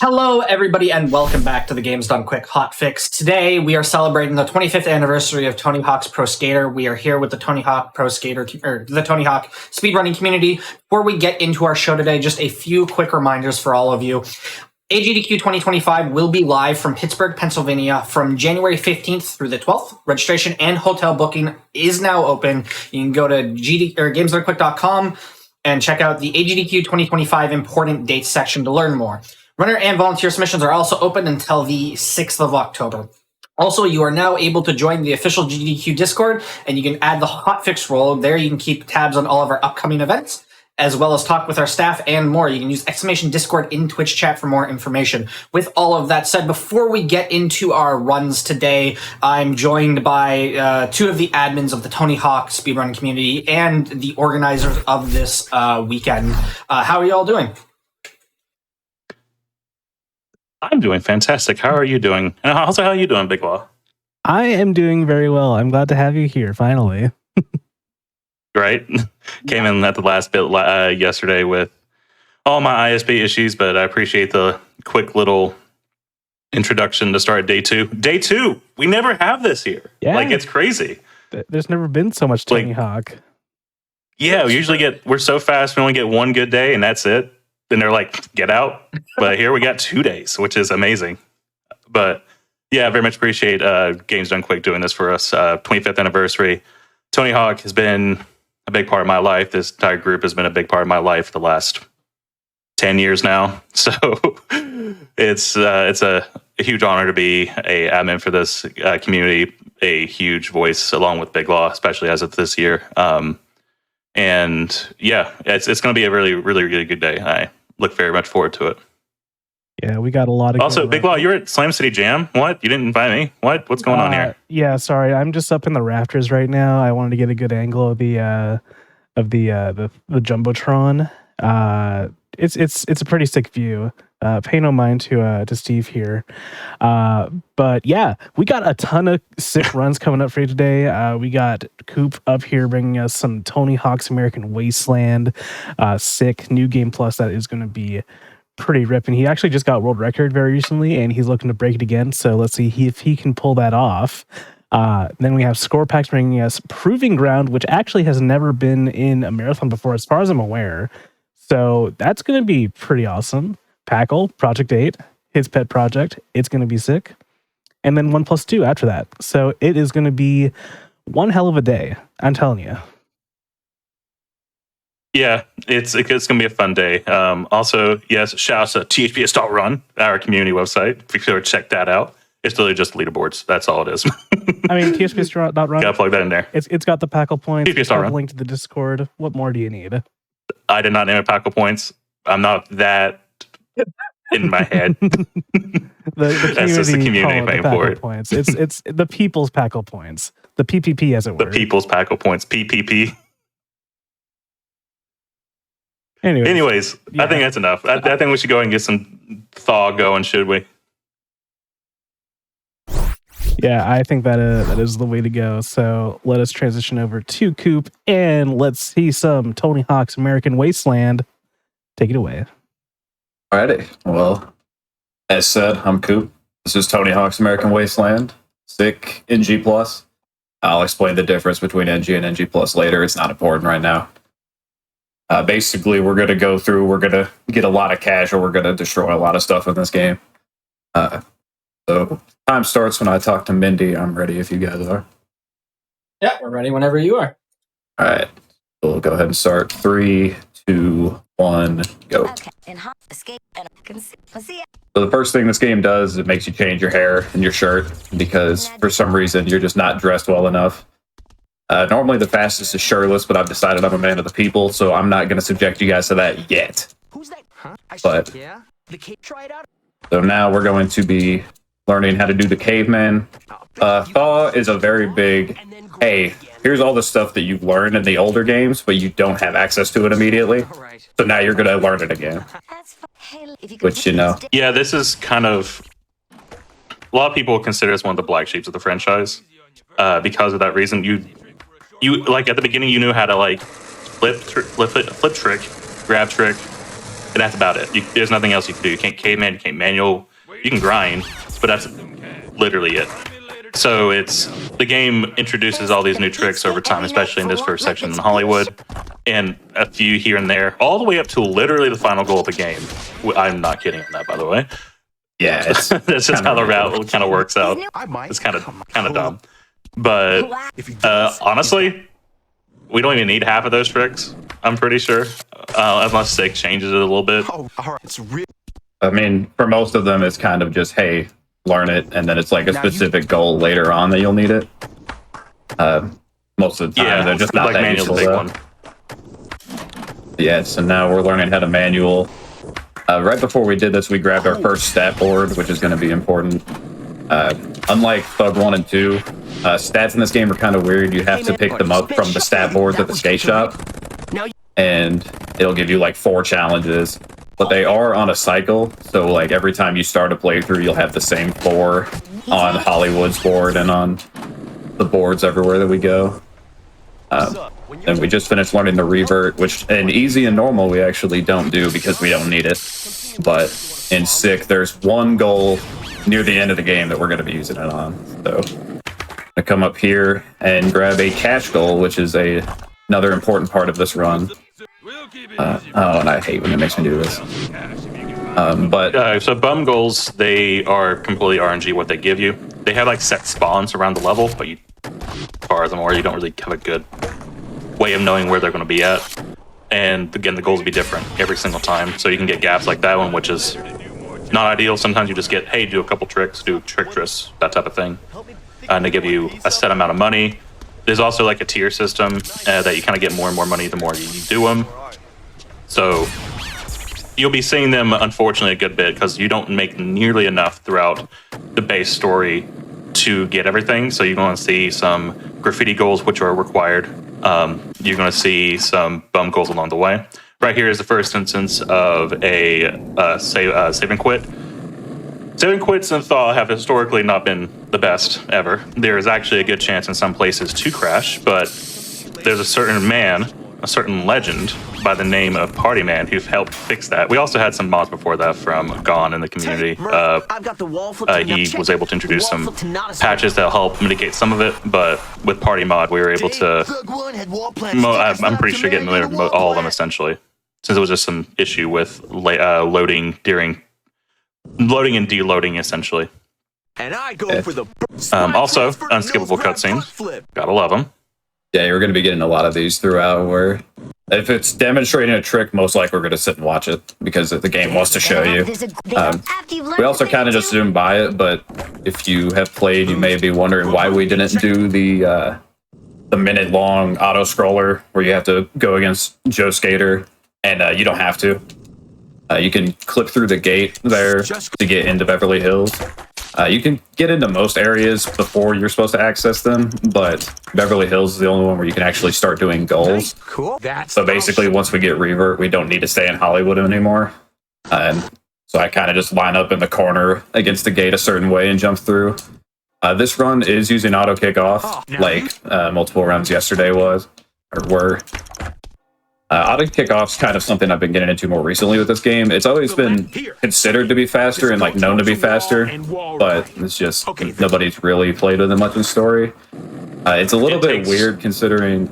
Hello, everybody, and welcome back to the Games Done Quick Hotfix. Today, we are celebrating the 25th anniversary of Tony Hawk's Pro Skater. We are here with the Tony Hawk Pro Skater, or the Tony Hawk speedrunning community. Before we get into our show today, just a few quick reminders for all of you. GDQ 2025 will be live from Pittsburgh, Pennsylvania from January 15th through the 12th. Registration and hotel booking is now open. You can go to GamesDoneQuick.com and check out the AGDQ 2025 important dates section to learn more. Runner and volunteer submissions are also open until the 6th of October. Also, you are now able to join the official GDQ Discord, and you can add the Hotfix role. There you can keep tabs on all of our upcoming events, as well as talk with our staff and more. You can use !Discord in Twitch chat for more information. With all of that said, before we get into our runs today, I'm joined by two of the admins of the Tony Hawk speedrunning community and the organizers of this weekend. How are you all doing? I'm doing fantastic. How are you doing? And also, how are you doing, Big Law? I am doing very well. I'm glad to have you here, finally. Right? Came in at the last bit yesterday with all my ISP issues, but I appreciate the quick little introduction to start day two. Day two! We never have this here. Yeah. Like, it's crazy. There's never been so much Tony Hawk. Yeah, we're so fast, we only get one good day, and that's it. Then they're like, get out. But here we got 2 days, which is amazing. But yeah, I very much appreciate Games Done Quick doing this for us. 25th anniversary. Tony Hawk has been a big part of my life. This entire group has been a big part of my life the last 10 years now. So it's a huge honor to be a admin for this community, a huge voice along with Big Law, especially as of this year. And yeah, it's going to be a really, really, really good day. I look very much forward to it. Yeah, we got a lot of... Also, Big Law, you're at Slam City Jam? What? You didn't invite me? What? What's going on here? Yeah, sorry. I'm just up in the rafters right now. I wanted to get a good angle of the Jumbotron. It's a pretty sick view. Pay no mind to Steve here. But yeah, we got a ton of sick runs coming up for you today. We got Coop up here bringing us some Tony Hawk's American Wasteland, sick new game plus that is going to be pretty ripping. He actually just got world record very recently, and he's looking to break it again. So let's see if he can pull that off. Then we have Score Packs bringing us Proving Ground, which actually has never been in a marathon before, as far as I'm aware. So that's going to be pretty awesome. Packle, Project 8, his pet project. It's going to be sick. And then 1+2 after that. So it is going to be one hell of a day. I'm telling you. Yeah, it's going to be a fun day. Also, yes, shout out to THPS.run, our community website. Be sure to check that out. It's literally just leaderboards. That's all it is. I mean, THPS.run. Gotta plug that in there. It's got the Packle points. THPS.run. It's got a link to the Discord. What more do you need? I did not name it Packle points. I'm not that in my head. That's just the community paying for it. Points. It's the people's Packle points. The PPP, as it were. The people's Packle points. PPP. Anyways, yeah. I think that's enough. I think we should go and get some thaw going, should we? Yeah, I think that is the way to go. So let us transition over to Coop and let's see some Tony Hawk's American Wasteland. Take it away. Alrighty. Well, as said, I'm Coop. This is Tony Hawk's American Wasteland. Sick NG+. I'll explain the difference between NG and NG+ later. It's not important right now. Basically, we're going to go through, we're going to get a lot of cash, or we're going to destroy a lot of stuff in this game. So time starts when I talk to Mindy. I'm ready if you guys are. Yeah, we're ready whenever you are. All right. We'll go ahead and start. 3, 2, 1, go. So the first thing this game does is it makes you change your hair and your shirt because for some reason you're just not dressed well enough. Normally the fastest is shirtless, but I've decided I'm a man of the people, so I'm not going to subject you guys to that yet. Who's that? Huh? But yeah, the kid tried out. So now we're going to be learning how to do the caveman. Thaw is a very big, hey, here's all the stuff that you've learned in the older games, but you don't have access to it immediately. So now you're going to learn it again. Which, you know. Yeah, this is kind of... A lot of people consider this one of the black sheeps of the franchise. Because of that reason, you like at the beginning you knew how to like flip trick, grab trick, and that's about it. There's nothing else you can do. You can't caveman, you can't manual, you can grind, but that's literally it. So the game introduces all these new tricks over time, especially in this first section in Hollywood, and a few here and there, all the way up to literally the final goal of the game. I'm not kidding on that, by the way. Yeah, it's That's just how the route kind of works out. It's kind of dumb, but honestly, we don't even need half of those tricks. I'm pretty sure, unless Sick changes it a little bit. I mean, for most of them, it's kind of just, hey, learn it, and then it's like a specific goal later on that you'll need it. Most of the time, they're just not like that manual's useful. a big Though. one. Yeah, so now we're learning how to manual. Right before we did this, we grabbed our first stat board, which is going to be important. Unlike Thug 1 and 2, stats in this game are kind of weird. You have to pick them up from the stat boards at the skate shop, and it'll give you like 4 challenges. But they are on a cycle, so like every time you start a playthrough, you'll have the same 4 on Hollywood's board and on the boards everywhere that we go. And we just finished learning the revert, which in easy and normal we actually don't do because we don't need it. But in Sick, there's one goal near the end of the game that we're going to be using it on. So I come up here and grab a cash goal, which is another important part of this run. And I hate when it makes me do this. So bum goals, they are completely RNG what they give you. They have like set spawns around the level, but as far as I'm aware, you don't really have a good way of knowing where they're going to be at. And again, the goals will be different every single time. So you can get gaps like that one, which is not ideal. Sometimes you just get, hey, do a couple tricks, do trick-triss, that type of thing. And they give you a set amount of money. There's also like a tier system that you kind of get more and more money the more you do them. So you'll be seeing them, unfortunately, a good bit because you don't make nearly enough throughout the base story to get everything. So you're going to see some graffiti goals, which are required. You're going to see some bum goals along the way. Right here is the first instance of a save and quit. Save and quits in Thaw have historically not been the best ever. There is actually a good chance in some places to crash, but there's a certain legend by the name of Party Man who helped fix that. We also had some mods before that from Gone in the community. He was able to introduce some patches that help mitigate some of it, but with Party Mod, we were able to, I'm pretty sure, get all of them essentially, since it was just some issue with loading and deloading essentially. And I go for the also unskippable cutscenes. Gotta love them. Yeah, you're going to be getting a lot of these throughout where if it's demonstrating a trick, most likely we're going to sit and watch it because the game wants to show you. We also kind of just zoom by it, but if you have played, you may be wondering why we didn't do the minute-long auto-scroller where you have to go against Joe Skater, and you don't have to. You can clip through the gate there to get into Beverly Hills. You can get into most areas before you're supposed to access them, but Beverly Hills is the only one where you can actually start doing goals. Cool. So basically, once we get revert, we don't need to stay in Hollywood anymore. And so I kind of just line up in the corner against the gate a certain way and jump through. This run is using auto kickoff, multiple rounds yesterday were. Auto kickoff's kind of something I've been getting into more recently with this game. It's always been considered to be faster and like known to be faster, but it's just nobody's really played with it much in story. It's a little bit weird considering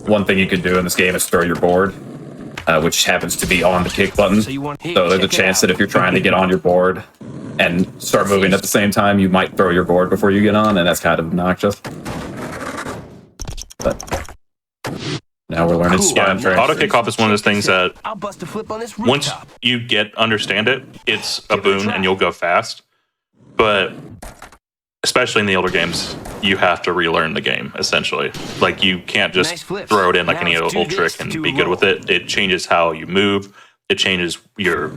one thing you could do in this game is throw your board, which happens to be on the kick button. So there's a chance that if you're trying to get on your board and start moving at the same time, you might throw your board before you get on, and that's kind of obnoxious. But now we're learning spine tricks. Auto kickoff is one of those things that I'll bust a flip on this once rooftop. you understand it, it's a boon and you'll go fast. But especially in the older games, you have to relearn the game, essentially. Like, you can't just throw it in like any old trick and be good with it. It changes how you move. It changes your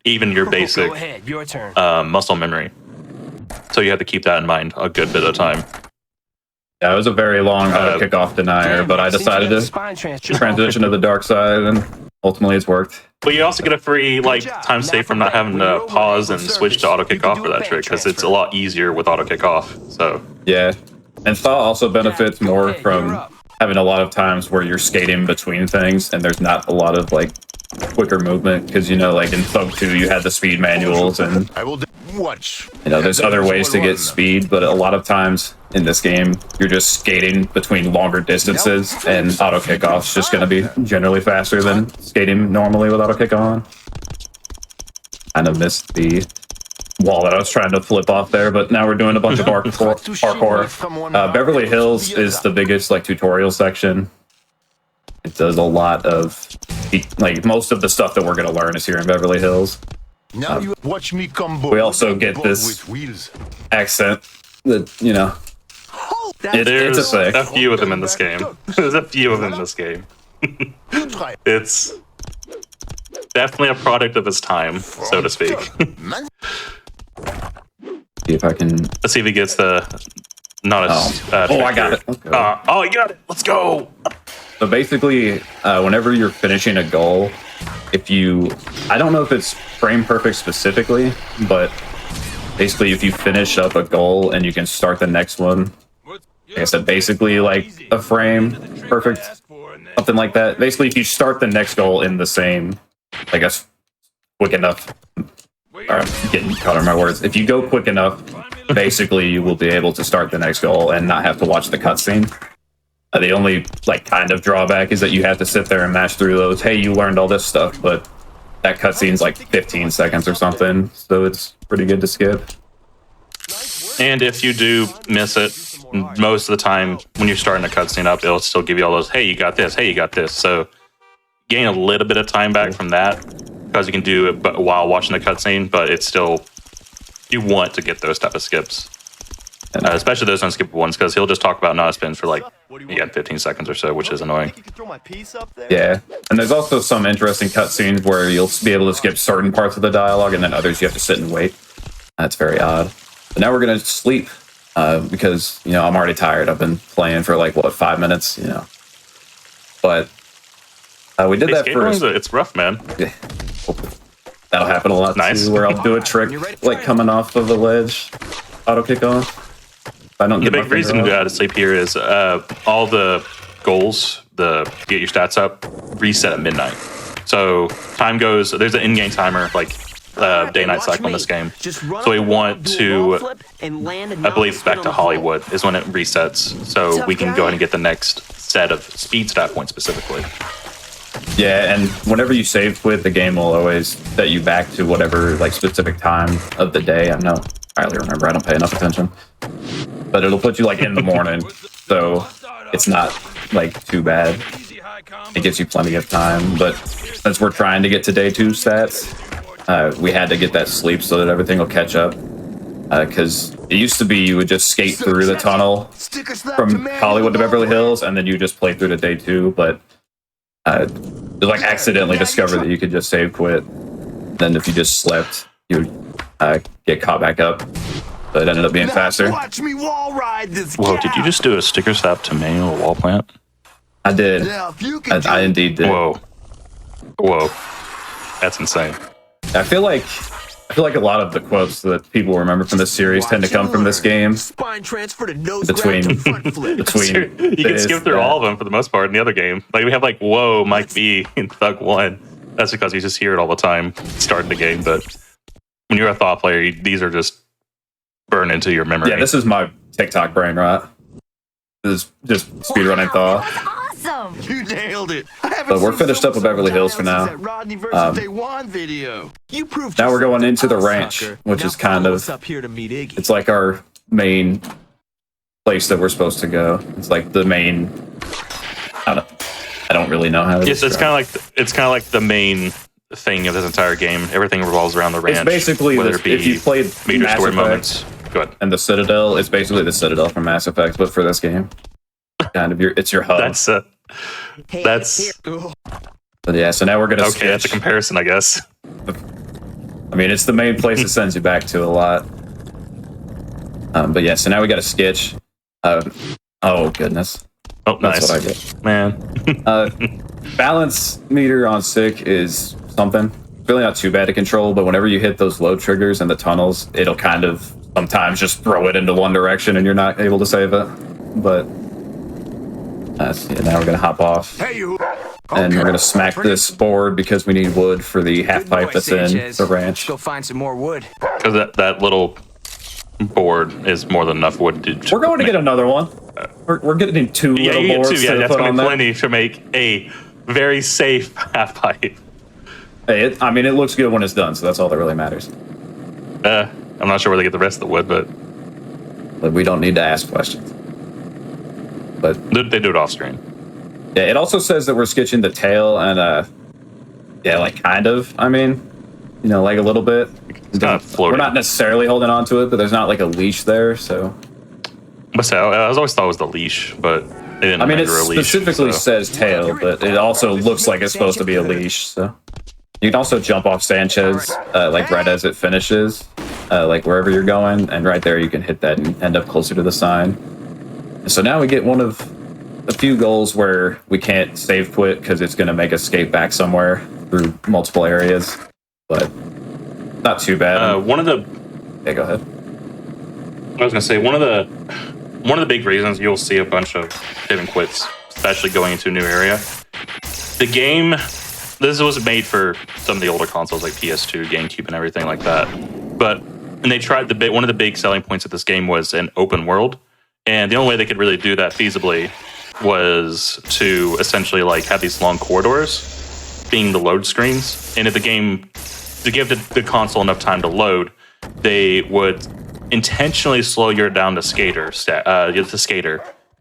basic Go ahead, your turn. muscle memory. So you have to keep that in mind a good bit of time. Yeah, it was a very long kickoff denier, but I decided to transition to the dark side, and ultimately it's worked. But you also get a free time save from not having to pause and switch to auto kickoff for that trick, because it's a lot easier with auto kickoff. So yeah, and Thaw also benefits more from having a lot of times where you're skating between things, and there's not a lot of quicker movement because like in Thug 2 you had the speed manuals and I will watch. there's other ways to get speed, but a lot of times in this game you're just skating between longer distances, and auto kickoff's just going to be generally faster than skating normally with auto kick on. Kind of missed the wall that I was trying to flip off there, but now we're doing a bunch of parkour. Beverly Hills is the biggest tutorial section. It does a lot of most of the stuff that we're going to learn is here in Beverly Hills. Now you watch me come. We also get this accent that There's it's a thing. a few of them in this game. There's a few of them in this game. It's definitely a product of its time, so to speak. See if I can. Let's see if he gets the not as. I got it. Okay. Oh, you got it. Let's go. So basically, whenever you're finishing a goal, I don't know if it's frame perfect specifically, but basically if you finish up a goal and you can start the next one, like I said, basically a frame perfect, something like that. Basically, if you start the next goal in the same, I guess, quick enough. I'm getting caught on my words. If you go quick enough, basically you will be able to start the next goal and not have to watch the cutscene. The only kind of drawback is that you have to sit there and mash through those. Hey, you learned all this stuff, but that cutscene's 15 seconds or something, so it's pretty good to skip. And if you do miss it, most of the time when you're starting a cutscene up, it'll still give you all those, hey, you got this, hey, you got this. So gain a little bit of time back from that because you can do it while watching the cutscene, but it's still, you want to get those type of skips. Especially those unskippable ones, because he'll just talk about not spins for 15 seconds or so, which is annoying. Yeah, and there's also some interesting cutscenes where you'll be able to skip certain parts of the dialogue, and then others you have to sit and wait. That's very odd. But now we're gonna sleep because I'm already tired. I've been playing for 5 minutes, But we did that first. It's rough, man. That'll happen a lot too, where I'll do a trick coming off of the ledge, auto kick on. The big reason to go out of sleep here is all the goals, to get your stats up, reset at midnight. So time goes, there's an in-game timer, day-night cycle in this game. So we want to, I believe it's back to Hollywood is when it resets. So we can go ahead and get the next set of speed stat points specifically. Yeah, and whenever you save quit, the game will always set you back to whatever specific time of the day. I hardly remember. I don't pay enough attention. But it'll put you in the morning, so it's not too bad. It gives you plenty of time. But since we're trying to get to day 2 stats, we had to get that sleep so that everything will catch up. Because it used to be you would just skate through the tunnel from Hollywood to Beverly Hills, and then you just play through to day 2. But accidentally discovered that you could just save quit. Then if you just slept, you would get caught back up. But it ended up being faster. Watch me wall ride this. Whoa, did you just do a sticker snap to manual wall plant? I did. I indeed did. Whoa. That's insane. I feel like a lot of the quotes that people remember from this series tend to come from this game. Spine transfer to nose between grab to front flip. You can skip through all of them for the most part in the other game. We have whoa, Mike B in Thug 1. That's because you just hear it all the time starting the game. But when you're a Thaw player, these are just burn into your memory. Yeah, this is my TikTok brain, right? This is just speedrunning Thaw. Awesome! You nailed it. But we're finished up with Beverly Hills for now. Now we're going into the ranch, which is kind of, it's our main place that we're supposed to go. It's the main, I don't really know how to Yes, it's kind of like the main thing of this entire game. Everything revolves around the ranch. It's basically, if you played major Mass story Effect moments. Go ahead. And the Citadel, it's basically the Citadel from Mass Effect, but for this game. Kind of it's your hub. That's But yeah, so now we're gonna sketch. That's a comparison, I guess. I mean, it's the main place it sends you back to a lot. But yeah, so now we got a sketch. Oh goodness. Oh, nice. That's what I get. Man. Balance meter on Sick is something. Really not too bad to control, but whenever you hit those load triggers in the tunnels, it'll kind of sometimes just throw it into one direction and you're not able to save it. But now we're gonna hop off. Hey, you. And we're gonna smack this board because we need wood for the half pipe that's in the ranch. Go find some more wood. Because that little board is more than enough wood to. We're going to get another one. We're getting two Yeah, little you get boards. two. Yeah, to that's put gonna on be there. plenty to make a very safe half pipe. Hey, I mean, it looks good when it's done, so that's all that really matters. I'm not sure where they get the rest of the wood, but We don't need to ask questions. But they do it off screen. yeah, it also says that we're sketching the tail, and yeah, like kind of. I mean, like a little bit. It's not floating. We're not necessarily holding on to it, but there's not like a leash there, so. I always thought it was the leash, but they didn't. I mean, it measure a leash, specifically so. says tail, but it also looks like it's supposed to be a leash. So you can also jump off Sanchez, like right as it finishes, like wherever you're going, and right there you can hit that and end up closer to the sign. And so now we get one of a few goals where we can't save quit because it's going to make us skate back somewhere through multiple areas, but not too bad. One of the Yeah, go ahead. I was gonna say one of the big reasons you'll see a bunch of save and quits, especially going into a new area. The game, this was made for some of the older consoles like PS2, GameCube, and everything like that. And they tried one of the big selling points of this game was an open world, and the only way they could really do that feasibly was to essentially like have these long corridors being the load screens. And if the game, to give the console enough time to load, they would intentionally slow you down to skater.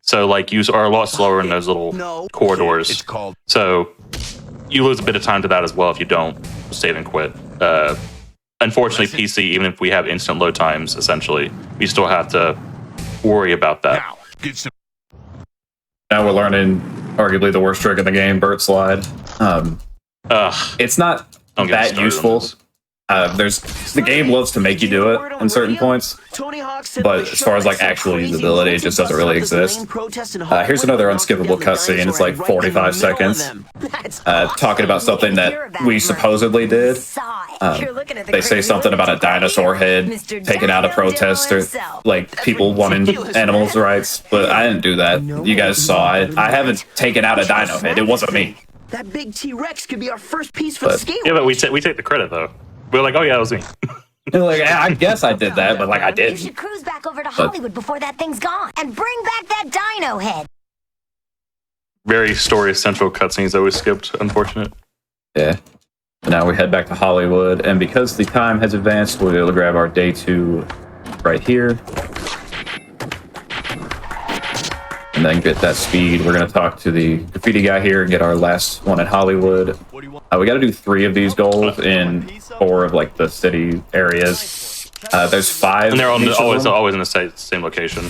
So like you are a lot slower in those little corridors. It's called. So you lose a bit of time to that as well if you don't save and quit. Unfortunately, PC, even if we have instant load times, essentially, we still have to worry about that. Now, get some. Now we're learning arguably the worst trick in the game, Burt Slide. It's not Don't get me that started on useful. this. The game loves to make you do it in certain points, but as far as like actual usability, it just doesn't really exist. Here's another unskippable cutscene. It's like 45 seconds, talking about something that we supposedly did. They say something about a dinosaur head taking out a protest, or like people wanting animals' rights, but I didn't do that. You guys saw it. I haven't taken out a dino head. It wasn't me. That big T-Rex could be our first piece for the But- skate. Yeah, but we take the credit though. We're like, oh yeah, that was me. Like, I guess I did that, but like I You didn't. should cruise back over to Hollywood before that thing's gone and bring back that dino head. Very story central cutscenes that we skipped. Unfortunate. Yeah. Now we head back to Hollywood, and because the time has advanced, we'll be able to grab our day 2 right here. And then get that speed. We're going to talk to the graffiti guy here and get our last one in Hollywood. We got to do 3 of these goals in 4 of like the city areas. There's 5. And they're in each of always them. in the same location.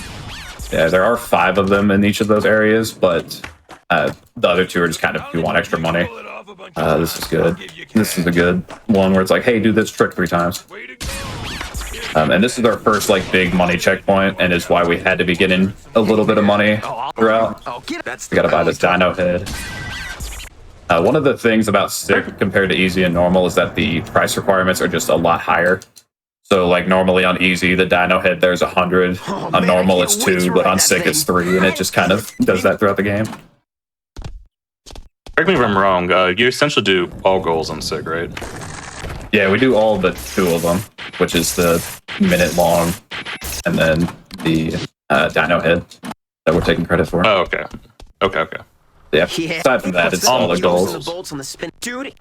Yeah, there are 5 of them in each of those areas, but the other 2 are just kind of if you want extra money. This is good. This is a good one where it's like, hey, do this trick 3 times. And this is our first like big money checkpoint, and it's why we had to be getting a little bit of money throughout. We gotta buy this dino head. One of the things about sick compared to easy and normal is that the price requirements are just a lot higher. So like normally on easy, the dino head there's 100. On normal it's 2, but on sick it's 3, and it just kind of does that throughout the game. Correct me if I'm wrong. You essentially do all goals on SIG, right? Yeah, we do all but 2 of them, which is the minute long, and then the dino head that we're taking credit for. Oh, okay. Okay. Yeah. Aside from that, it's all the goals. Dude,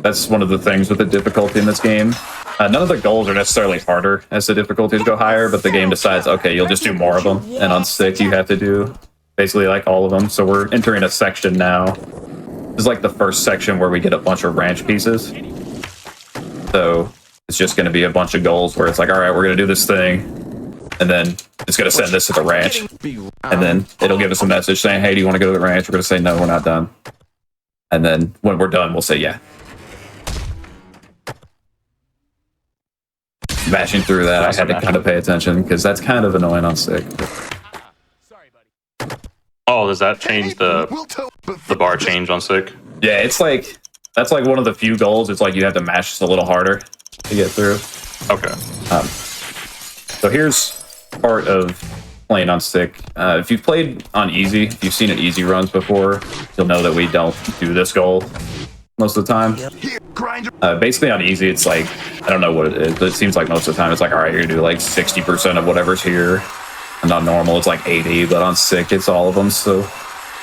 That's one of the things with the difficulty in this game. None of the goals are necessarily harder as the difficulties go higher, but the game decides, okay, you'll just do more of them. And on sick, you have to do basically like all of them. So we're entering a section now. This is like the first section where we get a bunch of ranch pieces. So it's just going to be a bunch of goals where it's like, all right, we're going to do this thing. And then it's going to send this to the ranch. And then it'll give us a message saying, hey, do you want to go to the ranch? We're going to say, no, we're not done. And then when we're done, we'll say, yeah. Mashing through that, I had to kind of pay attention because that's kind of annoying on sick. Oh, does that change the bar change on SIG? Yeah, it's like, that's like one of the few goals. It's like you have to mash just a little harder to get through. Okay. So here's part of playing on stick. If you've played on easy, if you've seen it easy runs before, you'll know that we don't do this goal most of the time. Here, grind your Basically on easy, it's like, I don't know what it is, but it seems like most of the time it's like, all right, you're gonna do like 60% of whatever's here. And on normal, it's like 80, but on stick, it's all of them. So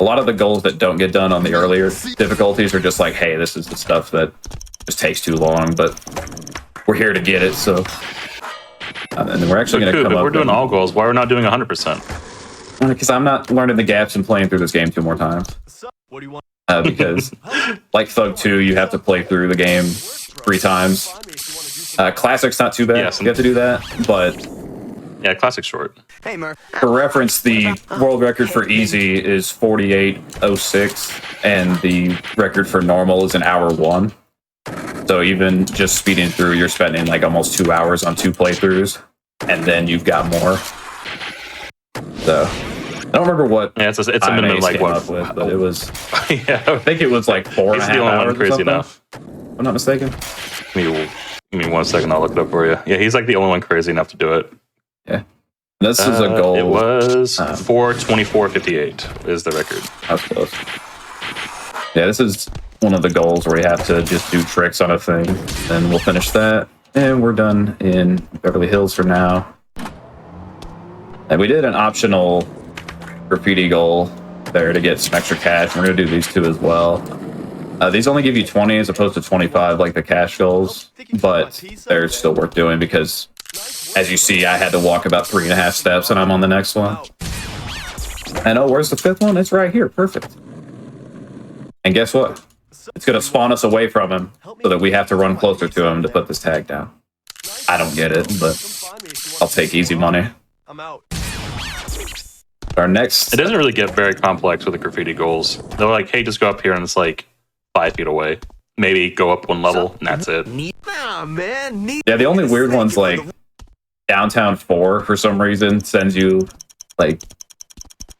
a lot of the goals that don't get done on the earlier difficulties are just like, hey, this is the stuff that just takes too long, but we're here to get it, so. And then we're actually going to come if up. we're doing all goals, why we're not doing 100%? Because I'm not learning the gaps and playing through this game 2 more times. What do you want? Because, like Thug 2, you have to play through the game 3 times. Classic's not too bad. Yes. You have to do that, but Yeah, classic short. Hey, Murph. for reference, the world record for easy is 48:06, and the record for normal is an hour 1. So even just speeding through, you're spending like almost 2 hours on 2 playthroughs, and then you've got more. So I don't remember what. Yeah, it's a IMAs minimum like came what? up with, but it was. Yeah, I think it was like 4.5 he's the only hours one or crazy something, enough. if I'm not mistaken. Give me 1 second, I'll look it up for you. Yeah, he's like the only one crazy enough to do it. Yeah, this is a goal. It was 4:24:58 is the record. That's close. Yeah, this is one of the goals where we have to just do tricks on a thing, and we'll finish that, and we're done in Beverly Hills for now. And we did an optional graffiti goal there to get some extra cash. We're going to do these 2 as well. These only give you 20 as opposed to 25 like the cash goals, but they're still worth doing because, as you see, I had to walk about 3.5 steps and I'm on the next one. And oh, where's the 5th one? It's right here. Perfect. And guess what? It's going to spawn us away from him so that we have to run closer to him to put this tag down. I don't get it, but I'll take easy money. I'm out. Our next... It doesn't really get very complex with the graffiti goals. They're like, hey, just go up here and it's like 5 feet away. Maybe go up 1 level and that's it. Nah, man. Yeah, the only weird ones like Downtown 4 for some reason sends you like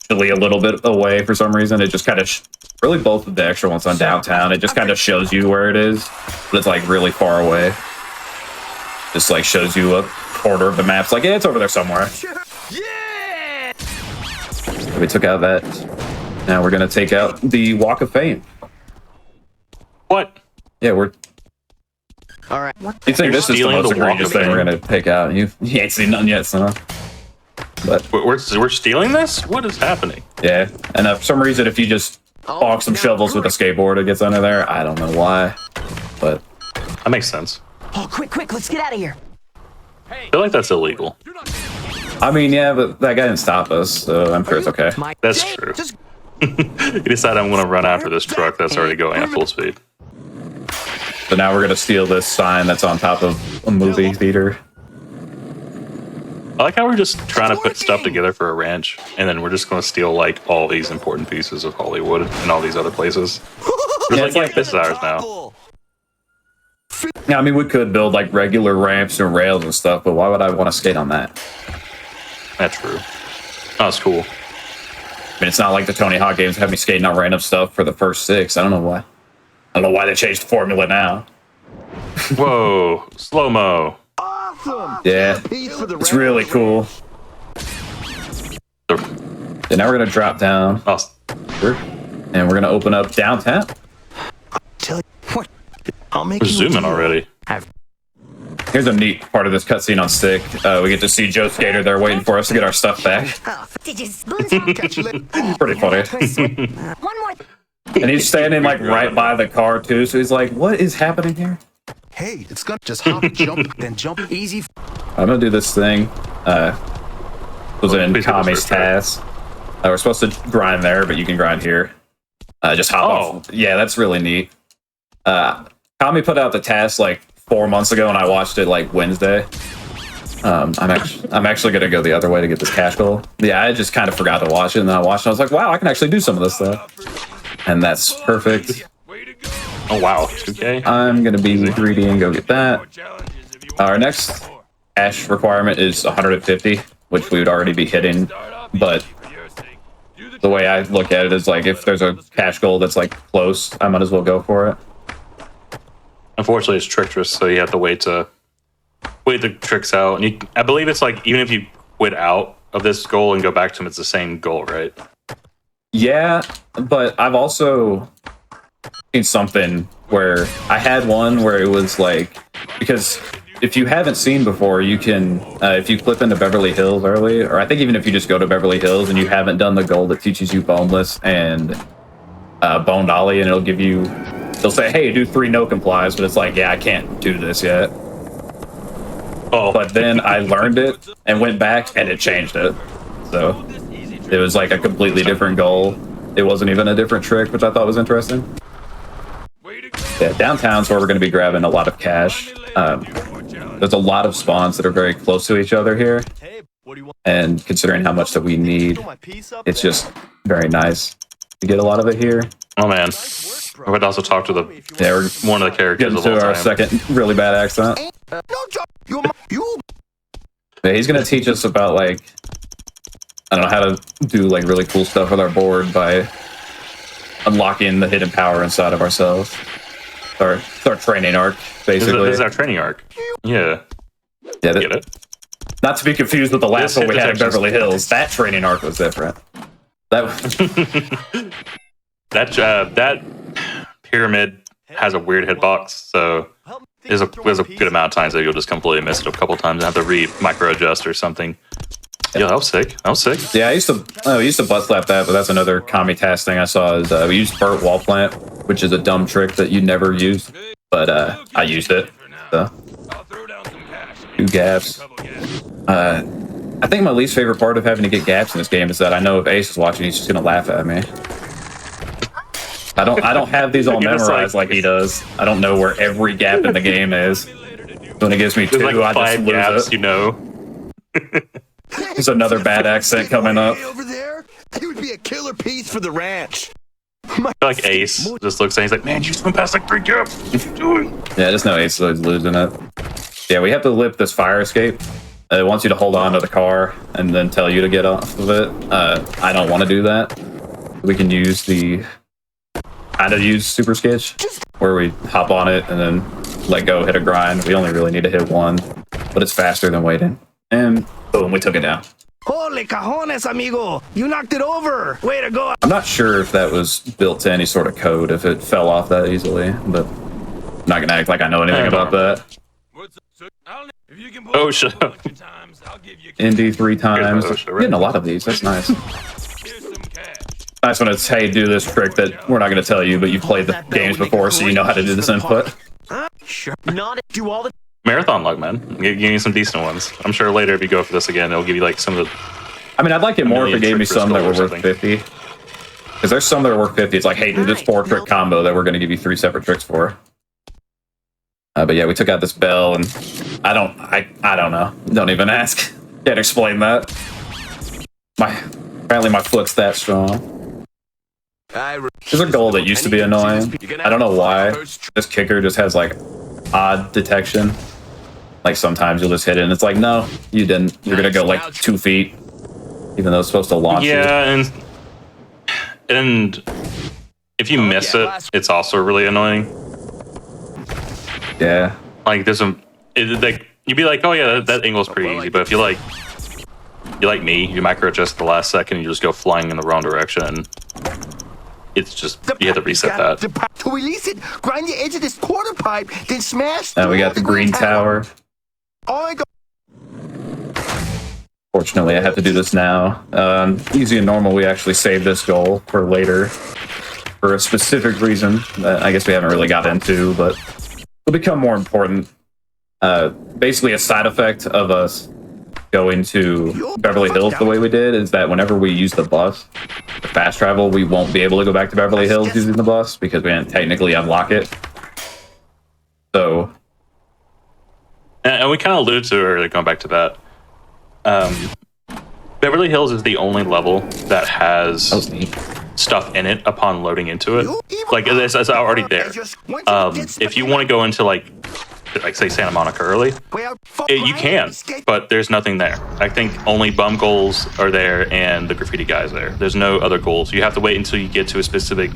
really a little bit away for some reason. It just kind of really both of the extra ones on Downtown. It just kind of shows you where it is, but it's like really far away. Just like shows you a quarter of the map. It's like, yeah, it's over there somewhere. Yeah! We took out that. Now we're gonna take out the Walk of Fame. What? Yeah, we're. All right. You think You're this is the stealing most the Walk egregious of thing Fame? we're gonna take out? You ain't seen none yet, son. But We're stealing this? What is happening? yeah, and for some reason, if you just bonk some shovels with a skateboard, it gets under there. I don't know why, but That makes sense. Oh, quick, let's get out of here. I feel like that's illegal. I mean, yeah, but that guy didn't stop us, so I'm sure it's okay. My That's day. true. Just You decide I'm going to run after this truck that's already going at full speed. So now we're gonna steal this sign that's on top of a movie theater. I like how we're just trying to put stuff together for a ranch, and then we're just going to steal like all these important pieces of Hollywood and all these other places. We're Yeah, like, it's like- this is ours now. Yeah, I mean, we could build like regular ramps and rails and stuff, but why would I want to skate on that? That's true. Oh, that's cool. I mean, it's not like the Tony Hawk games have me skating on random stuff for the first 6. I don't know why. I don't know why they changed the formula now. Whoa, slow mo. Awesome! Yeah, Piece for the it's really cool. And now we're gonna drop down, Oh, and we're gonna open up downtown. tell you what. I'll make we're you a zooming deal. already. Here's a neat part of this cutscene on stick. We get to see Joe Skater there waiting for us to get our stuff back. Oh, did you spoon some? Catch you later. Pretty funny. One more. And he's standing like right by the car too, so he's like, "What is happening here?" Hey, it's gonna just hop, jump, then jump Easy. I'm gonna do this thing. Was in Please do this Kami's first, right? task. We're supposed to grind there, but you can grind here. Just hop off. Yeah, that's really neat. Kami put out the task like 4 months ago, and I watched it like Wednesday. I'm actually gonna go the other way to get this cash goal. Yeah, I just kind of forgot to watch it, and then I watched it. I was like, wow, I can actually do some of this stuff, and that's perfect. Oh wow, 2K. I'm gonna be greedy and go get that. Our next cash requirement is 150, which we would already be hitting, but the way I look at it is like if there's a cash goal that's like close, I might as well go for it. Unfortunately, it's treacherous, so you have to wait the tricks out. And I believe it's like even if you quit out of this goal and go back to him, it's the same goal, right? Yeah, but I've also seen something where I had one where it was like, because if you haven't seen before, you can, if you clip into Beverly Hills early, or I think even if you just go to Beverly Hills and you haven't done the goal that teaches you boneless and bone dolly, and it'll give you, they'll say, hey, do 3 no complies, but it's like, yeah, I can't do this yet. Oh, But then I learned it and went back and it changed it. So it was like a completely different goal. It wasn't even a different trick, which I thought was interesting. Yeah, downtown's where we're going to be grabbing a lot of cash. There's a lot of spawns that are very close to each other here. And considering how much that we need, it's just very nice to get a lot of it here. oh man. I would also talk to the Yeah, we're one of the characters getting of all to our time. second really bad accent. Yeah, he's going to teach us about, like, I don't know, how to do, like, really cool stuff with our board by unlocking the hidden power inside of ourselves. It's our training arc, basically. This is our training arc. Yeah. Yeah, Get it? not to be confused with the last This one we had in detection's- Beverly Hills. That training arc was different. That That pyramid has a weird hitbox, so there's a good amount of times that you'll just completely miss it a couple times and have to micro adjust or something. Yeah, that was sick. That was sick. yeah, we used to butt slap that, but that's another commie task thing I saw is we used Burt Wall Plant, which is a dumb trick that you never use, but I used it. So. 2 gaps. I think my least favorite part of having to get gaps in this game is that I know if Ace is watching, he's just gonna laugh at me. I don't have these all You're just memorized like he does. I don't know where every gap in the game is. When it gives me 2, There's like I just 5 lose gaps, it. you know. There's another bad accent coming up. Over there, he would be a killer piece for the ranch. Like Ace just looks and he's like, man, you swim past like 3 gaps. What are you doing? Yeah, just know Ace is losing it. Yeah, we have to lip this fire escape. It wants you to hold on to the car and then tell you to get off of it. I don't want to do that. We can use Super Sketch, where we hop on it and then let go, hit a grind. We only really need to hit 1, but it's faster than waiting. And boom, we took it down. Holy cajones, amigo! You knocked it over! Way to go! I'm not sure if that was built to any sort of code, if it fell off that easily, but I'm not going to act like I know anything about that. Oh, shit. Indy 3 times. Here's my OSHA, right? Getting a lot of these. That's nice. Nice when it's, hey, do this trick that we're not going to tell you, but you've played the games before, so you know how to do this input. Sure. Not do all the Marathon luck, man. Give you some decent ones. I'm sure later if you go for this again, it'll give you like some of the. I mean, I'd like it more if it gave me trick for some that were skull or worth 50. Because there's some that are worth 50. It's like, hey, do this 4-trick combo that we're going to give you 3 separate tricks for. But yeah, we took out this bell, and I don't know. Don't even ask. Can't explain that. Apparently my foot's that strong. There's a goal that used to be annoying. I don't know why. This kicker just has like odd detection. Like sometimes you'll just hit it and it's like, no, you didn't. You're gonna go like 2 feet, even though it's supposed to launch you. Yeah, and if you miss it, it's also really annoying. Yeah. Like there's some, like you'd be like, oh yeah, that angle's pretty easy. But if you like me, you micro adjust at the last second, and you just go flying in the wrong direction. And it's just you have to reset that. To release it, grind the edge of this quarter pipe, then smash. Now we got the green tower. Oh, Fortunately, I have to do this now. Easy and normal, we actually save this goal for later for a specific reason that I guess we haven't really got into, but it'll become more important. Basically, a side effect of us going to Beverly Hills the way we did is that whenever we use the bus, the fast travel, we won't be able to go back to Beverly Hills using the bus because we didn't technically unlock it. So, And we kind of alluded to it earlier, going back to that. Beverly Hills is the only level that has that was neat. stuff in it upon loading into it. Like it's already there. If you want to go into like say Santa Monica early, you can, but there's nothing there. I think only bum goals are there and the graffiti guys there. There's no other goals. You have to wait until you get to a specific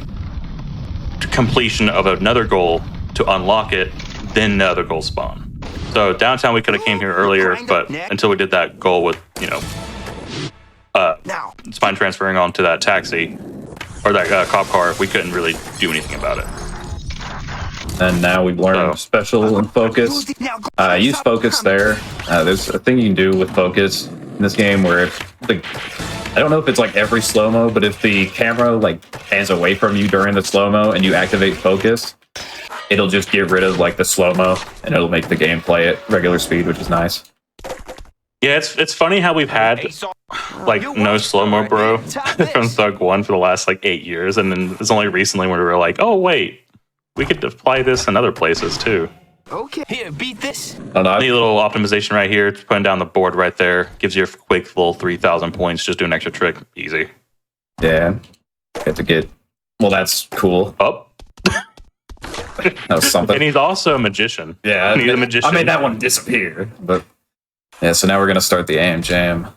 completion of another goal to unlock it, then the other goals spawn. So downtown we could have came here earlier, but until we did that goal with, it's fine transferring onto that taxi or that cop car. We couldn't really do anything about it. And now we've learned special and focus. Use focus there. There's a thing you can do with focus in this game where if I don't know if it's like every slow-mo, but if the camera like pans away from you during the slow-mo and you activate focus, it'll just get rid of like the slow-mo and it'll make the game play at regular speed, which is nice. Yeah, it's funny how we've had like no slow-mo, bro, from Thug 1 for the last like 8 years, and then it's only recently when we were like, oh wait, we could apply this in other places too. Okay, here, beat this. Neat little optimization right here, putting down the board right there, gives you a quick full 3,000 points. Just do an extra trick, easy. Yeah, have to get. Well, that's cool. Oh, that was something. And he's also a magician. Yeah, he's a magician. I made that one disappear, but yeah. So now we're gonna start the AM Jam.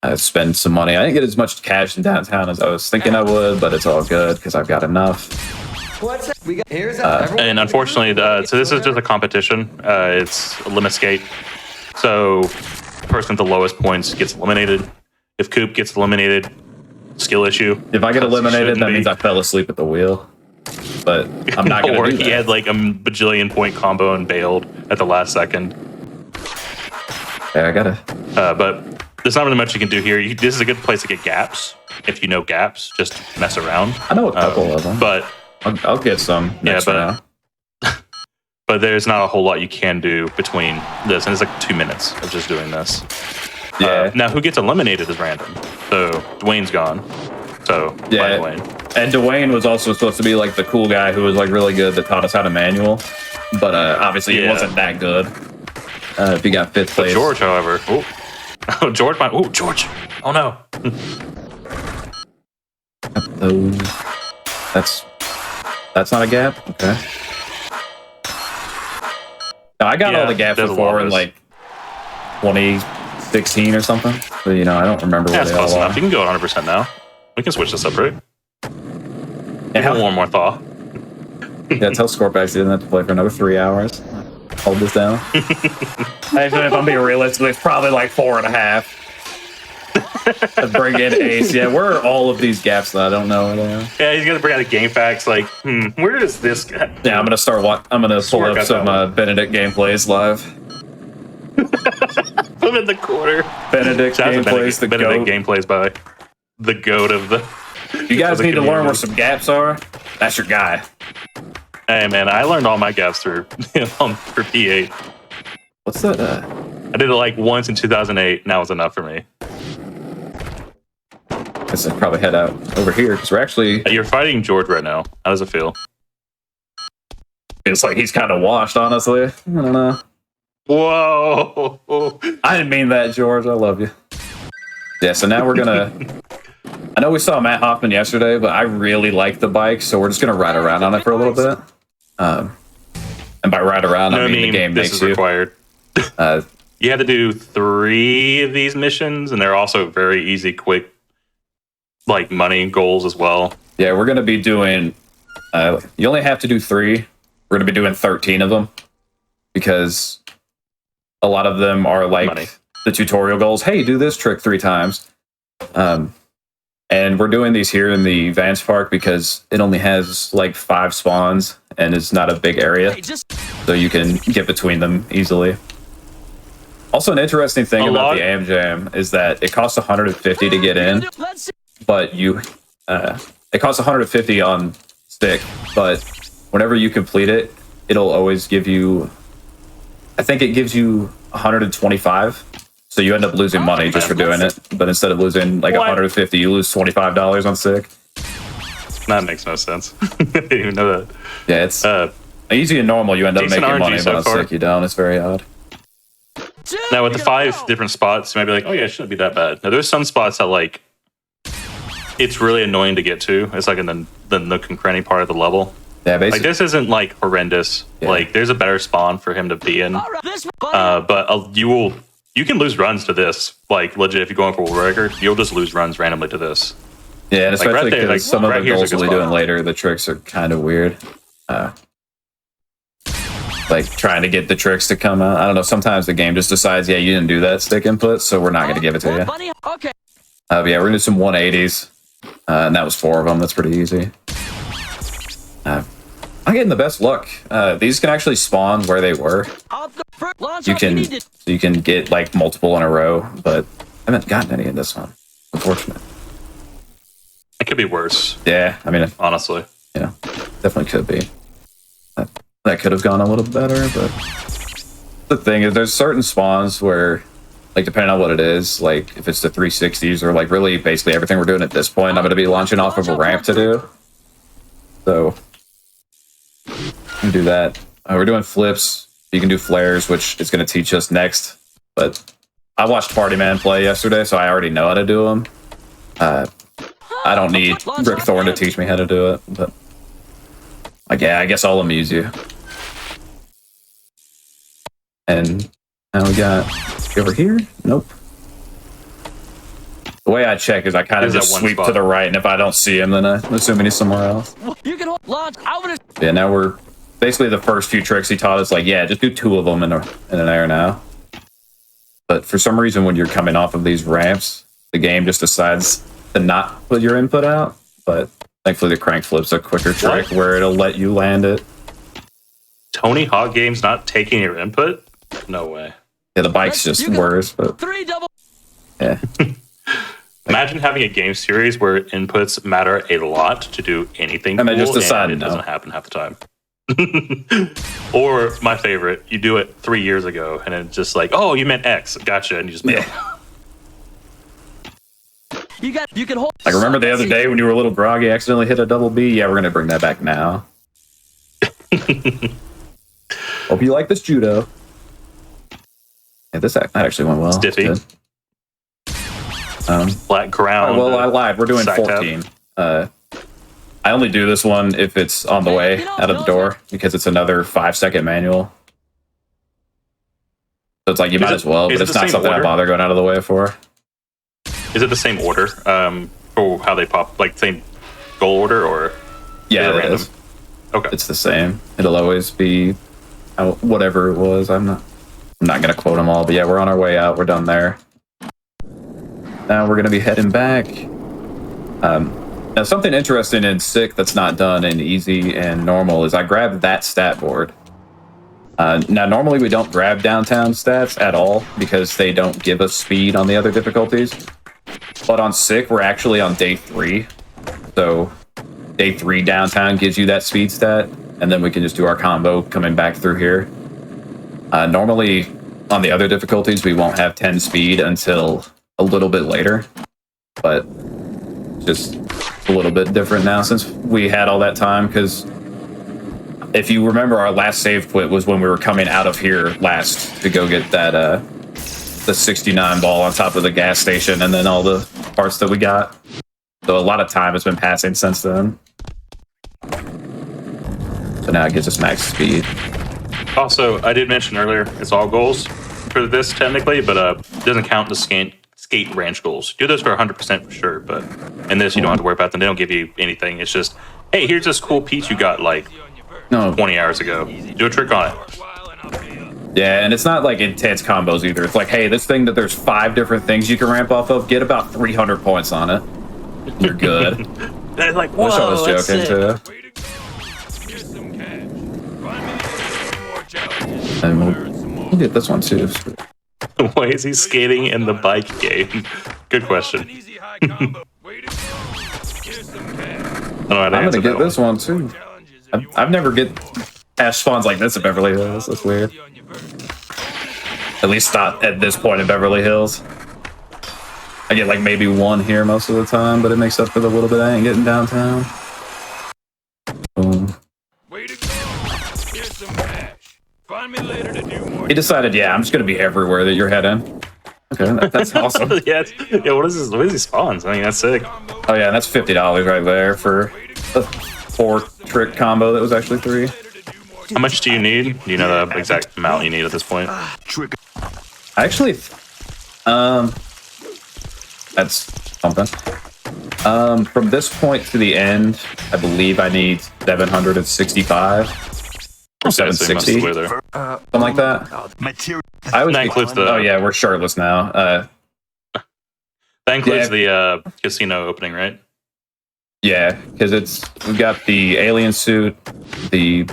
I spend some money. I didn't get as much cash in downtown as I was thinking I would, but it's all good because I've got enough. What's that? We got here's and unfortunately, so this is just a competition. It's a limit skate. So the person with the lowest points gets eliminated. If Coop gets eliminated, skill issue. If I get eliminated, that means I fell asleep at the wheel. But I'm not going to do that. He had like a bajillion point combo and bailed at the last second. Yeah, I gotta. But there's not really much you can do here. This is a good place to get gaps. If you know gaps, just mess around. I know a couple of them. But I'll get some next round. But there's not a whole lot you can do between this, and it's like 2 minutes of just doing this. Yeah. Now, who gets eliminated is random. So Dwayne's gone. So Yeah. bye, Dwayne. And Dwayne was also supposed to be like the cool guy who was like really good that taught us how to manual, but obviously he wasn't that good. If he got fifth But place. George, however, George! Oh no! That's not a gap. Okay. No, I got all the gaps before in like 2016 or something. So, you know, I don't remember Yeah, what it's they all close enough. are. You can go 100% now. We can switch this up, right? Yeah, One more thaw. yeah, tell Scorpax he doesn't have to play for another 3 hours. Hold this down. Actually, if I'm being realistic, it's probably like 4.5. Let's bring in Ace. Yeah, where are all of these gaps that I don't know where they are? Yeah, he's gonna bring out a game facts. Like, where is this guy? Yeah, I'm gonna start. I'm gonna pull up some Benedict gameplays live. Put him in the corner. Benedict gameplays. The Benedict goat. gameplays by the goat of the. You guys the need to learn community. where some gaps are. That's your guy. Hey man, I learned all my gaps through for P8. What's that? I did it like once in 2008, and that was enough for me. I should probably head out over here because we're actually. You're fighting George right now. How does it feel? It's like he's kind of washed, honestly. I don't know. Whoa! I didn't mean that, George. I love you. Yeah, so now we're gonna. I know we saw Matt Hoffman yesterday, but I really like the bike, so we're just gonna ride around on it for a little bit. And by ride around, I mean the game this makes is you. required. You have to do 3 of these missions, and they're also very easy, quick, like money goals as well. Yeah, we're gonna be doing. You only have to do 3. We're gonna be doing 13 of them because a lot of them are like Money. the tutorial goals. Hey, do this trick 3 times. And we're doing these here in the Vance Park because it only has like 5 spawns and it's not a big area, so you can get between them easily. Also, an interesting thing about the AM Jam is that it costs 150 to get in, but it costs 150 on stick, but whenever you complete it, it'll always give you, I think it gives you 125. So you end up losing money just for doing it. But instead of losing like 150, you lose $25 on stick. That makes no sense. I didn't even know that. Yeah, it's easy and normal. You end up making RNG money, so but on far. stick you don't. It's very odd. Now with the 5 different spots, you might be like, oh yeah, it shouldn't be that bad. Now there's some spots that like, it's really annoying to get to. It's like in the nook and cranny part of the level. Yeah, Like basically. this isn't like horrendous. Yeah. Like there's a better spawn for him to be in. But you can lose runs to this. Like legit, if you're going for a world record, you'll just lose runs randomly to this. Yeah, and like, especially right because there, like, some of right the here's a goals good we'll be spot. doing later, the tricks are kind of weird. Like trying to get the tricks to come out. I don't know. Sometimes the game just decides, yeah, you didn't do that stick input, so we're not going to give it to you. Okay. Yeah, we're gonna do some 180s, and that was 4 of them. That's pretty easy. I'm getting the best luck. These can actually spawn where they were. You can get like multiple in a row, but I haven't gotten any in this one. Unfortunate. It could be worse. Yeah, I mean, honestly, yeah, definitely could be. That could have gone a little better, but the thing is, there's certain spawns where, like, depending on what it is, like if it's the 360s or like really basically everything we're doing at this point, I'm going to be launching off of a ramp to do. So we do that. We're doing flips. You can do flares, which is going to teach us next. But I watched Party Man play yesterday, so I already know how to do them. I don't need Rick Thorne to teach me how to do it, but like, yeah, I guess I'll amuse you. And now we got over here. Nope. The way I check is I kind of just sweep to the right, and if I don't see him, then I'm assuming he's somewhere else. You can launch. Yeah, now we're basically the first few tricks he taught us. Like, yeah, just do 2 of them in an air now. But for some reason, when you're coming off of these ramps, the game just decides to not put your input out. But thankfully, the crank flip's a quicker trick where it'll let you land it. Tony Hawk games not taking your input? No way. Yeah, the bike's just worse, but yeah. Imagine having a game series where inputs matter a lot to do anything, and cool, they just decide and it doesn't happen half the time. Or my favorite, you do it 3 years ago, and it's just like, oh, you meant X, gotcha, and you just You can hold. Like, remember the other day when you were a little groggy, accidentally hit a double B? Yeah, we're gonna bring that back now. Hope you like this judo. Yeah, that actually went well. Stiffy. Flat ground. Oh, well, I lied. We're doing 14. I only do this one if it's on the way out of the door because it's another 5-second manual. So it's like you might as well, but it's not something I bother going out of the way for. Is it the same order for how they pop? Like same goal order, or yeah, it is. Okay, it's the same. It'll always be whatever it was. I'm not gonna quote them all, but yeah, we're on our way out. We're done there. Now we're gonna be heading back. Now something interesting in sick that's not done in easy and normal is I grabbed that stat board. Now normally we don't grab downtown stats at all because they don't give us speed on the other difficulties. But on sick, we're actually on day 3. So day 3 downtown gives you that speed stat, and then we can just do our combo coming back through here. Normally on the other difficulties, we won't have 10 speed until a little bit later, but just a little bit different now since we had all that time, because if you remember, our last save quit was when we were coming out of here last to go get that the 69 ball on top of the gas station and then all the parts that we got. So a lot of time has been passing since then. So now it gives us max speed. Also, I did mention earlier, it's all goals for this technically, but it doesn't count the skate ranch goals. Do those for 100% for sure, but in this you don't have to worry about them. They don't give you anything. It's just, hey, here's this cool piece you got like 20 hours ago. Do a trick on it. Yeah, and it's not like intense combos either. It's like, hey, this thing that there's 5 different things you can ramp off of, get about 300 points on it. You're good. They're like, whoa, I was joking too. And we'll get this one too. Why is he skating in the bike game? Good question. I'm gonna get this one too. I've never get cash spawns like this at Beverly Hills. That's weird. At least not at this point in Beverly Hills. I get like maybe 1 here most of the time, but it makes up for the little bit I ain't getting downtown. Boom. He decided, yeah, I'm just gonna be everywhere that you're heading. Okay, that's awesome. Yeah, what is this? What is these spawns? I mean, that's sick. Oh yeah, that's $50 right there for a 4-trick combo that was actually 3. How much do you need? Do you know the exact amount you need at this point? Actually, that's something. From this point to the end, I believe I need 765 or 760, something like that. I always that includes the. Oh yeah, we're shirtless now. That includes the casino opening, right? Yeah, because we've got the alien suit, the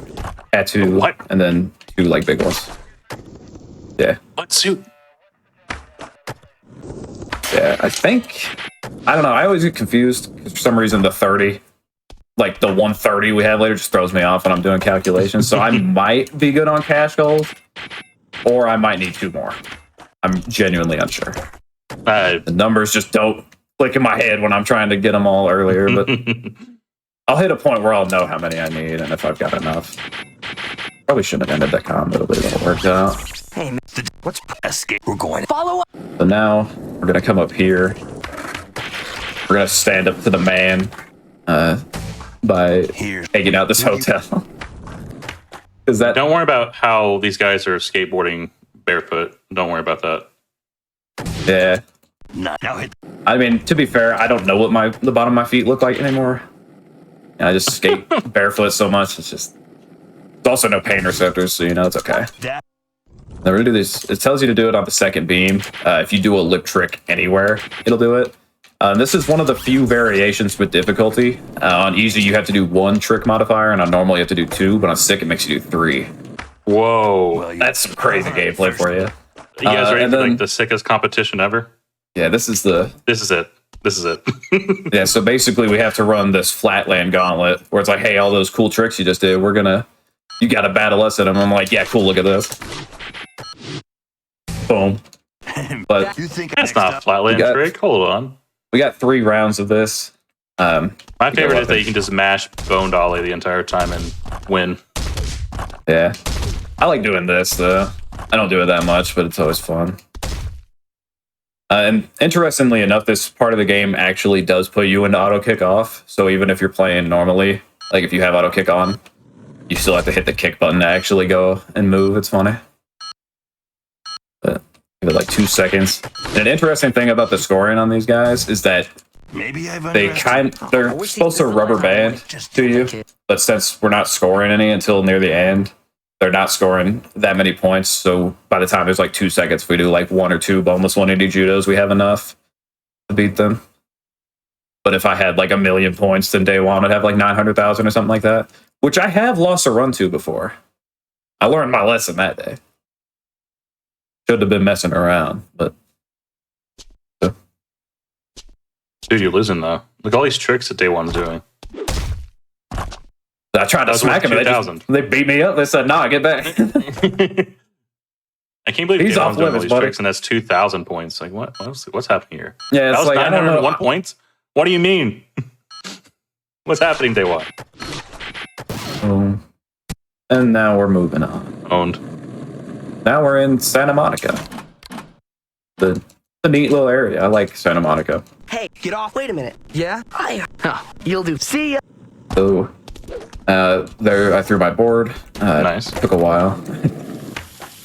tattoo, What? and then 2 like big ones. Yeah. What suit? Yeah, I think, I don't know. I always get confused because for some reason the 30, like the 130 we have later, just throws me off when I'm doing calculations. So I might be good on cash gold, or I might need 2 more. I'm genuinely unsure. The numbers just don't click in my head when I'm trying to get them all earlier, but I'll hit a point where I'll know how many I need and if I've got enough. Probably shouldn't have ended that combo, but it worked out. Hey, what's escape? We're going. Follow up. So now we're gonna come up here. We're gonna stand up to the man by taking out this hotel. Because that Don't worry about how these guys are skateboarding barefoot. Don't worry about that. yeah. Now hit. I mean, to be fair, I don't know what the bottom of my feet look like anymore. And I just skate barefoot so much. It's also no pain receptors, so it's okay. That. Now we're gonna do this. It tells you to do it on the second beam. If you do a lip trick anywhere, it'll do it. This is one of the few variations with difficulty. On easy, you have to do 1 trick modifier, and on normal, you have to do 2. But on sick, it makes you do 3. Whoa. Well, That's some crazy gameplay for you. You guys ready and for then- like the sickest competition ever? Yeah, this is This is it. This is it. yeah. So basically, we have to run this flatland gauntlet where it's like, hey, all those cool tricks you just did, you got to battle us at them. I'm like, yeah, cool. Look at this. Boom. But You think That's not flatland We got- trick. Hold on. we got 3 rounds of this. My favorite is that weapon. you can just mash bone dolly the entire time and win. Yeah, I like doing this though. I don't do it that much, but it's always fun. And interestingly enough, this part of the game actually does put you into auto kick off. So even if you're playing normally, like if you have auto kick on, you still have to hit the kick button to actually go and move. It's funny. But give it like 2 seconds. And an interesting thing about the scoring on these guys is that maybe I've they're supposed to rubber band to you, but since we're not scoring any until near the end, they're not scoring that many points. So by the time there's like 2 seconds, if we do like 1 or 2 boneless 180 judos, we have enough to beat them. But if I had like 1 million points, then day 1 I'd have like 900,000 or something like that, which I have lost a run to before. I learned my lesson that day. Should have been messing around, but Dude, you're losing though. Look at all these tricks that Day One's doing. I tried to That was smack worth him, and 2,000. they beat me up. They said, "Nah, get back." I can't believe He's Day off One's doing all limits, these buddy. tricks and that's 2,000 points. Like what's happening here? Yeah, That it's was like I don't know. 901 points? What do you mean? What's happening, Day One? And now we're moving on. Owned. Now we're in Santa Monica. The neat little area. I like Santa Monica. Hey, get off. Wait a minute. Yeah? You'll do. See ya. So there I threw my board. Nice. Took a while.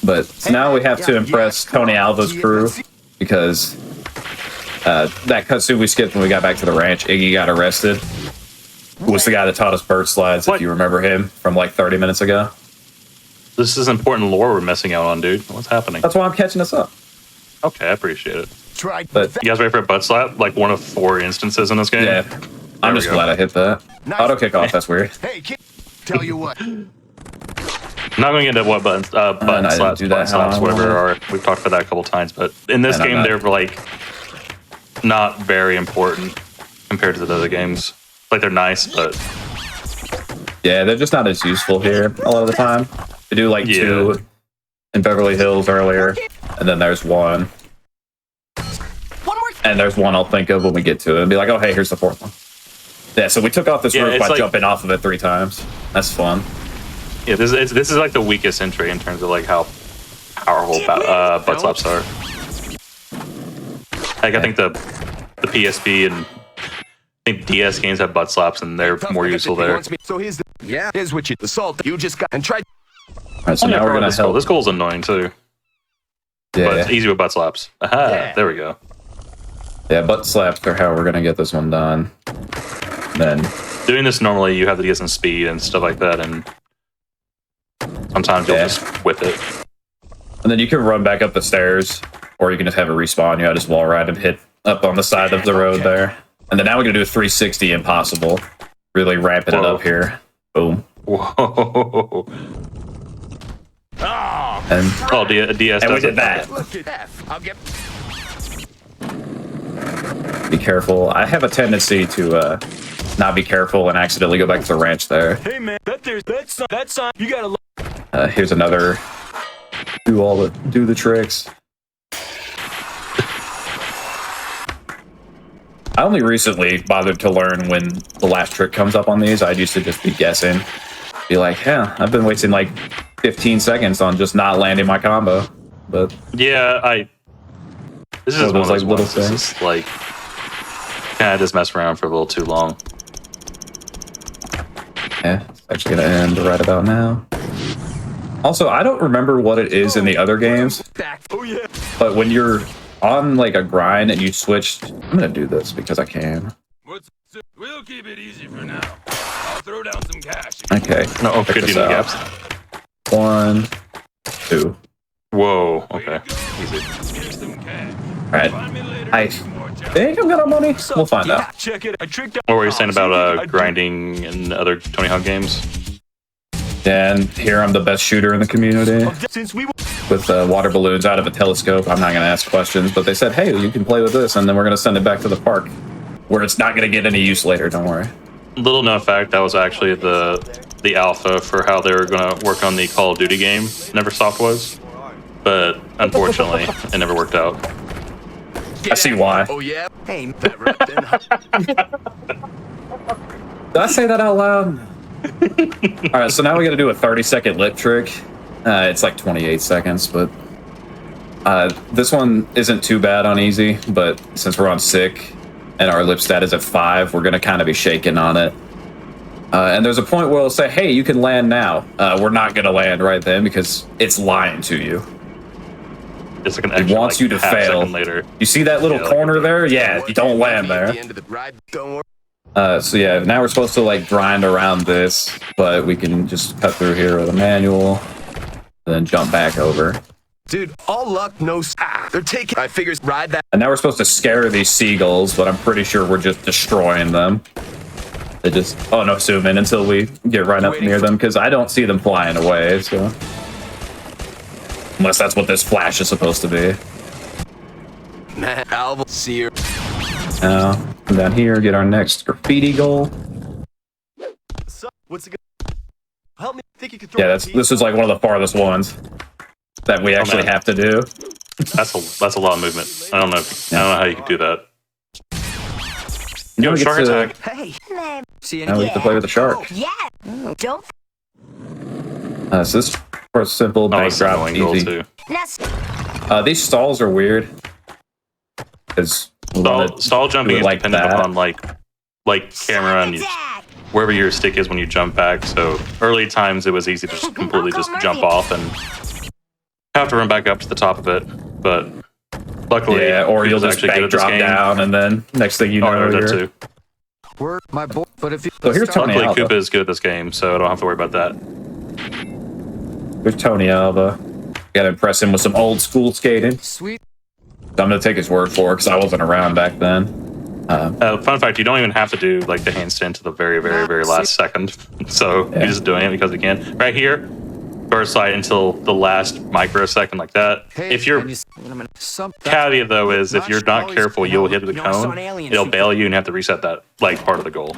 But so now we have to impress Tony Alva's crew because that cutscene we skipped when we got back to the ranch, Iggy got arrested. Who was the guy that taught us bird slides, What? if you remember him from like 30 minutes ago. This is important lore we're missing out on, dude. What's happening? That's why I'm catching us up. Okay, I appreciate it. Try. But You guys ready for a butt slap? Like one of 4 instances in this game? yeah, I'm we just go. glad I hit that. Nice. Auto kick off, that's weird. Hey, kid. Tell you what. I'm not going to get into what buttons, button I didn't slaps, do that button how I slaps, whatever wanted. are. We've talked about that a couple times, but in this And I'm game, not- they're like not very important compared to the other games. Like they're nice, but Yeah, they're just not as useful here a lot of the time. They do like Yeah. 2 in Beverly Hills earlier, and then there's 1. One more. And there's 1 I'll think of when we get to it and be like, oh, hey, here's the 4th one. Yeah, so we took off this Yeah, roof it's by like- jumping off of it 3 times. That's fun. yeah, this is like the weakest entry in terms of like how powerful butt slaps are. Like I think the PSP and I think DS games have butt slaps and they're more useful there. So here's the. Yeah. Here's what you. The salt you just got and try. All right, so now we're going to this goal. help. This goal's annoying too, but Yeah, it's easy with butt slaps. Aha, Yeah. there we go. yeah, butt slaps are how we're going to get this one done. Then, Doing this normally, you have to get some speed and stuff like that, and sometimes you'll Yeah. just whip it. and then you can run back up the stairs, or you can just have it respawn. You know, just wall ride and hit up on the side of the road there. And then now we're going to do a 360 impossible. Really ramping it up here. Boom. Whoa. And, DS and we does did it. that. Look at that. I'll get. Be careful. I have a tendency to not be careful and accidentally go back to the ranch there. Hey man, that's on. You gotta. Here's another. Do the tricks. I only recently bothered to learn when the last trick comes up on these. I used to just be guessing. Be like, yeah, I've been wasting like 15 seconds on just not landing my combo. But Yeah, this is One of one of those, those like, ones. little This is like kind of just mess around for a little too long. yeah, it's actually gonna end right about now. Also, I don't remember what it is in the other games, Back. Oh yeah. but when you're on like a grind and you switched, I'm gonna do this because I can. We'll keep it easy for now. I'll throw down some cash. Okay. No, check good this dealing out. gaps. 1, 2. Whoa. Okay. Easy. Here's some cash. All right. Find me later. I for more cash. think I'm gonna money. We'll find out. Check it. I tricked out. What were you saying about grinding in other Tony Hawk games? And here I'm the best shooter in the community Since we with water balloons out of a telescope. I'm not gonna ask questions, but they said, hey, you can play with this, and then we're gonna send it back to the park, where it's not gonna get any use later. Don't worry. Little known fact, that was actually the alpha for how they were going to work on the Call of Duty game. Neversoft was, but unfortunately, it never worked out. I see why. Oh yeah. Hey, that ripped in. Did I say that out loud? All right, so now we got to do a 30-second lip trick. It's like 28 seconds, but this one isn't too bad on easy. But since we're on sick and our lip stat is at 5, we're gonna kind of be shaking on it. And there's a point where it'll say, "Hey, you can land now." We're not gonna land right then because it's lying to you. It's like an It extra, wants like, you to half fail. second later. You see that little Yeah, corner there? Yeah, you don't land there. The end of the ride. Don't worry. So yeah, now we're supposed to like grind around this, but we can just cut through here with a manual, and then jump back over. Dude, all luck, no. They're taking. I figures ride that. And now we're supposed to scare these seagulls, but I'm pretty sure we're just destroying them. They just, oh no, zoom in until we get right up near them, because I don't see them flying away, so. Unless that's what this flash is supposed to be. Man, Alva, see you. Now, come down here, get our next graffiti goal. So, what's it gonna help me? Think you could throw Yeah, a this is like one of the farthest ones that we actually man. have to do. That's a lot of movement. I don't know how you could do that. You Yo, don't get shark to- attack. Hey, see Now we have to play with the shark. Yeah. Don't. So this for a simple Oh, bank it's drop, annoying goal easy. too. These stalls are weird. Because Stall jumping is like dependent that. upon like camera and wherever your stick is when you jump back. So early times it was easy to just completely just jump off and have to run back up to the top of it. But luckily, yeah, or he you'll was just actually good bank at this drop game. down, and then next thing you Oh, I know, heard that you're... too. Work my boy, but if you So here's Tony Luckily, Alva. Koopa is good at this game, so I don't have to worry about that. Here's Tony Alva. Gotta impress him with some old school skating. sweet So I'm gonna take his word for it, because I wasn't around back then. Fun fact: you don't even have to do like the handstand to the very, very, very last second. So Yeah. you're just doing it because you can. Right here, burst slide until the last microsecond like that. hey, If you're some caveat though is if you're not careful, you'll hit the You know, I saw cone. an alien It'll shoot bail you and you have to reset that like part of the goal.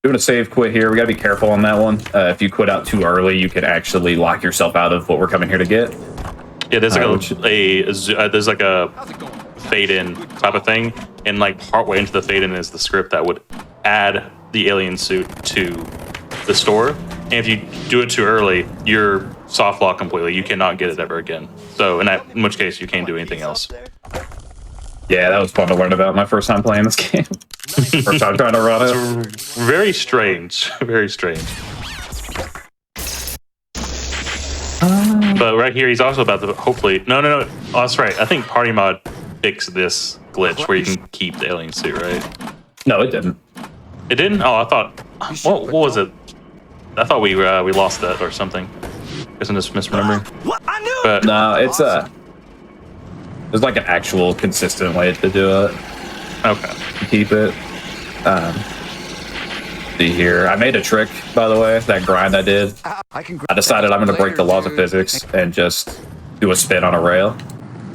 Doing a save quit here. We gotta be careful on that one. If you quit out too early, you could actually lock yourself out of what we're coming here to get. Yeah, there's which- like there's like a fade in type of thing, and like partway into the fade in is the script that would add the alien suit to the store. And if you do it too early, you're soft lock completely. You cannot get it ever again. So in which case you can't do anything else. Yeah, that was fun to learn about my first time playing this game. First time trying to run it. Very strange. Very strange. But right here, he's also about to hopefully. No. Oh, that's right. I think Party Mod fixed this glitch where you can keep the alien suit, right? No, it didn't. It didn't. Oh, I thought. What was it? I thought we lost that or something. Guess I'm just misremembering. What? I knew. But No, it's There's like an actual consistent way to do it. Okay. Keep it. See here. I made a trick, by the way. That grind I did. I decided I'm going to break the laws of physics and just do a spin on a rail.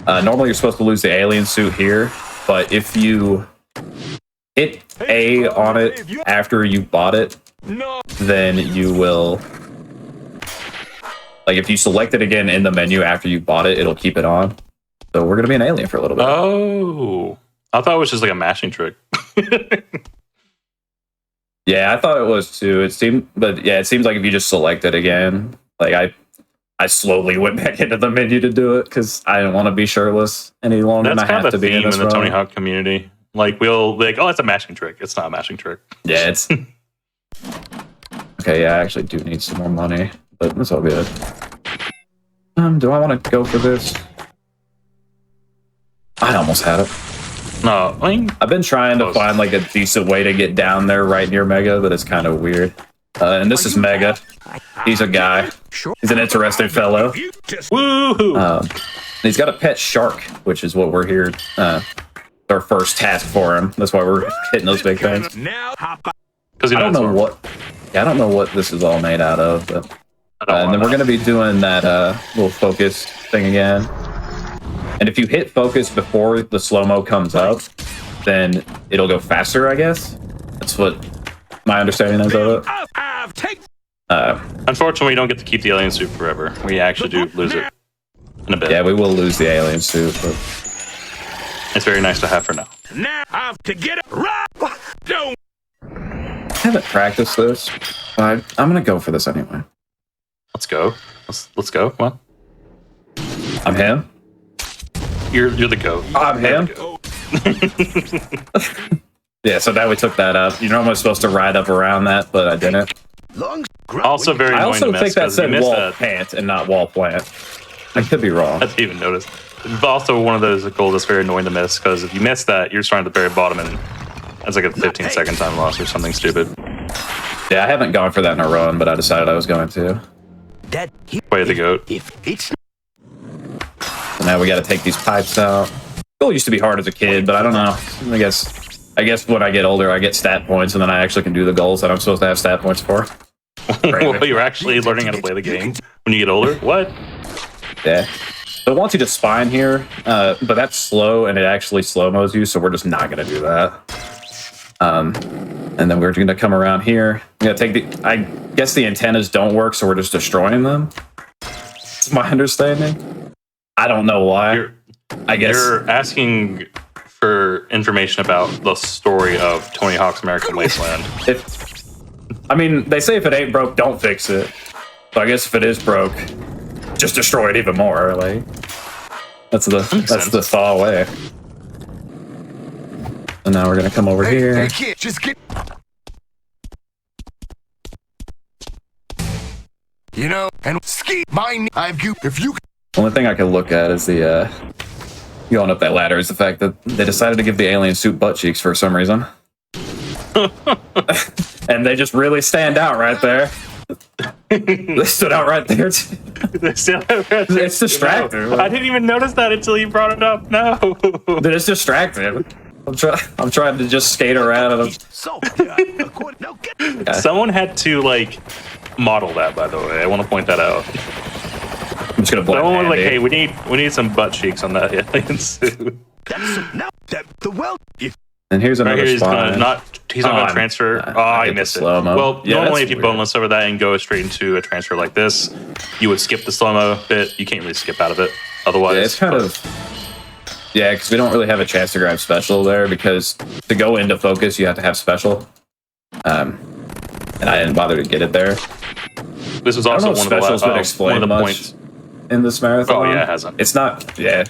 Normally, you're supposed to lose the alien suit here, but if you hit A on it after you bought it, then you will. Like, if you select it again in the menu after you bought it, it'll keep it on. So we're going to be an alien for a little bit. Oh. I thought it was just like a mashing trick. Yeah, I thought it was too. It seemed, but yeah, it seems like if you just select it again, like I slowly went back into the menu to do it because I didn't want to be shirtless any longer. That's than I kind have of to the be in theme this in the run. Tony Hawk community. Like, we'll be like, oh, it's a mashing trick. It's not a mashing trick. Yeah, it's okay. Yeah, I actually do need some more money, but it's all good. Do I want to go for this? I almost had it. No, I mean, I've been trying to find like a decent way to get down there right near Mega, but it's kind of weird. And this is Mega. He's a guy. He's an interesting fellow. woohoo! He's got a pet shark, which is what we're here. Our first task for him. That's why we're hitting those big things. Because I don't know what. Yeah, I don't know what this is all made out of, but. And then we're going to be doing that little focus thing again. And if you hit focus before the slow-mo comes up, then it'll go faster, I guess. That's what my understanding is of it. Unfortunately, we don't get to keep the alien suit forever. We actually do lose it in a bit. Yeah, we will lose the alien suit, but It's very nice to have for now. Now I have to get it right. Don't. I haven't practiced this. But I'm going to go for this anyway. Let's go. Let's go. Come on. I'm him. You're the goat. I'm him. Yeah, so now we took that up. You're normally supposed to ride up around that, but I didn't. Also very I annoying also to miss think that 'cause you said missed wall that. pant and not wall plant. I could be wrong. I didn't even notice. It's also one of those goals that's very annoying to miss because if you miss that, you're starting at the very bottom and that's like a 15-second time loss or something stupid. Yeah, I haven't gone for that in a run, but I decided I was going to. Way the goat. So now we got to take these pipes out. Goal used to be hard as a kid, but I don't know. I guess when I get older, I get stat points, and then I actually can do the goals that I'm supposed to have stat points for. Well, you're actually learning how to play the game when you get older. What? Yeah. So it wants you to spine here, but that's slow, and it actually slow-mos you, so we're just not going to do that. And then we're going to come around here. I'm going to take the... I guess the antennas don't work, so we're just destroying them. That's my understanding. I don't know why. I guess... You're asking for information about the story of Tony Hawk's American Wasteland. I mean, they say if it ain't broke, don't fix it. So I guess if it is broke, just destroy it even more. Like that's the thaw away. And now we're gonna come over here. Hey, kid, just get. You know, and ski mine. I've you. If you. Only thing I can look at is the going up that ladder is the fact that they decided to give the alien suit butt cheeks for some reason. And they just really stand out right there. They stood out right there. It's distracting. No, I didn't even notice that until you brought it up. No. Dude, it's distracting. I'm trying to just skate around and Someone had to like model that, by the way. I want to point that out. I'm just gonna blame Someone was like, Andy. hey, we need some butt cheeks on that alien suit. And here's another Right here, spine. he's not gonna transfer. I I get the missed it. slow-mo. Well, Yeah, normally that's if you weird. boneless over that and go straight into a transfer like this, you would skip the slow-mo bit. You can't really skip out of it otherwise. Yeah, it's kind of... Yeah, because we don't really have a chance to grab special there, because to go into focus, you have to have special. And I didn't bother to get it there. This was I don't also know if one of the specials been explained one of the much points. in this marathon. Oh, yeah, it hasn't. It's not... Yeah.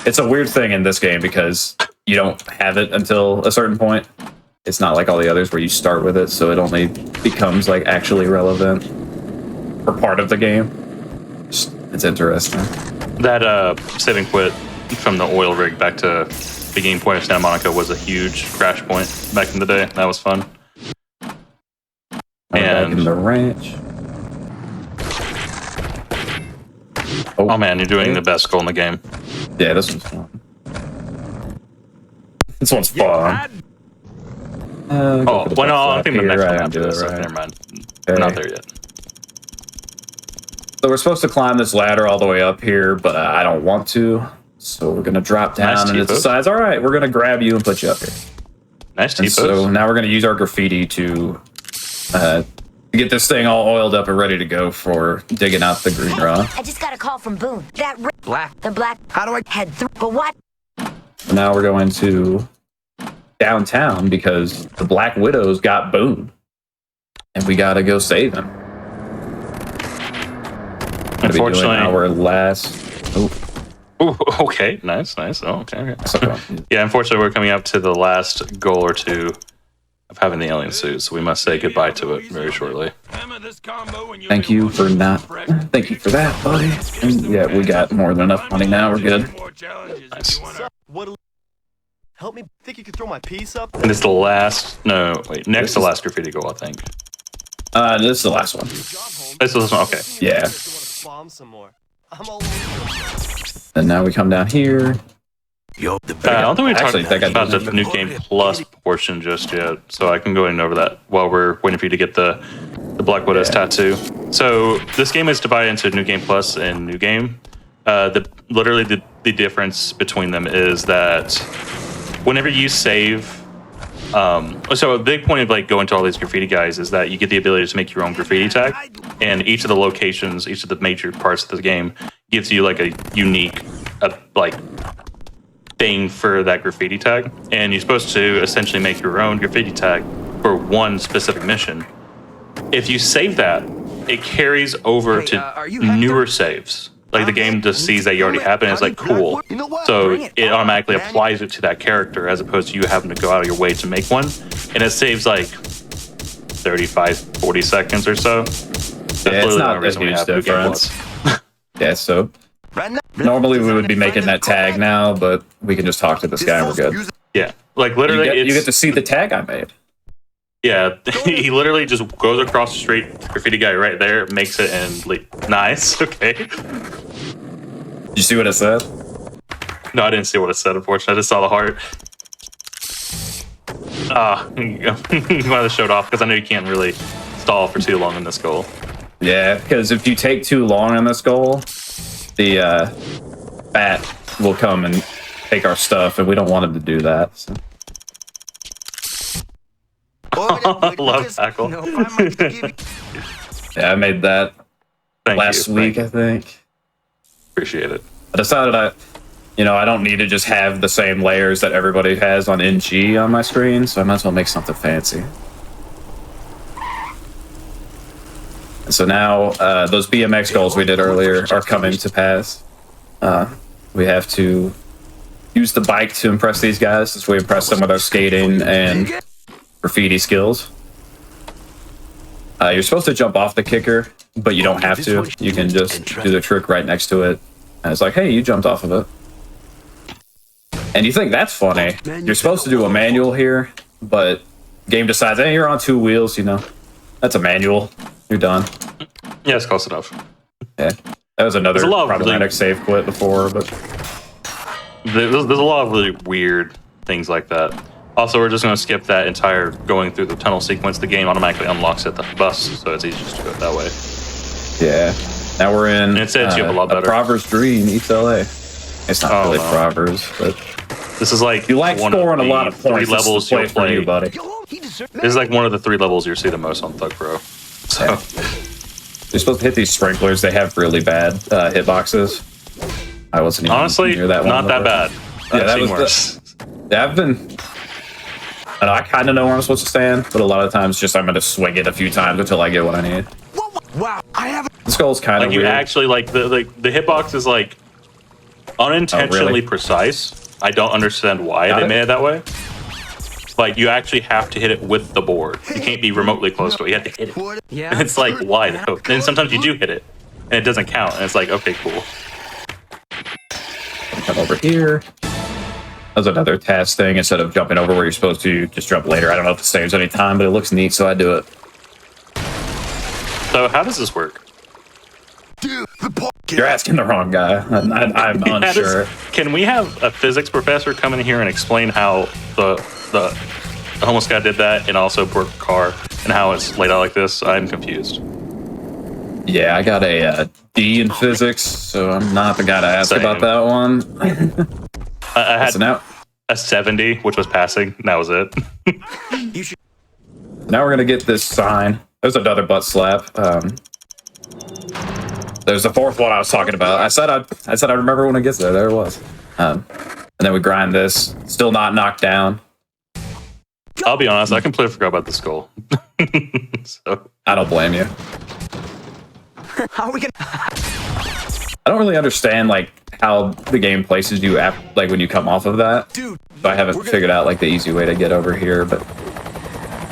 It's a weird thing in this game, because you don't have it until a certain point. It's not like all the others where you start with it, so it only becomes like actually relevant for part of the game. It's interesting. That save and quit from the oil rig back to beginning point of Santa Monica was a huge crash point back in the day. That was fun. Back And in the ranch. oh man, you're doing the best goal in the game. Yeah, this was fun. This one's fun. Oh, well, no, I think the next one after this. Right. Never mind. We're not there yet. So we're supposed to climb this ladder all the way up here, but I don't want to. So we're gonna drop down, Nice and it decides, all right, we're gonna grab you and put you up here. Nice And T-pose. so now we're gonna use our graffiti to get this thing all oiled up and ready to go for digging out the green rock. I just got a call from Boone. Black. The black How do I head through. But what? So now we're going to downtown because the Black Widows got Boone, and we gotta go save him. Unfortunately, our last. Oh, ooh, okay, nice. Oh, okay. okay. Yeah, unfortunately, we're coming up to the last goal or two of having the alien suit, so we must say goodbye to it very shortly. Thank you for not. Thank you for that, buddy. And yeah, we got more than enough money now. We're good. Nice. What? Help me. Think you could throw my piece up? And it's the last. No, wait. Next to last graffiti goal, I think. This is the last one. This was okay. Yeah. Bomb some more. I'm all And now we come down here. Yo, the I don't think we Actually, talked that got about the new game plus portion just yet, so I can go in over that while we're waiting for you to get the Black Widow's tattoo. So this game is divided into new game plus and new game. Literally the difference between them is that whenever you save. So a big point of like going to all these graffiti guys is that you get the ability to make your own graffiti tag, and each of the locations, each of the major parts of the game gives you like a unique like thing for that graffiti tag, and you're supposed to essentially make your own graffiti tag for one specific mission. If you save that, it carries over to newer saves. Like the game just sees that you already have it and it's like, cool. So it automatically applies it to that character as opposed to you having to go out of your way to make one. And it saves like 35, 40 seconds or so. That's it's literally not the only reason we a huge have New Game difference. Plus. Yeah, so normally we would be making that tag now, but we can just talk to this guy and we're good. Yeah. Like literally You get to see the tag I made. yeah, he literally just goes across the street, graffiti guy right there, makes it and like, nice, okay. Did you see what it said? No, I didn't see what it said, unfortunately. I just saw the heart. You might have showed off because I know you can't really stall for too long in this goal. Yeah, because if you take too long on this goal, the bat will come and take our stuff, and we don't want him to do that. So. Love tackle. Yeah, I made that last week, I think. Appreciate it. I decided I don't need to just have the same layers that everybody has on NG on my screen, so I might as well make something fancy. And so now those BMX goals we did earlier are coming to pass. We have to use the bike to impress these guys, since we impress them with our skating and graffiti skills. You're supposed to jump off the kicker, but you don't have to. You can just do the trick right next to it. And it's like, hey, you jumped off of it. And you think that's funny. You're supposed to do a manual here, but the game decides, hey, you're on two wheels, That's a manual. You're done. Yeah, it's close enough. Yeah. That was another problematic save quit before, but there's a lot of really weird things like that. Also, we're just going to skip that entire going through the tunnel sequence. The game automatically unlocks at the bus, so it's easy just to go that way. Yeah. Now we're in it says you have a lot better. Prover's Dream eats LA. It's not really no. Prover's, but this is like you like one scoring of a lot of the points. three levels play you'll for play. you, buddy. This is like one of the 3 levels you'll see the most on Thug Pro. So Yeah. You're supposed to hit these sprinklers. They have really bad hitboxes. I wasn't even honestly, near that one. not that bad. Yeah, I've that seen was worse. I've been. I kind of know where I'm supposed to stand, but a lot of times just I'm going to swing it a few times until I get what I need. Wow, I haven't. This goal's kind of Like you weird. actually like the hitbox is like unintentionally precise. I don't understand why they made it that way. Like you actually have to hit it with the board. You can't be remotely close to it. You have to hit it. Yeah. And it's like why though? And sometimes you do hit it, and it doesn't count. And it's like okay, cool. Come over here. That was another task thing. Instead of jumping over where you're supposed to, just jump later. I don't know if it saves any time, but it looks neat, so I do it. So how does this work? Dude, the You're asking the wrong guy. I'm unsure. Can we have a physics professor come in here and explain how the homeless guy did that and also broke a car and how it's laid out like this? I'm confused. Yeah, I got a D in physics, so I'm not the guy to ask Same. about that one. I had now, a 70, which was passing. And that was it. now we're gonna get this sign. There's another butt slap. There's the fourth one I was talking about. I said I'd remember when it gets there. There it was. And then we grind this. Still not knocked down. I'll be honest, I completely forgot about the skull. So I don't blame you. How are we gonna? I don't really understand like how the game places you after, like when you come off of that. Dude, So I haven't figured out like the easy way to get over here, but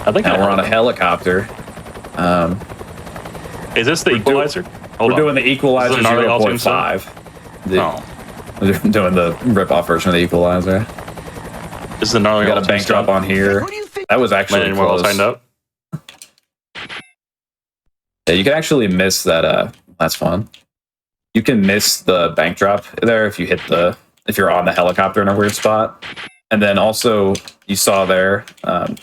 I think now we're on a helicopter. Is this the equalizer? We're doing the equalizer Is it gnarly all team 0.5. Oh, We're doing the rip-off version of the equalizer. this is the gnarly. We got a bank drop on here. who do you think? That was actually Anyone else close. signed up? Yeah, you can actually miss that. That's fun. You can miss the bank drop there if you hit if you're on the helicopter in a weird spot. And then also you saw there, the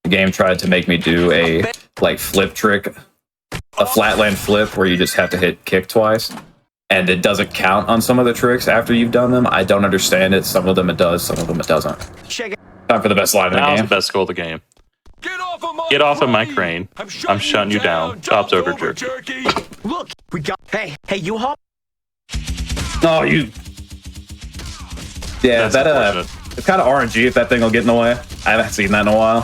game tried to make me do a like flip trick, a flatland flip where you just have to hit kick twice, and it doesn't count on some of the tricks after you've done them. I don't understand it. Some of them it does, some of them it doesn't. Check it. Time for the best line in the That was the game. best goal of the game. Get off of my crane. I'm shutting you down. Tops over jerky. Look, we got. Hey, you hop. No, you. Yeah, That's that unfortunate. it's kind of RNG if that thing will get in the way. I haven't seen that in a while.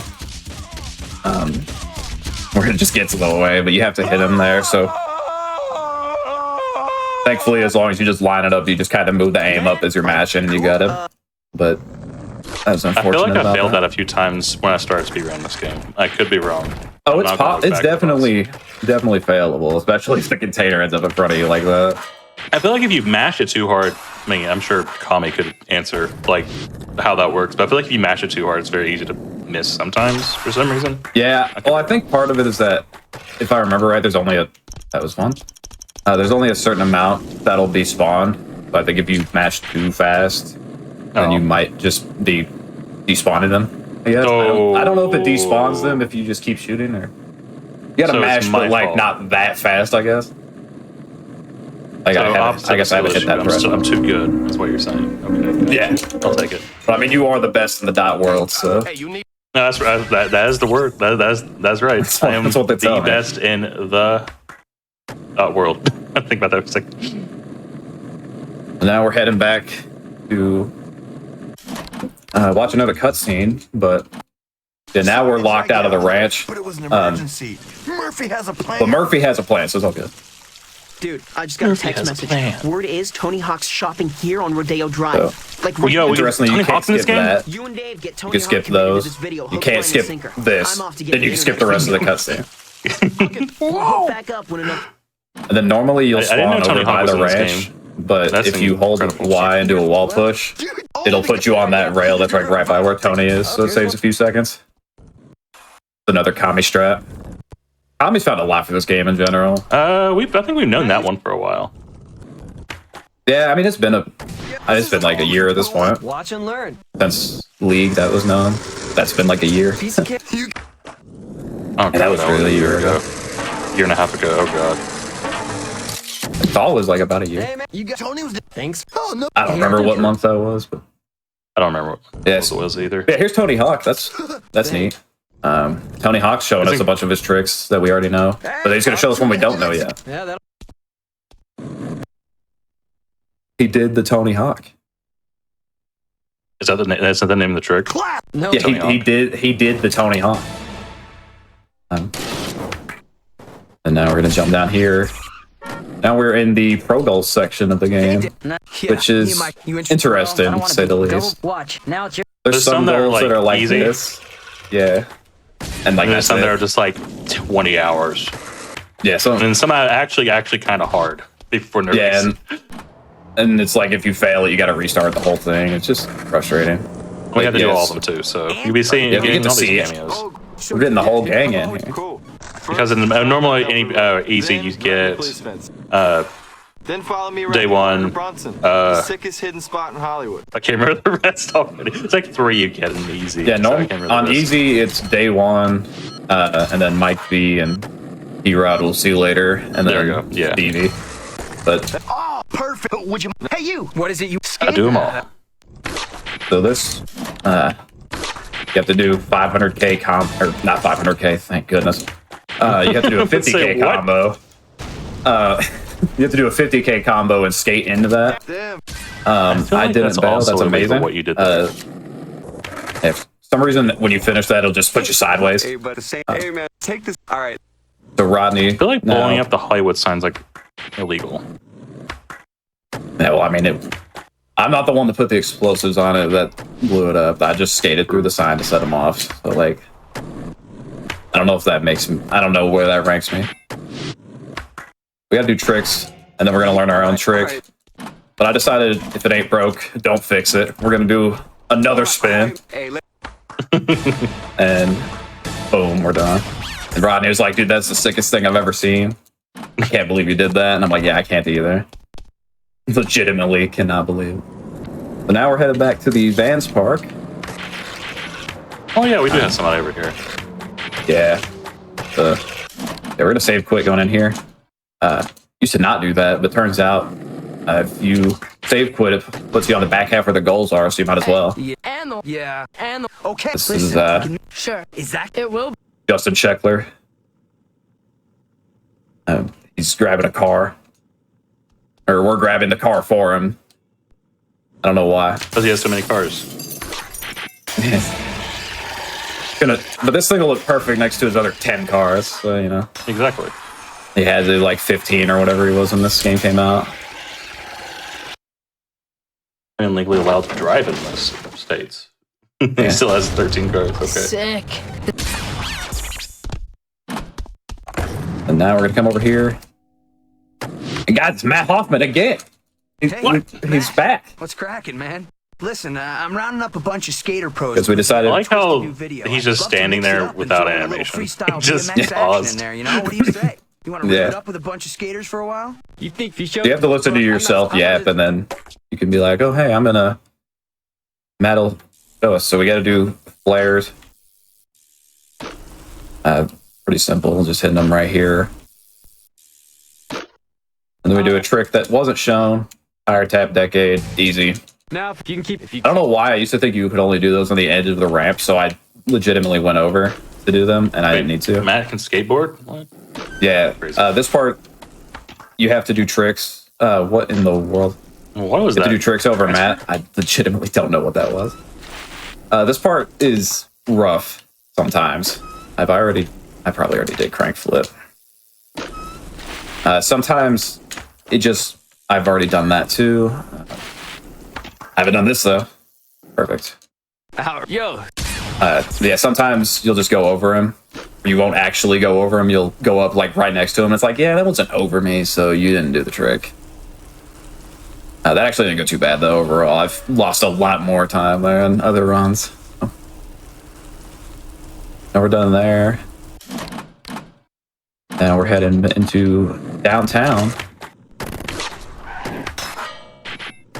Where it just gets in the way, but you have to hit him there. So thankfully, as long as you just line it up, you just kind of move the aim up as you're matching, and you got him. But that's I unfortunate. feel like I about failed that. that a few times when I started speedrunning this game. I could be wrong. Oh, I'm it's not gonna look it's back at those. definitely failable, especially if the container ends up in front of you like that. I feel like if you mash it too hard, I mean, I'm sure Kami could answer like how that works, but I feel like if you mash it too hard, it's very easy to miss sometimes for some reason. Yeah, well, I think part of it is that, if I remember right, there's only that was fun. There's only a certain amount that'll be spawned. But I think if you mash too fast, then you might just be despawning them. I guess. I don't know if it despawns them if you just keep shooting, or you gotta So it's mash, my but like fault. not that fast, I guess. Like So I guess I haven't hit that threshold. I'm too good. That's what you're saying. Okay, Yeah, I'll take it. but I mean, you are the best in the dot world, so. Hey, you need. No, that's right. That is the word. That's right. I am That's what they the tell me. best in the world. I think about that for a second. Now we're heading back to watch another cutscene, but yeah, now we're locked out of the ranch. But it was an emergency. Murphy has a plan. But Murphy has a plan, so it's all good. Dude, I just got a Murphy text has a message. plan. Word is Tony Hawk's shopping here on Rodeo Drive. Like, Well, yo, Interestingly, you Tony can't Hawk's in this skip game? that. you and Dave get Tony You can skip Hawk committed to those. this video, You hook, can't line, and skip sinker. this. I'm off to get Then you the can skip the rest of the internet. cutscene. We'll hook back up when enough. And then normally you'll I didn't know spawn Tony over Hawk by was the in this ranch, game. but That's if you hold incredible. Y and do a wall push, it'll put you on that rail that's like right by where Tony is, so it saves a few seconds. Another Kami strat. Kami's found a lot for this game in general. I think we've known that one for a while. Yeah, I mean it's been like a year at this point Watch and learn. since League that was known. That's been like a year. Piece of cake. Oh, that was really a year ago. Year and a half ago. Oh god. Fall was like about a year. Hey, man, you got Tony was the thanks. Oh no. I don't remember what month that was, but I don't remember what Yes. it was either. yeah, here's Tony Hawk. That's neat. Tony Hawk's showing us a bunch of his tricks that we already know, but he's gonna show us one we don't know yet. Yeah, that. He did the Tony Hawk. Is that the name? That's not the name of the trick. Clap. No. Yeah, Tony Hawk. he did the Tony Hawk. And now we're gonna jump down here. Now we're in the Pro Goals section of the game, which is interesting, to say the least. Watch. Now it's your. There's some that are, goals that are like easy. this. Yeah. And like And there's that's some that it. are just like 20 hours. Yeah, so And some are actually kind of hard before nervous. yeah, and it's like if you fail it, you got to restart the whole thing. It's just frustrating. we have to do Yes. all of them too. So you'll be seeing Yeah, we getting get to all these see it. cameos. We're getting the whole gang in here. Cool. Because in normally any easy you get Then follow me around Day one, Bronson, the sickest hidden spot in Hollywood. I can't remember the rest already. It's like 3 you get in easy. Yeah, so no, I can't remember on the rest. easy it's day one, and then Mike B and D-Rod will see you later, and There then we go, yeah. Stevie. But Oh, perfect. Would you? Hey, you. What is it? You I scared? do them all. so this, you have to do 500k or not 500k, thank goodness. You have to do a 50k Say what? combo. You have to do a 50k combo and skate into that. Damn. I feel like didn't that's bail. also That's illegal amazing. what you did there. If for some reason when you finish that, it'll just put you sideways. Hey, but the same. Hey, man, take this. All right. So Rodney, I feel like now- blowing up the Hollywood sign's like illegal. Yeah, well, I mean, I'm not the one to put the explosives on it that blew it up. I just skated through the sign to set them off. So, like, I don't know if that makes me. I don't know where that ranks me. We gotta do tricks, and then we're gonna learn our own trick. But I decided if it ain't broke, don't fix it. We're gonna do another spin, Hey, and boom, we're done. And Rodney was like, "Dude, that's the sickest thing I've ever seen. I can't believe you did that." And I'm like, "Yeah, I can't either. Legitimately cannot believe." So now we're headed back to the Vans Park. Oh yeah, we do have somebody over here. Yeah. Yeah, we're gonna save quick going in here. Used to not do that, but turns out if you save quit, it puts you on the back half where the goals are, so you might as well. Okay. This listen. is Sure. Is that? It will. Justin Scheckler. He's grabbing a car. Or we're grabbing the car for him. I don't know why. Because he has so many cars. But this thing will look perfect next to his other 10 cars, so, you know. Exactly. He had like 15 or whatever he was when this game came out. I'm legally allowed to drive in most states. He still has 13 cars. Okay. Sick. And now we're gonna come over here. And God, it's Matt Hoffman again. He's back. What's cracking, man? Listen, I'm rounding up a bunch of skater pros. Because we decided. I like how New video. he's I'd just love to standing mix it there up and without throw in a little animation. freestyle Just BMX action paused. in there, you know? What do you say? You want to rip Yeah. it up with a bunch of skaters for a while? You think you show? You have to listen to yourself yap, and then you can be like, "Oh, hey, I'm gonna Matt'll show us." So we got to do flares. Pretty simple. Just hitting them right here, and then we do a trick that wasn't shown. Tire tap decade, easy. Now if you can keep. If you I don't know why I used to think you could only do those on the edge of the ramp, so I legitimately went over to do them, and I didn't need to. Matt can skateboard? What? Yeah, Crazy. this part you have to do tricks. What in the world? What was You have that? to do tricks over Matt. I legitimately don't know what that was. This part is rough sometimes. I probably already did crank flip. Sometimes it just, I've already done that too. I haven't done this though. Perfect. yo, Yeah, sometimes you'll just go over him. You won't actually go over him. You'll go up like right next to him. It's like, yeah, that wasn't over me, so you didn't do the trick. That actually didn't go too bad though overall. I've lost a lot more time there in other runs. Now we're done there. Now we're heading into downtown.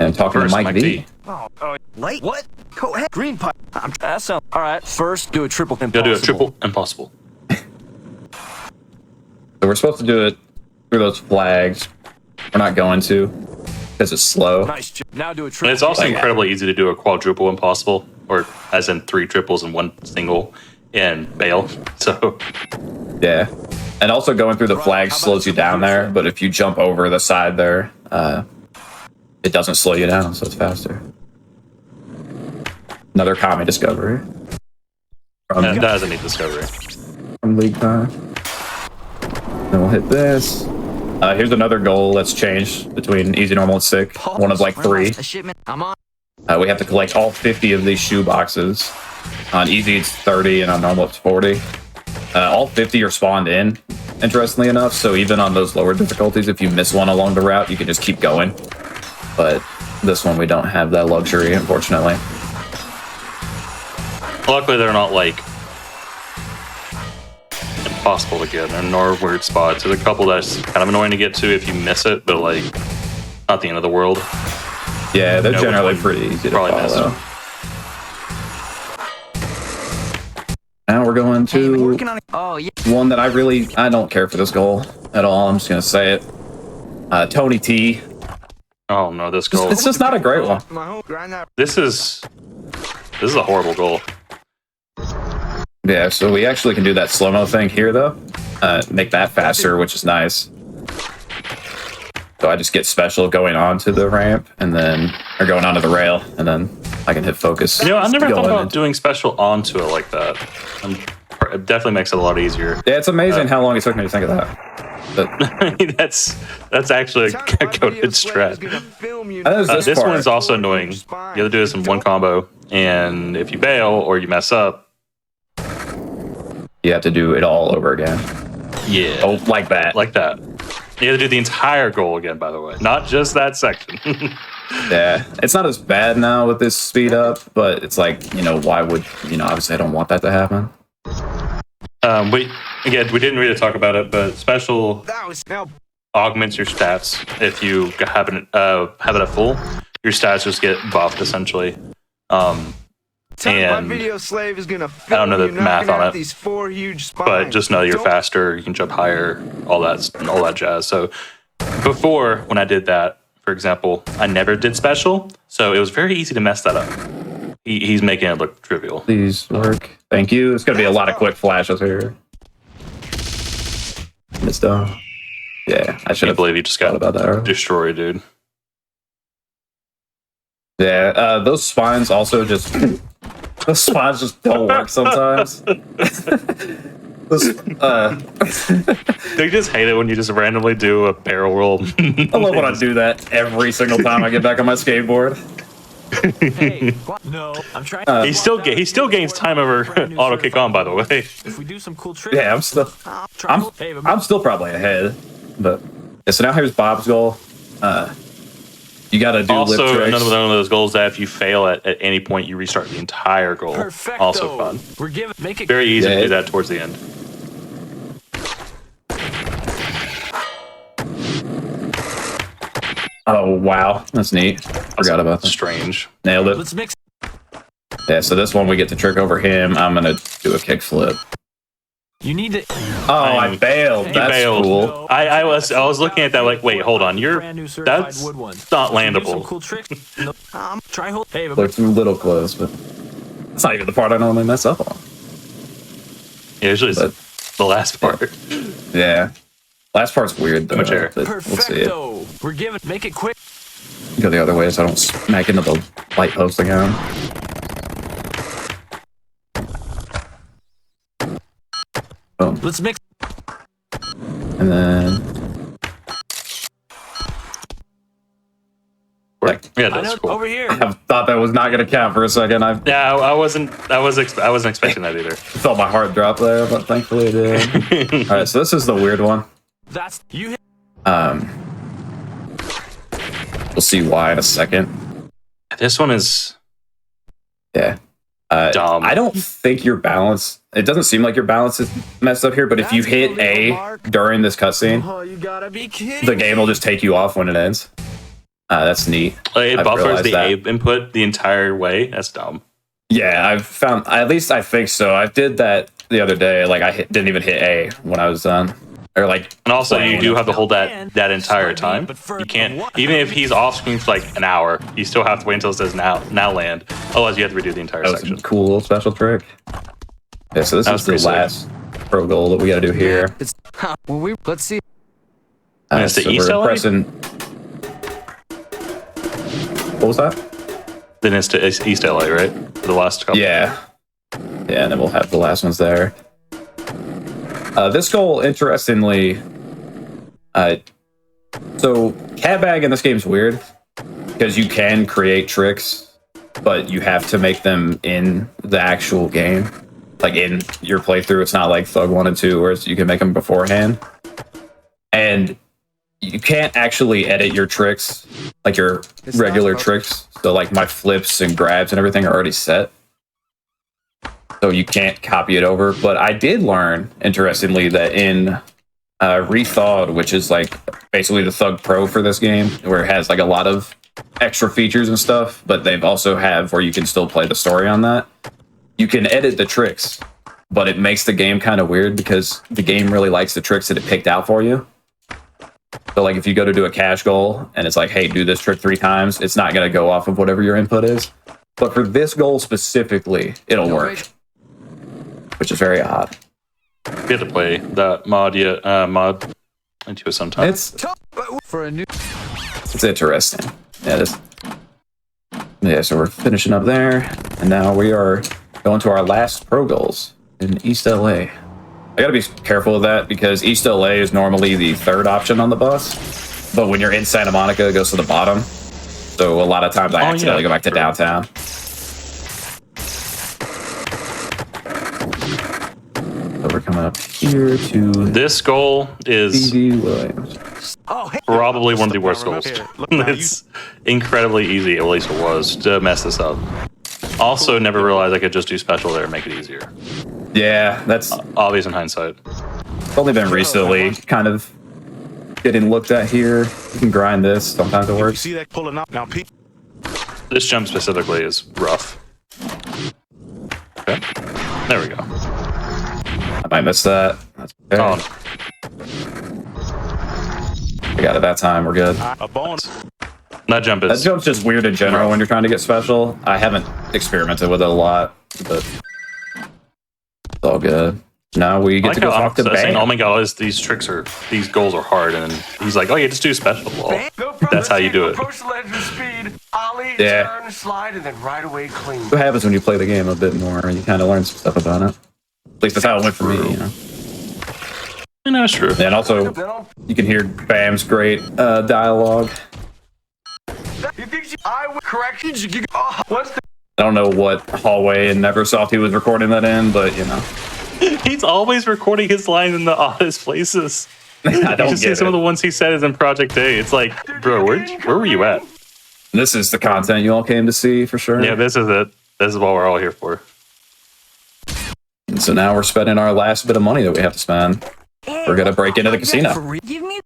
And talking First, to Mike V. Late? What? Go ahead. Green pipe. That sounds all right. First, do a triple You'll impossible. do a triple impossible. So we're supposed to do it through those flags. We're not going to because it's slow. Nice. Now do a And triple. it's also Like- incredibly easy to do a quadruple impossible, or as in 3 triples and 1 single, and bail. So Yeah. And also going through the flags slows you down there, but if you jump over the side there, it doesn't slow you down, so it's faster. Another common discovery that doesn't need discovery. from League Time. Then we'll hit this. Here's another goal that's changed between easy, normal, and sick. One of like 3. A shipment. I'm on. We have to collect all 50 of these shoe boxes. On easy, it's 30, and on normal, it's 40. All 50 are spawned in, interestingly enough, so even on those lower difficulties, if you miss one along the route, you can just keep going. But this one, we don't have that luxury, unfortunately. Luckily, they're not like impossible to get. They're nor weird spots. There's a couple that's kind of annoying to get to if you miss it, but like not the end of the world. Yeah, they're No, generally which one pretty easy to probably missed. follow. Now we're going to Oh, yeah. one that I don't care for this goal at all. I'm just gonna say it. Tony T. Oh no, this goal. It's just not a great one. This is a horrible goal. Yeah, so we actually can do that slow-mo thing here, though. Make that faster, which is nice. So I just get special going onto the ramp, and then, or going onto the rail, and then I can hit focus. You know, I never thought going about into- doing special onto it like that. It definitely makes it a lot easier. Yeah, it's amazing how long it took me to think of that. But that's actually a coded strat. This part. one is also annoying. You have to do this in one combo, and if you fail or you mess up, you have to do it all over again. yeah, Oh, like that. like that. You have to do the entire goal again, by the way, not just that section. Yeah, it's not as bad now with this speed up, but it's like, why would, obviously I don't want that to happen. But again, we didn't really talk about it, but special augments your stats if you have it at full. Your stats just get buffed essentially. And my video slave is gonna I don't know the math on it, these 4 huge spines. but just know you're faster, you can jump higher, all that jazz. So before, when I did that, for example, I never did special, so it was very easy to mess that up. He's making it look trivial. Please work. Thank you. It's gonna be a lot of quick flashes here. Missed out. Yeah, I should Can't have believe you just thought got about that earlier. destroyed, dude. Yeah, those spines also just those spines just don't work sometimes. Those, They just hate it when you just randomly do a barrel roll. I love when I do that every single time I get back on my skateboard. Hey, no, I'm trying. He still gains time over auto kick on, by the way. If we do some cool tricks. Yeah, I'm still probably ahead, but yeah. So now here's Bob's goal. You got to do lip Also, tricks. another one of those goals that if you fail at any point, you restart the entire goal. Perfecto. Also fun. We're giving make it Very easy Yeah. to do that towards the end. Oh wow, that's neat. Forgot about that. Strange. Nailed it. Let's mix. Yeah, so this one we get to trick over him. I'm gonna do a kick flip. You need to. Oh, I bailed. You That's bailed. cool. I was looking at that like, wait, hold on, Brand new certified that's wood one. not Do some landable. cool tricks. No, try hold. Hey, but Looks a little close, but that's not even the part I normally mess up on. Yeah, usually it's But- the last part. Yeah. Last part's weird though. Much air. but We'll see it. perfecto. We're giving. Make it quick. Go the other way so I don't smack into the light post again. Boom. Let's mix. And then Yeah, I that's know. cool. Over here. I thought that was not going to count for a second. I Yeah, I wasn't expecting that either. felt my heart drop there, but thankfully it did. All right, so this is the weird one. That's you. Hit. We'll see why in a second. This one is Yeah. dumb. I don't think your balance. It doesn't seem like your balance is messed up here, but if you hit A during this cutscene, Oh, you gotta be kidding. the game will just take you off when it ends. That's neat. It I've buffers realized the that. A input the entire way. That's dumb. Yeah, I've found. At least I think so. I did that the other day. Like didn't even hit A when I was done, or like. And also, you playing do it. have to hold that entire time. You can't, even if he's off screen for like an hour, you still have to wait until it says now land. Otherwise, you have to redo the entire That was section. a cool little special trick. Yeah, so this That is was the pretty last pro goal that we got to do here. It's. Well, let's see. And it's the so East we're LA? pressing. What was that? Then it's to East LA, right? For the last couple. Yeah. Yeah, and then we'll have the last ones there. This goal, interestingly, so cat bag in this game is weird because you can create tricks, but you have to make them in the actual game, like in your playthrough. It's not like Thug 1 and 2, where you can make them beforehand. And you can't actually edit your tricks, like your regular tricks. So like my flips and grabs and everything are already set. So you can't copy it over. But I did learn, interestingly, that in Rethawed, which is like basically the Thug Pro for this game, where it has like a lot of extra features and stuff, but they've also have where you can still play the story on that. You can edit the tricks, but it makes the game kind of weird because the game really likes the tricks that it picked out for you. So like if you go to do a cash goal and it's like, hey, do this trick 3 times, it's not going to go off of whatever your input is. But for this goal specifically, it'll work, which is very odd. We have to play that mod into it sometime. It's For a new. It's interesting. Yeah, so we're finishing up there, and now we are going to our last pro goals in East LA. I gotta be careful with that because East LA is normally the 3rd option on the bus, but when you're in Santa Monica, it goes to the bottom. So a lot of times I accidentally go back to downtown. So we're coming up here to This goal is BB Williams. Oh, hey. probably one of the worst goals. It's incredibly easy, at least it was, to mess this up. Also, never realized I could just do special there and make it easier. Yeah, that's Obvious in hindsight. only been recently kind of getting looked at here. You can grind this, sometimes it You works. see that pulling up now, Pete? This jump specifically is rough. Okay. There we go. I might miss that. That's okay. Oh, I got it that time, we're good. A bonus. that jump That is jump's just weird in general when you're trying to get special. I haven't experimented with it a lot, but it's all good. Now we I get like to go how talk to I'm saying, oh Bam. my god, these goals are hard, and he's like, oh yeah, just do special. Well, that's how you do it. Approach the ledge with speed. Ollie, Yeah. turn, slide, and then right away clean. What happens when you play the game a bit more? You kind of learn some stuff about it. At least that's how it went for me, you know. No, it's true. And also, you can hear Bam's great dialogue. You think I would correct you? What's the I don't know what hallway in Neversoft he was recording that in, but you know. He's always recording his lines in the oddest places. I You don't just see get some of the it. ones he said is in Project A. It's like, bro, where were you at? This is the content you all came to see for sure. Yeah, this is it. This is what we're all here for. And so now we're spending our last bit of money that we have to spend. We're gonna break into the casino. Give me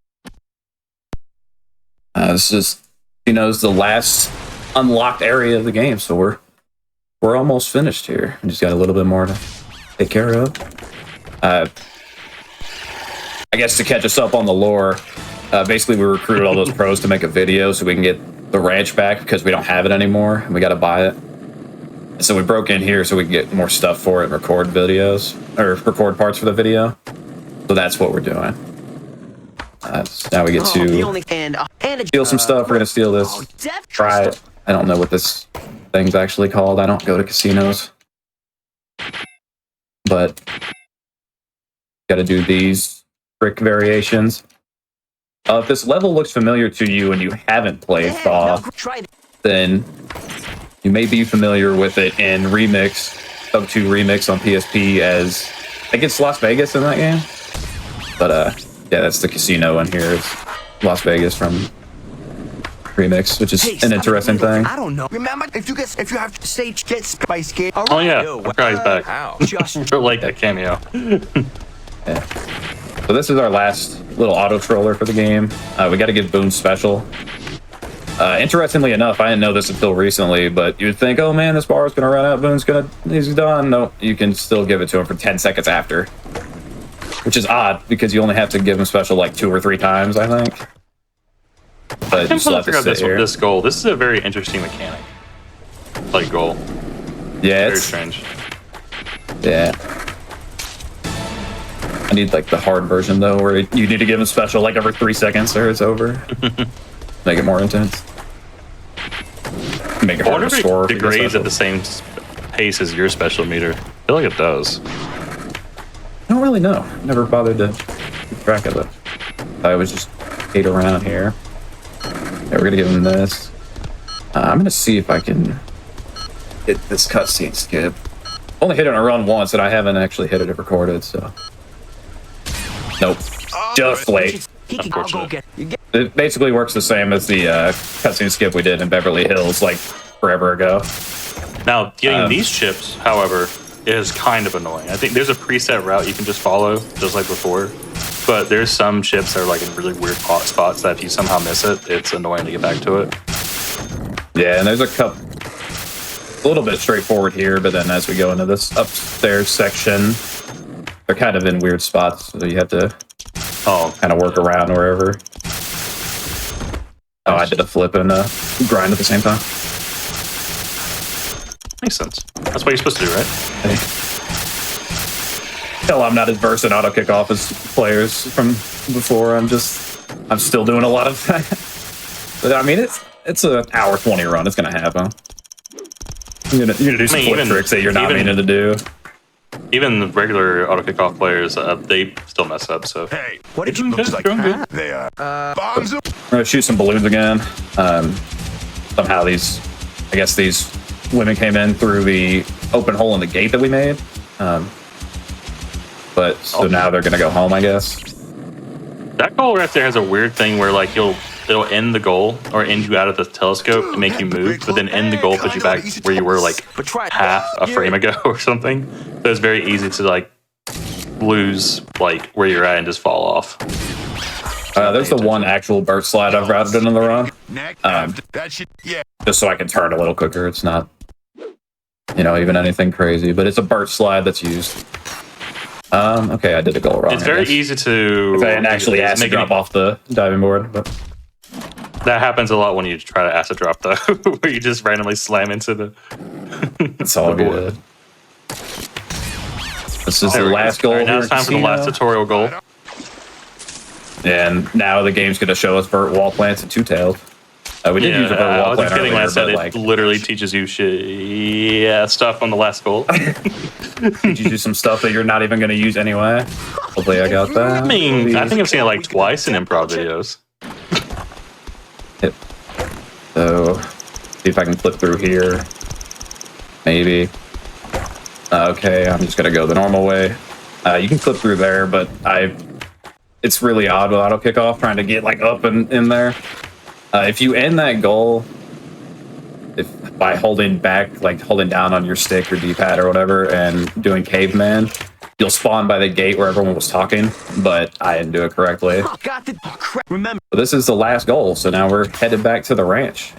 This is, the last unlocked area of the game, so we're almost finished here. We just got a little bit more to take care of. I guess to catch us up on the lore, basically we recruited all those pros to make a video so we can get the ranch back because we don't have it anymore and we got to buy it. And so we broke in here so we can get more stuff for it and record videos or record parts for the video. So that's what we're doing. So now we get The to only and steal some stuff. We're gonna steal this. Try it. I don't know what this thing's actually called. I don't go to casinos. But got to do these trick variations. If this level looks familiar to you and you haven't played Thaw, then you may be familiar with it in Remix, Sub 2 Remix on PSP as, I think it's Las Vegas in that game. But yeah, that's the casino in here. It's Las Vegas from Remix, which is an interesting thing. I don't know. Remember, if you have to say get spice game. Oh yeah, that guy's back. Just For like that cameo. Yeah. So this is our last little auto troller for the game. We got to give Boone special. Interestingly enough, I didn't know this until recently, but you'd think, oh man, this bar is going to run out. He's done. No, you can still give it to him for 10 seconds after. Which is odd because you only have to give him special like 2 or 3 times, I think. But you I'm still trying have to to figure out sit here. this goal. This is a very interesting mechanic. Like goal. Yeah, Very it's strange. yeah. I need like the hard version though, where you need to give him special like every 3 seconds or it's over. Make it more intense. Make it I harder wonder to if score. it degrades at the same pace as your special meter. I feel like it does. I don't really know. Never bothered to keep track of it. I was just skate around here. Yeah, we're gonna give him this. I'm gonna see if I can hit this cutscene skip. Only hit it on a run once, and I haven't actually hit it if recorded, so. Nope. Just late. I'll go get. It basically works the same as the cutscene skip we did in Beverly Hills, like forever ago. Now, getting these chips, however, is kind of annoying. I think there's a preset route you can just follow, just like before. but there's some ships that are like in really weird spots that if you somehow miss it, it's annoying to get back to it. Yeah, and there's a little bit straightforward here, but then as we go into this upstairs section, they're kind of in weird spots, so you have to kind of work around wherever. Oh, I did a flip and grind at the same time. Makes sense. That's what you're supposed to do, right? Hell, I'm not as versed in auto kickoff as players from before. I'm still doing a lot of that. But I mean, it's an hour 20 run. It's gonna happen. You're gonna do some flip tricks that you're not meaning to do. Even the regular auto kickoff players, they still mess up. So Hey, what did you look like? They are bombs. I'm gonna shoot some balloons again. Somehow I guess these women came in through the open hole in the gate that we made. But so now they're gonna go home, I guess. that goal right there has a weird thing where like it'll end the goal or end you out of the telescope and make you move, but then end the goal put you back where you were like half a frame ago or something. So it's very easy to like lose like where you're at and just fall off. There's the one actual burst slide I've routed into the run. Just so I can turn a little quicker. It's not, even anything crazy, but it's a burst slide that's used. Okay, I did a goal wrong. It's very easy to. If I didn't actually acid drop off the diving board, but that happens a lot when you try to acid drop though, where you just randomly slam into the. It's all good. This is the last goal. Right, now it's time for the last tutorial goal. And now the game's going to show us vert wall plants and two-tailed. We did use a vert wall plant earlier, when I said but it literally teaches you stuff on the last goal. Teaches you some stuff that you're not even going to use anyway. Hopefully I got that. I mean, I think I've seen it like twice in improv videos. Yep. So, see if I can flip through here. Maybe. Okay, I'm just going to go the normal way. You can flip through there, but it's really odd with auto kickoff trying to get like up and in there. If you end that goal by holding back, like holding down on your stick or D-pad or whatever and doing caveman, you'll spawn by the gate where everyone was talking, but I didn't do it correctly. Remember. So this is the last goal, so now we're headed back to the ranch.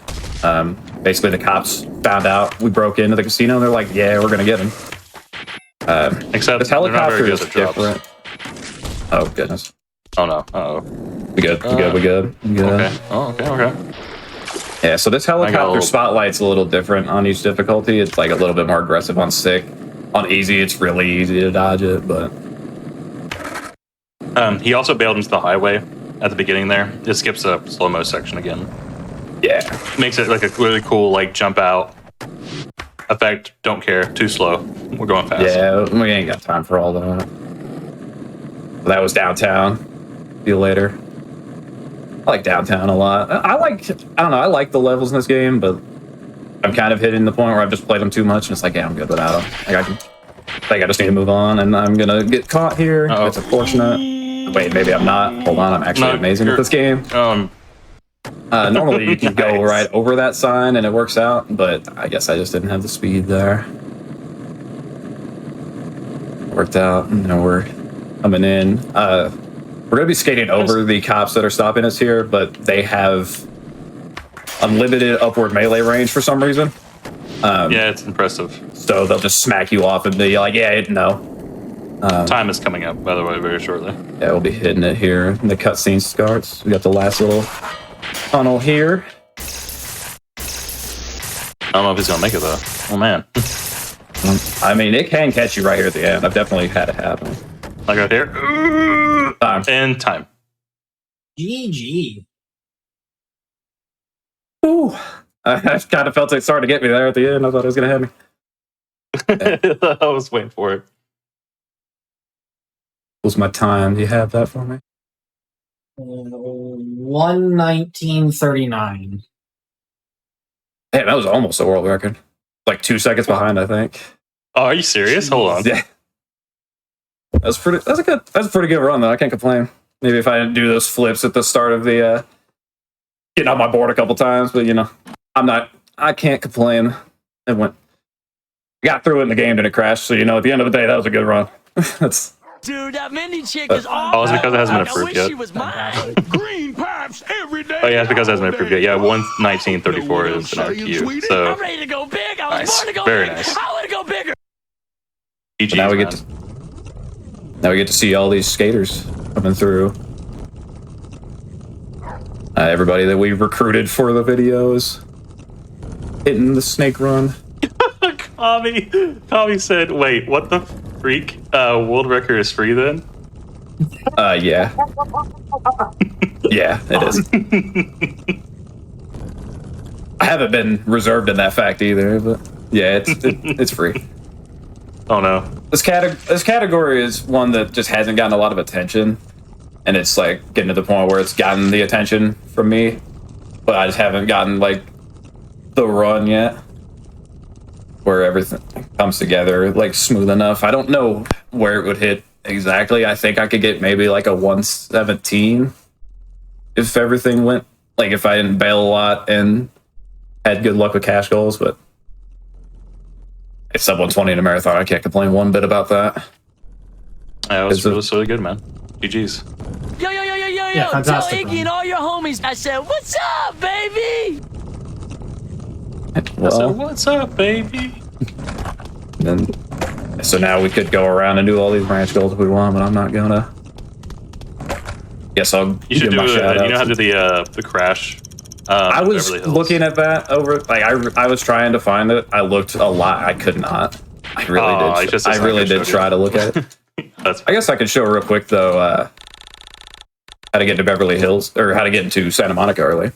Basically the cops found out we broke into the casino and they're like, yeah, we're gonna get him. Except this helicopter is drops. different. Oh goodness. Oh no. Uh-oh. We good. Okay. Oh, okay. Yeah, so this helicopter spotlight's a little different on each difficulty. It's like a little bit more aggressive on sick. On easy, it's really easy to dodge it, but he also bailed into the highway at the beginning there. It skips a slow-mo section again. Yeah. Makes it like a really cool like jump out effect. Don't care. Too slow. We're going fast. Yeah, we ain't got time for all that. That was downtown. See you later. I like downtown a lot. I like the levels in this game, but I'm kind of hitting the point where I've just played them too much, and it's like, yeah, I'm good without them. I think I just need to move on, and I'm gonna get caught here. That's unfortunate. Wait, maybe I'm not. Hold on, I'm actually amazing at this game. Normally you can go right over that sign and it works out, but I guess I just didn't have the speed there. Worked out, and now we're coming in. We're going to be skating over the cops that are stopping us here, but they have unlimited upward melee range for some reason. Yeah, it's impressive. So they'll just smack you off and be like, yeah, no. Time is coming up, by the way, very shortly. Yeah, we'll be hitting it here. And the cutscene starts. We got the last little tunnel here. I don't know if he's going to make it, though. Oh, man. I mean, it can catch you right here at the end. I've definitely had it happen. Like right here. Time. And time. GG. Ooh. I kind of felt it started to get me there at the end. I thought it was going to hit me. I was waiting for it. What's my time? Do you have that for me? 1:19:39. Damn, that was almost a world record. Like 2 seconds behind, I think. Oh, are you serious? Hold on. Yeah. That's a pretty good run though. I can't complain. Maybe if I didn't do those flips at the start of the getting off my board a couple times, but I can't complain. Got through it in the game, didn't crash. So at the end of the day, that was a good run. That's Dude, that Mindy chick is awesome. Oh, it's because it hasn't been I approved wish yet. she was mine. Green pipes every day. Oh yeah, it's because it hasn't been approved yet. Yeah, 11934 is an RQ. So I'm ready to go big. I was born to go Very big. nice. I want to go bigger. GG's, Now we man. get to see all these skaters coming through. Everybody that we recruited for the videos hitting the snake run. Tommy said, "Wait, what the freak? World record is free then?" Yeah. Yeah, it is. I haven't been reserved in that fact either, but yeah, it's free. Oh no. This category is one that just hasn't gotten a lot of attention, and it's like getting to the point where it's gotten the attention from me, but I just haven't gotten like the run yet, where everything comes together like smooth enough. I don't know where it would hit exactly. I think I could get maybe like a 117 if everything went, like if I didn't bail a lot and had good luck with cash goals, but it's sub 120 in a marathon. I can't complain one bit about that. Yeah, it was really good, man. GG's. Yo, Yeah, tell fantastic, Iggy man. and all your homies. I said, what's up, baby? I said, Well, "What's up, baby?" then, so now we could go around and do all these branch goals if we want, but I'm not gonna. Guess I'll You should give do my shout you know how out. to do the crash. I was Beverly Hills. looking at that over, like I was trying to find it. I looked a lot. I could not. I really Oh, did. it's just I really did showed try you. to look at it. That's I guess I could show real quick though how to get to Beverly Hills or how to get into Santa Monica early.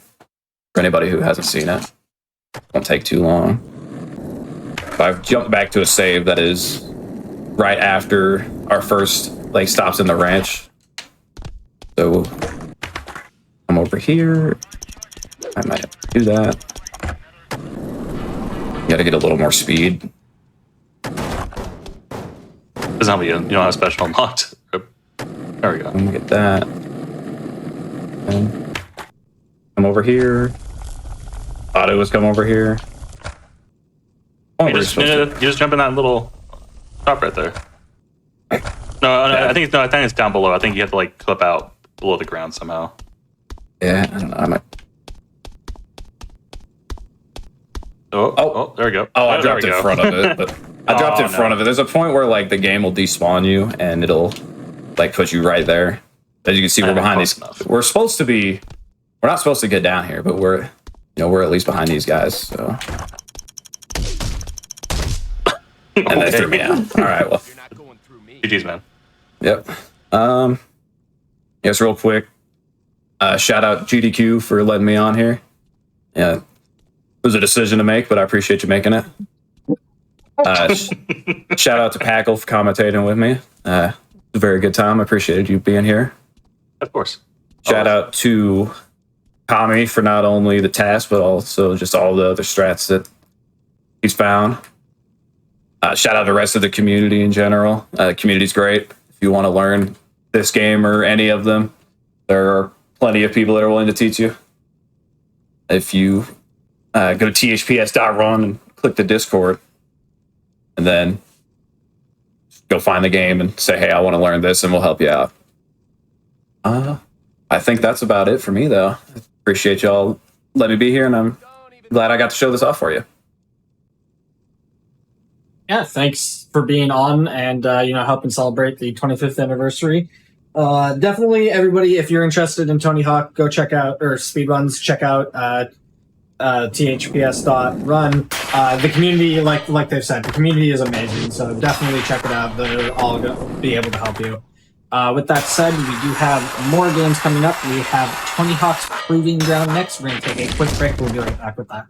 For anybody who hasn't seen it, won't take too long. But I've jumped back to a save that is right after our first like stops in the ranch. So I'm over here. I might have to do that. Got to get a little more speed. doesn't help you. You don't have special unlocked. There we go. Let me get that. And come over here. Thought it was come over here. Oh, You we're just, supposed to- you just jump in that little top right there. No, I think it's down below. I think you have to like clip out below the ground somehow. Yeah, I don't know. I might. Oh, there we go. Oh, I there dropped we in go. front of it, but I dropped in no. front of it. There's a point where like the game will despawn you and it'll like put you right there. As you can see, we're behind close these. enough. We're supposed to be. We're not supposed to get down here, but we're at least behind these guys. So. And they threw me out. All right, well. You're not going through me. GG's, man. Yep. Yes, real quick. Shout out GDQ for letting me on here. Yeah, it was a decision to make, but I appreciate you making it. Shout out to Packle for commentating with me. It was a very good time. I appreciated you being here. Of course. Shout out to Tommy for not only the task, but also just all the other strats that he's found. Shout out to the rest of the community in general. The community's great. If you want to learn this game or any of them, there are plenty of people that are willing to teach you. If you go to thps.run and click the Discord, and then go find the game and say, hey, I want to learn this, and we'll help you out. I think that's about it for me, though. Appreciate y'all letting me be here, and I'm glad I got to show this off for you. Yeah, thanks for being on and helping celebrate the 25th anniversary. Definitely, everybody, if you're interested in Tony Hawk, go check out Speedruns. Check out thps.run. The community, like they've said, the community is amazing. So definitely check it out. They're all going to be able to help you. With that said, we do have more games coming up. We have Tony Hawk's Proving Ground next. We're going to take a quick break. We'll be right back with that.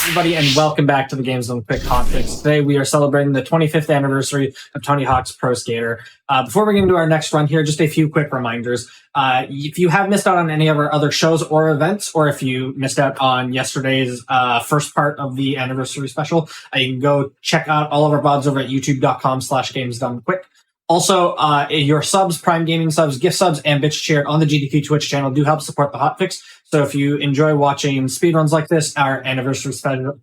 Everybody, and welcome back to the Games Done Quick Hotfix. Today we are celebrating the 25th anniversary of Tony Hawk's Pro Skater. Before we get into our next run here, just a few quick reminders. If you have missed out on any of our other shows or events, or if you missed out on yesterday's first part of the anniversary special, you can go check out all of our VODs over at youtube.com/gamesdonequick. Also, your subs, Prime Gaming subs, gift subs, and bitch cheer on the GDQ Twitch channel do help support the Hotfix. So if you enjoy watching speedruns like this, our anniversary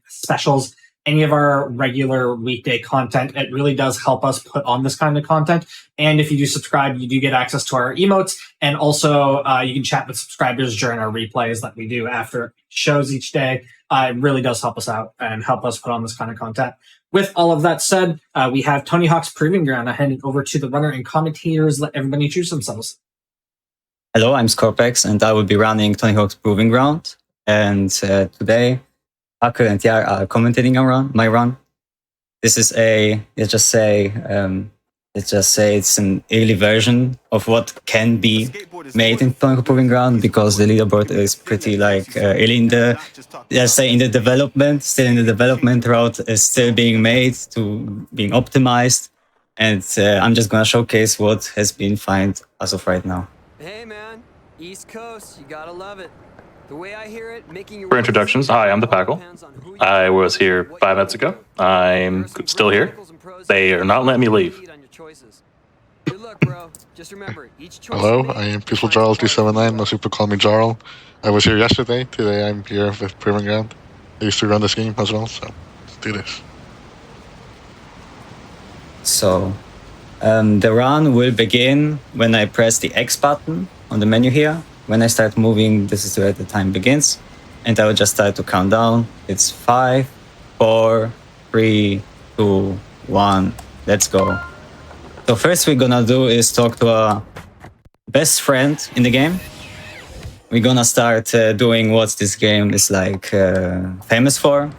specials, any of our regular weekday content, it really does help us put on this kind of content. And if you do subscribe, you do get access to our emotes. And also, you can chat with subscribers during our replays that we do after shows each day. It really does help us out and help us put on this kind of content. With all of that said, we have Tony Hawk's Proving Ground. I hand it over to the runner and commentators. Let everybody choose themselves. Hello, I'm Scorpex, and I will be running Tony Hawk's Proving Ground. And today, Haku and Yar are commentating on my run. This is let's just say it's an early version of what can be made in Tony Hawk's Proving Ground, because the leaderboard is pretty early in the, in the development, still in the development route, is still being made to being optimized. And I'm just gonna showcase what has been found as of right now. Hey man, East Coast, you gotta love it. The way I hear it, making your For introductions, hi, I'm the Packle. I was here 5 minutes ago. I'm still here. They are not letting me leave. Good luck, bro. Just remember, each choice. Hello, I am Peaceful Jarl 379. Most people call me Jarl. I was here yesterday. Today I'm here with Proving Ground. I used to run this game as well, so let's do this. So, the run will begin when I press the X button on the menu here. When I start moving, this is where the time begins. And I will just start to count down. It's 5, 4, 3, 2, 1. Let's go. So first we're gonna do is talk to our best friend in the game. We're gonna start doing what this game is famous for.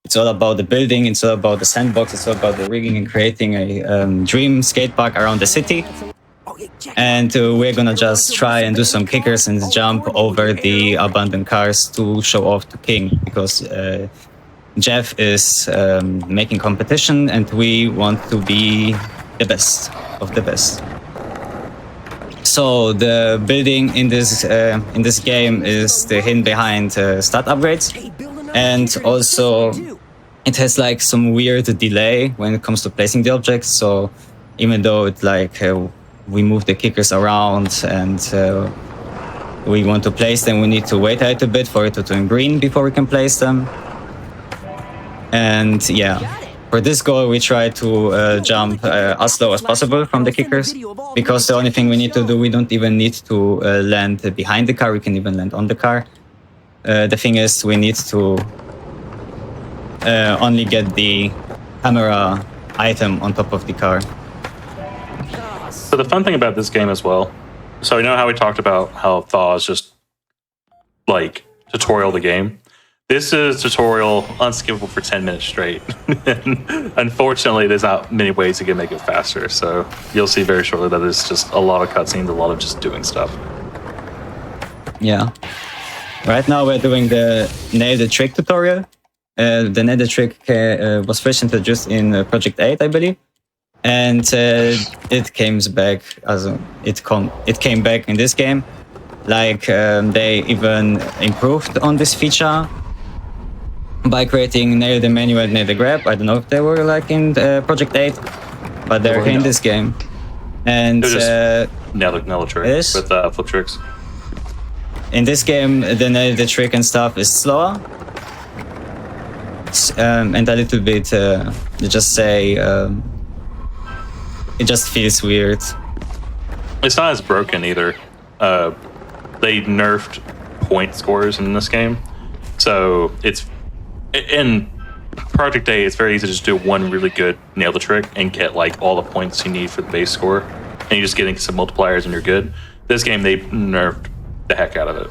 It's all about the building, it's all about the sandbox, it's all about the rigging and creating a dream skate park around the city. And we're gonna just try and do some kickers and jump over the abandoned cars to show off to King, because Jeff is making competition and we want to be the best of the best. So the building in this game is the hidden behind stat upgrades, and also it has some weird delay when it comes to placing the objects. So even though it's we move the kickers around and we want to place them, we need to wait a little bit for it to turn green before we can place them. And yeah, for this goal we try to jump as slow as possible from the kickers, because the only thing we need to do, we don't even need to land behind the car, we can even land on the car. The thing is, we need to only get the camera item on top of the car. So the fun thing about this game as well, so you know how we talked about how Thaw is just tutorial the game? This is tutorial unskippable for 10 minutes straight. And unfortunately, there's not many ways you can make it faster. So you'll see very shortly that there's just a lot of cutscenes, a lot of just doing stuff. Yeah. Right now we're doing the Nail the Trick tutorial. The Nail the Trick was first introduced in Project 8, I believe. And it came back it came back in this game. They even improved on this feature by creating Nail the Manual, Nail the Grab. I don't know if they were in Project 8, but they're in this game. And Nail the Trick with flip tricks. In this game, the Nail the Trick and stuff is slower. And a little bit, it just feels weird. It's not as broken either. They nerfed point scores in this game. So it's in Project A, it's very easy to just do one really good Nail the Trick and get all the points you need for the base score. And you just get some multipliers and you're good. This game, they nerfed the heck out of it.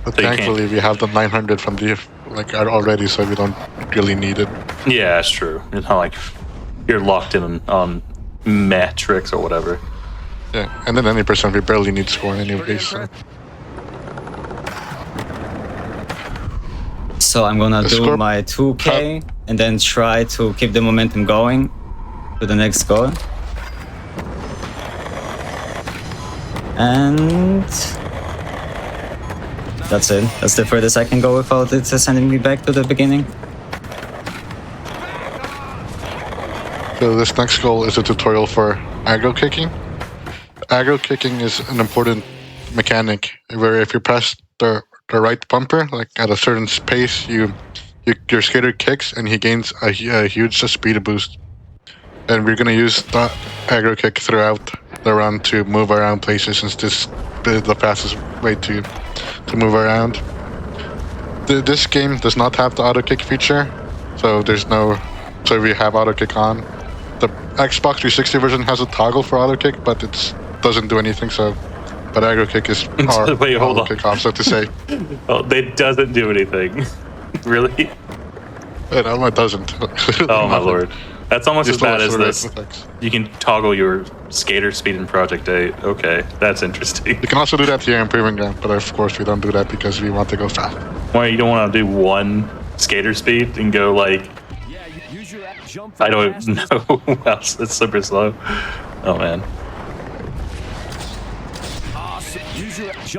But so thankfully we have the 900 from the already, so we don't really need it. Yeah, that's true. It's not you're locked in on metrics or whatever. Yeah, and then any percent we barely need score anyway. So I'm gonna do my 2K and then try to keep the momentum going to the next goal. And that's it. That's the furthest I can go without it sending me back to the beginning. So this next goal is a tutorial for aggro kicking. Aggro kicking is an important mechanic where if you press the right bumper, like at a certain pace, your skater kicks and he gains a huge speed boost. And we're gonna use the aggro kick throughout the run to move around places, since this is the fastest way to move around. This game does not have the auto kick feature, so so we have auto kick on. The Xbox 360 version has a toggle for auto kick, but it doesn't do anything. But aggro kick is our Wait, hold on. kick off, so to say. Oh, it doesn't do anything. Really? No, it doesn't. Oh my lord. That's almost as bad as this. this. You can toggle your skater speed in Project 8. Okay, that's interesting. You can also do that here in Proving Ground, but of course we don't do that because we want to go fast. Why you don't want to do one skater speed and go like, I don't know who else. It's super slow. Oh man.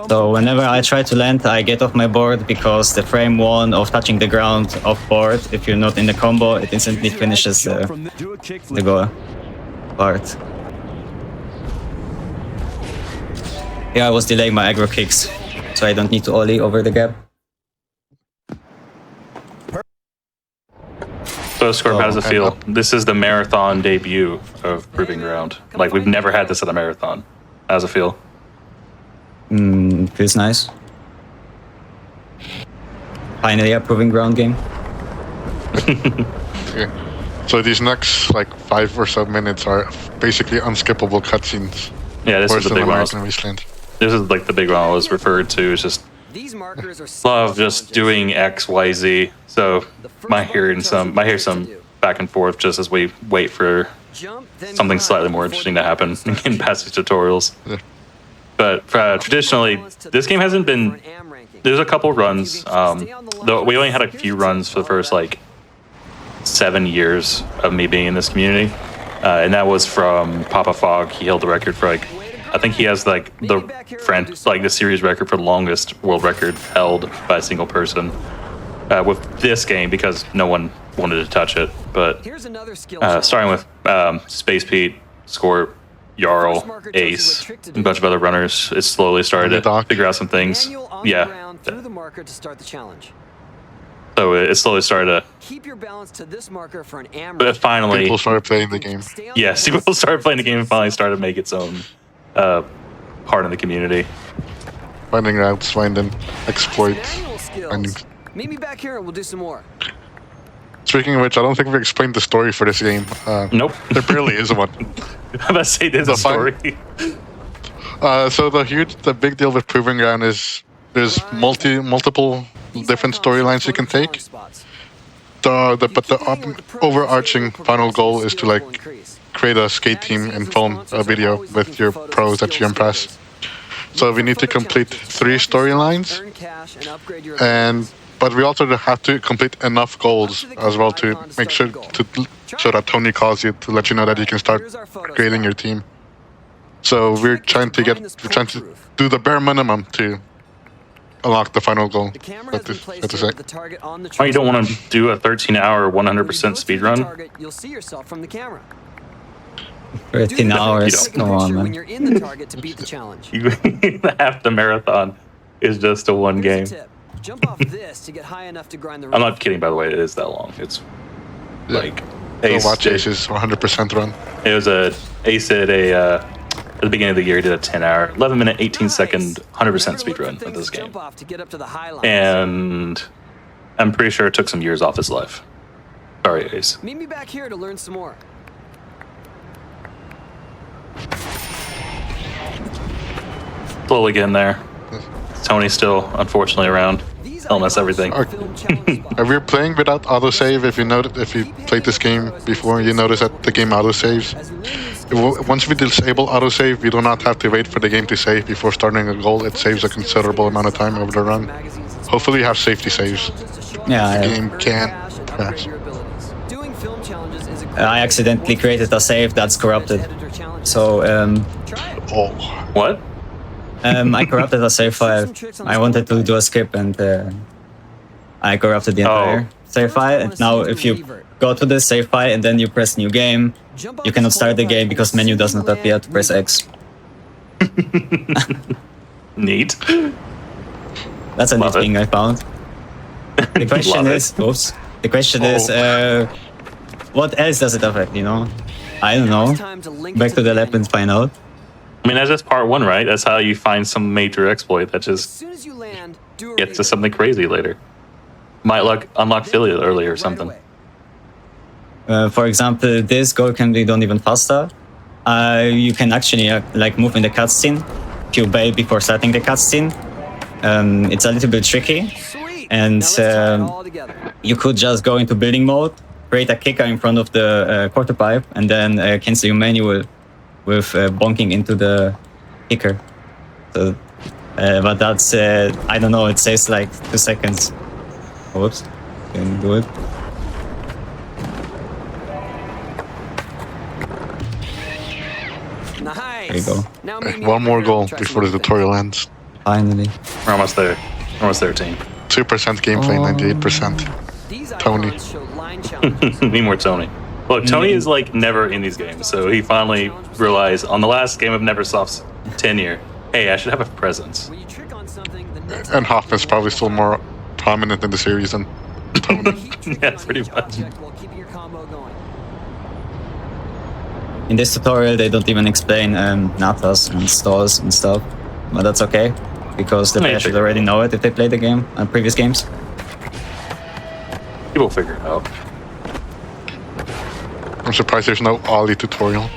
So whenever I try to land, I get off my board because the frame 1 of touching the ground off board, if you're not in the combo, it instantly finishes the goal part. Here I was delaying my aggro kicks, so I don't need to ollie over the gap. So Scorp, how does it feel? This is the marathon debut of Proving Ground. Like, we've never had this at a marathon. How does it feel? Feels nice. Finally a Proving Ground game. Okay. So these next 5 or so minutes are basically unskippable cutscenes. Yeah, this is the big one. Wasteland. This is like the big one I was referred to. It's just love just doing X, Y, Z. So might hear some back and forth just as we wait for something slightly more interesting to happen in past these tutorials. Yeah. But traditionally, this game hasn't been. There's a couple runs. Though we only had a few runs for the first 7 years of me being in this community, and that was from Papa Fog. He held the record for I think he has the series record for the longest world record held by a single person with this game because no one wanted to touch it. But starting with Space Pete, Scorp, Jarl, Ace, and a bunch of other runners, it slowly started to figure out some things. Yeah. So it slowly started to. Keep your balance to this marker for an AMRAP. But finally, people started playing the game. Yes, people started playing the game and finally started to make its own part in the community. Finding routes, finding exploits. Meet me back here and we'll do some more. Speaking of which, I don't think we explained the story for this game. Nope. There barely is one. I'm about to say there's a story. So the big deal with Proving Ground is there's multiple different storylines you can take. But the overarching final goal is to create a skate team and film a video with your pros that you impress. So we need to complete 3 storylines, but we also have to complete enough goals as well to make sure that Tony calls you to let you know that you can start creating your team. So we're trying to do the bare minimum to unlock the final goal. Oh, you don't want to do a 13-hour 100% speed run? You'll see yourself from the camera. 13 hours. Come on, man. When you're in the target to beat the challenge. Half the marathon is just a one game. Jump off this to get high enough to grind the I'm not kidding, by the way. It is that long. It's Ace. Watch Ace's 100% run. It was Ace at at the beginning of the year, he did a 10-hour, 11-minute, 18-second, 100% speed run of this game. And I'm pretty sure it took some years off his life. Sorry, Ace. Meet me back here to learn some more. Slowly getting there. Tony's still, unfortunately, around. He'll mess everything. Are we playing without autosave? If you played this game before, you notice that the game autosaves. Once we disable autosave, we do not have to wait for the game to save before starting a goal. It saves a considerable amount of time over the run. Hopefully you have safety saves. Yeah, the game can crash. I accidentally created a save that's corrupted. So, What? I corrupted a save file. I wanted to do a skip and I corrupted the entire save file. And now if you go to the save file and then you press new game, you cannot start the game because menu does not appear to press X. Neat. That's a neat thing I found. The question is, the question is, what else does it affect, you know? I don't know. Back to the lab and find out. I mean, that's just part 1, right? That's how you find some major exploit that just gets to something crazy later. Might unlock Philly early or something. For example, this goal can be done even faster. You can actually like move in the cutscene if you bail before starting the cutscene. It's a little bit tricky, and you could just go into building mode, create a kicker in front of the quarter pipe, and then cancel your manual with bonking into the kicker. So, but that's I don't know. It says like 2 seconds. Whoops, didn't do it. Nice. There you go. Now One more goal before the tutorial ends. Finally. We're almost there. We're almost there, team. 2% gameplay, 98%. Tony. Need more Tony. Look, Tony is like never in these games, so he finally realized on the last game of Neversoft's tenure, hey, I should have a presence. And Hoff is probably still more prominent in the series than Tony. Yeah, pretty much. In this tutorial, they don't even explain natas and stalls and stuff, but that's okay because the player should already know it if they play the game on previous games. People figure it out. I'm surprised there's no Ollie tutorial.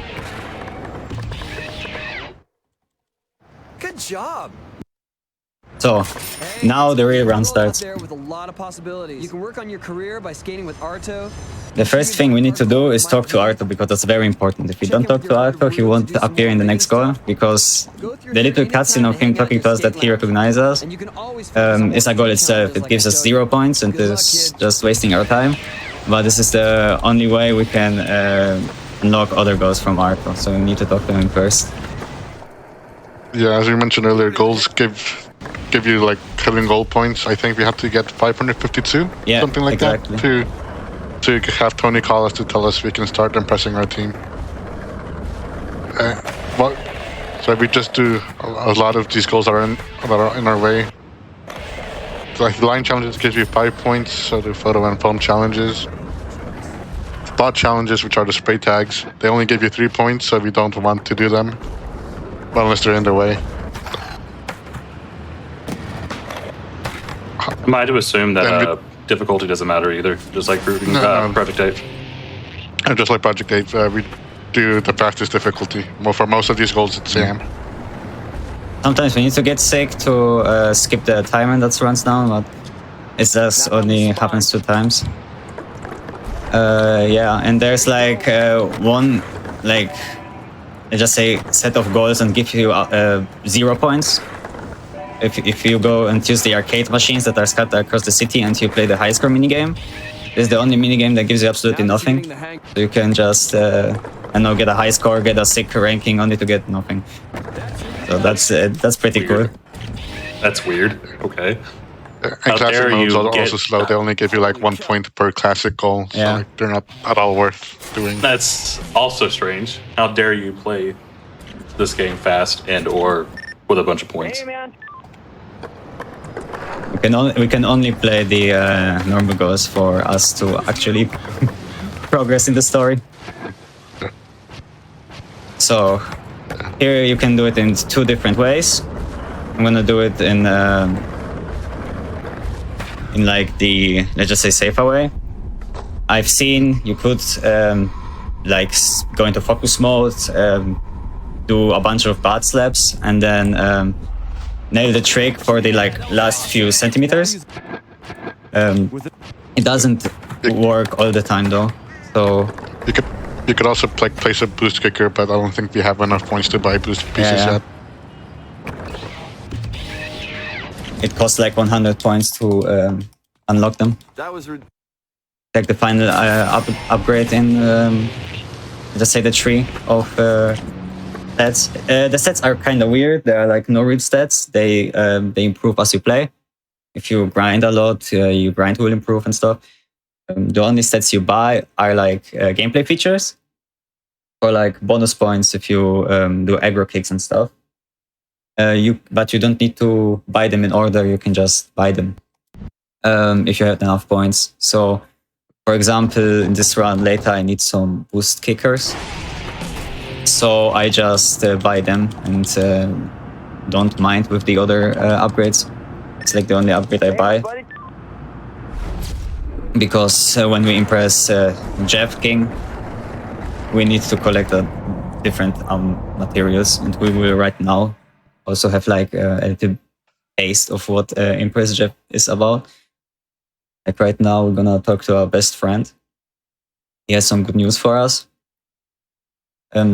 Good job. So, now the real round starts. There with a lot of possibilities. You can work on your career by skating with Arto. The first thing we need to do is talk to Arto because that's very important. If we don't talk to Arto, he won't appear in the next goal because the little cutscene of him talking to us that he recognizes us is a goal itself. It gives us 0 points and is just wasting our time. But this is the only way we can unlock other goals from Arto, so we need to talk to him first. Yeah, as we mentioned earlier, goals give you like killing goal points. I think we have to get 552, something like that, to have Tony call us to tell us we can start impressing our team. So we just do a lot of these goals that are in our way. Like the line challenges gives you 5 points, so the photo and foam challenges. Spot challenges, which are the spray tags, they only give you 3 points, so we don't want to do them, but unless they're in their way. Am I to assume that difficulty doesn't matter either? Just like Project 8? And just like Project 8, we do the fastest difficulty. Well, for most of these goals, it's AM. Sometimes we need to get sick to skip the timer that runs down, but it just only happens 2 times. Yeah, and there's like one, like, let's just say, set of goals and give you 0 points. If you go and use the arcade machines that are scattered across the city and you play the high score minigame, this is the only minigame that gives you absolutely nothing. So you can just, I know, get a high score, get a sick ranking only to get nothing. So that's pretty cool. That's weird. Okay. And classic modes are also slow. They only give you like 1 point per classic goal. So like, they're not at all worth doing. That's also strange. How dare you play this game fast and or with a bunch of points? Hey, man. We can only play the normal goals for us to actually progress in the story. So here you can do it in 2 different ways. I'm gonna do it in like the, let's just say, safer way. I've seen you could like go into focus mode, do a bunch of bad slaps, and then nail the trick for the like last few centimeters. It doesn't work all the time though. So you could also like place a boost kicker, but I don't think we have enough points to buy boost pieces yet. It costs like 100 points to unlock them. That was Like the final upgrade in, let's say, the tree of stats. The stats are kind of weird. They are like no real stats. They improve as you play. If you grind a lot, your grind will improve and stuff. The only stats you buy are like gameplay features. for like bonus points if you do aggro kicks and stuff. But you don't need to buy them in order. You can just buy them if you have enough points. So, for example, in this round later, I need some boost kickers. So I just buy them and don't mind with the other upgrades. It's like the only upgrade I buy. Because when we impress Jeff King, we need to collect different materials, and we will right now also have like a little taste of what Impress Jeff is about. Like right now, we're gonna talk to our best friend. He has some good news for us.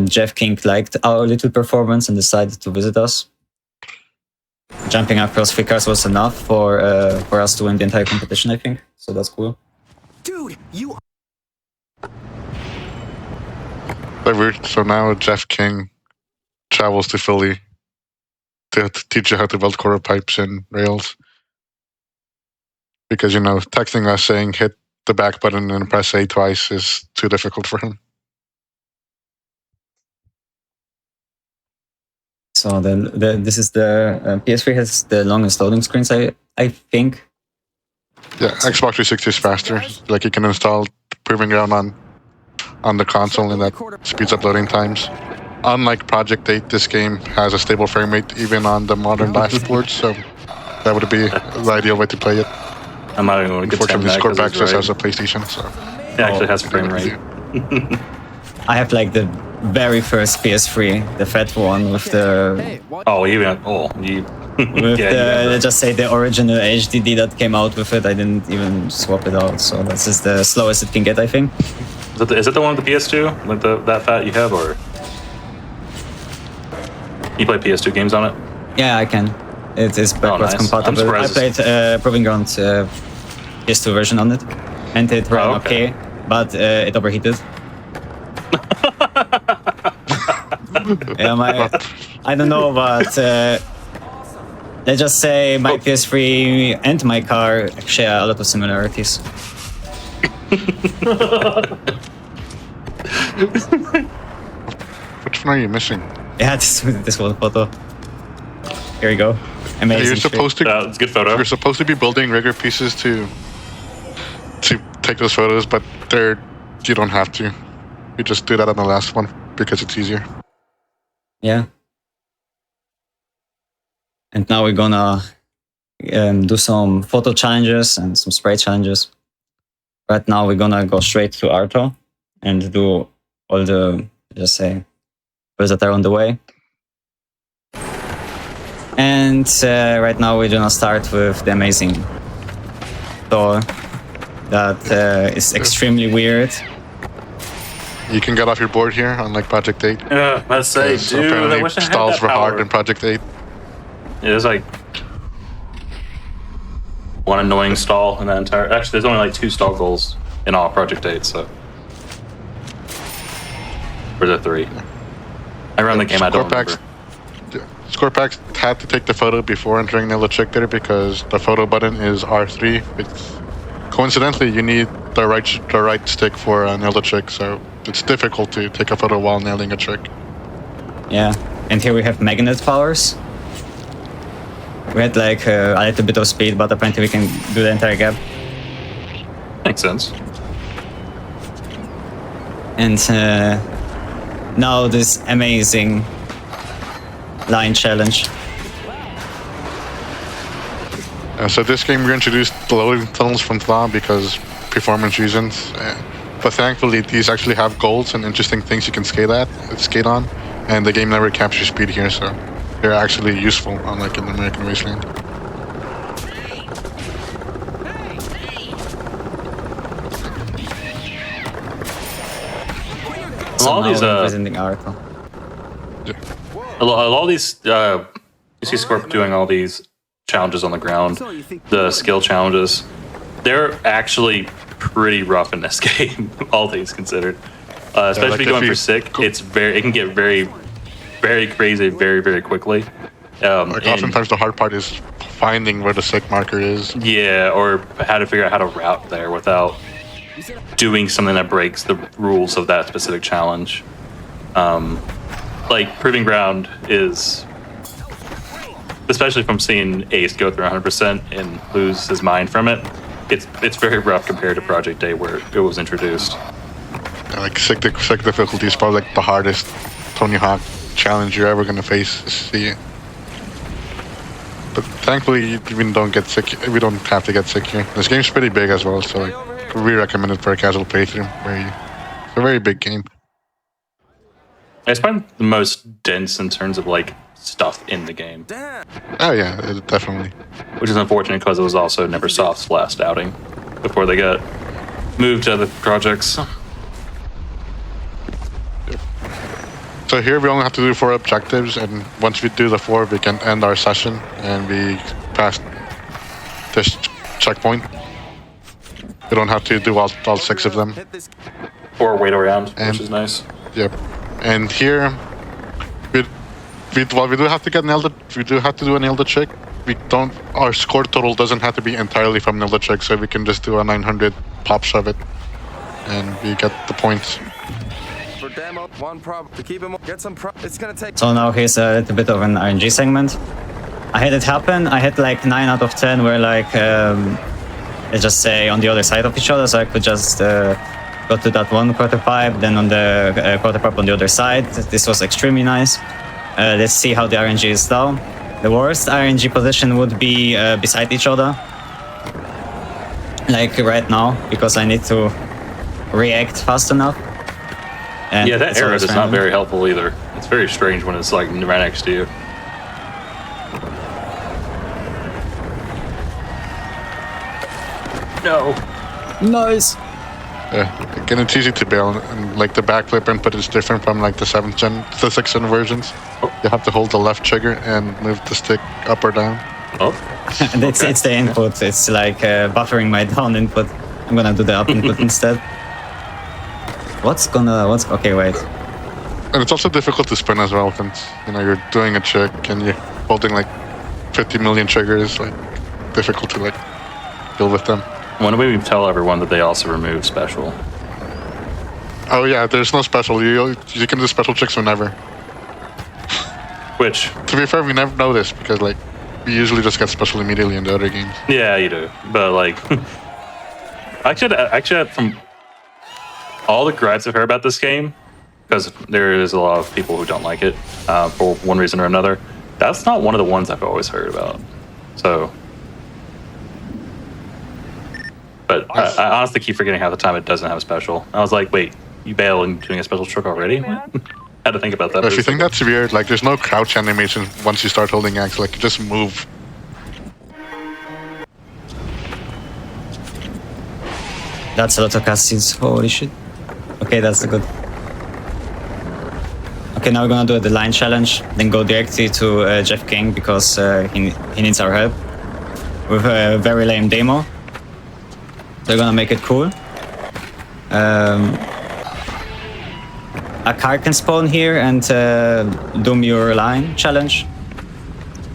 Jeff King liked our little performance and decided to visit us. Jumping across 3 cars was enough for us to win the entire competition, I think. So that's cool. Dude, you. So now Jeff King travels to Philly to teach you how to build quarter pipes and rails. Because, texting us saying hit the back button and press A twice is too difficult for him. So this is the PS3 has the longest loading screens, I think. Yeah, Xbox 360 is faster. Like you can install Proving Ground on the console, and that speeds up loading times. Unlike Project 8, this game has a stable frame rate even on the modern dashboard, so that would be the ideal way to play it. I'm not even going to Unfortunately, Scorpax just has a PlayStation, so it actually has frame rate. I have like the very first PS3, the fat one with the let's just say the original HDD that came out with it. I didn't even swap it out, so that's just the slowest it can get, I think. Is it the one with the PS2? With that fat you have, or you play PS2 games on it? Yeah, I can. It is backwards compatible. I played Proving Ground PS2 version on it, and it ran okay, but it overheated. Yeah, I don't know, but let's just say my PS3 and my car share a lot of similarities. Which one are you missing? Yeah, this one photo. Here we go. Amazing. You're supposed to. It's a good photo. You're supposed to be building rigger pieces to take those photos, but you don't have to. You just do that on the last one because it's easier. Yeah. And now we're gonna do some photo challenges and some spray challenges. Right now we're gonna go straight to Arto and do all the, just say, those that are on the way. And right now we're gonna start with the amazing door that is extremely weird. You can get off your board here, unlike Project 8. Yeah, let's say, dude, I wish I had stalls that were power. hard in Project 8. Yeah, there's like one annoying stall in that entire. Actually, there's only like 2 stall goals in all Project 8, so. Or the 3. I run the game, I don't remember. Scorpax had to take the photo before entering the trick there because the photo button is R3. Coincidentally, you need the right stick for a nail the trick, so it's difficult to take a photo while nailing a trick. Yeah, and here we have magnet powers. We had like a little bit of speed, but apparently we can do the entire gap. Makes sense. And now this amazing line challenge. So this game we introduced the loading tunnels from Thaw because performance reasons. But thankfully these actually have goals and interesting things you can skate on. And the game never captures speed here, so they're actually useful, unlike in American Wasteland. All these presenting article. a lot of these you see Scorp doing all these challenges on the ground, the skill challenges. They're actually pretty rough in this game, all things considered. Especially like going for sick, it can get very, very crazy very, very quickly. Oftentimes the hard part is finding where the sick marker is. Yeah, or how to figure out how to route there without doing something that breaks the rules of that specific challenge. Like Proving Ground is, especially from seeing Ace go through 100% and lose his mind from it. It's very rough compared to Project A where it was introduced. Yeah, like sick difficulty is probably like the hardest Tony Hawk challenge you're ever gonna face. See, but thankfully we don't get sick. We don't have to get sick here. This game's pretty big as well, so like we recommend it for a casual playthrough. It's a very big game. It's probably the most dense in terms of like stuff in the game. Oh yeah, definitely. Which is unfortunate because it was also Neversoft's last outing before they got moved to other projects. So here we only have to do 4 objectives, and once we do the 4, we can end our session and we pass this checkpoint. We don't have to do all 6 of them. Or wait around, which is nice. Yep. And here, while we do have to get nailed, we do have to do a nail the chick. Our score total doesn't have to be entirely from nail the chick, so we can just do a 900 pop shove it, and we get the points. For demo, one problem to keep him. Get some. It's gonna take. So now here's a little bit of an RNG segment. I had it happen. I had like 9 out of 10 where like let's just say on the other side of each other, so I could just go to that one quarter pipe, then on the quarter pipe on the other side. This was extremely nice. Let's see how the RNG is now. The worst RNG position would be beside each other, like right now, because I need to react fast enough. And yeah, that arrow is not very helpful either. It's very strange when it's like right next to you. No. Nice. Yeah, again, it's easy to bail, and like the backflip input is different from like the 6th gen versions. You have to hold the left trigger and move the stick up or down. Oh. It's the input. It's like buffering my down input. I'm gonna do the up input instead. Okay, wait. And it's also difficult to spin as well, since you're doing a trick and you're holding like 50 million triggers. Like difficult to like deal with them. When do we tell everyone that they also remove special? Oh yeah, there's no special. You can do special tricks whenever. Which, to be fair, we never know this because like we usually just get special immediately in the other games. Yeah, you do. But like, actually, from all the gripes I've heard about this game, because there is a lot of people who don't like it for one reason or another, that's not one of the ones I've always heard about. So. But I honestly keep forgetting half the time it doesn't have a special. I was like, wait, you bail and doing a special trick already? Had to think about that. If you think that's weird, like there's no crouch animation once you start holding X, like you just move. That's a lot of cutscenes. Holy shit. Okay, that's good. Okay, now we're gonna do the line challenge, then go directly to Jeff King because he needs our help with a very lame demo. They're gonna make it cool. A car can spawn here and doom your line challenge.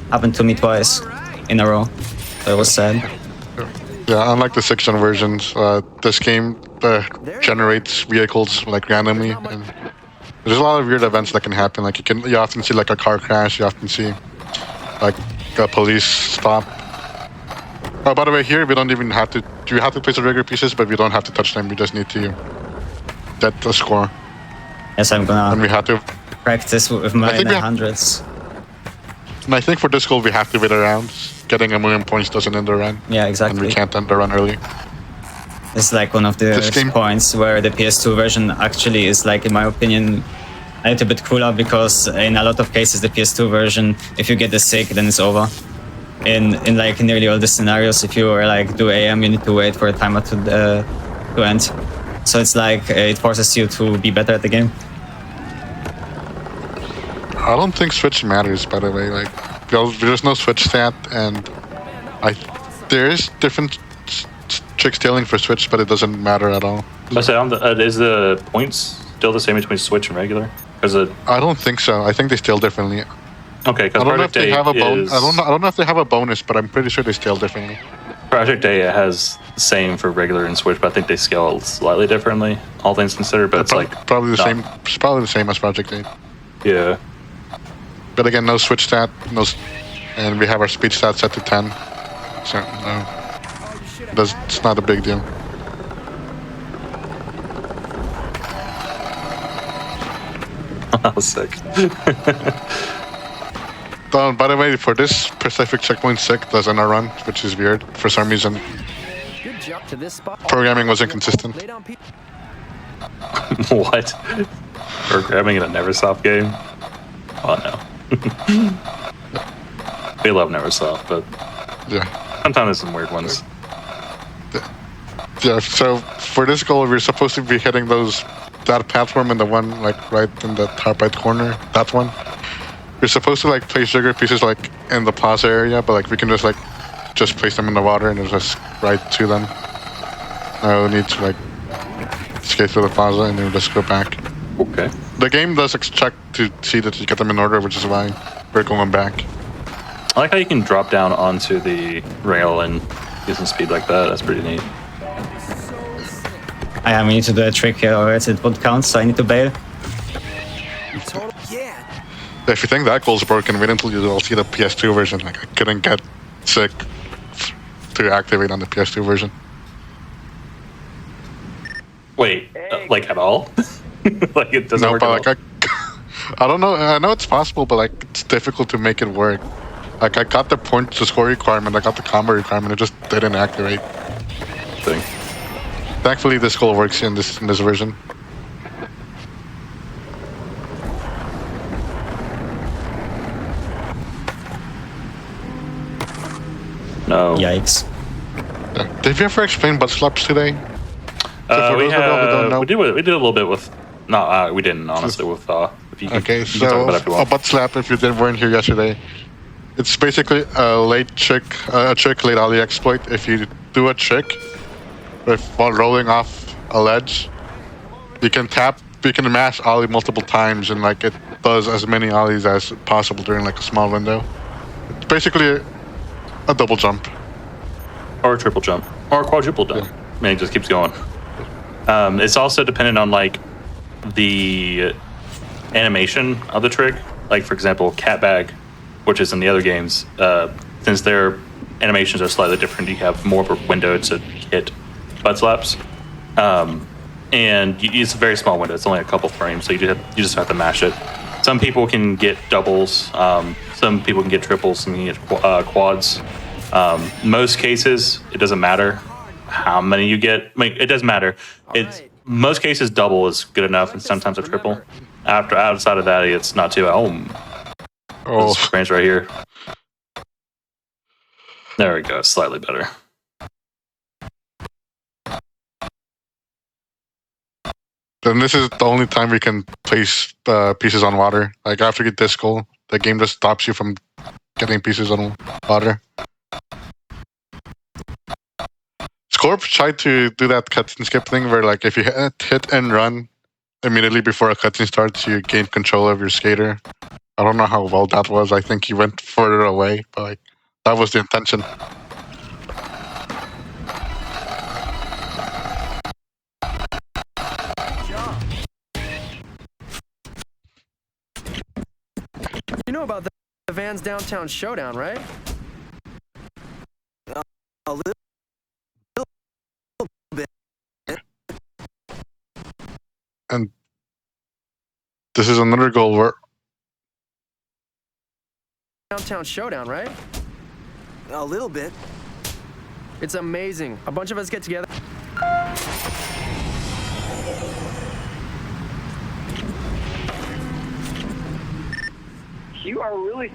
Happened to me twice in a row. That was sad. Yeah, unlike the 6th gen versions, this game generates vehicles like randomly, and there's a lot of weird events that can happen. Like you often see like a car crash. You often see like a police stop. Oh, by the way, here we don't even have to. You have to place the trigger pieces, but we don't have to touch them. We just need to get the score. Yes, I'm gonna. And we have to practice with my 900s. And I think for this goal we have to wait around. Getting 1 million points doesn't end the run. Yeah, exactly. And we can't end the run early. It's like one of the points where the PS2 version actually is, like, in my opinion, a little bit cooler, because in a lot of cases the PS2 version, if you get the sick, then it's over. In like nearly all the scenarios, if you like do AM, you need to wait for a timer to end. So it's like it forces you to be better at the game. I don't think switch matters, by the way. Like there's no switch stat, and there is different trick stealing for switch, but it doesn't matter at all. I say, is the points still the same between switch and regular? I don't think so. I think they steal differently. Okay, because I don't know if they have a bonus. I don't know if they have a bonus, but I'm pretty sure they scale differently. Project A has the same for regular and Switch, but I think they scale slightly differently, all things considered. But it's probably the same. It's probably the same as Project 8. Yeah. But again, no Switch stat, and we have our speed stat set to 10. So no, it's not a big deal. That was sick. By the way, for this specific checkpoint, Sick does in a run, which is weird. For some reason, Good jump to this spot. programming was inconsistent. What? Programming in a Neversoft game? Oh no. We love Neversoft, but yeah, sometimes there's some weird ones. Yeah. So for this goal, we're supposed to be hitting that platform and the one like right in the top right corner. That one. We're supposed to like place sugar pieces like in the plaza area, but like we can just place them in the water and it's just right to them. No need to like skate through the plaza and then we'll just go back. Okay. The game does check to see that you get them in order, which is why we're going back. I like how you can drop down onto the rail and get some speed like that. That's pretty neat. I need to do a trick here or else it won't count, so I need to bail. If you think that goal's broken, wait until you'll see the PS2 version. Like I couldn't get Sick to activate on the PS2 version. Wait, like at all? Like it doesn't work at all? I don't know. I know it's possible, but like it's difficult to make it work. Like I got the point to score requirement, I got the combo requirement, it just didn't activate. Thankfully, this goal works in this version. No. Yikes. Did you ever explain butt slaps today? We did a little bit with. No, we didn't honestly. With if you okay, you can talk about it if you a want. butt slap. If you weren't here yesterday, it's basically a trick late ollie exploit. If you do a trick while rolling off a ledge, you can mash ollie multiple times, and like it does as many ollies as possible during like a small window. It's basically a double jump. Or a triple jump. Or a quadruple jump. Yeah. I mean, it just keeps going. It's also dependent on like the animation of the trick. Like for example, cat bag, which is in the other games, since their animations are slightly different, you have more of a window to hit butt slaps. And it's a very small window. It's only a couple frames, so you just have to mash it. Some people can get doubles. Some people can get triples. Some can get quads. Most cases, it doesn't matter how many you get. I mean, it doesn't matter. Most cases, double is good enough, and sometimes a triple. Outside of that, it's not too. This frames right here. There we go. Slightly better. Then this is the only time we can place pieces on water. Like after you get this goal, the game just stops you from getting pieces on water. Scorp tried to do that cutscene skip thing where like if you hit and run immediately before a cutscene starts, you gain control of your skater. I don't know how well that was. I think he went further away, but like that was the intention. You know about the Vans Downtown Showdown, right? A little bit. And this is another goal where Downtown Showdown, right? A little bit. It's amazing. A bunch of us get together. You are really...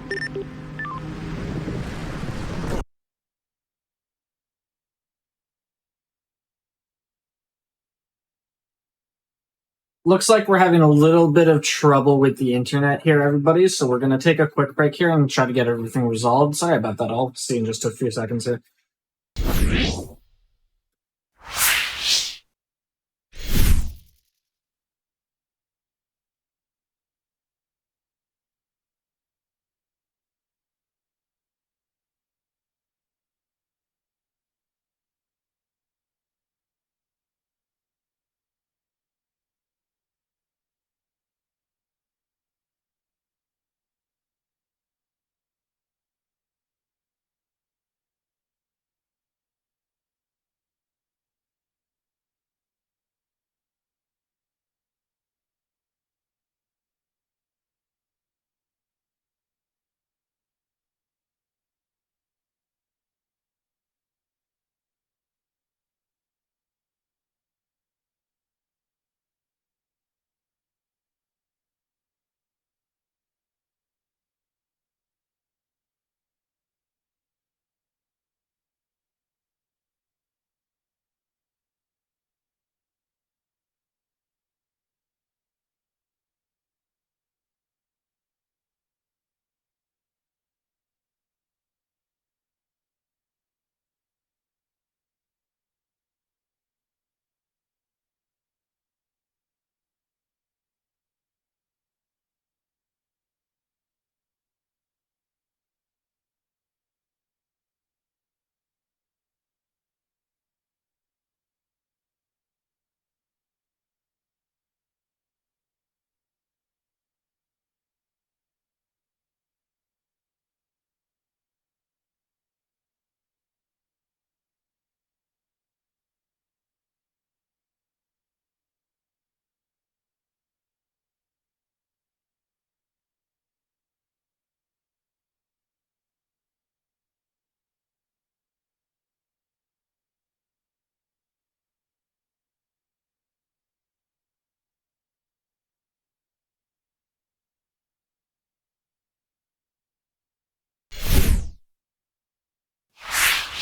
Looks like we're having a little bit of trouble with the internet here, everybody. So we're going to take a quick break here and try to get everything resolved. Sorry about that. I'll see you in just a few seconds here.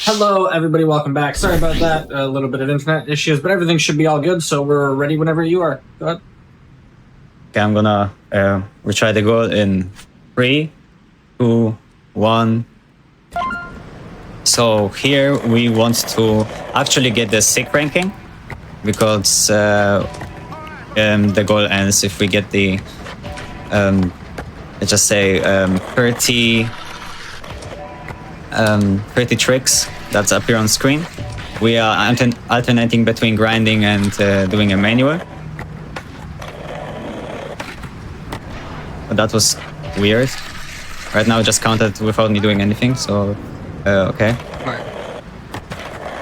Hello, everybody. Welcome back. Sorry about that. A little bit of internet issues, but everything should be all good, so we're ready whenever you are. Go ahead. Okay, I'm gonna retry the goal in 3, 2, 1. So here we want to actually get the sick ranking, because the goal ends if we get the let's just say 30 tricks that appear on screen. We are alternating between grinding and doing a manual. But that was weird. Right now it just counted without me doing anything, so okay.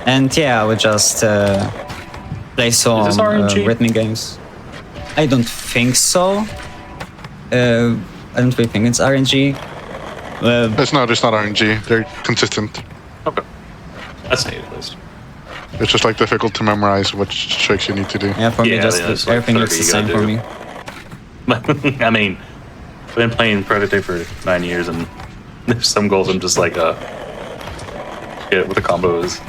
And yeah, I would just play some rhythmic games. I don't think so. I don't really think it's RNG. It's not RNG. They're consistent. Okay. That's neat, at least. It's just like difficult to memorize which tricks you need to do. Yeah, for me, just everything looks the same for me. I mean, I've been playing Predator for 9 years, and there's some goals I'm just like, forget what the combo is.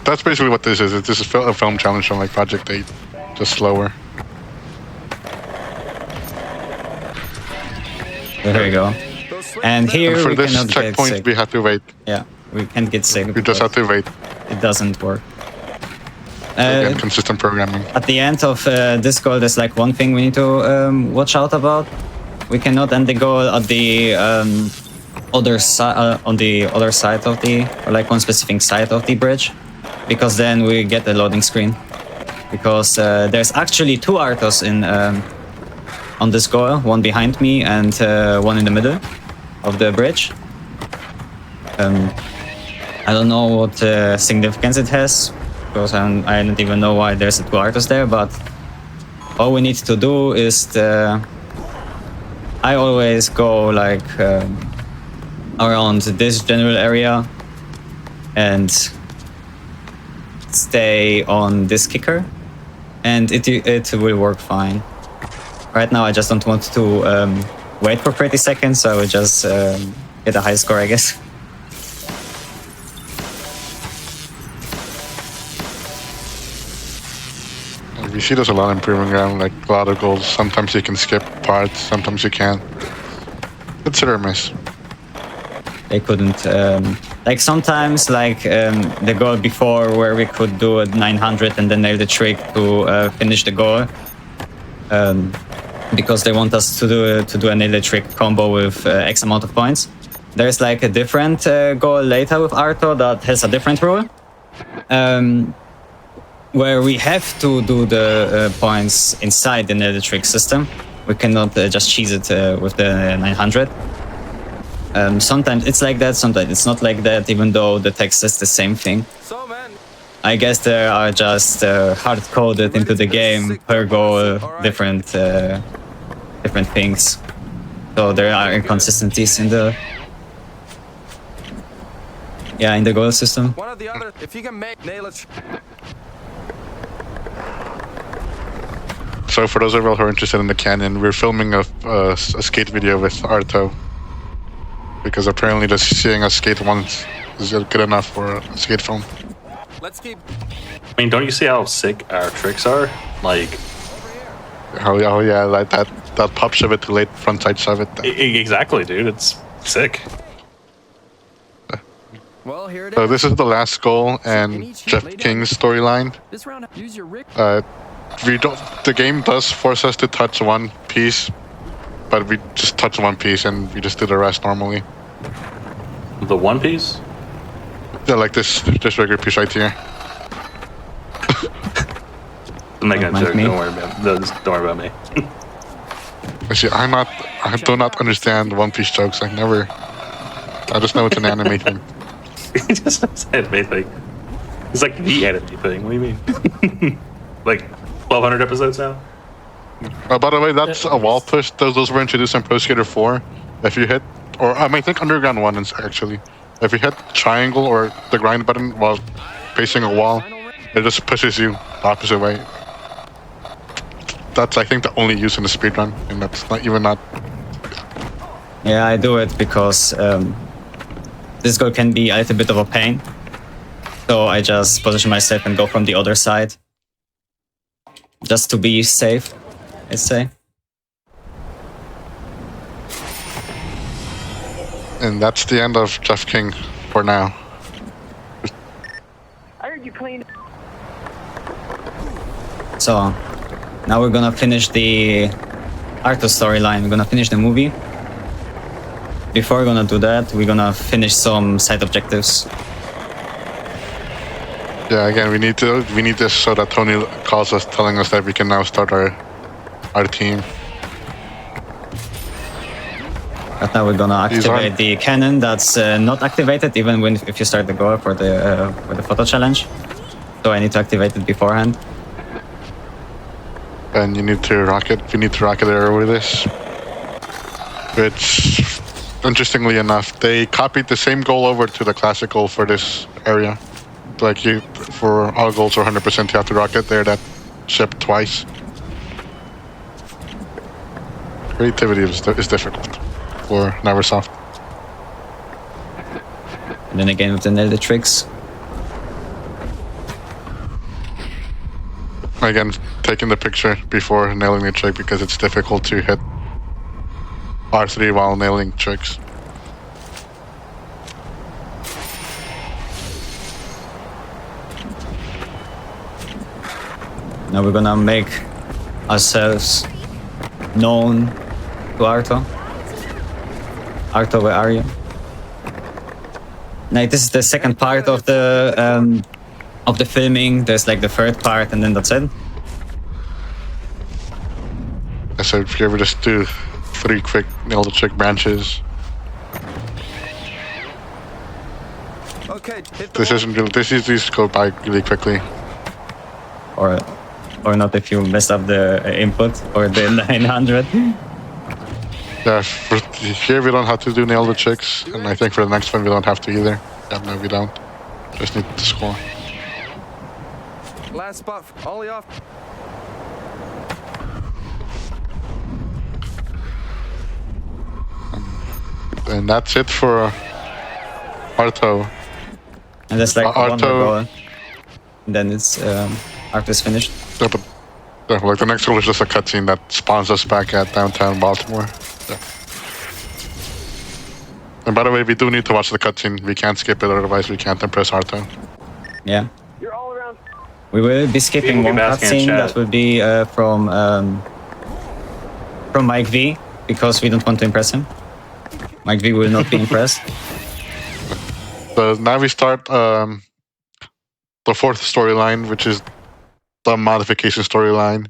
That's basically what this is. This is a film challenge from like Project 8, just slower. There you go. And here and for we this cannot get checkpoint, sick. we have to wait. Yeah, we can't get sick. You just have to wait. It doesn't work. Again, consistent programming. At the end of this goal, there's like one thing we need to watch out about. We cannot end the goal at the other side, on the other side of the, or like one specific side of the bridge, because then we get a loading screen. Because there's actually 2 Arthos in on this goal, one behind me and one in the middle of the bridge. I don't know what significance it has, because I don't even know why there's 2 Arthos there, but all we need to do is I always go like around this general area and stay on this kicker, and it will work fine. Right now I just don't want to wait for 30 seconds, so I will just get a high score, I guess. You see there's a lot of improving ground, like a lot of goals. Sometimes you can skip parts, sometimes you can't. It's hit or miss. They couldn't, like sometimes, like the goal before where we could do a 900 and then nail the trick to finish the goal, because they want us to do a nail the trick combo with X amount of points. There's like a different goal later with Arto that has a different rule, where we have to do the points inside the nail the trick system. We cannot just cheese it with the 900. Sometimes it's like that, sometimes it's not like that, even though the text says the same thing. So, man. I guess there are just hard-coded into the game per goal different things. So there are inconsistencies in the in the goal system. One or the other. If you can nail it. So for those of you who are interested in the canyon, we're filming a skate video with Arto. Because apparently just seeing us skate once is good enough for a skate film. Let's keep. I mean, don't you see how sick our tricks are? Like, Oh yeah, like that pop shove it to late front side shove it. Exactly, dude. It's sick. Well, here it is. So this is the last goal and Jeff King's storyline. This round, use your Rick. The game does force us to touch one piece, but we just touch one piece and we just do the rest normally. The one piece? Yeah, like this regular piece right here. I'm making a joke. Don't worry about me. See, I do not understand One Piece jokes. I just know it's an anime thing. He just says anime thing. It's like the anime thing. What do you mean? Like 1,200 episodes now? By the way, that's a wall push. Those were introduced in Pro Skater 4. If you hit, or I think Underground 1 is actually. If you hit triangle or the grind button while facing a wall, it just pushes you the opposite way. That's, I think, the only use in the speedrun, and that's not even that. Yeah, I do it because this goal can be a little bit of a pain. So I just position myself and go from the other side. Just to be safe, let's say. And that's the end of Jeff King for now. I heard you cleaned. So now we're gonna finish the Arthur storyline. We're gonna finish the movie. Before we're gonna do that, we're gonna finish some side objectives. Yeah, again, we need this so that Tony calls us, telling us that we can now start our team. But now we're gonna activate the cannon that's not activated even when if you start the goal for the photo challenge. So I need to activate it beforehand. And you need to rocket. You need to rocket it over this. Which, interestingly enough, they copied the same goal over to the classic goal for this area. Like for all goals are 100%, you have to rocket there that ship twice. Creativity is difficult for Neversoft. And then again with the nail the tricks. Again, taking the picture before nailing the trick because it's difficult to hit R3 while nailing tricks. Now we're gonna make ourselves known to Arto. Arto, where are you? Now this is the second part of the filming. There's like the third part and then that's it. So if you ever just do 3 quick nail the trick branches. Okay, these go by really quickly. Or not if you mess up the input or the 900. Yeah, here we don't have to do nail the tricks, and I think for the next one we don't have to either. Yeah, no, we don't. Just need to score. last spot, ollie off. And that's it for Arto. And that's like one more Arto. goal. And then it's Arto's finished. Yeah, but like the next goal is just a cutscene that spawns us back at downtown Baltimore. Yeah. And by the way, we do need to watch the cutscene. We can't skip it, otherwise we can't impress Arto. Yeah. You're all around. We will be skipping one cutscene that will be from Mike V, because we don't want to impress him. Mike V will not be impressed. So now we start the 4th storyline, which is the modification storyline.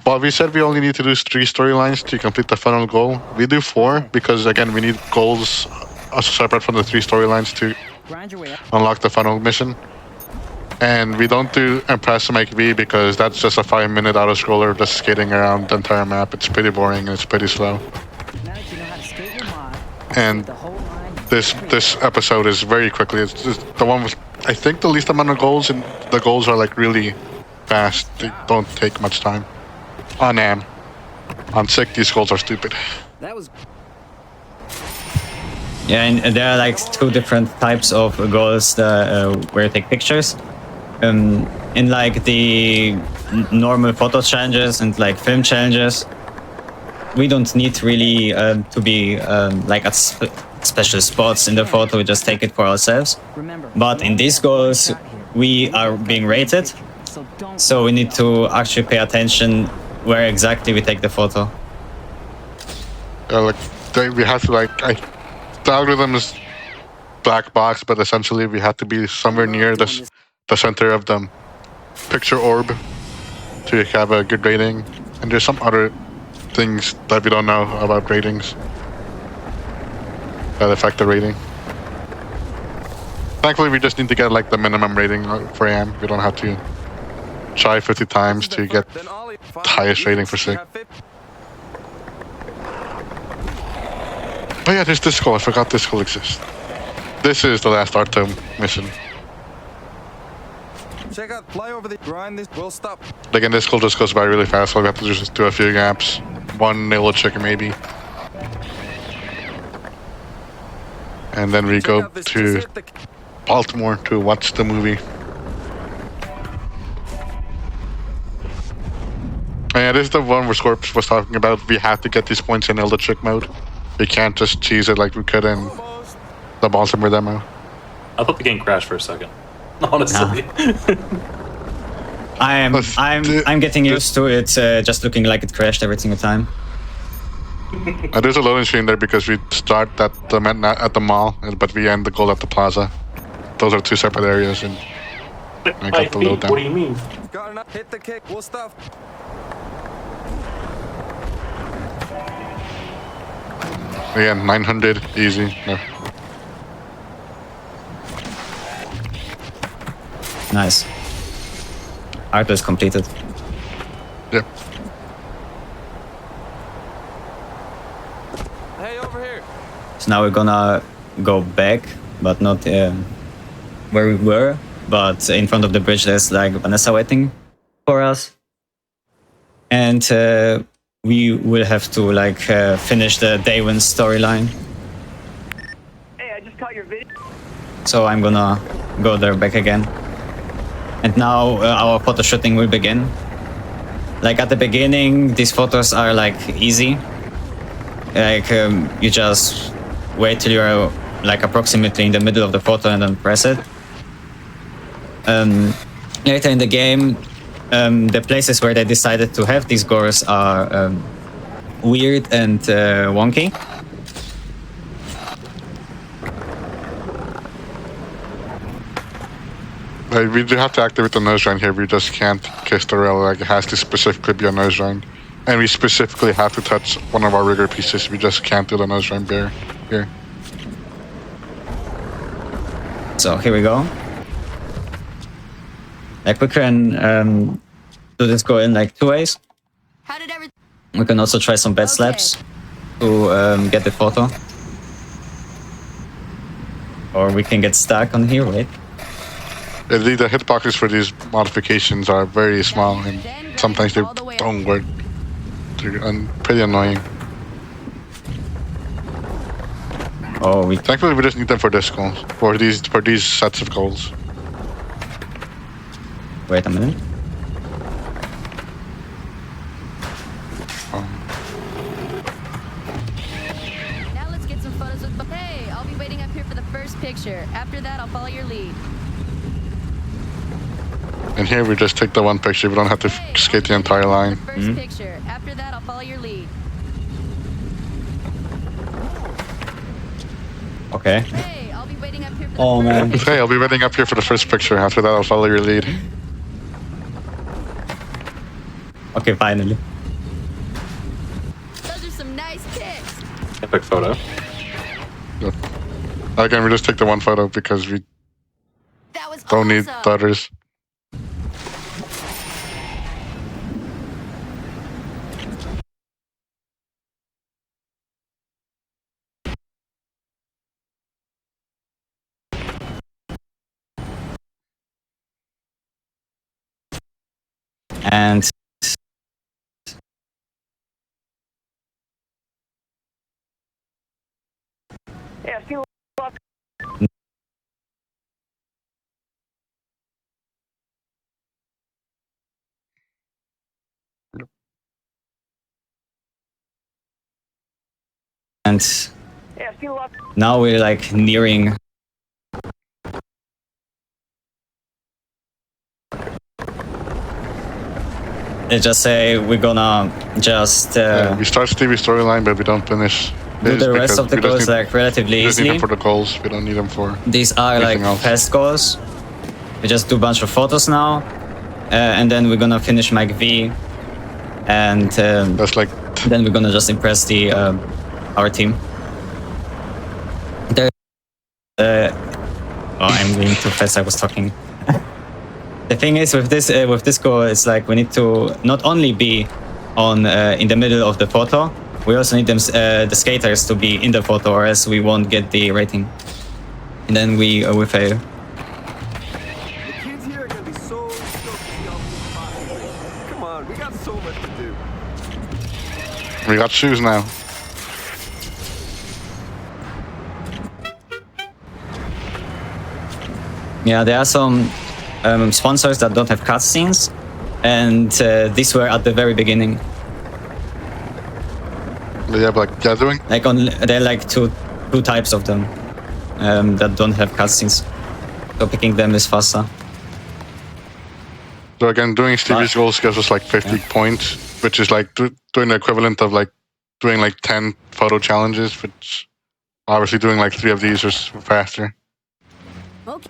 But we said we only need to do 3 storylines to complete the final goal. We do 4 because, again, we need goals separate from the 3 storylines to unlock the final mission. And we don't do Impress Mike V because that's just a 5-minute auto-scroller just skating around the entire map. It's pretty boring and it's pretty slow. And this episode is very quickly. It's just the one with, I think, the least amount of goals, and the goals are like really fast. They don't take much time. On Am. On Sick, these goals are stupid. That was. Yeah, and there are like 2 different types of goals where you take pictures. In like the normal photo challenges and like film challenges, we don't need really to be like at special spots in the photo. We just take it for ourselves. But in these goals, we are being rated, so we need to actually pay attention where exactly we take the photo. Like we have to the algorithm is black box, but essentially we have to be somewhere near the center of the picture orb to have a good rating. And there's some other things that we don't know about ratings that affect the rating. Thankfully, we just need to get like the minimum rating for AM. We don't have to try 50 times to get the highest rating for Sick. Oh yeah, there's this goal. I forgot this goal exists. This is the last Arto mission. Check out, fly over the grind. This will stop. Again, this goal just goes by really fast, so we have to just do a few gaps. 1 nail chicken maybe. and then we go to Baltimore to watch the movie. And yeah, this is the one where Scorps was talking about. We have to get these points in electric mode. We can't just cheese it like we could in the Baltimore demo. I thought the game crashed for a second. Honestly. I'm getting used to it, just looking like it crashed every single time. There's a loading screen there because we start at the mall, but we end the goal at the plaza. Those are two separate areas, and I got the load down. What do you mean? Hit the kick. We'll stop. Again, 900, easy. No. Nice. Art is completed. Yep. Hey, over here. So now we're gonna go back, but not where we were, but in front of the bridge there's like Vanessa waiting for us. And we will have to like finish the Daywin storyline. Hey, I just caught your video. So I'm gonna go there back again. And now our photo shooting will begin. Like at the beginning, these photos are like easy. Like you just wait till you're like approximately in the middle of the photo and then press it. Later in the game, the places where they decided to have these gores are weird and wonky. We do have to activate the nose ring here. We just can't kiss the rail. Like it has to specifically be a nose ring, and we specifically have to touch one of our rigger pieces. We just can't do the nose ring bear here. So here we go. Like we can do this go in like two ways. How did everything? We can also try some bed slaps to get the photo, or we can get stuck on here. Wait. The hitboxes for these modifications are very small, and sometimes they don't work. They're pretty annoying. Oh, thankfully we just need them for this goal, for these sets of goals. Wait a minute. Now let's get some photos with. Hey, I'll be waiting up here for the first picture. After that, I'll follow your lead. And here we just take the one picture. We don't have to skate the entire line. First picture. After that, I'll follow your lead. Okay. Hey, I'll be waiting up here for the Oh man. Hey, I'll be waiting up here for the first picture. After that, I'll follow your lead. Okay, finally. Those are some nice pics. Epic photo. Good. Again, we just take the one photo because we don't need the others. And Hey, I see a lot. Hey, I see a lot. now we're like nearing. Let's just say we're gonna just we start Stevie's storyline, but we don't finish. do the rest of the goals like relatively we just need easily. them for the goals. We don't need them for. These are like fast goals. We just do a bunch of photos now, and then we're gonna finish Mike V, and that's like. Then we're gonna just impress the our team. There. Oh, I'm going too fast. I was talking. The thing is with this goal, it's like we need to not only be on in the middle of the photo, we also need them the skaters to be in the photo, or else we won't get the rating, and then we fail. The kids here are gonna be so stoked to see all these spots. Come on, we got so much to do. We got shoes now. Yeah, there are some sponsors that don't have cutscenes, and these were at the very beginning. They have like gathering. Like there are like two types of them that don't have cutscenes. So picking them is faster. So again, doing Stevie's goals gives us like 50 points, which is like doing the equivalent of like doing like 10 photo challenges, which obviously doing like 3 of these is faster. Okay.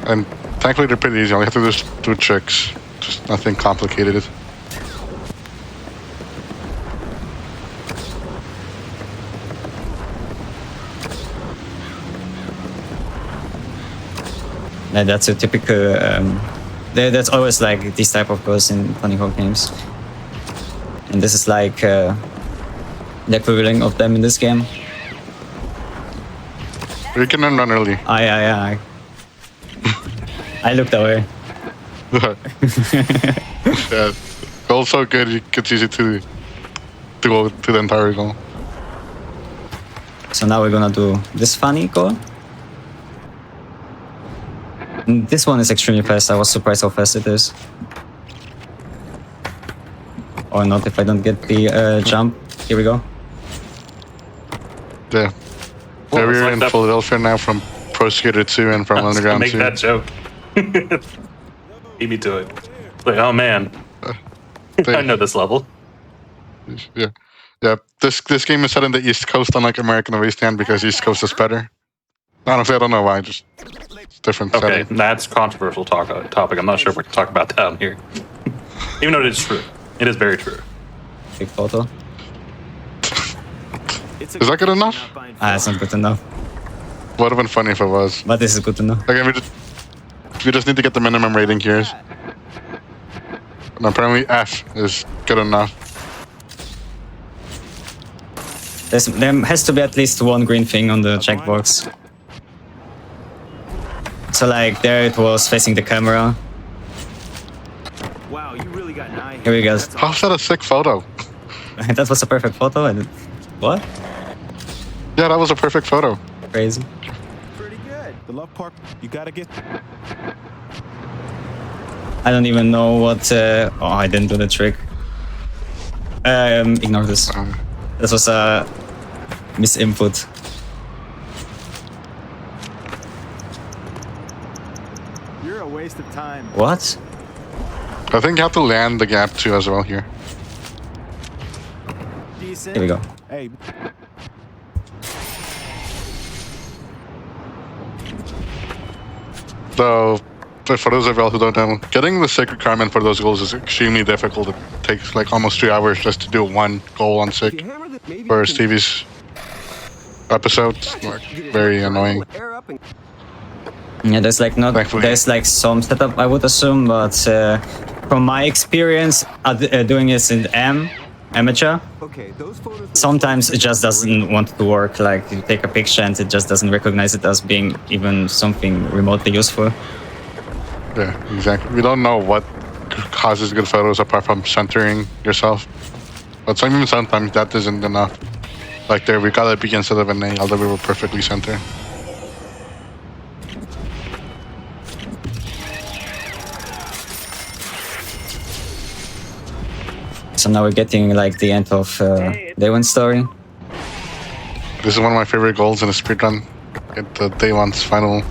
And thankfully they're pretty easy. All you have to do is do tricks. Just nothing complicated. Yeah, that's a typical. That's always like this type of goals in Tony Hawk games, and this is like the equivalent of them in this game. You can run early. I looked away. Yeah, goal's so good, it's easy to go to the entire goal. So now we're gonna do this funny goal. And this one is extremely fast. I was surprised how fast it is. Or not if I don't get the jump. Here we go. Yeah. Well, we're like in that. Philadelphia now from Pro Skater 2 and from Underground Make 2. that joke. Beat me to it. Like, oh man, I know this level. Yeah. Yeah. This game is set in the East Coast, unlike American Wasteland, because East Coast is better. Honestly, I don't know why. Just it's different. Okay, setting. that's controversial topic. I'm not sure if we can talk about that on here. Even though it is true. It is very true. Big photo. Is that good enough? It's not good enough. Would have been funny if it was. But this is good enough. Again, we just need to get the minimum rating here. And apparently F is good enough. There has to be at least one green thing on the checkbox. So like there it was facing the camera. Wow, you really got an eye. Here we go. How's that a sick photo? That was a perfect photo. What? Yeah, that was a perfect photo. Crazy. Pretty good. The love part, you gotta get. I don't even know what. Oh, I didn't do the trick. Ignore this. This was a misinput. You're a waste of time. What? I think you have to land the gap too as well here. Decent. Here we go. Hey. So, for those of y'all who don't know, getting the Sacred Carmen for those goals is extremely difficult. It takes like almost 3 hours just to do one goal on Sick. For Stevie's episode, like, very annoying. Yeah, there's like not. Thankfully. There's like some setup I would assume, but from my experience doing this in amateur, sometimes it just doesn't want to work. Like you take a picture and it just doesn't recognize it as being even something remotely useful. Yeah, exactly. We don't know what causes good photos apart from centering yourself. But even sometimes that isn't enough. Like there, we got a B instead of an A, although we were perfectly centered. So now we're getting like the end of Day One story. This is one of my favorite goals in a speedrun. Get the Day One's final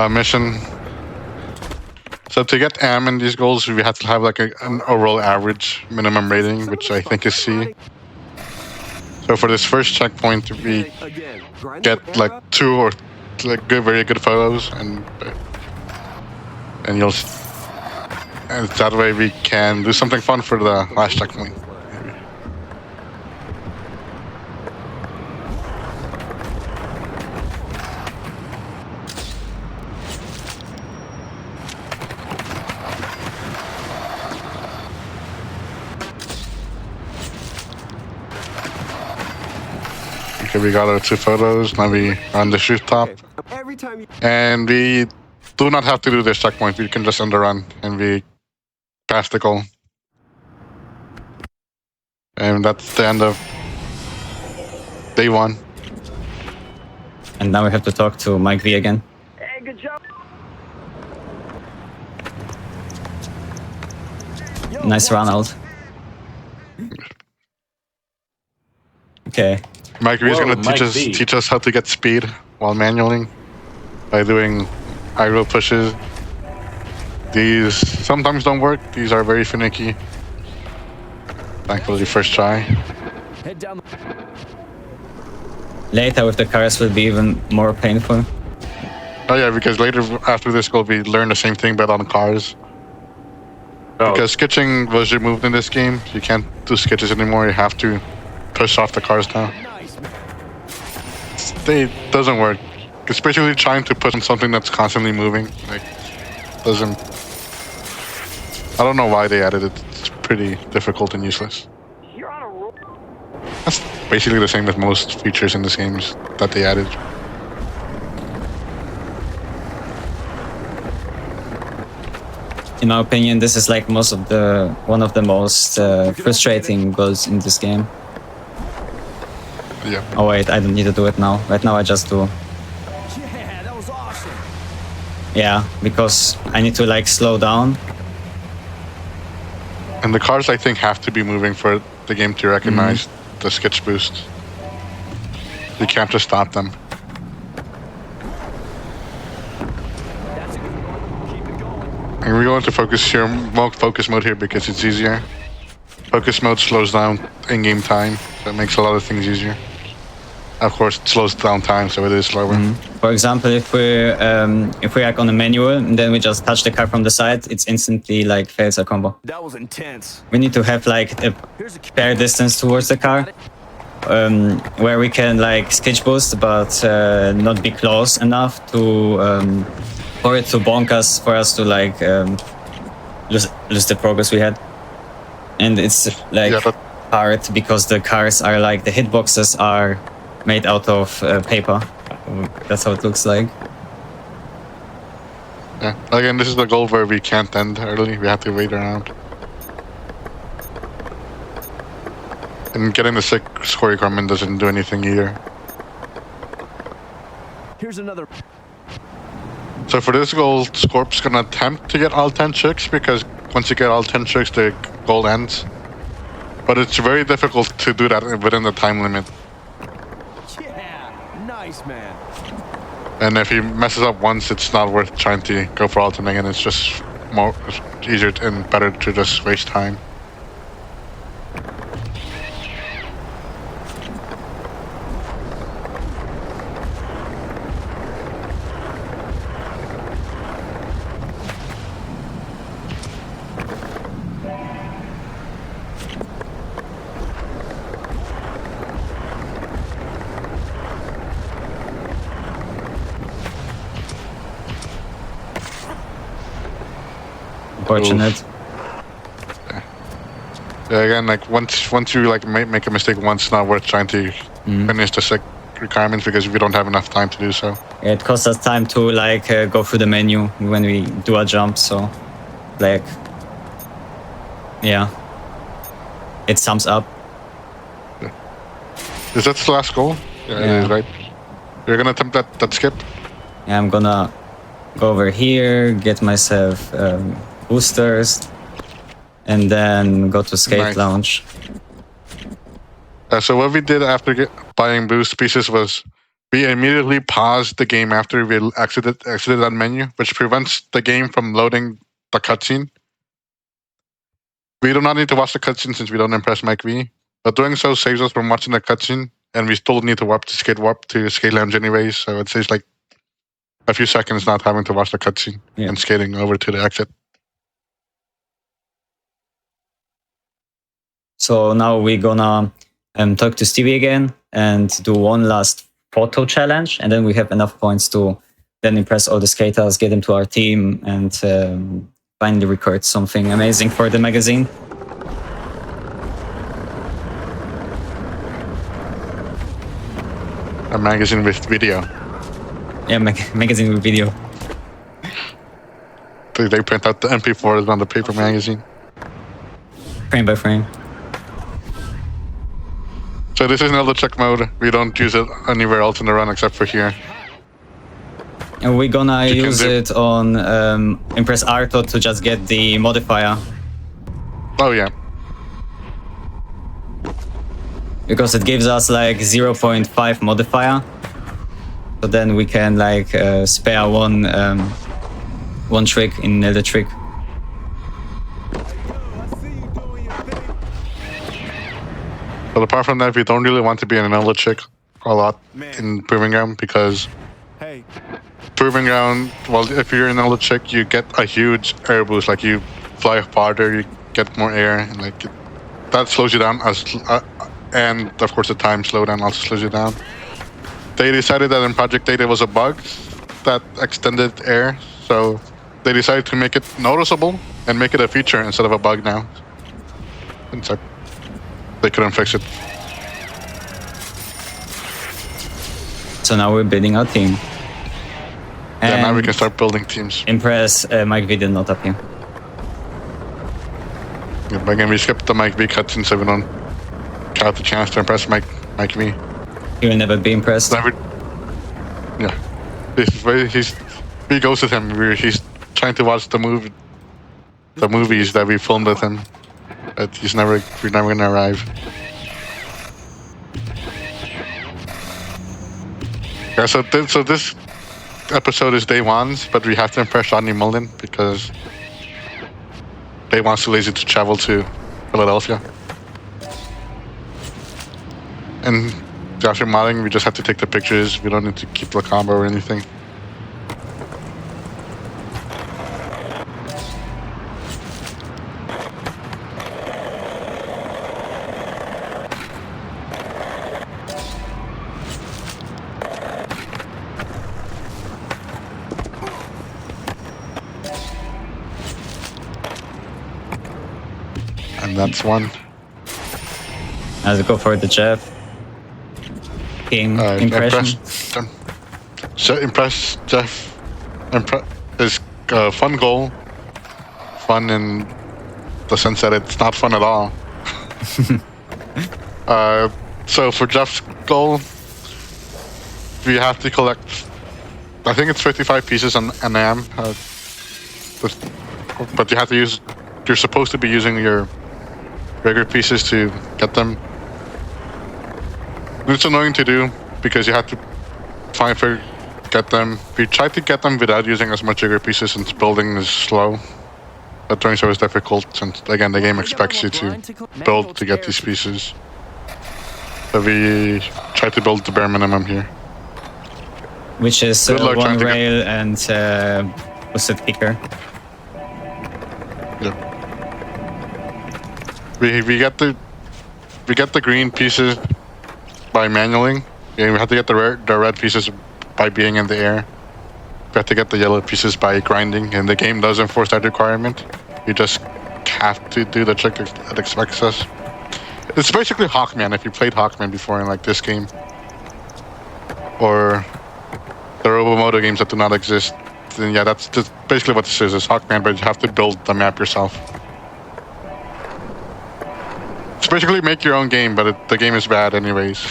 mission. So to get M in these goals, we have to have like an overall average minimum rating, which I think is C. So for this first checkpoint, we get like 2 or like very good photos, and that way we can do something fun for the last checkpoint. Okay, we got our 2 photos. Now we are on the rooftop. And we do not have to do this checkpoint. We can just underrun and we pass the goal. And that's the end of Day 1. And now we have to talk to Mike V again. Nice run out. Okay. Mike V is Whoa, going to Mike V. teach us how to get speed while manualing by doing aggro pushes. These sometimes don't work. These are very finicky. Thankfully, first try. Head down. Later with the cars will be even more painful. Oh yeah, because later after this goal, we learn the same thing but on cars. Oh, Because sketching was removed in this game. You can't do sketches anymore. You have to push off the cars now. It doesn't work. Especially trying to push on something that's constantly moving. Like, doesn't... I don't know why they added it. It's pretty difficult and useless. That's basically the same with most features in this game that they added. In my opinion, this is like one of the most frustrating goals in this game. Yeah. Oh wait, I don't need to do it now. Right now I just do. Yeah, that was awesome. Yeah, because I need to like slow down. And the cars, I think, have to be moving for the game to recognize the sketch boost. You can't just stop them. And we're going to focus mode here because it's easier. Focus mode slows down in-game time, so it makes a lot of things easier. Of course, it slows down time, so it is slower. For example, if we are on the manual and then we just touch the car from the side, it's instantly like fails a combo. That was intense. We need to have like a fair distance towards the car, where we can like sketch boost, but not be close enough to for it to bonk us, for us to like lose the progress we had. And it's like hard because the cars are like the hitboxes are made out of paper. That's how it looks like. Yeah. Again, this is the goal where we can't end early. We have to wait around. And getting the score requirement doesn't do anything either. Here's another. So for this goal, Scorp's gonna attempt to get all 10 tricks because once you get all 10 tricks, the goal ends. But it's very difficult to do that within the time limit. Yeah, nice man. And if he messes up once, it's not worth trying to go for ultimate again. It's just more easier and better to just waste time. Fortunate. Yeah, again, like once you like make a mistake once, it's not worth trying to finish the requirements because we don't have enough time to do so. Yeah, it costs us time to like go through the menu when we do a jump, so like yeah, it sums up. Is that the last goal? Yeah, it is, right? You're gonna attempt that skip? Yeah, I'm gonna go over here, get myself boosters, and then go to skate lounge. So what we did after buying boost pieces was we immediately paused the game after we exited that menu, which prevents the game from loading the cutscene. We do not need to watch the cutscene since we don't impress Mike V, but doing so saves us from watching the cutscene, and we still need to warp to skate lounge anyways, so it saves like a few seconds not having to watch the cutscene and skating over to the exit. So now we're gonna talk to Stevie again and do one last photo challenge, and then we have enough points to then impress all the skaters, get them to our team, and finally record something amazing for the magazine. A magazine with video. Yeah, magazine with video. They print out the MP4s on the paper magazine. Frame by frame. So this is another check mode. We don't use it anywhere else in the run except for here. And we're gonna use it on Impress Arto to just get the modifier. Oh yeah. Because it gives us like 0.5 modifier. So then we can like spare one trick in another trick. But apart from that, we don't really want to be in another trick a lot in Proving Ground because Proving Ground, well, if you're in another trick, you get a huge air boost. Like you fly farther, you get more air, and like that slows you down. And of course, the time slowdown also slows you down. They decided that in Project Data was a bug that extended air, so they decided to make it noticeable and make it a feature instead of a bug now. And so they couldn't fix it. So now we're building our team. Yeah, now we can start building teams. Impress Mike V did not appear. Yeah, but again, we skipped the Mike V cutscene so we don't count the chance to impress Mike V. He will never be impressed. Yeah. We goes with him. He's trying to watch the movies that we filmed with him. But we're never gonna arrive. Yeah, so this episode is Day One's, but we have to impress Rodney Mullen because Day One's too lazy to travel to Philadelphia. And after modding, we just have to take the pictures. We don't need to keep the combo or anything. And that's one. Let's go for the Jeff. King impression. Impress Jeff. Is a fun goal. Fun in the sense that it's not fun at all. So for Jeff's goal, we have to collect. I think it's 55 pieces on AM. But you have to use. You're supposed to be using your regular pieces to get them. It's annoying to do because you have to get them. We tried to get them without using as much bigger pieces since building is slow. But doing so is difficult since, again, the game expects you to build to get these pieces. So we try to build the bare minimum here. Which is one rail and boosted kicker. Yep. We get the green pieces by manually. Yeah, we have to get the red pieces by being in the air. We have to get the yellow pieces by grinding, and the game does enforce that requirement. You just have to do the trick that expects us. It's basically Hawkman if you played Hawkman before in like this game. Or the Robomoto games that do not exist. Then yeah, that's basically what this is. It's Hawkman, but you have to build the map yourself. It's basically make your own game, but the game is bad anyways.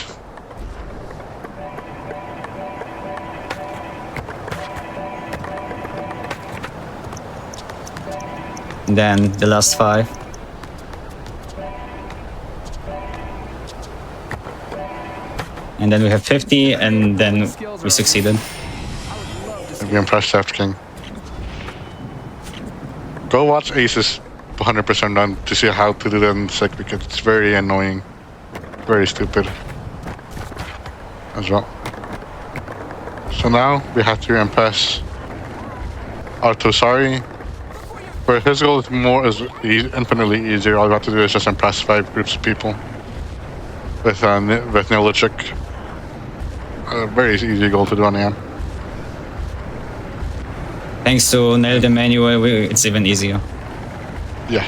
Then the last 5. And then we have 50, and then we succeeded. We impressed Chef King. Go watch Ace's 100% run to see how to do that in SICK because it's very annoying. Very stupid. As well. So now we have to impress Artosari. For his goal is infinitely easier. All we have to do is just impress 5 groups of people with Nilochik. A very easy goal to do on AM. Thanks to Nail the Manual, it's even easier. Yeah.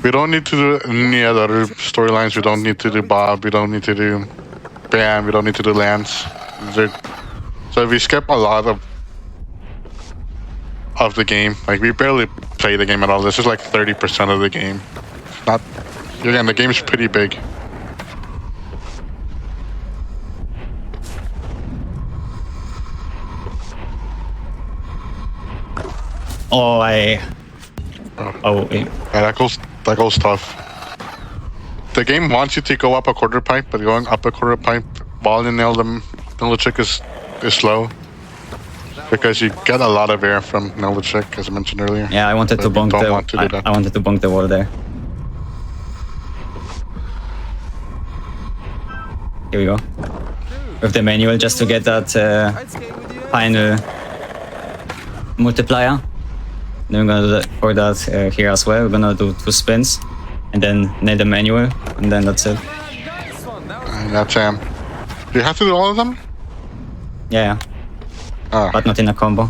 We don't need to do any other storylines. We don't need to do Bob. We don't need to do Bam. We don't need to do Lance. So we skip a lot of the game. Like we barely play the game at all. This is like 30% of the game. Not again. The game's pretty big. Oh, Oh, yeah. Yeah, that goes tough. The game wants you to go up a quarter pipe, but going up a quarter pipe while you nail the trick is slow. Because you get a lot of air from nail the trick, as I mentioned earlier. Yeah, I wanted to bonk I wanted to bonk the wall there. Here we go. With the manual, just to get that final multiplier. Then we're gonna do that for that here as well. We're gonna do 2 spins, and then nail the manual, and then that's it. And that's do you have to do all of them? Yeah. But not in a combo.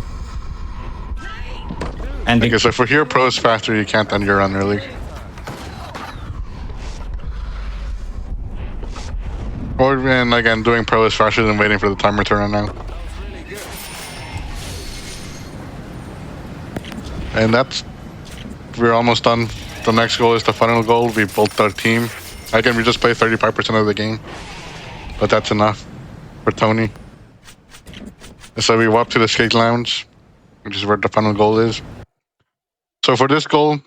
And because if we're here pros faster, you can't end your run early. Or and again, doing pro is faster than waiting for the timer to run out. And we're almost done. The next goal is the final goal. We built our team. Again, we just play 35% of the game, but that's enough for Tony. So we go up to the skate lounge, which is where the final goal is. So for this goal,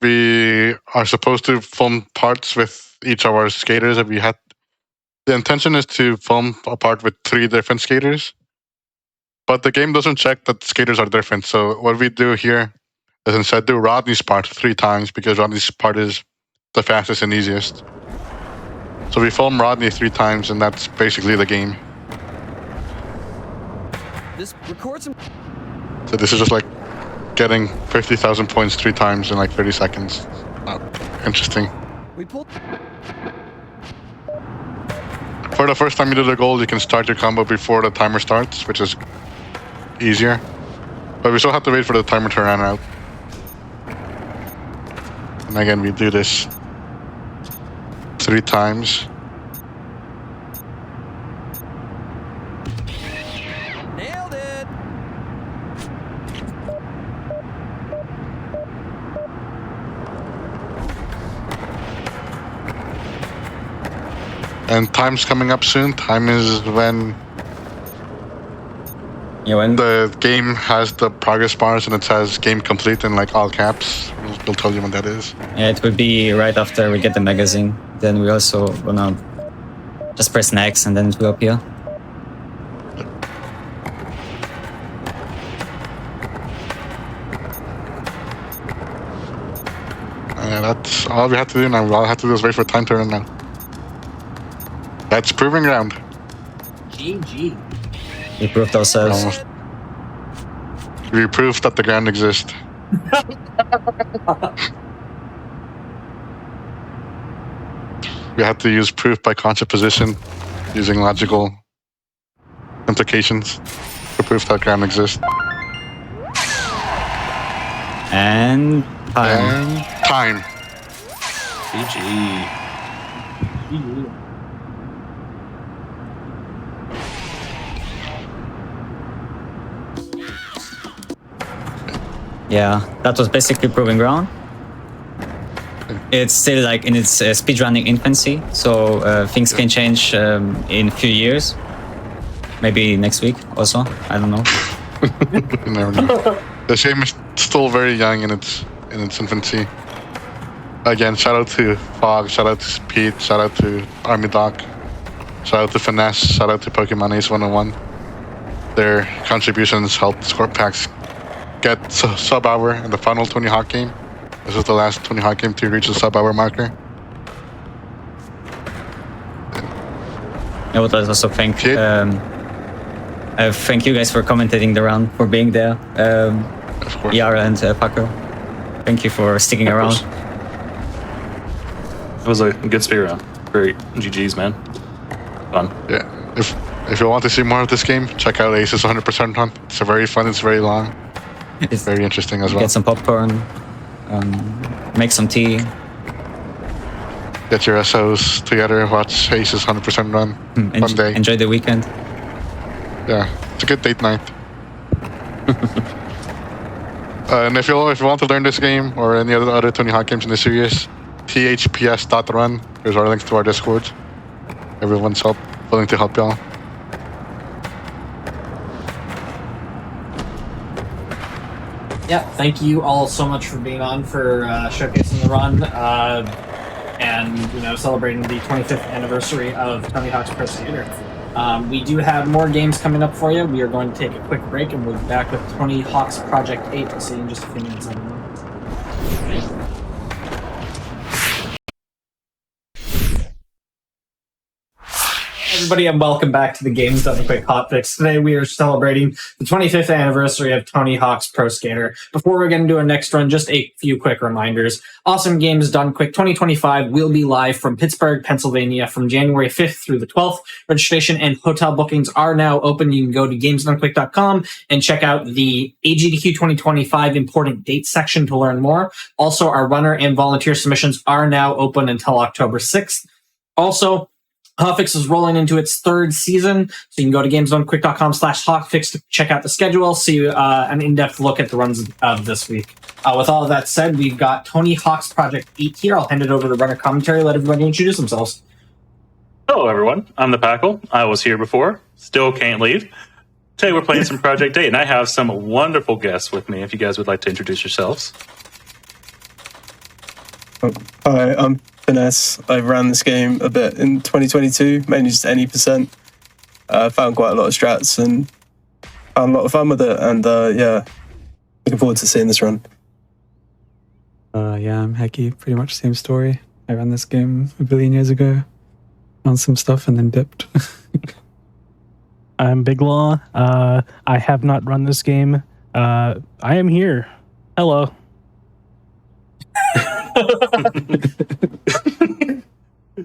we are supposed to film parts with each of our skaters. The intention is to film a part with 3 different skaters, but the game doesn't check that skaters are different. So what we do here is instead do Rodney's part 3 times, because Rodney's part is the fastest and easiest. So we film Rodney 3 times, and that's basically the game. So this is just like getting 50,000 points 3 times in like 30 seconds. Interesting. For the first time you do the goal, you can start your combo before the timer starts, which is easier. But we still have to wait for the timer to run out. And again, we do this 3 times. Nailed it. And time's coming up soon. Time is when the game has the progress bars and it says game complete in like all caps. We'll tell you when that is. Yeah, it will be right after we get the magazine. Then we also gonna just press next and then it will appear. That's all we have to do now. All we have to do is wait for time to run now. That's proving ground. GG. We proved ourselves. Almost. We proved that the ground exists. We had to use proof by contraposition, using logical implications to prove that ground exists. And time. And time. GG. Yeah, that was basically proving ground. It's still like in its speedrunning infancy, so things can change in a few years. Maybe next week also, I don't know. You never know. The game is still very young in its infancy. Again, shout out to Fog, shout out to Speed, shout out to Army Doc, shout out to Finesse, shout out to Pokemon Ace 101. Their contributions helped Scorpax get sub hour in the final Tony Hawk game. This is the last Tony Hawk game to reach the sub hour marker. I would also thank you guys for commentating the round, for being there. Of course. Yara and Paco. Thank you for sticking around. It was a good speed round. Great GG's, man. Fun. Yeah. If you want to see more of this game, check out Ace's 100% run. It's very fun. It's very long. It's very interesting as well. Get some popcorn. Make some tea. Get your SOs together. Watch Ace's 100% run. One day. Enjoy the weekend. Yeah, it's a good date night. And if you want to learn this game or any other Tony Hawk games in the series, thps.run. There's our links to our Discord. Everyone's willing to help y'all. Yeah, thank you all so much for being on, for showcasing the run, and celebrating the 25th anniversary of Tony Hawk's Pro Skater. We do have more games coming up for you. We are going to take a quick break, and we'll be back with Tony Hawk's Project 8. I'll see you in just a few minutes, everyone. Everybody, and welcome back to the Games Done Quick Hotfix. Today we are celebrating the 25th anniversary of Tony Hawk's Pro Skater. Before we get into our next run, just a few quick reminders. Awesome Games Done Quick 2025 will be live from Pittsburgh, Pennsylvania from January 5th through the 12th. Registration and hotel bookings are now open. You can go to gamesdonequick.com and check out the GDQ 2025 important dates section to learn more. Also, our runner and volunteer submissions are now open until October 6th. Also, Hotfix is rolling into its third season, so you can go to gamesdonequick.com/Hotfix to check out the schedule, see an in-depth look at the runs of this week. With all of that said, we've got Tony Hawk's Project 8 here. I'll hand it over to runner commentary, let everybody introduce themselves. Hello, everyone. I'm the Packle. I was here before, still can't leave. Today we're playing some Project 8, and I have some wonderful guests with me if you guys would like to introduce yourselves. Hi, I'm Finesse. I ran this game a bit in 2022, mainly just any %. Found quite a lot of strats and found a lot of fun with it. And yeah, looking forward to seeing this run. Yeah, I'm Hecky. Pretty much same story. I ran this game a billion years ago. Found some stuff and then dipped. I'm Big Law. I have not run this game. I am here. Hello.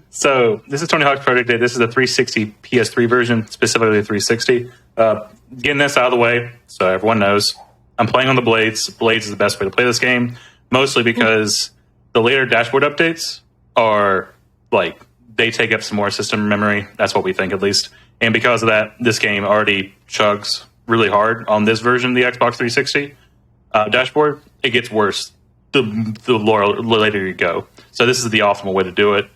So this is Tony Hawk's Project 8. This is the 360 PS3 version, specifically the 360. Getting this out of the way so everyone knows, I'm playing on the Blades. Blades is the best way to play this game, mostly because the later dashboard updates are like, they take up some more system memory. That's what we think, at least. And because of that, this game already chugs really hard on this version of the Xbox 360 dashboard. It gets worse the later you go. So this is the optimal way to do it.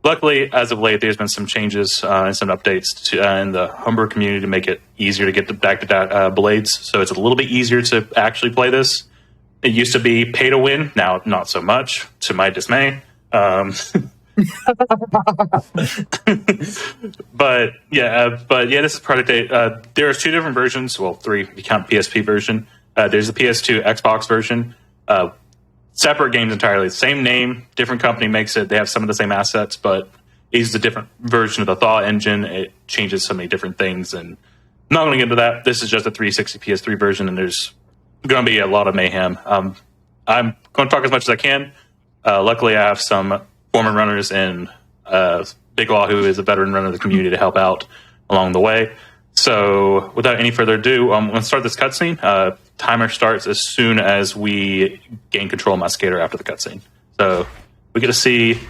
Luckily, as of late, there's been some changes and some updates in the Humber community to make it easier to get back to Blades. So it's a little bit easier to actually play this. It used to be pay to win. Now, not so much, to my dismay. But yeah, this is Project 8. There's two different versions. Well, three if you count PSP version. There's the PS2 Xbox version. Separate games entirely. Same name, different company makes it. They have some of the same assets, but it uses a different version of the Thaw engine. It changes so many different things, and I'm not going to get into that. This is just a 360 PS3 version, and there's going to be a lot of mayhem. I'm going to talk as much as I can. Luckily, I have some former runners and Big Law, who is a veteran runner of the community, to help out along the way. So without any further ado, I'm going to start this cutscene. Timer starts as soon as we gain control of my skater after the cutscene. So we get to see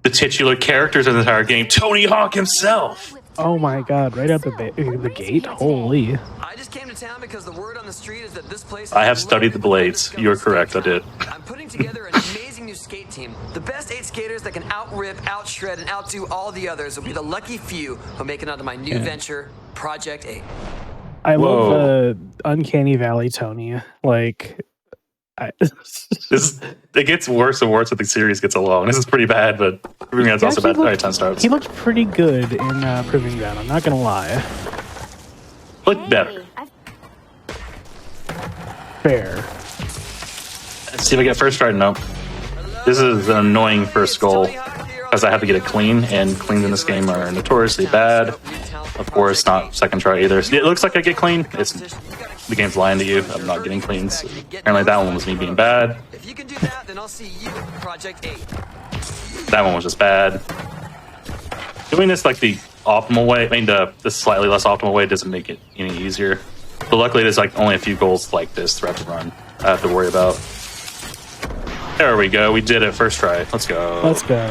the titular characters of the entire game, Tony Hawk himself. Oh my god, right out the gate? Holy. I just came to town because the word on the street is that this place... I have studied the Blades. You're correct, I did. I'm putting together an amazing new skate team. The best 8 skaters that can out-rip, out-shred, and outdo all the others will be the lucky few who make it onto my new venture, Project 8. I love Uncanny Valley Tony. Like, it gets worse and worse as the series gets along. This is pretty bad, but Proving Ground's also bad. Right, time starts. He looked pretty good in Proving Ground. I'm not gonna lie. Looked better. Fair. Let's see if I get first try. Nope. This is an annoying first goal because I have to get it clean, and cleans in this game are notoriously bad. Of course, not second try either. It looks like I get clean. The game's lying to you. I'm not getting cleans. Apparently that one was me being bad. If you can do that, then I'll see you, Project 8. That one was just bad. Doing this like the optimal way, I mean the slightly less optimal way, doesn't make it any easier. But luckily there's like only a few goals like this throughout the run I have to worry about. There we go. We did it first try. Let's go. Let's go.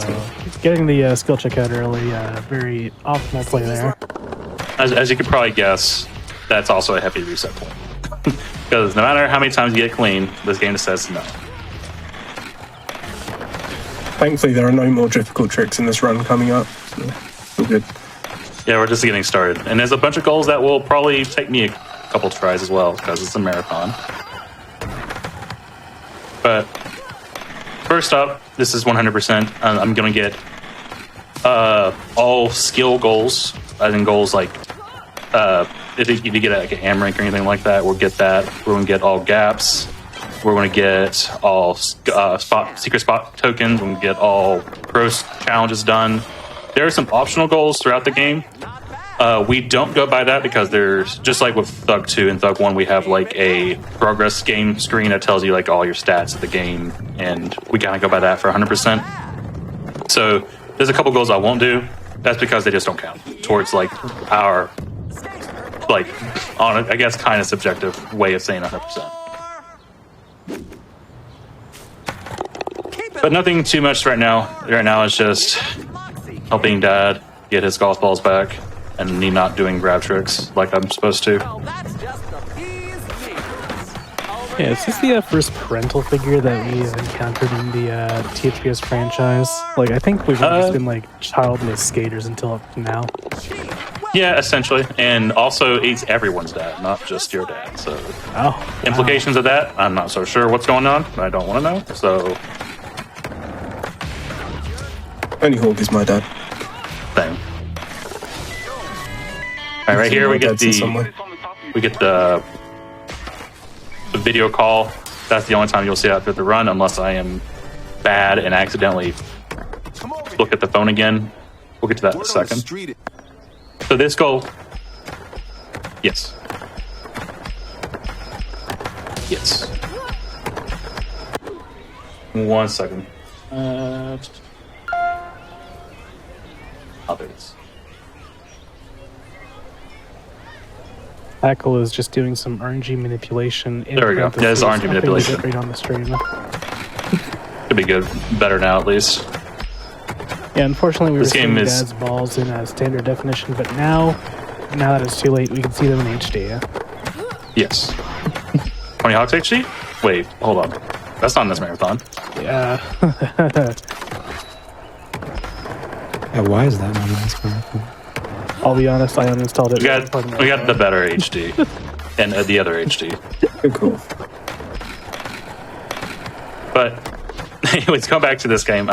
Getting the skill check out early. Very optimal play there. As you could probably guess, that's also a heavy reset point. Because no matter how many times you get clean, this game just says no. Thankfully, there are no more difficult tricks in this run coming up. So we're good. Yeah, we're just getting started. And there's a bunch of goals that will probably take me a couple tries as well, because it's a marathon. But first up, this is 100%. I'm going to get all skill goals. I think goals like if you get like an AM rank or anything like that, we'll get that. We're going to get all gaps. We're going to get all secret spot tokens. We're going to get all pro challenges done. There are some optional goals throughout the game. We don't go by that because there's, just like with Thug 2 and Thug 1, we have like a progress game screen that tells you like all your stats of the game, and we kind of go by that for 100%. So there's a couple goals I won't do. That's because they just don't count towards like our, like, on I guess kind of subjective way of saying 100%. But nothing too much right now. Right now it's just helping Dad get his golf balls back and me not doing grab tricks like I'm supposed to. Yeah, is this the first parental figure that we encountered in the THPS franchise? Like, I think we've always been like childless skaters until up to now. Yeah, essentially. And also, it's everyone's dad, not just your dad. So, implications of that, I'm not so sure what's going on. I don't want to know. So, only Hawk is my dad. Same. All right, right here we get the video call. That's the only time you'll see it after the run, unless I am bad and accidentally look at the phone again. We'll get to that in a second. So this goal, yes. Yes. 1 second. Others. Tackle is just doing some RNG manipulation. There we go. Yeah, it's RNG manipulation. Right on the stream. Could be good. Better now, at least. Yeah, unfortunately, we were This game seeing is- Dad's balls in standard definition, but now that it's too late, we can see them in HD. Yes. Tony Hawk's HD? Wait, hold on. That's not in this marathon. Yeah. Yeah, why is that not in this marathon? I'll be honest, I uninstalled it. We got the better HD and the other HD. Cool. But anyways, go back to this game.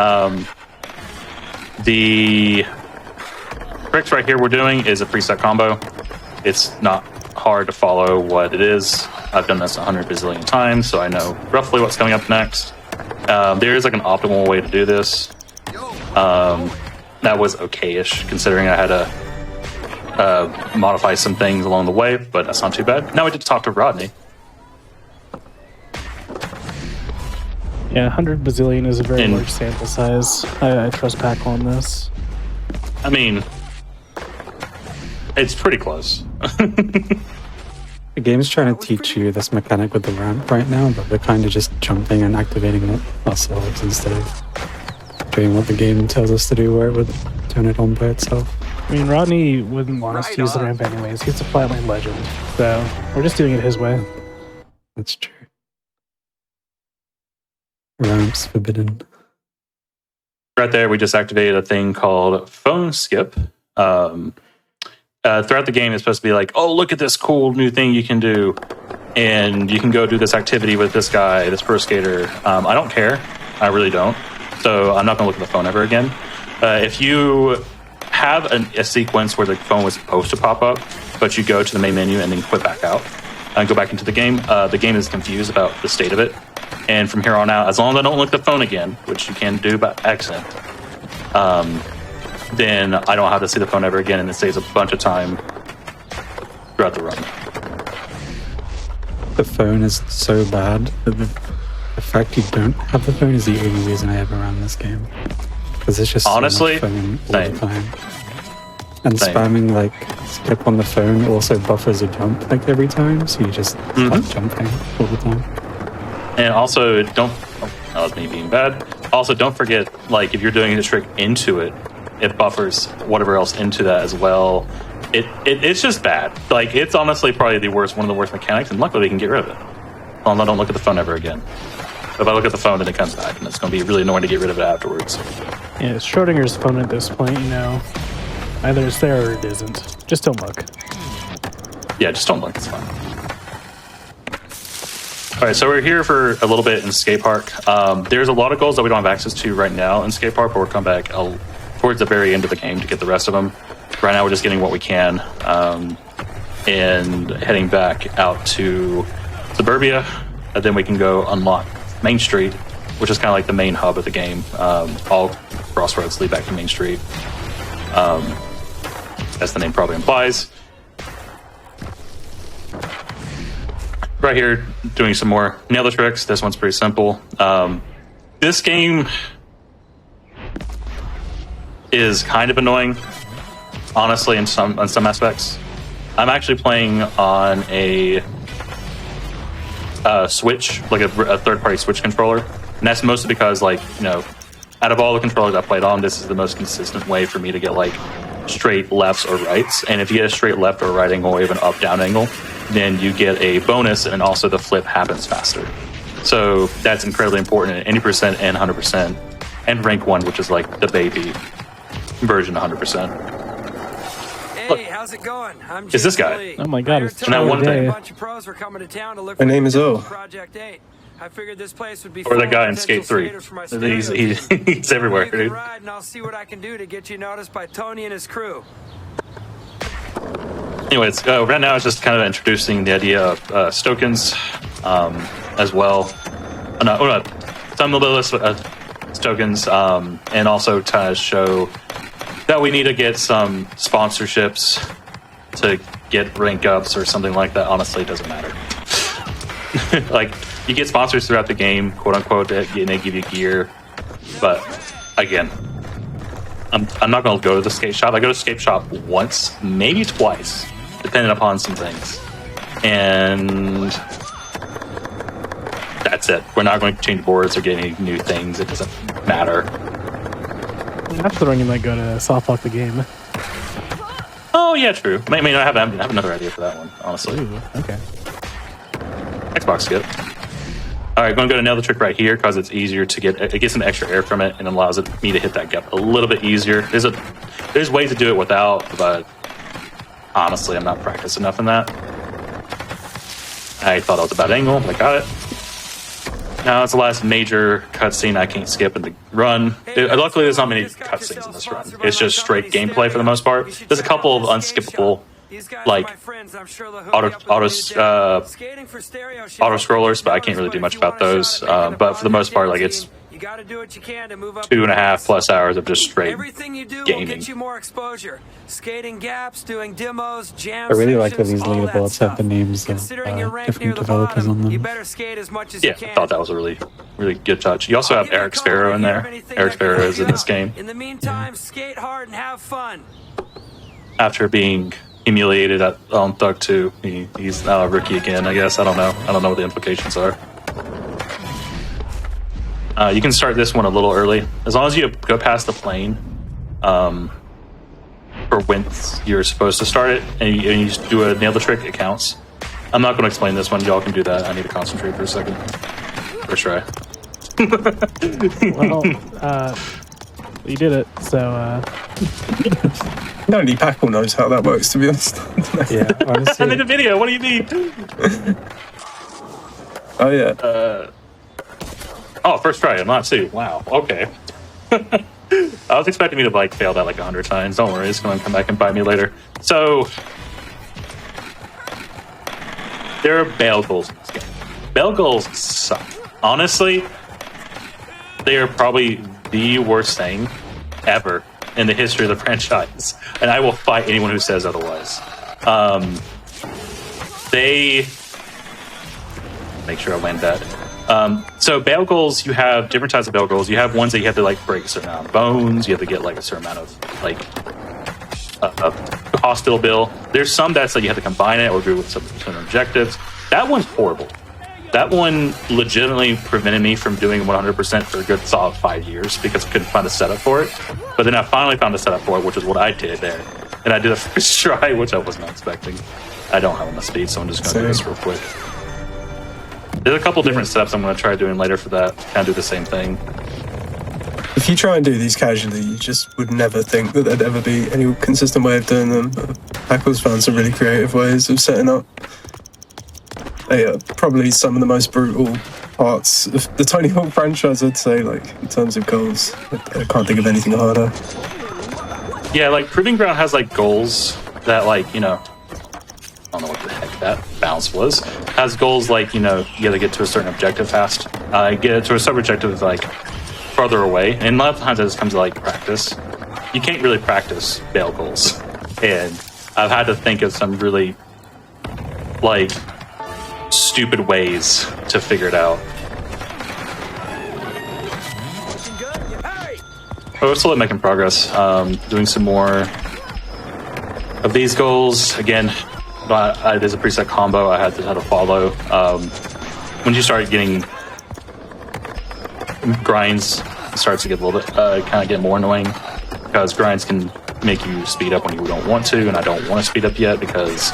The tricks right here we're doing is a preset combo. It's not hard to follow what it is. I've done this 100 bazillion times, so I know roughly what's coming up next. There is like an optimal way to do this. That was okay-ish, considering I had to modify some things along the way, but that's not too bad. Now we get to talk to Rodney. Yeah, 100 bazillion is a very large sample size. I trust Pac on this. I mean, it's pretty close. The game's trying to teach you this mechanic with the ramp right now, but we're kind of just jumping and activating it ourselves instead of doing what the game tells us to do, where it would turn it on by itself. I mean, Rodney wouldn't want us to use the ramp anyways. He's a flatline legend, so we're just doing it his way. That's true. Ramps forbidden. Right there, we just activated a thing called phone skip. Throughout the game, it's supposed to be like, oh, look at this cool new thing you can do. And you can go do this activity with this guy, this pro skater. I don't care. I really don't. So I'm not going to look at the phone ever again. If you have a sequence where the phone was supposed to pop up, but you go to the main menu and then quit back out and go back into the game is confused about the state of it. And from here on out, as long as I don't look at the phone again, which you can do by accident, then I don't have to see the phone ever again, and it saves a bunch of time throughout the run. The phone is so bad that the fact you don't have the phone is the only reason I ever ran this game. Because it's just honestly, so much phone all the time. And spamming like skip on the phone also buffers a jump like every time, so you just start jumping all the time. And also, that was me being bad. Also, don't forget, like, if you're doing this trick into it, it buffers whatever else into that as well. It's just bad. Like, it's honestly probably one of the worst mechanics, and luckily we can get rid of it. Well, I don't look at the phone ever again. If I look at the phone, then it comes back, and it's going to be really annoying to get rid of it afterwards. Yeah, it's Schrodinger's phone at this point, you know. Either it's there or it isn't. Just don't look. Yeah, just don't look. It's fine. All right, so we're here for a little bit in skate park. There's a lot of goals that we don't have access to right now in skate park, but we'll come back towards the very end of the game to get the rest of them. Right now, we're just getting what we can and heading back out to suburbia, and then we can go unlock Main Street, which is kind of like the main hub of the game. All crossroads lead back to Main Street, as the name probably implies. Right here, doing some more nail the tricks. This one's pretty simple. This game is kind of annoying, honestly, in some aspects. I'm actually playing on a Switch, like a third-party Switch controller, and that's mostly because, like, you know, out of all the controllers I played on, this is the most consistent way for me to get like straight lefts or rights. And if you get a straight left or right angle, or even up-down angle, then you get a bonus, and also the flip happens faster. So that's incredibly important at 80% and 100%, and rank 1, which is like the baby version 100%. Hey, how's it going? I'm Is this guy? Oh my god, it's and that one thing. A bunch of pros were coming to town to look My for name is O. Project 8. I figured this place would be Or the guy in Skate 3. He's everywhere, dude. Ride and I'll see what I can do to get you noticed by Tony and his crew. Anyways, right now it's just kind of introducing the idea of tokens as well. Some of the list of tokens, and also kind of show that we need to get some sponsorships to get rank ups or something like that. Honestly, it doesn't matter. Like, you get sponsors throughout the game, quote unquote, and they give you gear. But again, I'm not going to go to the skate shop. I go to the skate shop once, maybe twice, depending upon some things. And that's it. We're not going to change boards or get any new things. It doesn't matter. That's the one you might go to soft lock the game. Oh, yeah, true. I mean, I have another idea for that one, honestly. Ooh, okay. Xbox skip. All right, going to go to nail the trick right here because it's easier to get. It gets some extra air from it and allows me to hit that gap a little bit easier. There's ways to do it without, but honestly, I'm not practiced enough in that. I thought I was a bad angle, but I got it. Now it's the last major cutscene I can't skip in the run. Luckily, there's not many cutscenes in this run. It's just straight gameplay for the most part. There's a couple of unskippable, like auto scrollers, but I can't really do much about those. But for the most part, like, it's 2.5+ hours of just straight gaming. Get you more exposure. Skating gaps, doing demos, jam I really like that sections, these all that leaderboards have stuff. the names of Considering you're ranked near different the developers bottom, on them. you better skate as much as Yeah, you can. I thought that was a really, really good touch. You also have Eric Sparrow in there. Eric Sparrow is in this game. In the meantime, skate hard and have fun. After being humiliated on Thug 2, he's now a rookie again, I guess. I don't know what the implications are. You can start this one a little early. As long as you go past the plane for when you're supposed to start it, and you just do a nail the trick, it counts. I'm not going to explain this one. Y'all can do that. I need to concentrate for a second. First try. Well, you did it, so... Only Packle knows how that works, to be honest. Yeah, honestly. I made a video. What do you mean? Oh, yeah. First try. I'm not too. Wow. Okay. I was expecting me to like fail that like 100 times. Don't worry, it's going to come back and bite me later. So there are bail goals in this game. Bail goals suck. Honestly, they are probably the worst thing ever in the history of the franchise, and I will fight anyone who says otherwise. They make sure I land that. So bail goals, you have different types of bail goals. You have ones that you have to like break a certain amount of bones. You have to get like a certain amount of like a hospital bill. There's some that's like you have to combine it or do with some objectives. That one's horrible. That one legitimately prevented me from doing 100% for a good solid 5 years because I couldn't find a setup for it. But then I finally found a setup for it, which is what I did there. And I did a first try, which I was not expecting. I don't have enough speed, so I'm just going to do this real quick. There's a couple different steps I'm going to try doing later for that. Kind of do the same thing. If you try and do these casually, you just would never think that there'd ever be any consistent way of doing them. Packle's found some really creative ways of setting up they are probably some of the most brutal parts of the Tony Hawk franchise, I'd say, like, in terms of goals. I can't think of anything harder. Yeah, like, Proving Ground has, like, goals that, like, you know, I don't know what the heck that bounce was. Has goals like, you know, you gotta get to a certain objective fast. Get to a certain objective, like, farther away. And a lot of times it just comes to, like, practice. You can't really practice fail goals. And I've had to think of some really, like, stupid ways to figure it out. But we're slowly making progress. Doing some more of these goals. Again, there's a preset combo I had to follow. When you start getting grinds, it starts to get a little bit, kind of get more annoying, because grinds can make you speed up when you don't want to, and I don't want to speed up yet because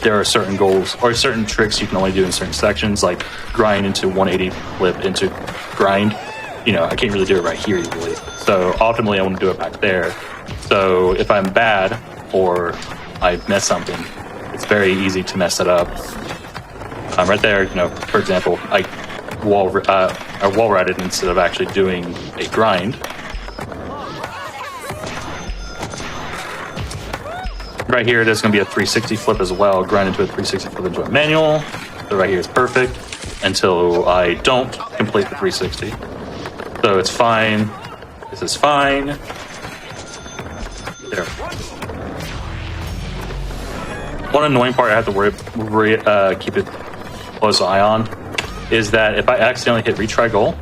there are certain goals or certain tricks you can only do in certain sections, like grind into 180 flip into grind. You know, I can't really do it right here easily. So ultimately I want to do it back there. So if I'm bad or I miss something, it's very easy to mess it up. Right there, you know, for example, I wall rided instead of actually doing a grind. Right here, there's going to be a 360 flip as well. Grind into a 360 flip into a manual. So right here is perfect until I don't complete the 360. So it's fine. This is fine. There. One annoying part I have to keep a close eye on is that if I accidentally hit retry goal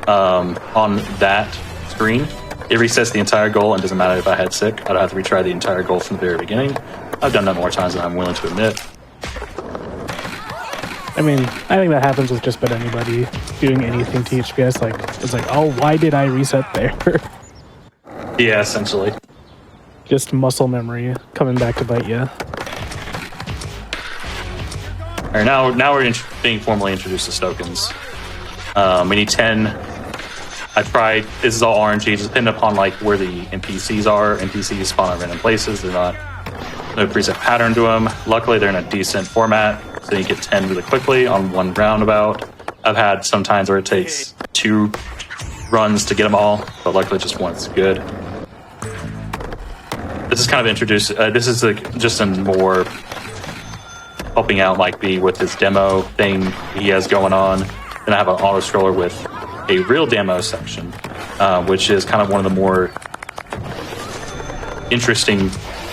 on that screen, it resets the entire goal, and doesn't matter if I had sick. I'd have to retry the entire goal from the very beginning. I've done that more times than I'm willing to admit. I mean, I think that happens with just about anybody doing anything to HPS. Like, it's like, oh, why did I reset there? Yeah, essentially. Just muscle memory coming back to bite you. All right, now we're being formally introduced to tokens. We need 10. I tried. This is all RNG, just depending upon like where the NPCs are. NPCs spawn in random places. They're not no preset pattern to them. Luckily, they're in a decent format, so you get 10 really quickly on one roundabout. I've had some times where it takes 2 runs to get them all, but luckily just one's good. This is kind of introduced. This is like just a more helping out like B with his demo thing he has going on. Then I have an auto scroller with a real demo section, which is kind of one of the more interesting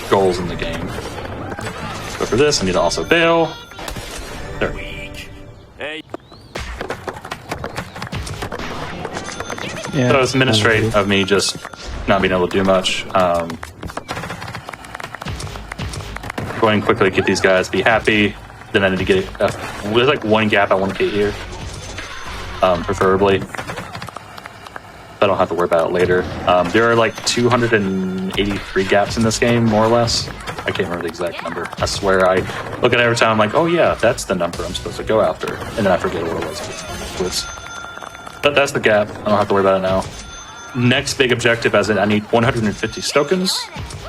goals in the game. But for this, I need to also bail. There. Yeah, so it's administrative of me just not being able to do much. Going quickly to get these guys be happy. Then I need to get there's like one gap I want to get here, preferably. I don't have to worry about it later. There are like 283 gaps in this game, more or less. I can't remember the exact number. I swear I look at it every time, I'm like, oh yeah, that's the number I'm supposed to go after. And then I forget what it was. But that's the gap. I don't have to worry about it now. Next big objective, as in I need 150 tokens.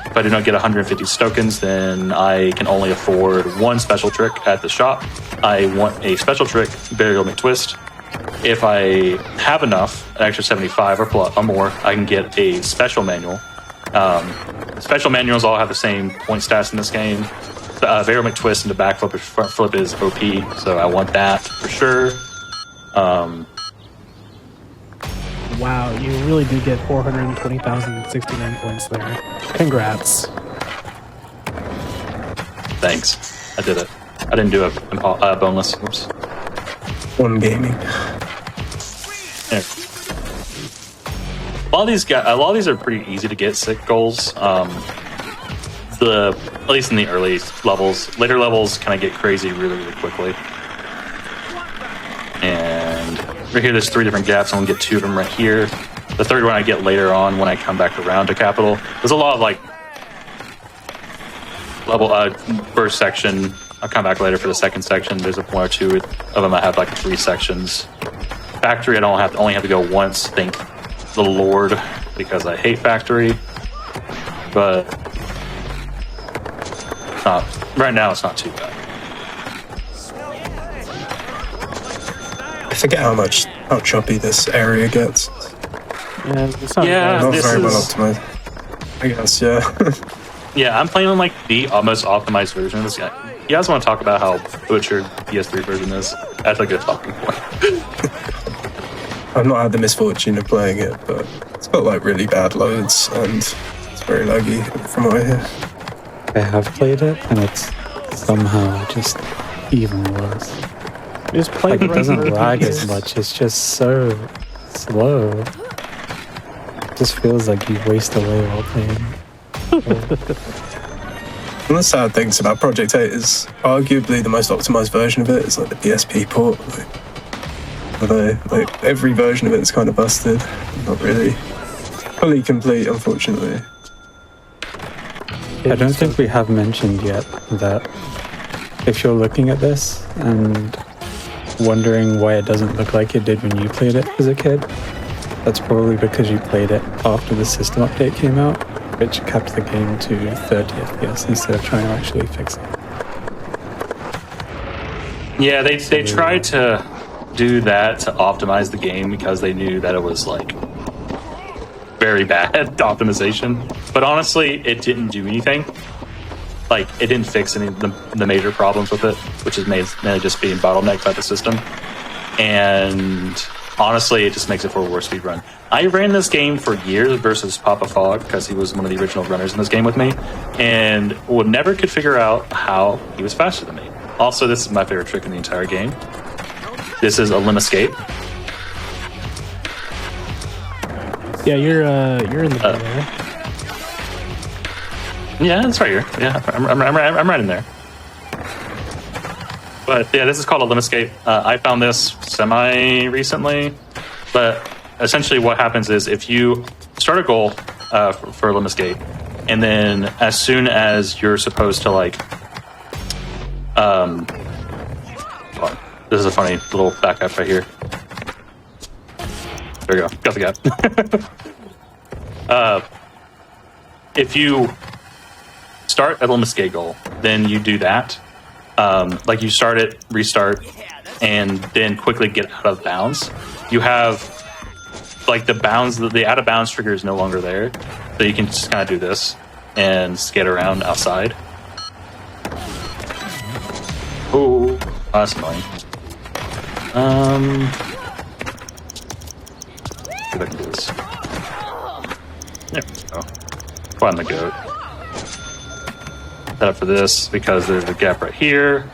If I do not get 150 tokens, then I can only afford one special trick at the shop. I want a special trick, Burial McTwist. If I have enough, an extra 75 or more, I can get a special manual. Special manuals all have the same point stats in this game. Burial McTwist and the backflip or front flip is OP, so I want that for sure. Wow, you really did get 420,069 points there. Congrats. Thanks. I did it. I didn't do a boneless. Whoops. One gaming. There. A lot of these are pretty easy to get sick goals. At least in the early levels. Later levels kind of get crazy really, really quickly. And right here, there's 3 different gaps. I'm gonna get 2 of them right here. The third one I get later on when I come back around to Capital. There's a lot of like level first section. I'll come back later for the second section. There's a 1 or 2 of them. I have like 3 sections. Factory, I only have to go once. Thank the Lord, because I hate Factory. But right now, it's not too bad. forget how choppy this area gets. Yeah, it's not Not this very well is- optimized. I guess, yeah. Yeah, I'm playing on like the most optimized version of this guy. You guys want to talk about how butchered PS3 version is? That's a good talking point. I've not had the misfortune of playing it, but it's got like really bad loads and it's very laggy from what I hear. I have played it, and it's somehow just even worse. Just play Like, it the doesn't regular lag as PS. much. It's just so slow. It just feels like you waste away while playing. One of the sad things about Project 8 is arguably the most optimized version of it is like the PSP port. Although like every version of it is kind of busted, not really fully complete, unfortunately. I don't think we have mentioned yet that if you're looking at this and wondering why it doesn't look like it did when you played it as a kid, that's probably because you played it after the system update came out, which kept the game to 30 FPS instead of trying to actually fix it. Yeah, they tried to do that to optimize the game because they knew that it was like very bad optimization. But honestly, it didn't do anything. Like, it didn't fix any of the major problems with it, which is mainly just being bottlenecked by the system. And honestly, it just makes it for a worse speed run. I ran this game for years versus Papa Fog because he was one of the original runners in this game with me, and never could figure out how he was faster than me. Also, this is my favorite trick in the entire game. This is a limb escape. Yeah, you're in the middle there. Yeah, it's right here. Yeah, I'm right in there. But yeah, this is called a limb escape. I found this semi-recently, but essentially what happens is if you start a goal for a limb escape, and then as soon as you're supposed to like, this is a funny little back up right here. There we go, got the gap. If you start a limb escape goal, then you do that. Like you start it, restart, and then quickly get out of bounds. You have like the bounds, the out of bounds trigger is no longer there, so you can just kind of do this and skate around outside. Oh, that's annoying. See if I can do this. There we go. Find the goat. Set up for this because there's a gap right here.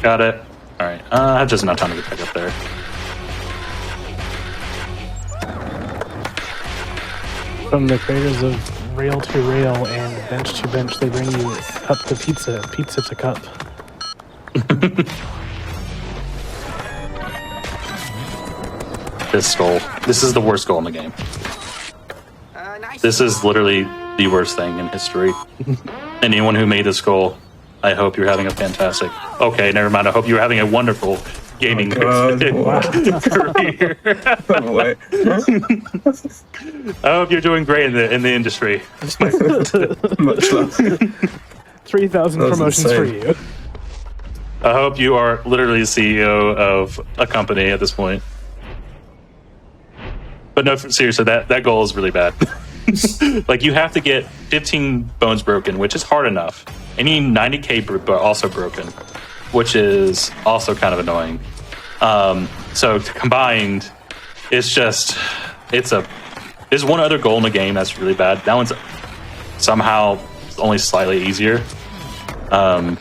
Got it. All right. I have just enough time to get back up there. From the creators of Rail to Rail and Bench to Bench, they bring you Cup to Pizza, Pizza to Cup. This goal. This is the worst goal in the game. This is literally the worst thing in history. Anyone who made this goal, I hope you're having a fantastic... Okay, never mind. I hope you're having a wonderful gaming career. I hope you're doing great in the industry. Much love. 3,000 promotions for you. I hope you are literally the CEO of a company at this point. But no, seriously, that goal is really bad. Like, you have to get 15 bones broken, which is hard enough. And you need 90k also broken, which is also kind of annoying. So combined, it's just, there's one other goal in the game that's really bad. That one's somehow only slightly easier. But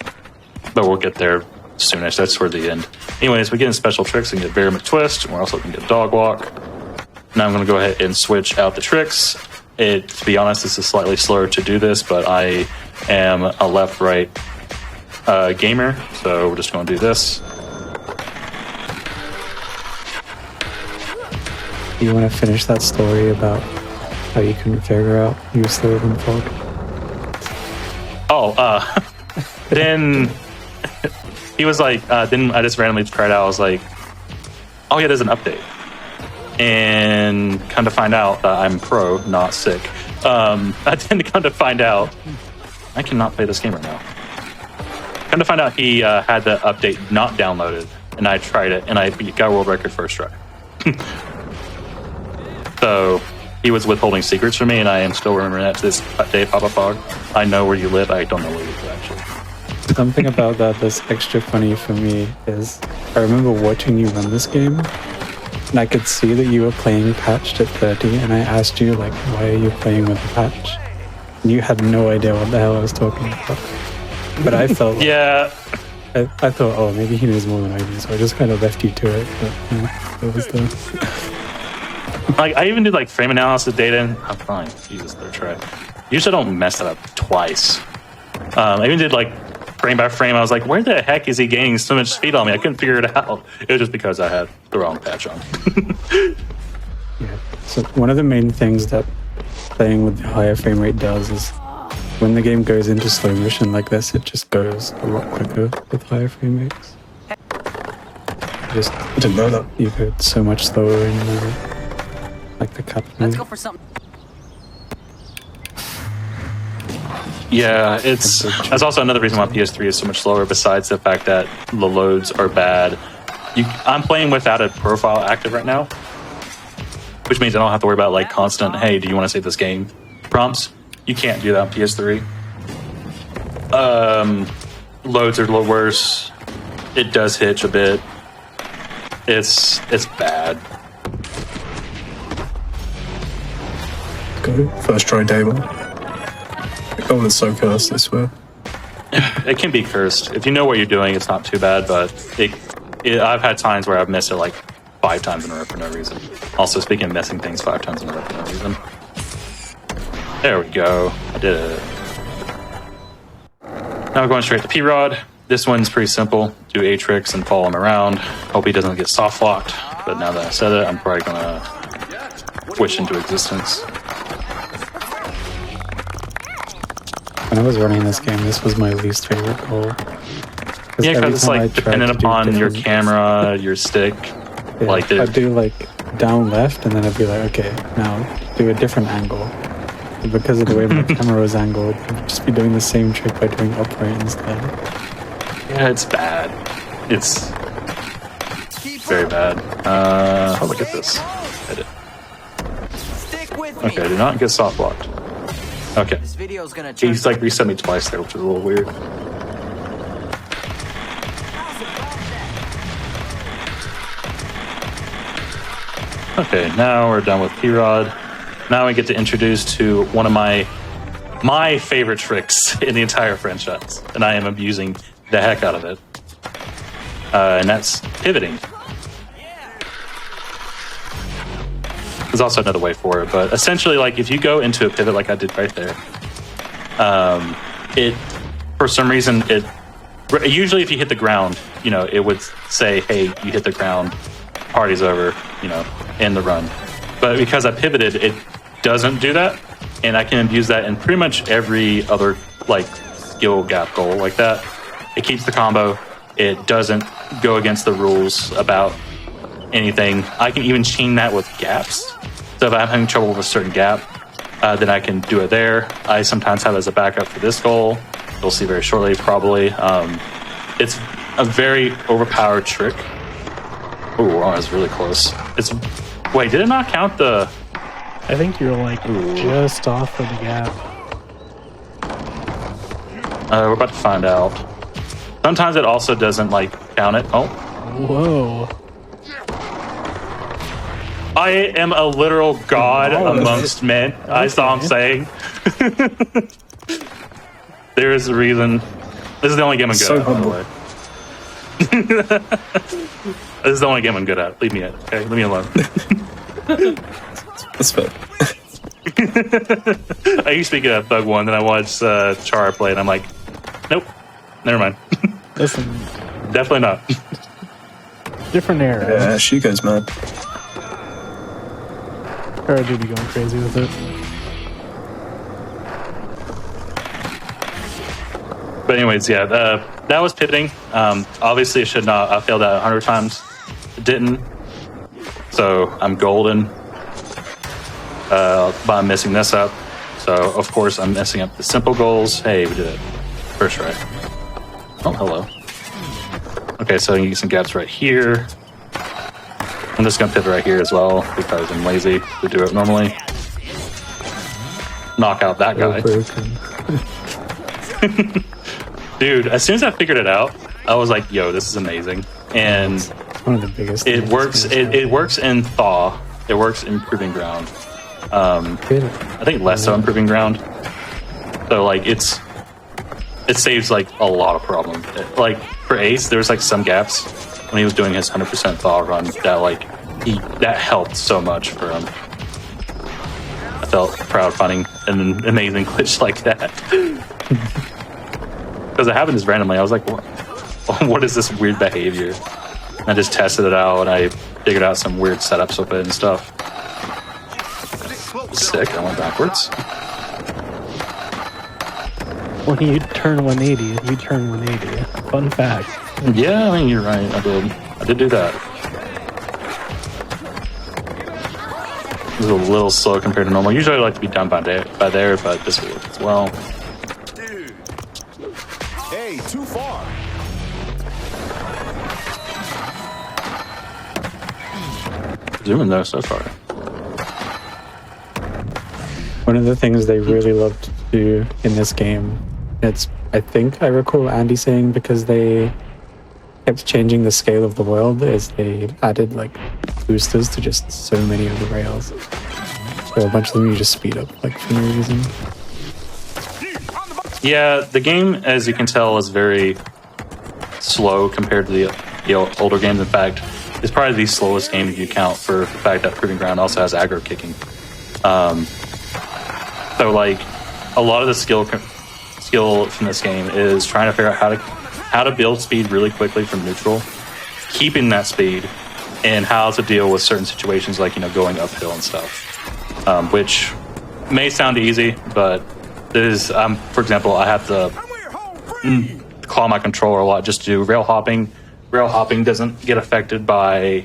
we'll get there soonish. That's toward the end. Anyways, we get in special tricks and get Bear McTwist, and we're also going to get Dog Walk. Now I'm going to go ahead and switch out the tricks. To be honest, this is slightly slower to do this, but I am a left-right gamer, so we're just going to do this. You want to finish that story about how you couldn't figure out you were slower than Fog? Oh, then he was like, then I just randomly tried out. I was like, oh yeah, there's an update. And come to find out that I'm pro, not sick. I didn't come to find out. I cannot play this game right now. Come to find out he had the update not downloaded. and I tried it, and I got a world record first try. So he was withholding secrets from me, and I am still remembering that to this day, Papa Fog. I know where you live. I don't know where you live, actually. Something about that that's extra funny for me is I remember watching you run this game, and I could see that you were playing patched at 30, and I asked you, like, why are you playing with the patch? And you had no idea what the hell I was talking about. But I felt like, yeah. I thought, oh, maybe he knows more than I do, so I just kind of left you to it. But that was the... Like, I even did like frame analysis data, and I'm fine. Jesus, third try. Usually I don't mess that up twice. I even did like frame by frame. I was like, where the heck is he gaining so much speed on me? I couldn't figure it out. It was just because I had the wrong patch on. Yeah. So one of the main things that playing with the higher frame rate does is when the game goes into slow motion like this, it just goes a lot quicker with higher frame rates. Just I didn't know that. You go so much slower in like the cut. Let's go for something. Yeah, that's also another reason why PS3 is so much slower, besides the fact that the loads are bad. I'm playing without a profile active right now, which means I don't have to worry about like constant, hey, do you want to save this game prompts. You can't do that on PS3. Loads are a little worse. It does hitch a bit. It's bad. Go. First try day one. Oh, it's so cursed, I swear. It can be cursed. If you know what you're doing, it's not too bad, but I've had times where I've missed it like 5 times in a row for no reason. Also, speaking of missing things 5 times in a row for no reason. There we go. I did it. Now we're going straight to P-Rod. This one's pretty simple. Do A-tricks and follow him around. Hope he doesn't get soft locked. But now that I said it, I'm probably going to wish into existence. When I was running this game, this was my least favorite goal. Yeah, because it's like dependent upon your camera, your stick. Yeah, like I'd do like down left, and then I'd be like, okay, now do a different angle. And because of the way my camera was angled, I'd just be doing the same trick by doing upright instead. Yeah, it's bad. It's very bad. Oh, look at this. Edit. Okay, do not get soft locked. Okay. He's like reset me twice there, which is a little weird. Okay, now we're done with P-Rod. Now we get to introduce to one of my favorite tricks in the entire franchise, and I am abusing the heck out of it. And that's pivoting. There's also another way for it, but essentially, like if you go into a pivot like I did right there, it for some reason usually if you hit the ground, you know, it would say, hey, you hit the ground, party's over, you know, end the run. But because I pivoted, it doesn't do that, and I can abuse that in pretty much every other like skill gap goal like that. It keeps the combo. It doesn't go against the rules about anything. I can even chain that with gaps. So if I'm having trouble with a certain gap, then I can do it there. I sometimes have it as a backup for this goal. You'll see very shortly, probably. It's a very overpowered trick. Oh, wow, that's really close. Wait, did it not count the... I think you're like just off of the gap. We're about to find out. Sometimes it also doesn't like count it. Oh. Whoa. I am a literal god amongst men. Okay. That's all I'm saying. There is a reason. This is the only game I'm good at, by the way. This is the only game I'm good at. Leave me at it, okay? Leave me alone. That's fair. I used to be good at Thug 1, then I watched Chara play, and I'm like, nope, never mind. Listen. Definitely not. Different era. Yeah, she goes mad. Or do be going crazy with it. But anyways, yeah, that was pivoting. Obviously, it should not. I failed that 100 times. It didn't. So I'm golden. But I'm messing this up. So of course I'm messing up the simple goals. Hey, we did it. First try. Oh, hello. Okay, so you get some gaps right here. I'm just gonna pivot right here as well because I'm lazy to do it normally. Knock out that guy. Dude, as soon as I figured it out, I was like, yo, this is amazing. And one of the biggest. It works. It works in Thaw. It works in Proving Ground. I think less so in Proving Ground. So like it saves like a lot of problem. Like for Ace, there's like some gaps when he was doing his 100% Thaw run that like that helped so much for him. I felt proud finding an amazing glitch like that. Because it happened just randomly. I was like, what is this weird behavior? And I just tested it out and I figured out some weird setups with it and stuff. Sick, I went backwards. When you turn 180, you turn 180. Fun fact. Yeah, I mean, you're right. I did do that. It was a little slow compared to normal. Usually I like to be done by there, but this will work as well. Dude. Hey, too far. Zooming though so far. One of the things they really love to do in this game, I think I recall Andy saying because they kept changing the scale of the world, is they added like boosters to just so many of the rails. So a bunch of them you just speed up like for no reason. Yeah, the game, as you can tell, is very slow compared to the older games. In fact, it's probably the slowest game if you count for the fact that Proving Ground also has aggro kicking. So like a lot of the skill from this game is trying to figure out how to build speed really quickly from neutral, keeping that speed, and how to deal with certain situations like going uphill and stuff, which may sound easy, but there's for example, I have to claw my controller a lot just to do rail hopping. Rail hopping doesn't get affected by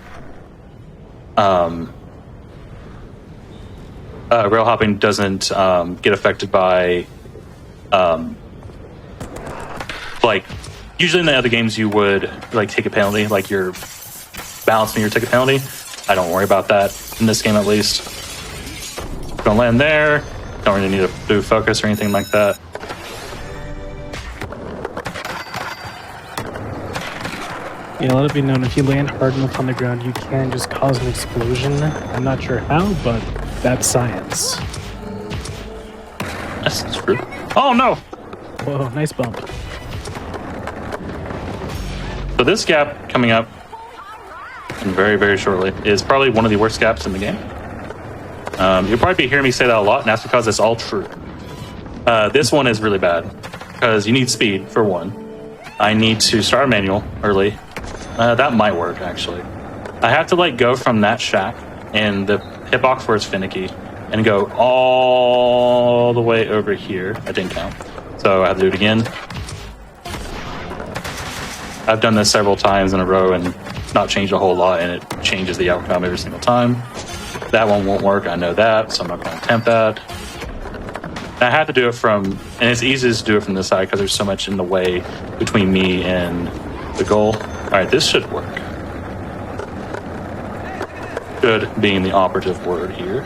rail hopping doesn't get affected by like usually in the other games you would like take a penalty, like your balance meter take a penalty. I don't worry about that in this game at least. Gonna land there. Don't really need to do focus or anything like that. Yeah, let it be known, if you land hard enough on the ground, you can just cause an explosion. I'm not sure how, but that's science. That's true. Oh no! Whoa, nice bump. So this gap coming up very, very shortly is probably one of the worst gaps in the game. You'll probably be hearing me say that a lot, and that's because it's all true. This one is really bad because you need speed for one. I need to start a manual early. That might work actually. I have to like go from that shack and the hitbox where it's finicky and go all the way over here. I didn't count, so I have to do it again. I've done this several times in a row and not changed a whole lot, and it changes the outcome every single time. That one won't work, I know that, so I'm not going to attempt that. I have to do it from, and it's easiest to do it from this side because there's so much in the way between me and the goal. All right, this should work. Should being the operative word here.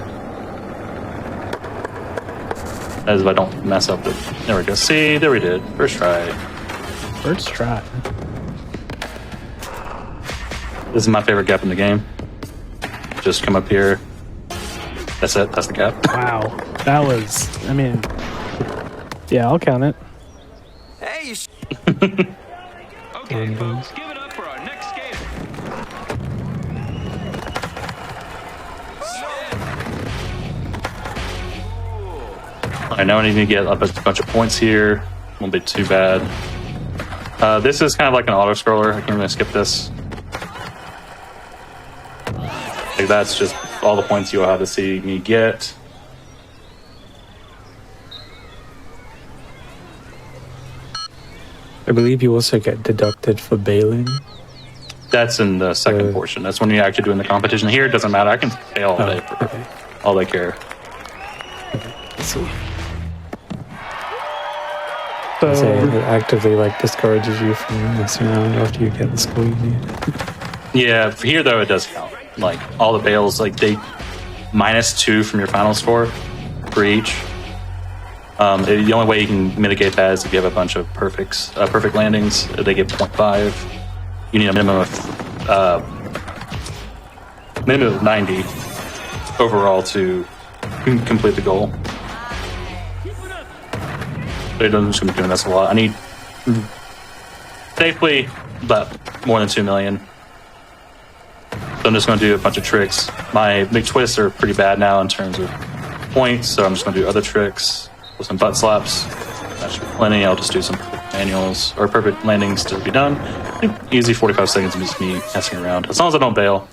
As if I don't mess up the, there we go. See, there we did. First try. First try. This is my favorite gap in the game. Just come up here. That's it. That's the gap. Wow. That was, I mean, yeah, I'll count it. Hey, you Okay, folks, give it up for our next skater. I know I need to get up a bunch of points here. Won't be too bad. This is kind of like an auto scroller. I can really skip this. Like that's just all the points you'll have to see me get. I believe you also get deducted for bailing. That's in the second portion. That's when you're actually doing the competition. Here, it doesn't matter. I can fail all day for all they care. Let's see. So say it actively like discourages you from messing around after you get the score you need. Yeah, for here though it does count. Like all the bales, like they -2 from your final score for each. The only way you can mitigate that is if you have a bunch of perfect landings. They get 0.5. You need a minimum of 90 overall to complete the goal. But it doesn't seem to be doing this a lot. I need safely about more than 2 million. So I'm just going to do a bunch of tricks. My big twists are pretty bad now in terms of points, so I'm just going to do other tricks with some butt slaps. That should be plenty. I'll just do some perfect manuals or perfect landings to be done. I think easy 45 seconds of just me messing around. As long as I don't bail,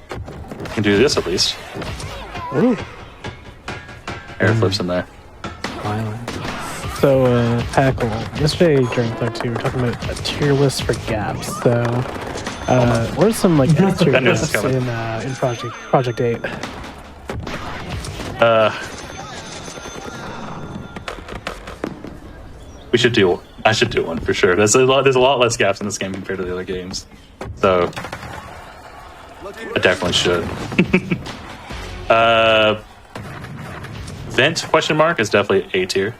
I can do this at least. Ooh. Air flips in there. So, Packle, yesterday during Play 2, we were talking about a tier list for gaps. So, what are some like S tier gaps in Project 8? I should do one for sure. There's a lot less gaps in this game compared to the other games, so I definitely should. Vent question mark is definitely A tier.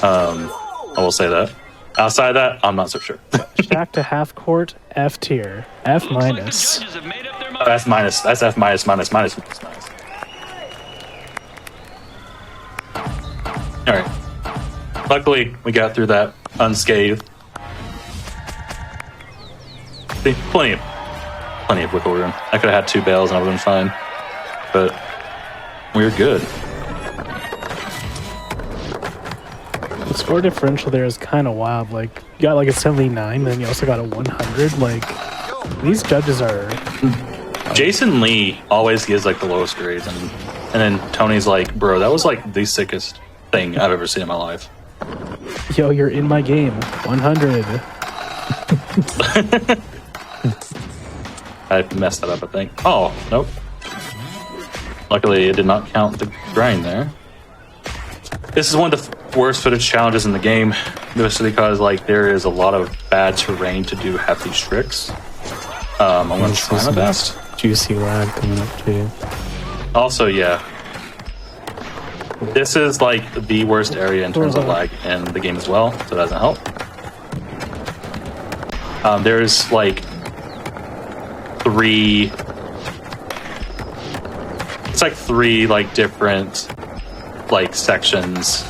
I will say that. Outside of that, I'm not so sure. Shack to half court, F tier, F minus. That's minus. That's F minus. All right. Luckily, we got through that unscathed. See, plenty of wiggle room. I could have had 2 bails and I would have been fine, but we were good. The score differential there is kind of wild. Like, you got like a 79, then you also got a 100. Like, these judges are... Jason Lee always gives like the lowest grades, and then Tony's like, bro, that was like the sickest thing I've ever seen in my life. Yo, you're in my game. 100. I messed that up, I think. Oh, nope. Luckily, it did not count the grind there. This is one of the worst footage challenges in the game, mostly because like there is a lot of bad terrain to do half these tricks. I'm going to try my best. Juicy lag coming up too. Also, yeah. This is like the worst area in terms of lag in the game as well, so that doesn't help. There's like 3 like different like sections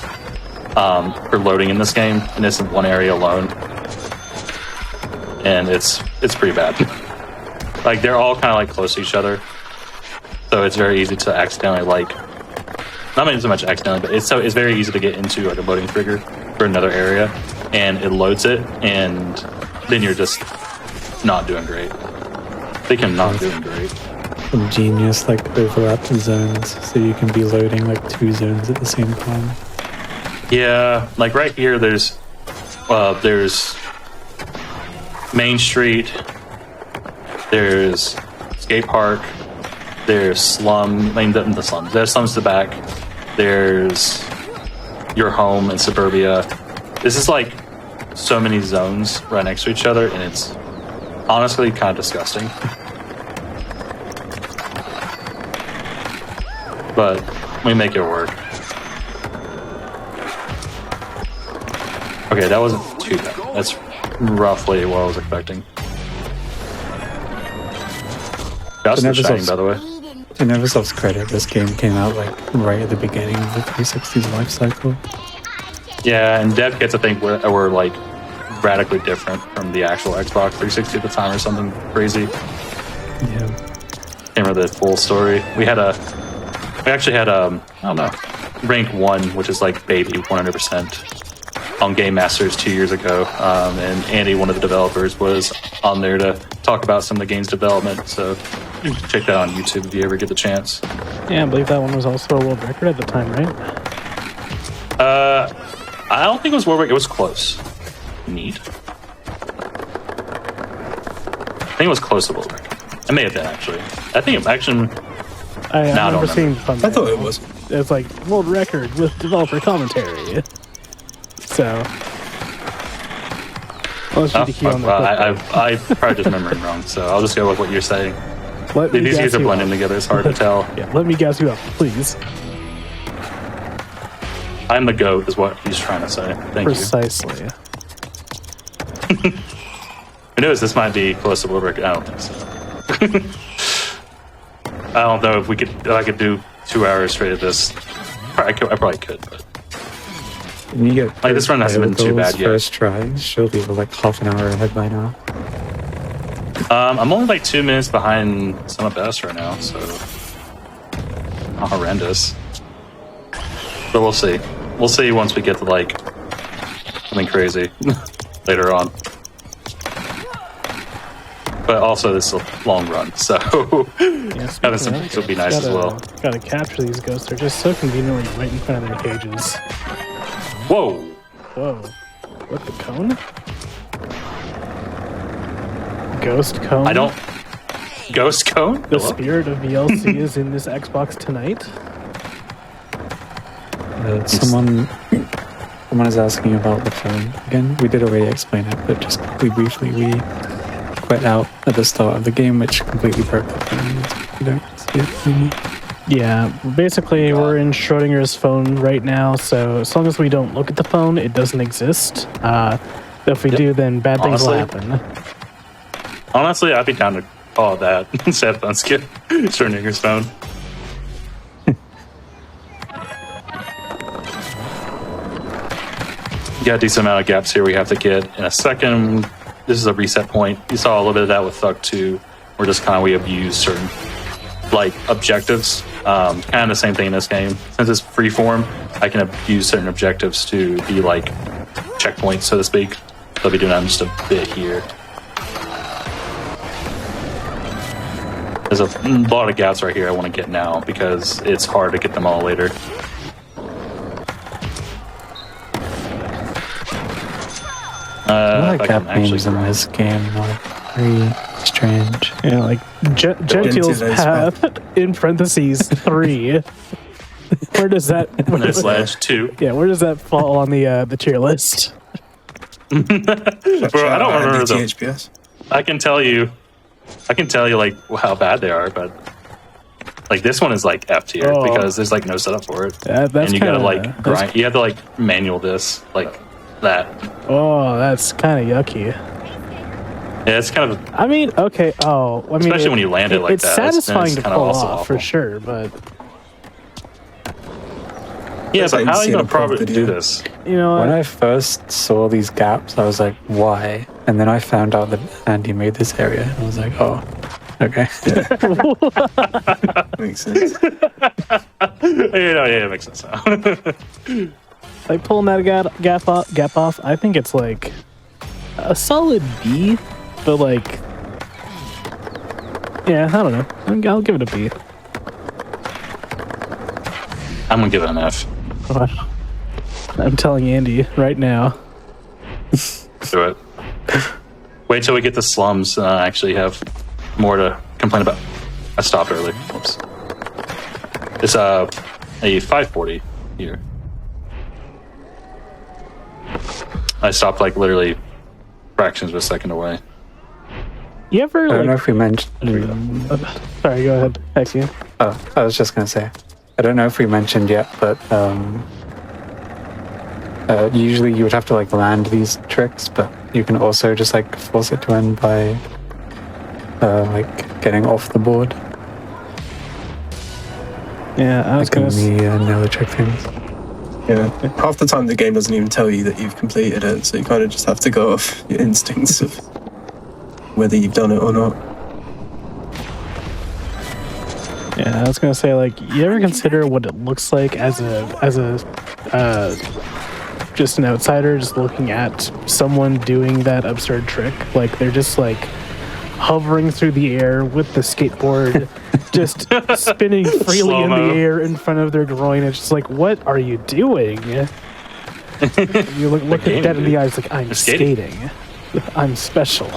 for loading in this game, and it's in one area alone, and it's pretty bad. Like they're all kind of like close to each other, so it's very easy to accidentally like, not even so much accidentally, but it's very easy to get into like a loading trigger for another area, and it loads it, and then you're just not doing great. Not doing great. Ingenious like overlapped zones, so you can be loading like 2 zones at the same time. Yeah, like right here, there's Main Street, there's skate park, there's slum, the slums. There's slums to the back. There's your home in suburbia. This is like so many zones right next to each other, and it's honestly kind of disgusting. But we make it work. Okay, that wasn't too bad. That's roughly what I was expecting. That's the shining, by the way. To Neversoft's credit, this game came out like right at the beginning of the 360's life cycle. Yeah, and dev kits I think were like radically different from the actual Xbox 360 at the time, or something crazy. Yeah. Can't remember the full story. We actually had I don't know, rank 1, which is like baby 100% on Game Masters 2 years ago, and Andy, one of the developers, was on there to talk about some of the game's development, so you can check that on YouTube if you ever get the chance. Yeah, I believe that one was also a world record at the time, right? I don't think it was world record. It was close. Neat. I think it was close to world record. It may have been, actually. I think it actually... I remember seeing I thought it was. It's like world record with developer commentary. So, let's GDQ on the I probably just remembering wrong, so I'll just go with what you're saying. These guys are blending together. It's hard to tell. Yeah, let me gas you up, please. I'm the goat, is what he's trying to say. Thank Precisely. you. Who knows? This might be close to Wilbur. I don't think so. I don't know if I could do 2 hours straight of this. I probably could, but When you get like this run hasn't been too bad yet. First try, she'll be like half an hour ahead by now. I'm only like 2 minutes behind Son of Best right now, so not horrendous. But we'll see. We'll see once we get to like something crazy later on. But also, this is a long run, so having some picks would be nice as well. Gotta capture these ghosts. They're just so conveniently right in front of their cages. Whoa! Whoa. What, the cone? Ghost cone? I don't... Ghost cone? The spirit of VLC is in this Xbox tonight. Someone is asking about the phone again. We did already explain it, but just briefly, we quit out at the start of the game, which completely broke the phone. You don't see it anymore. Yeah, basically we're in Schrodinger's phone right now, so as long as we don't look at the phone, it doesn't exist. If we do, then bad things will happen. Honestly, I'd be down to call that instead of skip Schrodinger's phone. You got a decent amount of gaps here we have to get in a second. This is a reset point. You saw a little bit of that with Thug 2. We're just kind of, we abuse certain like objectives. Kind of the same thing in this game. Since it's freeform, I can use certain objectives to be like checkpoints, so to speak. So I'll be doing that in just a bit here. There's a lot of gaps right here I want to get now because it's hard to get them all later. I like gap names in this game, like very strange. Yeah, like Gentile's Path in parentheses 3. Where does that? Slash 2. Yeah, where does that fall on the tier list? Bro, I don't remember the HPS. I can tell you like how bad they are, but like this one is like F tier because there's like no setup for it, and you gotta like grind. You have to like manual this like that. Oh, that's kind of yucky. Yeah, it's kind of. I mean, okay. Oh, I mean, especially when you land it like it's that. Satisfying to pull off awful. for sure, but yeah, but how are you gonna probably do this? You know, when I first saw these gaps, I was like, "Why?" And then I found out that Andy made this area, and I was like, "Oh, okay." Makes sense. Yeah, it makes sense. Like pulling that gap off, I think it's like a solid B, but like, yeah, I don't know. I'll give it a B. I'm gonna give it an F. I'm telling Andy right now. Do it. Wait till we get the slums. I actually have more to complain about. I stopped early. Whoops. It's a 540 here. I stopped like literally fractions of a second away. You ever? I don't know if we mentioned. Sorry, go ahead. Thank you. Oh, I was just gonna say, I don't know if we mentioned yet, but usually you would have to like land these tricks, but you can also just like force it to end by like getting off the board. Yeah, I was gonna the no trick things. Yeah, half the time the game doesn't even tell you that you've completed it, so you kind of just have to go off your instincts of whether you've done it or not. Yeah, I was gonna say, like, you ever consider what it looks like as a just an outsider, just looking at someone doing that absurd trick? Like, they're just like hovering through the air with the skateboard, just spinning freely in the air in front of their groin. It's just like, what are you doing? You look dead in the eyes, like, I'm skating. I'm special.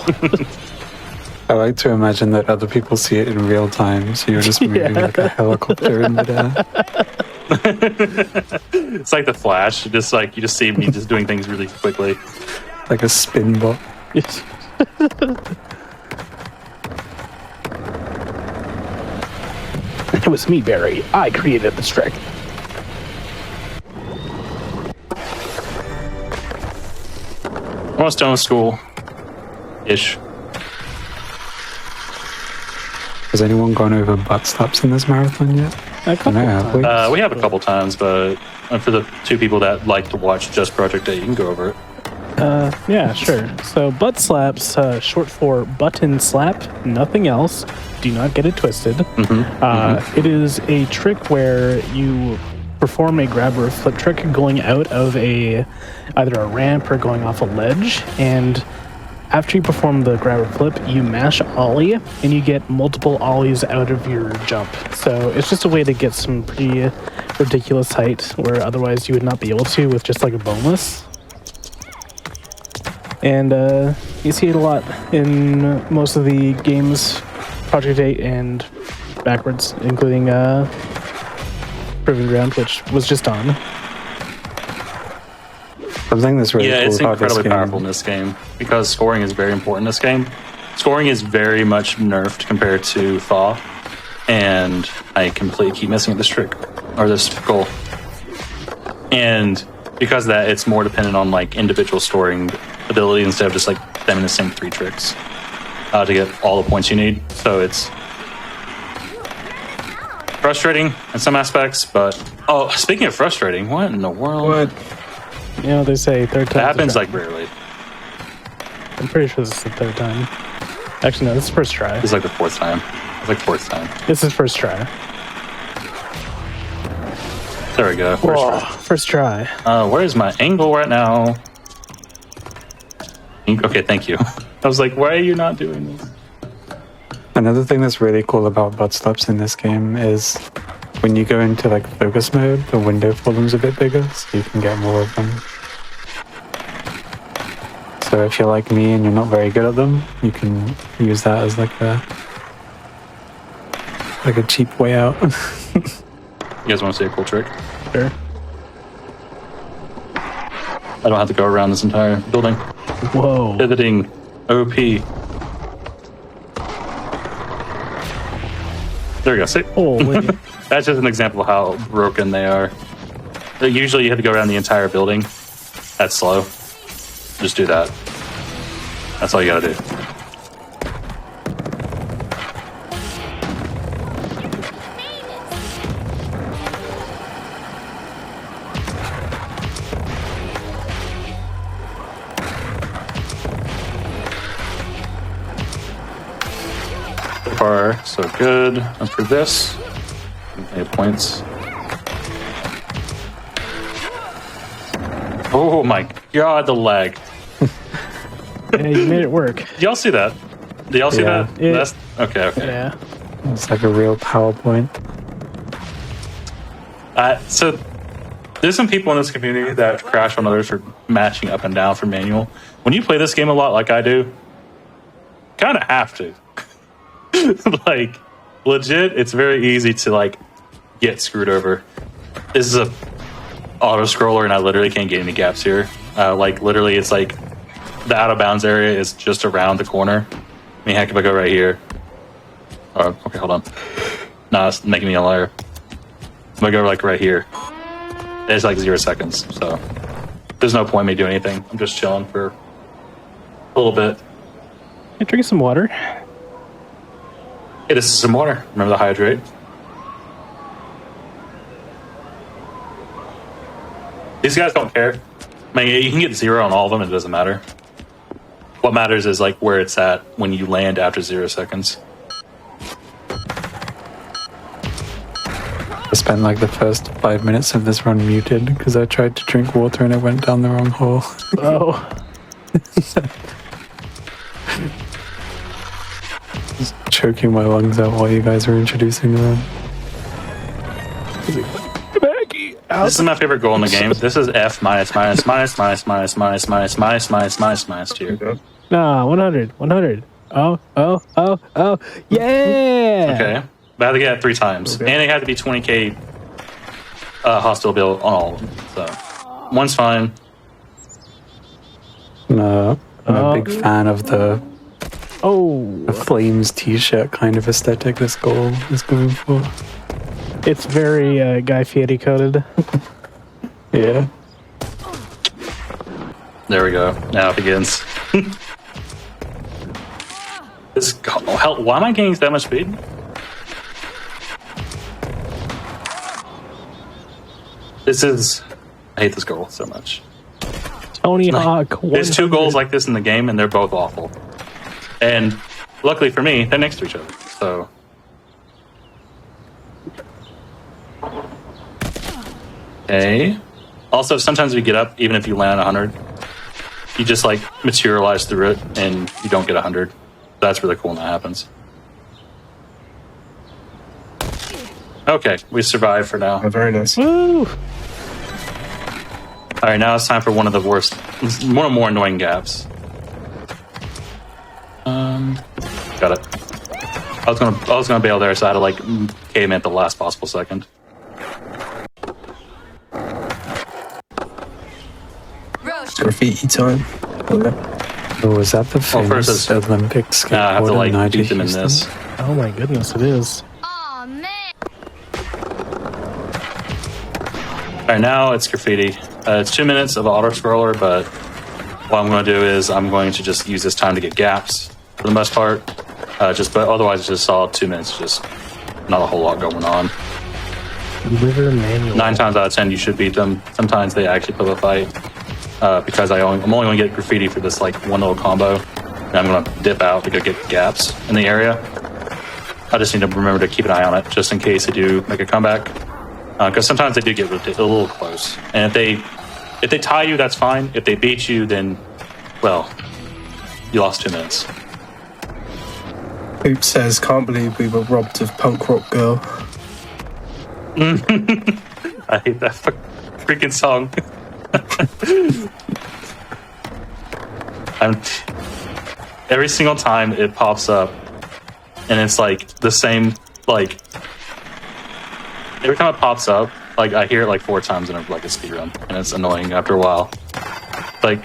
I like to imagine that other people see it in real time, so you're just moving like a helicopter in midair. It's like the Flash. Just like you just see me just doing things really quickly. Like a spin bot. It was me, Barry. I created this trick. Almost done with school. Ish. Has anyone gone over butt slaps in this marathon yet? We have a couple times, but for the two people that like to watch just Project A, you can go over it. Yeah, sure. So butt slaps, short for button slap, nothing else. Do not get it twisted. It is a trick where you perform a grab or a flip trick going out of either a ramp or going off a ledge, and after you perform the grab or flip, you mash ollie, and you get multiple ollies out of your jump. So it's just a way to get some pretty ridiculous height where otherwise you would not be able to with just like a boneless. And you see it a lot in most of the games, Project 8 and backwards, including Proving Ground, which was just on. Something that's really cool it's about incredibly this game. powerful in this game because scoring is very important in this game. Scoring is very much nerfed compared to Thaw, and I completely keep missing this trick or this goal. And because of that, it's more dependent on like individual scoring ability instead of just like them in the same 3 tricks to get all the points you need. So it's frustrating in some aspects, but speaking of frustrating, what in the world? You know, they say third time. That happens like rarely. I'm pretty sure this is the third time. Actually, no, this is first try. This is like the 4th time. It's like 4th time. This is first try. There we go. First try. Where's my angle right now? Okay, thank you. I was like, why are you not doing this? Another thing that's really cool about butt slaps in this game is when you go into like focus mode, the window volume's a bit bigger, so you can get more of them. So if you're like me and you're not very good at them, you can use that as like a cheap way out. You guys want to see a cool trick? Sure. I don't have to go around this entire building. Whoa. Pivoting. OP. There we go. See? Holy. That's just an example of how broken they are. Usually you have to go around the entire building. That's slow. Just do that. That's all you gotta do. So far, so good. And for this, 8 points. Oh my god, the lag. Yeah, you made it work. Did y'all see that? Did y'all see that? That's okay. Yeah. It's like a real PowerPoint. So there's some people in this community that crash on others for matching up and down for manual. When you play this game a lot like I do, kind of have to. Like, legit, it's very easy to like get screwed over. This is a auto scroller and I literally can't get any gaps here. Like literally it's like the out of bounds area is just around the corner. I mean, heck, if I go right here. Oh, okay, hold on. Nah, it's making me a liar. If I go like right here, it's like 0 seconds. So there's no point in me doing anything. I'm just chilling for a little bit. Hey, drink some water. Hey, this is some water. Remember to hydrate. These guys don't care. I mean, you can get 0 on all of them. It doesn't matter. What matters is like where it's at when you land after 0 seconds. I spent like the first 5 minutes of this run muted because I tried to drink water and it went down the wrong hole. Oh. Just choking my lungs out while you guys were introducing the run. This is my favorite goal in the game. This is F minus tier. Nah, 100. Oh. Yeah. Okay. But I have to get it 3 times. Okay. And they have to be 20k hostile build on all of them. So one's fine. I'm a big fan of the flames t-shirt kind of aesthetic this goal is going for. It's very Guy Fieri coded. Yeah. There we go. Now it begins. Why am I gaining that much speed? I hate this goal so much. Tony Hawk. There's 2 goals like this in the game, and they're both awful. And luckily for me, they're next to each other. So. Okay. Also, sometimes if you get up, even if you land 100, you just like materialize through it, and you don't get 100. That's really cool when that happens. Okay, we survived for now. Oh, very nice. Woo! All right, now it's time for one of the worst, one of the more annoying gaps. Got it. I was gonna bail there, so I had to like cave in at the last possible second. Graffiti time. Oh, was that the famous Olympic skateboard? I have to like in beat them in this. Oh my goodness, it is. Alright, now it's graffiti. It's 2 minutes of auto scroller, but what I'm going to do is I'm going to just use this time to get gaps for the most part. But otherwise, it's just solid 2 minutes. Just not a whole lot going on. Liver manual. 9 times out of 10, you should beat them. Sometimes they actually put up a fight because I'm only going to get graffiti for this like one little combo, and I'm going to dip out to go get gaps in the area. I just need to remember to keep an eye on it just in case they do make a comeback. Because sometimes they do get a little close, and if they tie you, that's fine. If they beat you, then well, you lost 2 minutes. Hoop says, "Can't believe we were robbed of punk rock girl." I hate that freaking song. Every single time it pops up, and it's like the same like. Every time it pops up, like I hear it like 4 times in a speedrun, and it's annoying after a while. But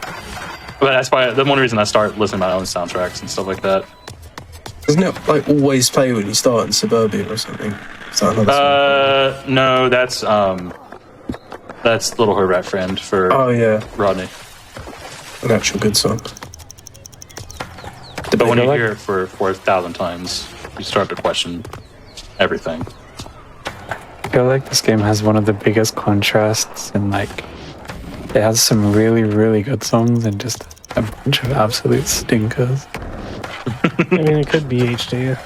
that's why the one reason I start listening to my own soundtracks and stuff like that. Doesn't it like always play when you start in Suburbia or something? Is that another song? No, that's Little Her Rat Friend for Rodney. An actual good song. But when you hear it for 4,000 times, you start to question everything. I feel like this game has one of the biggest contrasts, and like it has some really, really good songs and just a bunch of absolute stinkers. I mean, it could be HD.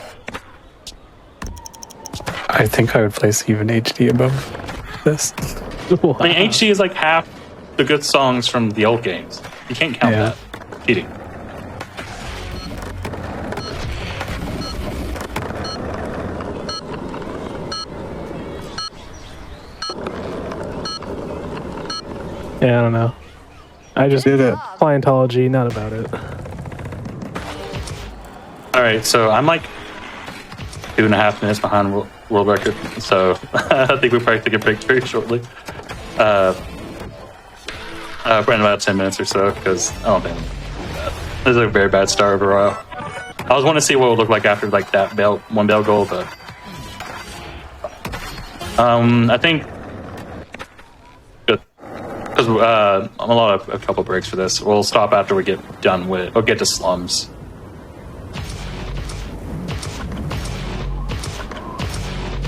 I think I would place even HD above this. Wow. I mean, HD is like half the good songs from the old games. You can't count that. Cheating. Yeah, I don't know. I just did it. Scientology, not about it. All right, so I'm like 2.5 minutes behind world record, so I think we probably take a break very shortly. Probably in about 10 minutes or so, because I don't think this is a very bad start overall. I was wanting to see what it would look like after like that one bail goal, but I think because I'm a couple breaks for this. We'll stop after we get done with. We'll get to slums.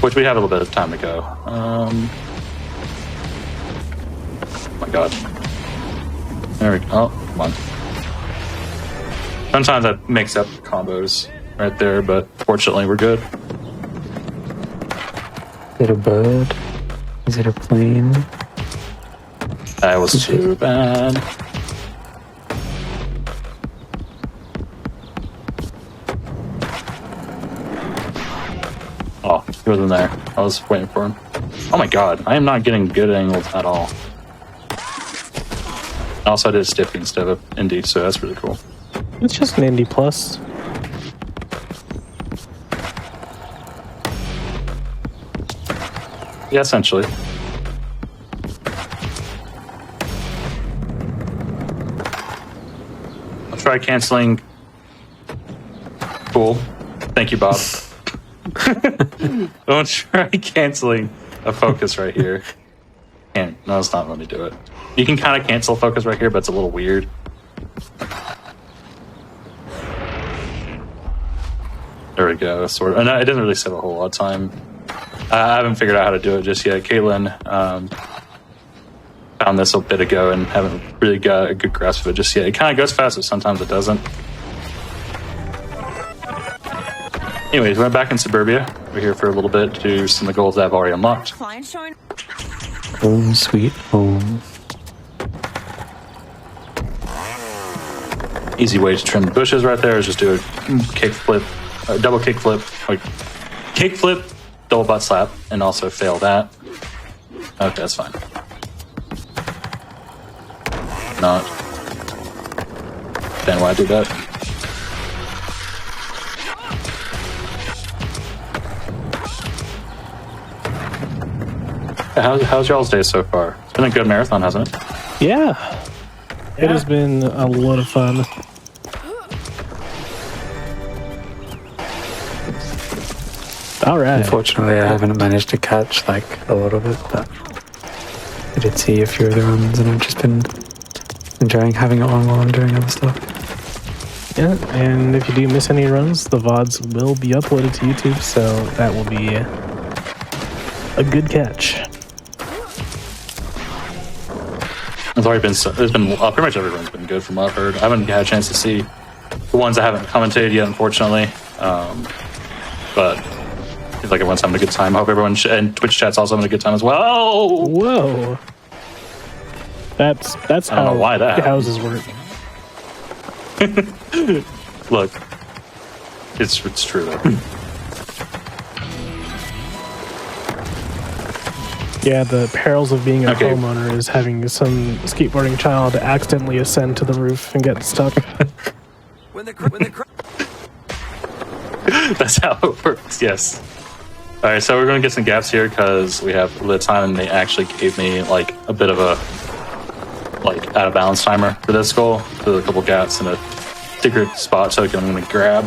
Which we have a little bit of time to go. Oh my god. There we go. Oh, come on. Sometimes I mix up combos right there, but fortunately we're good. Is it a bird? Is it a plane? That was too bad. Oh, he wasn't there. I was waiting for him. Oh my god, I am not getting good angles at all. Also, I did Stiffy instead of Indie, so that's really cool. It's just an Indie Plus. Yeah, essentially. try canceling. Cool. Thank you, Bob. Don't try canceling a focus right here. Can't. No, it's not letting me do it. You can kind of cancel focus right here, but it's a little weird. There we go. Sort of. And it doesn't really save a whole lot of time. I haven't figured out how to do it just yet. Caitlin found this a bit ago and haven't really got a good grasp of it just yet. It kind of goes fast, but sometimes it doesn't. Anyways, we're back in Suburbia. We're here for a little bit to do some of the goals that I've already unlocked. Home sweet home. Easy way to trim the bushes right there is just do a kick flip, a double kick flip, like kick flip, double butt slap, and also fail that. Okay, that's fine. Not. Then why I do that? How's y'all's day so far? It's been a good marathon, hasn't it? Yeah. It has been a lot of fun. All right. Unfortunately, I haven't managed to catch like a lot of it, but I did see a few of the runs, and I've just been enjoying having it on while I'm doing other stuff. Yeah, and if you do miss any runs, the VODs will be uploaded to YouTube, so that will be a good catch. There's already been pretty much everyone's been good from what I've heard. I haven't had a chance to see the ones I haven't commentated yet, unfortunately. But it feels like everyone's having a good time. I hope everyone and Twitch chat's also having a good time as well. Whoa! That's I don't know why that houses work. Look, it's true though. Yeah, the perils of being a homeowner is having some skateboarding child accidentally ascend to the roof and get stuck. That's how it works, yes. Alright, so we're going to get some gaps here because we have a little time, and they actually gave me like a bit of a out of balance timer for this goal. So there's a couple gaps in a secret spot so I'm going to grab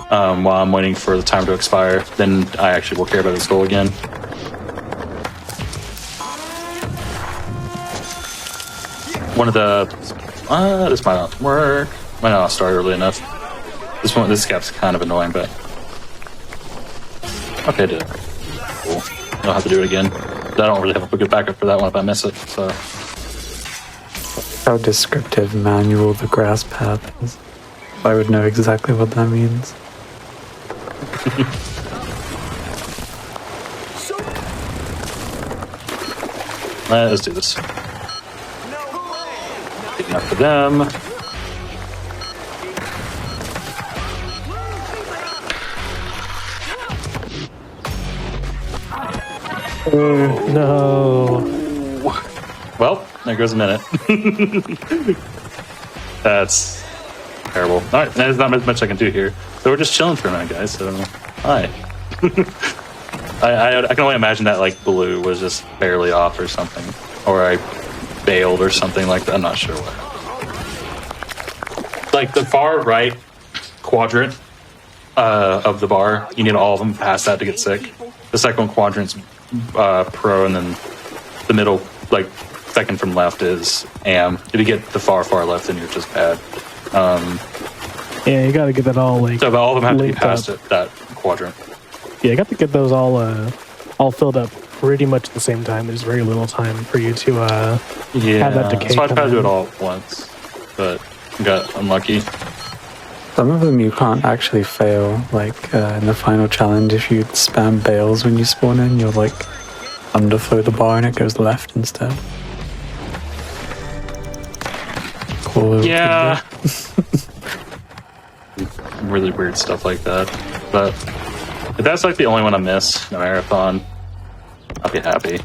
while I'm waiting for the timer to expire. Then I actually will care about this goal again. One of the this might not work. Might not start early enough. This gap's kind of annoying, but okay, did it. Cool. I'll have to do it again. I don't really have a good backup for that one if I miss it. So how descriptive manual the grass path is. I would know exactly what that means. Let's do this. Picking up for them. No. Well, there goes a minute. That's terrible. All right, there's not much I can do here. So we're just chilling for a minute, guys. So, hi. I can only imagine that like blue was just barely off or something, or I bailed or something like that. I'm not sure what. Like the far right quadrant of the bar, you need all of them past that to get sick. The second quadrant's pro, and then the middle, like second from left, is am. If you get the far left, then you're just bad. Yeah, you got to get that all like. So, but all of them have to be past that quadrant. Yeah, I got to get those all filled up pretty much at the same time. There's very little time for you to have that decay. So I tried to do it all at once, but got unlucky. Some of them you can't actually fail, like in the final challenge, if you spam bails when you spawn in, you'll like underflow the bar and it goes left instead. Cool. Yeah. Really weird stuff like that. But if that's like the only one I miss in a marathon, I'll be happy.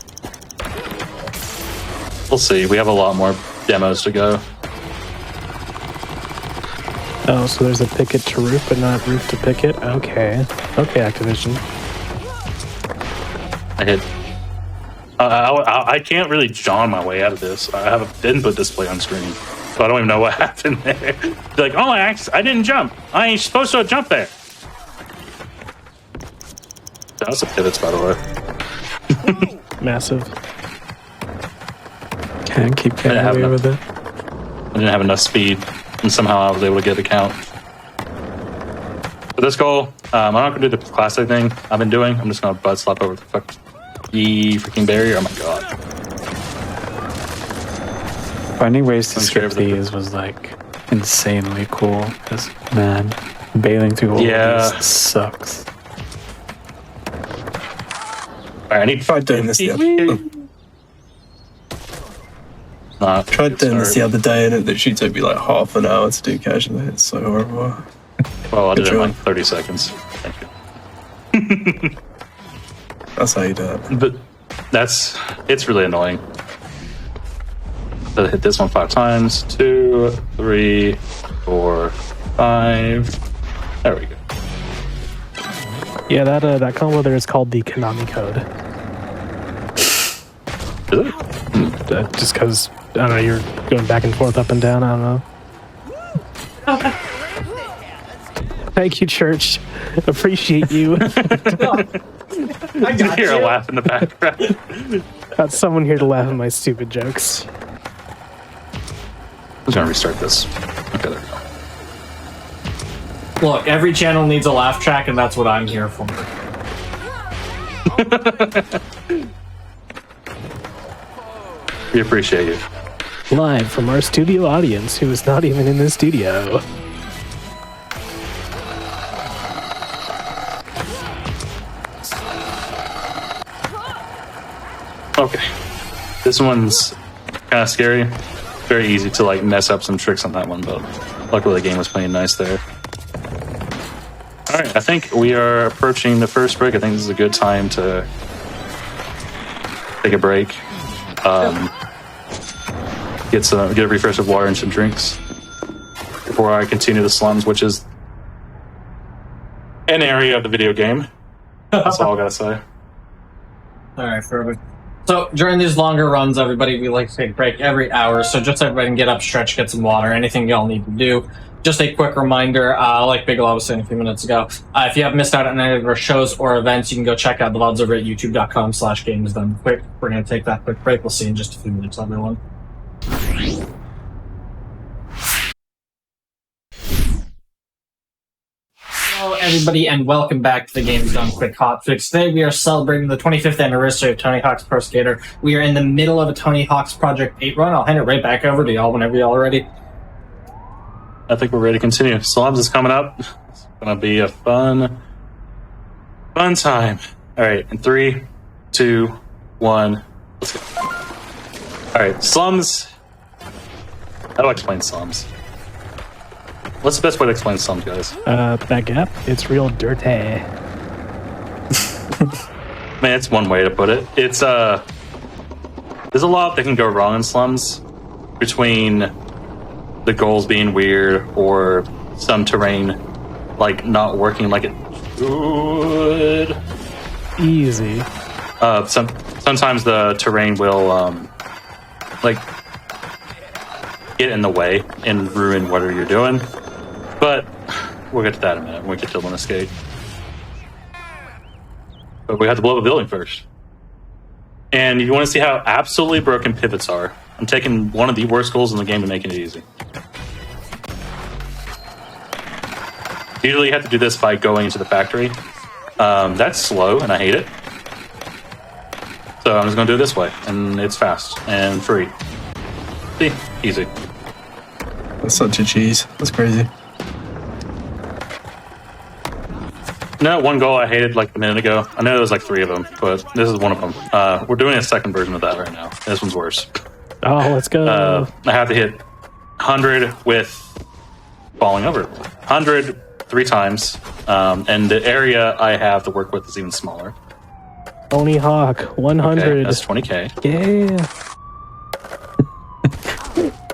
We'll see. We have a lot more demos to go. Oh, so there's a picket to roof, but not roof to picket? Okay. Okay, Activision. I hit I can't really John my way out of this. I have an input display on screen, so I don't even know what happened there. They're like, oh, I didn't jump. I ain't supposed to jump there. That was a pivots, by the way. Massive. Can't keep getting away with it. I didn't have enough speed, and somehow I was able to get the count. For this goal, I'm not going to do the classic thing I've been doing. I'm just going to butt slap over the freaking barrier. Oh my god. Finding ways to skip these was like insanely cool. Because, man, bailing through all of these sucks. Alright, I need tried doing this the other day, and it literally took me like half an hour to do casually. It's so horrible. Well, I did it in like 30 seconds. Thank you. That's how you do it. But it's really annoying. So hit this one 5 times. 2, 3, 4, 5. There we go. Yeah, that combo there is called the Konami code. Is it? Just because, I don't know, you're going back and forth, up and down, I don't know. Thank you, Church. Appreciate you. I got hear you. a laugh in the background. Got someone here to laugh at my stupid jokes. I'm just gonna restart this. Okay, there we go. Look, every channel needs a laugh track, and that's what I'm here for. We appreciate you. Live from our studio audience, who is not even in the studio. Okay. This one's kind of scary. Very easy to like mess up some tricks on that one, but luckily the game was playing nice there. Alright, I think we are approaching the first break. I think this is a good time to take a break. Get a refresh of water and some drinks before I continue the slums, which is an area of the video game. That's all I gotta say. Alright, perfect. So during these longer runs, everybody, we like to take a break every hour. So just everybody can get up, stretch, get some water, anything y'all need to do. Just a quick reminder, like Bigelow was saying a few minutes ago, if you have missed out on any of our shows or events, you can go check out the VODs over at youtube.com/gamesdonequick. We're going to take that quick break. We'll see you in just a few minutes, everyone. Hello, everybody, and welcome back to the Games Done Quick Hotfix. Today, we are celebrating the 25th anniversary of Tony Hawk's Pro Skater. We are in the middle of a Tony Hawk's Project 8 run. I'll hand it right back over to y'all whenever y'all are ready. I think we're ready to continue. Slums is coming up. It's gonna be a fun time. All right, in 3, 2, 1, let's go. All right, slums. How do I explain slums? What's the best way to explain slums, guys? That gap, it's real dirty. Man, it's one way to put it. It's there's a lot that can go wrong in slums, between the goals being weird or some terrain like not working like it should. Easy. Sometimes the terrain will like get in the way and ruin whatever you're doing. But we'll get to that in a minute when we get to the escape. But we have to blow up a building first. And if you want to see how absolutely broken pivots are, I'm taking one of the worst goals in the game and making it easy. Usually you have to do this by going into the factory. That's slow, and I hate it. So I'm just going to do it this way, and it's fast and free. See? Easy. That's such a cheese. That's crazy. No, one goal I hated like a minute ago. I know there was like 3 of them, but this is one of them. We're doing a second version of that right now. This one's worse. Oh, let's go. I have to hit 100 with falling over. 100 3 times. And the area I have to work with is even smaller. Tony Hawk, 100. Okay, that's 20k. Yeah.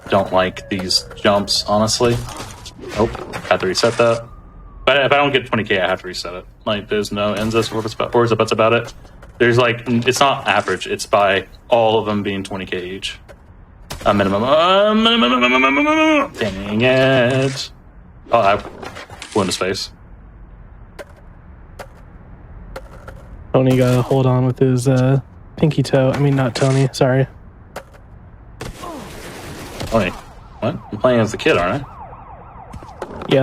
Don't like these jumps, honestly. Nope, have to reset that. But if I don't get 20k, I have to reset it. Like, there's no ends, or buts about it. There's like, it's not average. It's by all of them being 20k each. A minimum. Dang it. Oh, I blew in his face. Tony got to hold on with his pinky toe. I mean, not Tony. Sorry. Tony, what? I'm playing as the kid, aren't I? Yeah,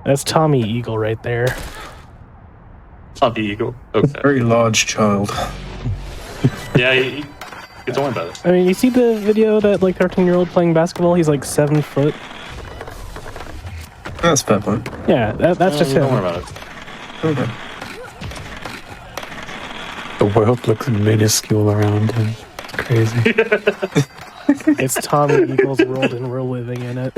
that's Tommy Eagle right there. Tommy Eagle. Okay. Very large child. Yeah, don't worry about it. I mean, you see the video of that like 13-year-old playing basketball? He's like 7 foot. That's a fair point. Yeah, that's just him. Don't worry about it. Okay. The world looks minuscule around him. It's crazy. It's Tommy Eagle's world and we're living in it.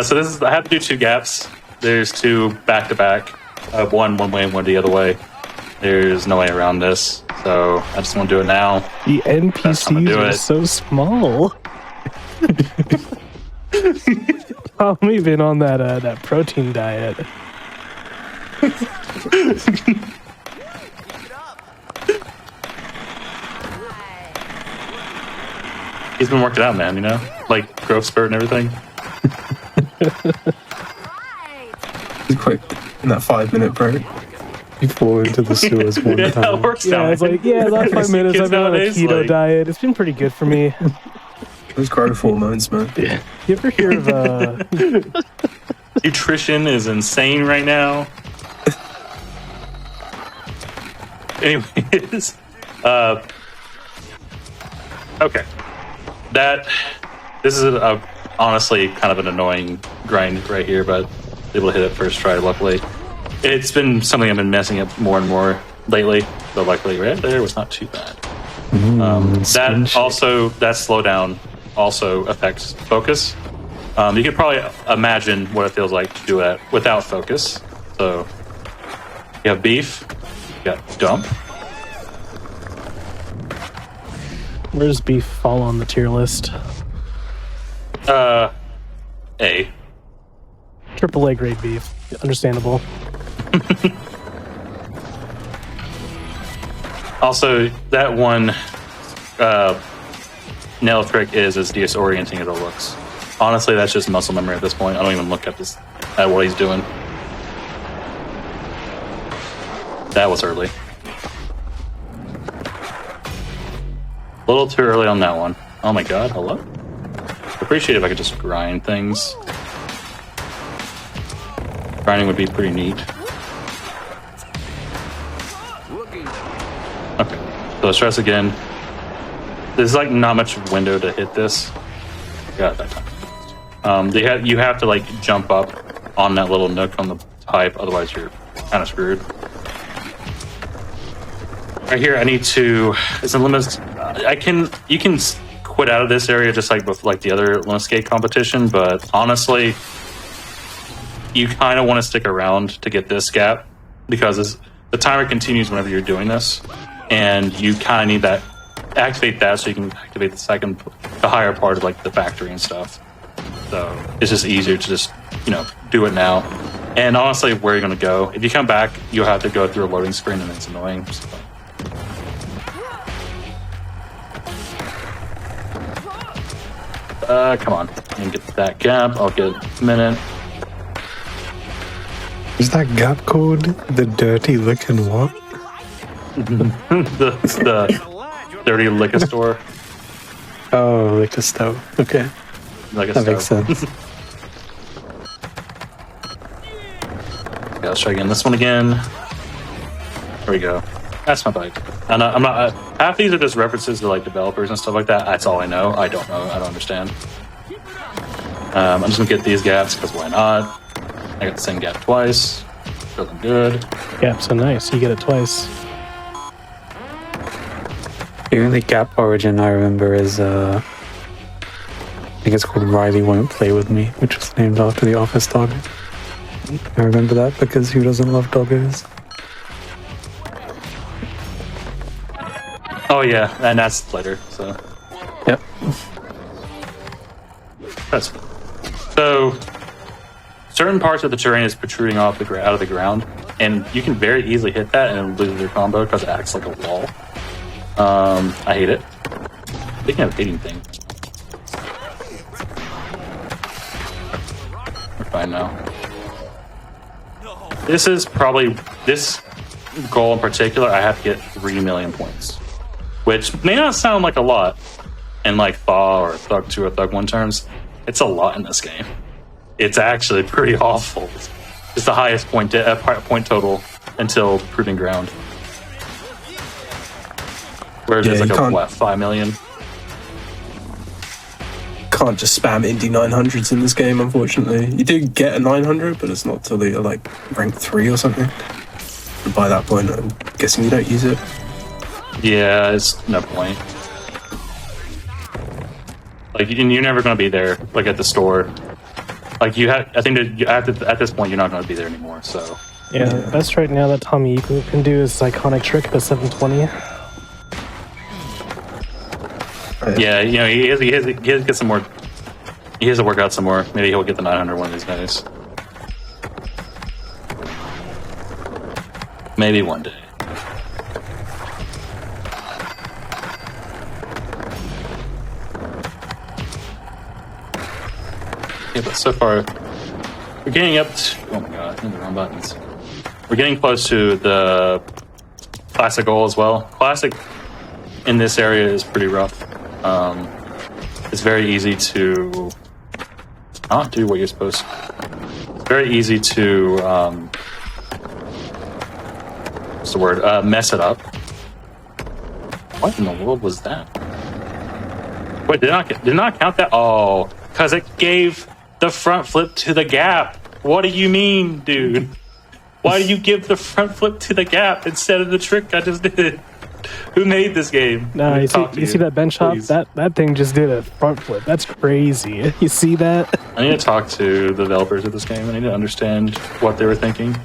So this is, I have to do 2 gaps. There's 2 back-to-back. One way and one the other way. There's no way around this. So I just want to do it now. The NPCs are so small. Tommy been on that protein diet. He's been working out, man, you know? Like growth spurt and everything. He's quick in that 5-minute break. You fall into the sewers one Yeah, time. that works Yeah, out. it's like, yeah, last 5 minutes Kids I've been on a nowadays, keto like- diet. It's been pretty good for me. Those growth hormones, man. Yeah. You ever hear of Nutrition is insane right now. Anyways, okay. This is honestly kind of an annoying grind right here, but able to hit it first try, luckily. It's been something I've been messing up more and more lately, but luckily right there was not too bad. That slowdown also affects focus. You can probably imagine what it feels like to do that without focus. So you have beef, you got dump. where does beef fall on the tier list? A. AAA grade beef. Understandable. Also, that one nail trick is as disorienting as it looks. Honestly, that's just muscle memory at this point. I don't even look at what he's doing. That was early. A little too early on that one. Oh my god, hello? Appreciate if I could just grind things. Grinding would be pretty neat. Okay, so let's try this again. There's like not much window to hit this. Got that time. You have to like jump up on that little nook on the pipe, otherwise you're kind of screwed. Right here, I need to. It's a limit. You can quit out of this area just like with like the other limit skate competition, but honestly, you kind of want to stick around to get this gap because the timer continues whenever you're doing this, and you kind of need that. Activate that so you can activate the higher part of like the factory and stuff. So it's just easier to just do it now. And honestly, where you're gonna go? If you come back, you'll have to go through a loading screen, and it's annoying. So. Come on, and get that gap. I'll get a minute. Is that gap code the dirty lick and what? the dirty liquor store. Oh, liquor store. Okay. That makes sense. Okay, let's try again. This one again. There we go. That's my bike. And I'm not. Half these are just references to like developers and stuff like that. That's all I know. I don't know. I don't understand. I'm just gonna get these gaps because why not? I got the same gap twice. Feeling good. Gaps are nice. You get it twice. The only gap origin I remember is I think it's called Riley Won't Play With Me, which was named after the office dog. I remember that because who doesn't love doggos? Oh yeah, and that's later. So. Yep. That's so certain parts of the terrain is protruding off out of the ground, and you can very easily hit that and lose your combo because it acts like a wall. I hate it. Speaking of hating things, we're fine now. This is probably this goal in particular. I have to get 3 million points, which may not sound like a lot in like Thaw or Thug 2 or Thug 1 terms. It's a lot in this game. It's actually pretty awful. It's the highest point total until Proving Ground. Whereas it's like a, what, 5 million? Can't just spam Indy 900s in this game, unfortunately. You do get a 900, but it's not till you're like rank 3 or something. And by that point, I'm guessing you don't use it. Yeah, it's no point. Like, you're never going to be there, like at the store. Like, I think that at this point, you're not going to be there anymore, so. Yeah, best right now that Tommy Eagle can do is iconic trick at 720. Yeah, you know, he has to get some more. He has to work out some more. Maybe he'll get the 900 one of these days. Maybe one day. Yeah, but so far, we're getting up to, oh my god, I'm in the wrong buttons. We're getting close to the classic goal as well. Classic in this area is pretty rough. It's very easy to not do what you're supposed to. It's very easy to what's the word? Mess it up. What in the world was that? Wait, did not count that? Oh, because it gave the front flip to the gap. What do you mean, dude? Why do you give the front flip to the gap instead of the trick I just did? Who made this game? Nah, you see that bench hop? That thing just did a front flip. That's crazy. You see that? I need to talk to the developers of this game. I need to understand what they were thinking.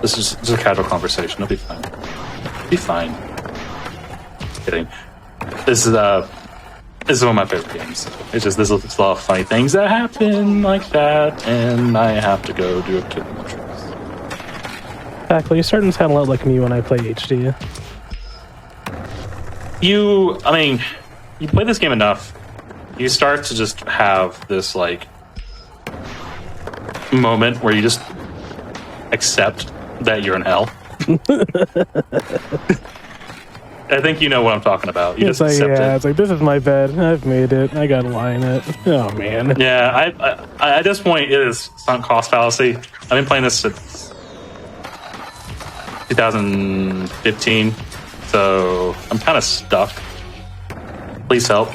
This is just a casual conversation. It'll be fine. Be fine. Kidding. This is one of my favorite games. It's just there's a lot of funny things that happen like that, and I have to go do a couple more tricks. Exactly. You're starting to sound a lot like me when I play HD. You play this game enough, you start to just have this like moment where you just accept that you're in hell. I think you know what I'm talking about. You it's just like, accept it. It's like, this is my bed. I've made it. I gotta lie in it. Oh, man. Yeah, I at this point, it is sunk cost fallacy. I've been playing this since 2015, so I'm kind of stuck. Please help.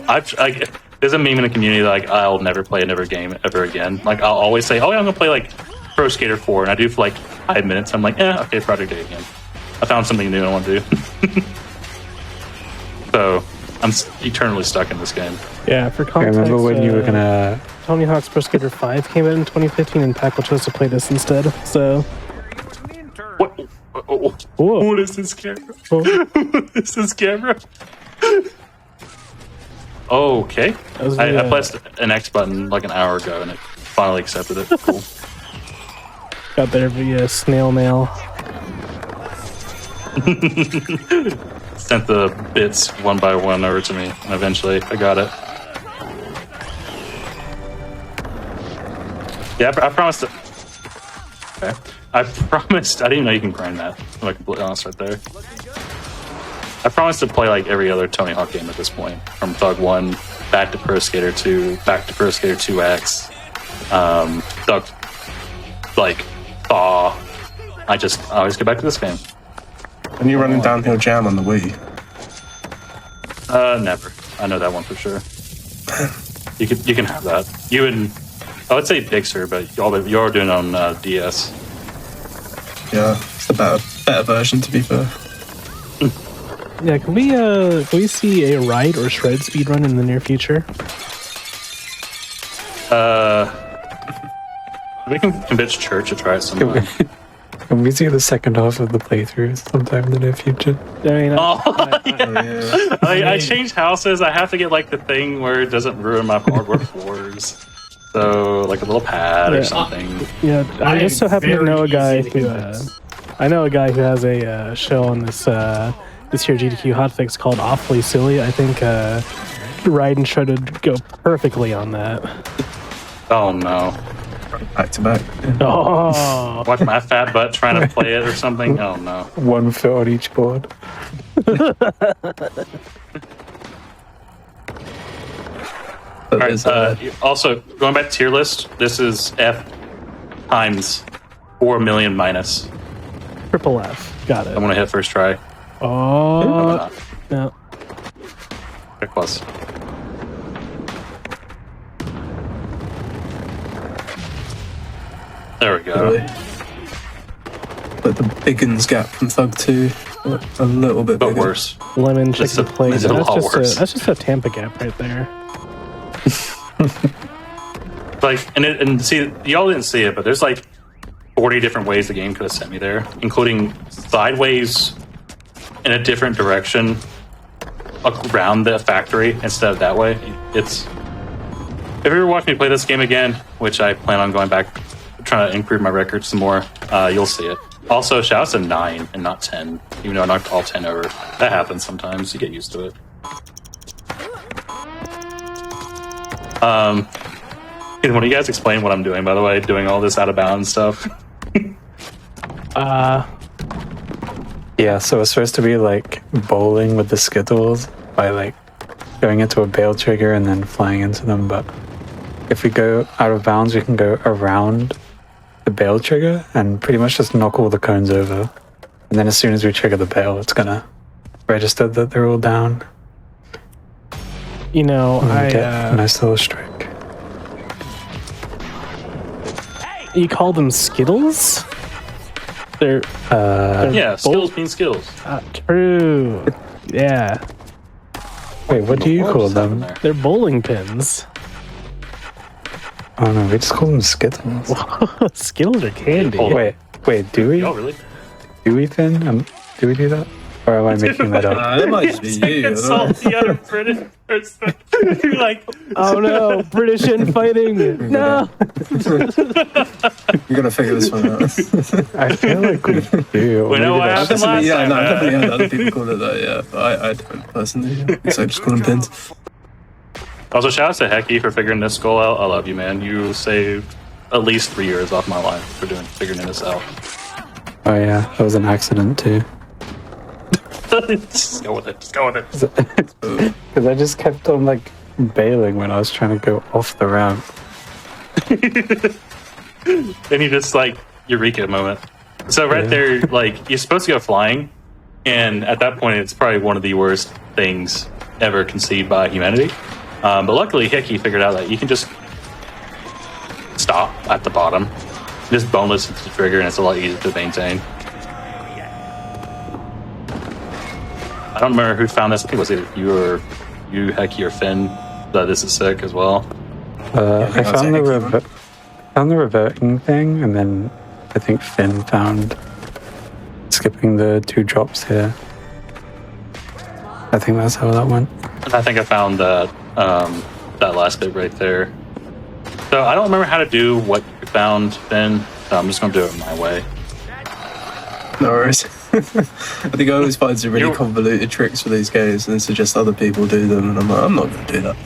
There's a meme in the community that, like, I'll never play another game ever again. Like, I'll always say, oh yeah, I'm gonna play like Pro Skater 4, and I do for like 5 minutes. I'm like, okay, Project A again. I found something new I want to do. So I'm eternally stuck in this game. Yeah, for context, I remember when you were gonna. Tony Hawk's Pro Skater 5 came out in 2015, and Paco chose to play this instead. So. What is this camera? What is this camera? Okay. I pressed an X button like an hour ago, and it finally accepted it. Cool. Got there via snail mail. Sent the bits one by one over to me, and eventually I got it. Yeah, I promised it. Okay. I promised. I didn't know you can grind that. I'm completely honest right there. I promised to play like every other Tony Hawk game at this point, from Thug 1 back to Pro Skater 2, back to Pro Skater 2X, Thug, like Thaw. I always get back to this game. And you're running Downhill Jam on the Wii? Never. I know that one for sure. You can have that. You and I would say Pixar, but you're doing it on DS. Yeah, it's the better version, to be fair. Yeah, can we see a Ride or Shred speedrun in the near future? We can convince Church to try it sometime. Can we see the second half of the playthrough sometime in the near future? I mean, I changed houses. I have to get like the thing where it doesn't ruin my hardwood floors. So like a little pad or something. Yeah, I just so happen to know a guy who I know a guy who has a show on this here GDQ Hotfix called Awfully Silly. I think Ryden tried to go perfectly on that. Oh no. Back to back. Oh. Watch my fat butt trying to play it or something. Oh no. 1 foot on each board. Alright, also, going back to tier list, this is F times 4 million minus. Triple F. Got it. I'm gonna hit first try. Oh. No. Very close. There we go. But the Biggins gap from Thug 2, a little bit but bigger. worse. Lemon chicken plate. It's a lot worse. That's just a Tampa gap right there. Like, and see, y'all didn't see it, but there's like 40 different ways the game could have sent me there, including sideways in a different direction around the factory instead of that way. If you ever watch me play this game again, which I plan on going back, trying to improve my record some more, you'll see it. Also, shout out to 9 and not 10, even though I knocked all 10 over. That happens sometimes. You get used to it. Can one of you guys explain what I'm doing, by the way, doing all this out of bounds stuff? Yeah, so it's supposed to be like bowling with the Skittles by like going into a bail trigger and then flying into them, but if we go out of bounds, we can go around the bail trigger and pretty much just knock all the cones over. And then as soon as we trigger the bail, it's gonna register that they're all down. You know, and get a nice little strike. You call them Skittles? They're yeah, Skittles mean skills. True. Yeah. Wait, what do you call them? They're bowling pins. Oh no, we just call them Skittles. Skittles are candy. Oh, wait, do we? Oh, really? Do we, Finn? Do we do that? Or am I making that up? That might just be you. Insult the other British person. You're like, oh no, British infighting. No. You're gonna figure this one out. I feel like we do. We know what happened last time. No, I've definitely heard other people call it that, yeah. But I don't personally. So I just call them pins. Also, shout out to Hecky for figuring this goal out. I love you, man. You saved at least 3 years off my life for figuring this out. Oh yeah, that was an accident too. Just go with it. Just go with it. Because I just kept on like bailing when I was trying to go off the ramp. Then you just like eureka moment. So right there, like you're supposed to go flying, and at that point, it's probably one of the worst things ever conceived by humanity. But luckily, Hickey figured out that you can just stop at the bottom, just boneless into the trigger, and it's a lot easier to maintain. I don't remember who found this. I think it was either you, Hecky, or Finn. That this is sick as well. I found the reverting thing, and then I think Finn found skipping the 2 drops here. I think that's how that went. And I think I found that that last bit right there. So I don't remember how to do what you found, Finn. So I'm just going to do it my way. No worries. I think I always find some really convoluted tricks for these games and then suggest other people do them, and I'm like, I'm not going to do that.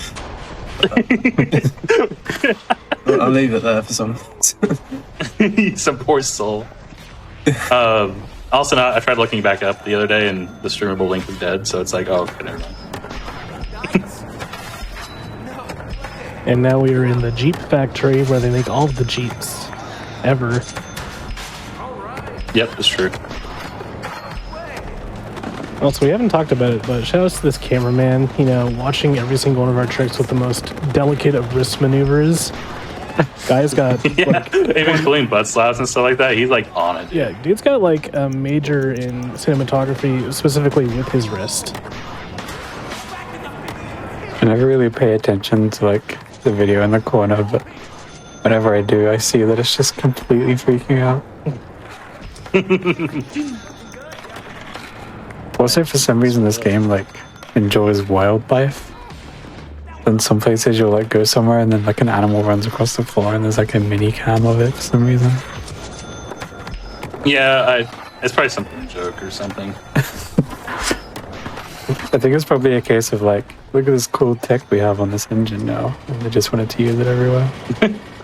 I'll leave it there for some. Some poor soul. Also, I tried looking back up the other day, and the streamable link was dead. So it's like, oh, okay, never mind. And now we are in the Jeep factory where they make all of the Jeeps ever. Yep, that's true. Also, we haven't talked about it, but shout out to this cameraman, you know, watching every single one of our tricks with the most delicate of wrist maneuvers. Guy's got even including butt slaps and stuff like that. He's like on it. Yeah, dude's got like a major in cinematography, specifically with his wrist. I never really pay attention to like the video in the corner, but whenever I do, I see that it's just completely freaking out. Also, for some reason, this game like enjoys wildlife. Then some places you'll like go somewhere and then like an animal runs across the floor and there's like a mini cam of it for some reason. Yeah, it's probably something joke or something. I think it's probably a case of like, look at this cool tech we have on this engine now, and they just wanted to use it everywhere.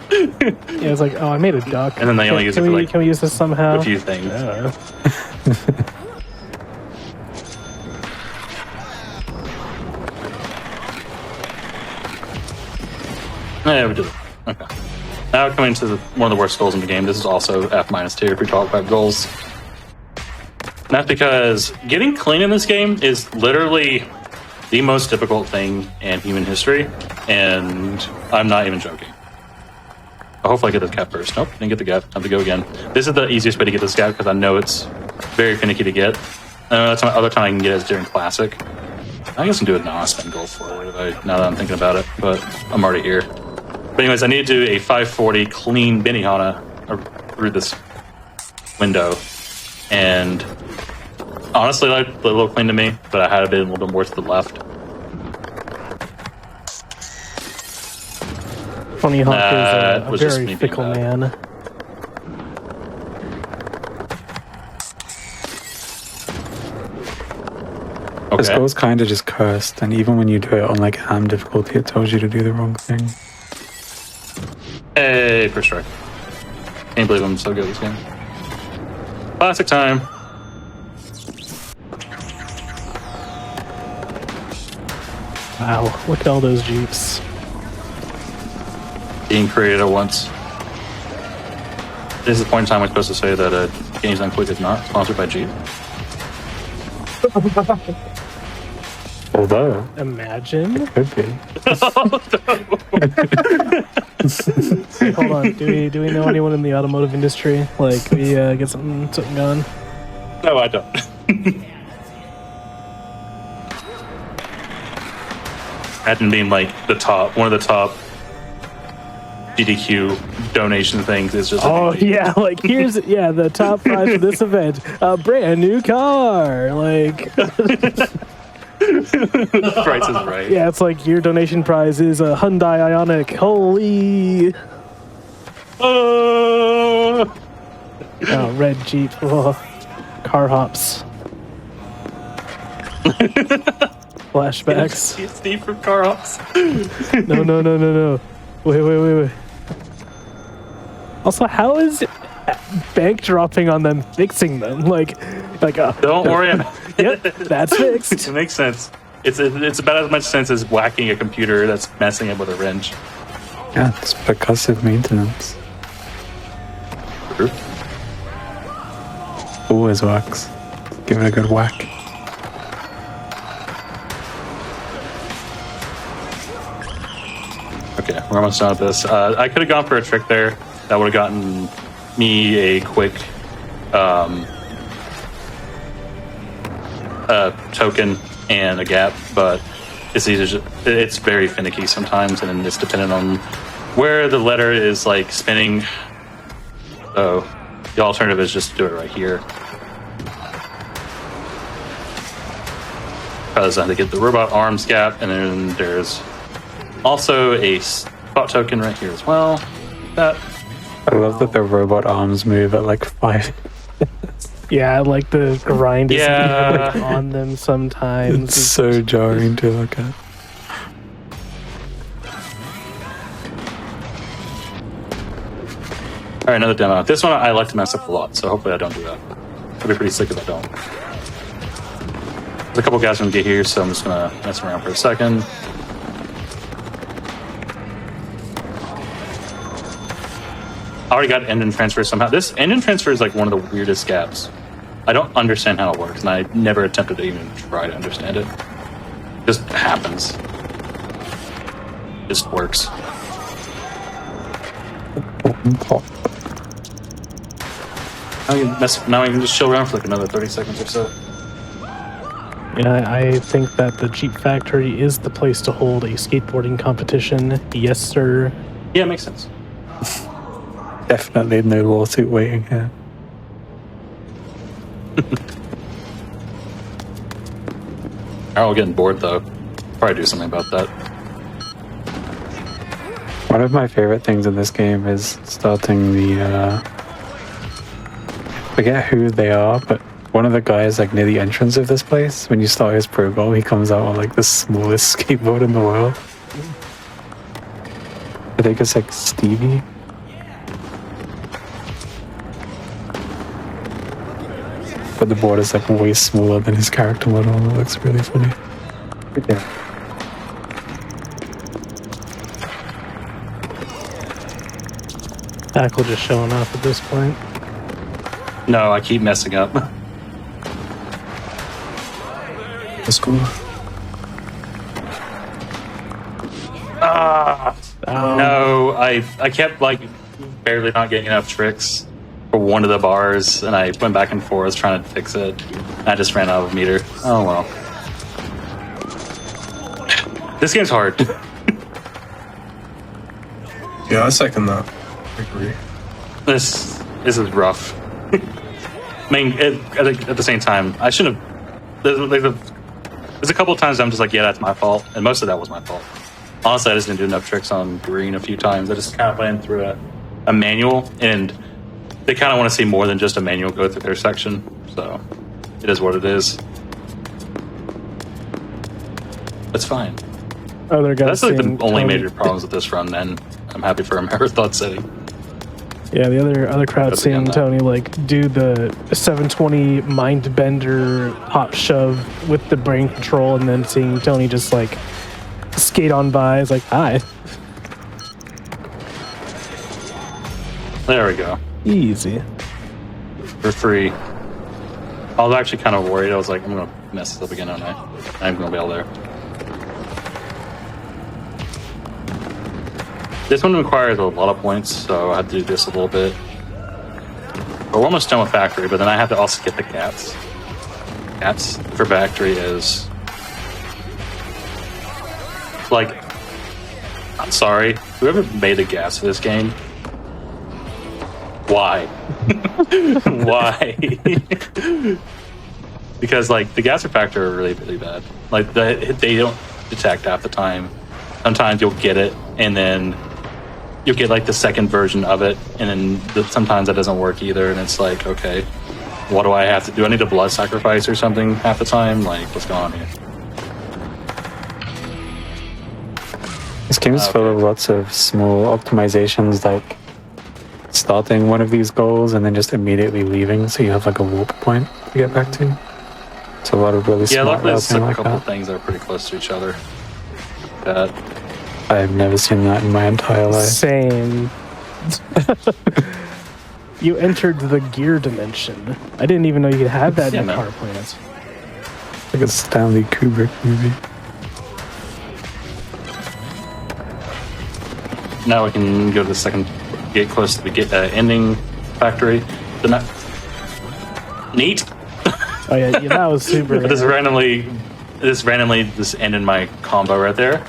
Yeah, it's like, oh, I made a duck. And then they only use it for like can we use this somehow? a few things. Yeah, we did it. Okay. Now coming to one of the worst goals in the game. This is also F-2 if we talk about goals. And that's because getting clean in this game is literally the most difficult thing in human history, and I'm not even joking. Hopefully I get the gap first. Nope, didn't get the gap. Time to go again. This is the easiest way to get this gap because I know it's very finicky to get. That's my other time I can get it is during Classic. I guess I can do it now. I spend gold for it now that I'm thinking about it, but I'm already here. But anyways, I need to do a 540 clean Benihana through this window, and honestly, like a little clean to me, but I had it been a little bit more to the left. Tony Hawk is a very fickle man. Okay. This goal's kind of just cursed, and even when you do it on like ham difficulty, it tells you to do the wrong thing. Hey, first strike. Can't believe I'm so good at this game. Classic time. Wow, look at all those Jeeps. Being created at once. This is the point in time we're supposed to say that Games Done Quick is not sponsored by Jeep. Although, imagine. It could be. Hey, hold on. Do we know anyone in the automotive industry? Like, we get something going? No, I don't. Imagine being like one of the top GDQ donation things is just. Oh yeah, like here's the top 5 for this event. A brand new car, like. Price is right. Yeah, it's like your donation prize is a Hyundai Ioniq. Holy. Oh, red Jeep. Oh. Car hops. Flashbacks. PTSD from car hops. No. Wait. Also, how is bank dropping on them fixing them? Like, don't worry about it. Yep, that's fixed. It makes sense. It's about as much sense as whacking a computer that's messing up with a wrench. Yeah, it's percussive maintenance. True. Always works. Give it a good whack. Okay, we're almost done with this. I could have gone for a trick there. That would have gotten me a quick token and a gap, but it's very finicky sometimes, and it's dependent on where the letter is like spinning. So the alternative is just to do it right here. Because I have to get the robot arms gap, and then there's also a spot token right here as well. I love that the robot arms move at like 5. Yeah, like the grind is on them sometimes. It's so jarring to look at. All right, another demo. This one I like to mess up a lot, so hopefully I don't do that. I'll be pretty sick if I don't. There's a couple guys going to get here, so I'm just going to mess around for a second. I already got engine transfer somehow. This engine transfer is like one of the weirdest gaps. I don't understand how it works, and I never attempted to even try to understand it. It just happens. It just works. Now I can just chill around for like another 30 seconds or so. Yeah, I think that the Jeep Factory is the place to hold a skateboarding competition. Yes, sir. Yeah, it makes sense. Definitely no lawsuit waiting here. Carol getting bored though. Probably do something about that. One of my favorite things in this game is starting the forget who they are, but one of the guys like near the entrance of this place, when you start his pro goal, he comes out on like the smallest skateboard in the world. I think it's like Stevie. But the board is like way smaller than his character model. It looks really funny. Yeah. Tackle just showing off at this point. No, I keep messing up. That's cool. No, I kept like barely not getting enough tricks for one of the bars, and I went back and forth trying to fix it. And I just ran out of meter. Oh well. This game's hard. Yeah, I second that. I agree. This is rough. I mean, at the same time, I shouldn't have. There's a couple of times I'm just like, yeah, that's my fault, and most of that was my fault. Honestly, I just didn't do enough tricks on green a few times. I just kind of ran through a manual, and they kind of want to see more than just a manual go through their section. So it is what it is. It's fine. Other guys. That's like the only major problems with this run, and I'm happy for Marathon City. Yeah, the other crowd seeing Tony like do the 720 mind bender hop shove with the brain control, and then seeing Tony just like skate on by is like, hi. There we go. Easy. For free. I was actually kind of worried. I was like, I'm gonna mess this up again, aren't I? I'm gonna be able there. This one requires a lot of points, so I have to do this a little bit. But we're almost done with factory, but then I have to also get the cats. Cats for factory is like, I'm sorry, whoever made the gas for this game, why? Why? Because like the gas factor are really, really bad. Like they don't detect half the time. Sometimes you'll get it, and then you'll get like the second version of it, and then sometimes that doesn't work either. And it's like, okay, what do I have to do? I need a blood sacrifice or something half the time. Like, what's going on here? This game is full of lots of small optimizations, like starting one of these goals and then just immediately leaving, so you have like a warp point to get back to. It's a lot of really smart luckily there's a like couple that. things that are pretty close to each other. That I've never seen that in my entire life. Same. You entered the gear dimension. I didn't even know you could have that in a car plant. Like a Stanley Kubrick movie. now we can go to the second gate close to the ending factory. Neat. Oh yeah, that was super. This randomly just ended my combo right there.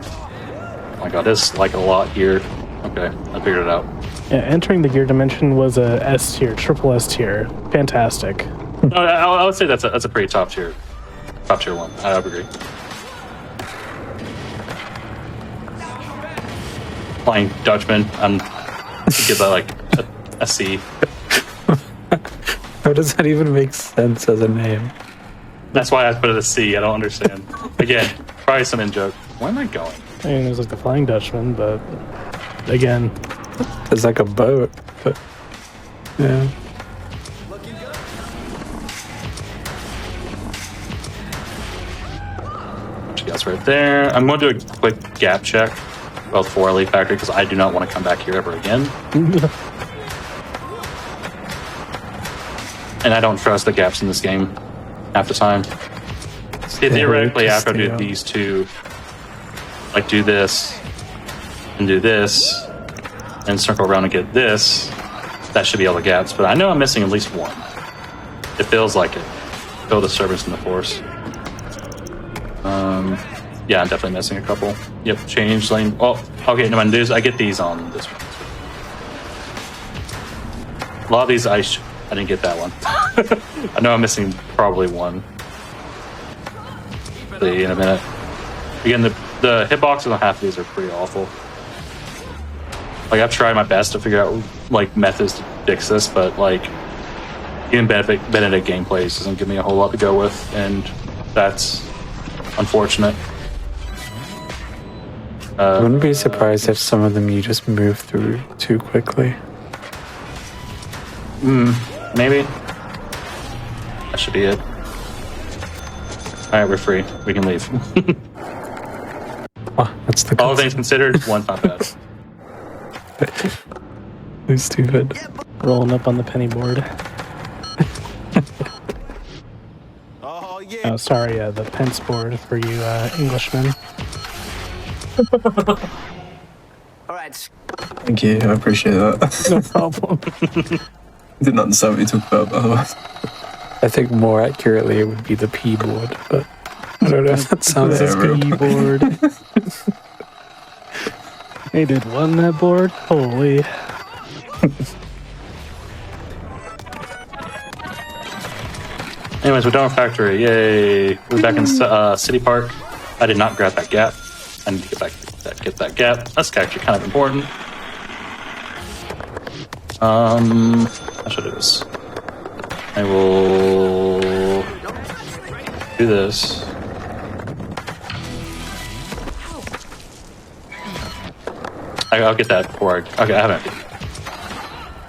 Oh my god, there's like a lot here. Okay, I figured it out. Yeah, entering the gear dimension was a S tier, triple S tier. Fantastic. No, I would say that's a pretty top tier one. I would agree. Flying Dutchman, give that like a C. How does that even make sense as a name? That's why I put it a C. I don't understand. Again, probably some in joke. Where am I going? I mean, there's like the Flying Dutchman, but again, there's like a boat, but yeah. That's right there. I'm going to do a quick gap check about 4 LA Factory because I do not want to come back here ever again. And I don't trust the gaps in this game half the time. Theoretically, after I do these two, like do this, and circle around and get this, that should be all the gaps. But I know I'm missing at least one. It feels like it. Feel the disturbance in the force. Yeah, I'm definitely missing a couple. Yep, change lane. Oh, okay, no, I get these on this one. A lot of these I didn't get that one. I know I'm missing probably one. See in a minute. Again, the hitboxes on half of these are pretty awful. Like, I've tried my best to figure out like methods to fix this, but like even Benedict gameplays doesn't give me a whole lot to go with, and that's unfortunate. I wouldn't be surprised if some of them you just move through too quickly. Maybe. That should be it. Alright, we're free. We can leave. Oh, that's the all things considered, one's not bad. Who's stupid? Rolling up on the penny board. Oh, sorry, the pence board for you Englishmen. Thank you, I appreciate that. No problem. Didn't understand what you talked about, by the way. I think more accurately it would be the P board, but I don't know if that sounds as good. P board. They did one that board? Holy. Anyways, we're done with factory. Yay! We're back in City Park. I did not grab that gap. I need to get that gap. That's actually kind of important. I should do this. I will do this. I'll get that before okay, I haven't.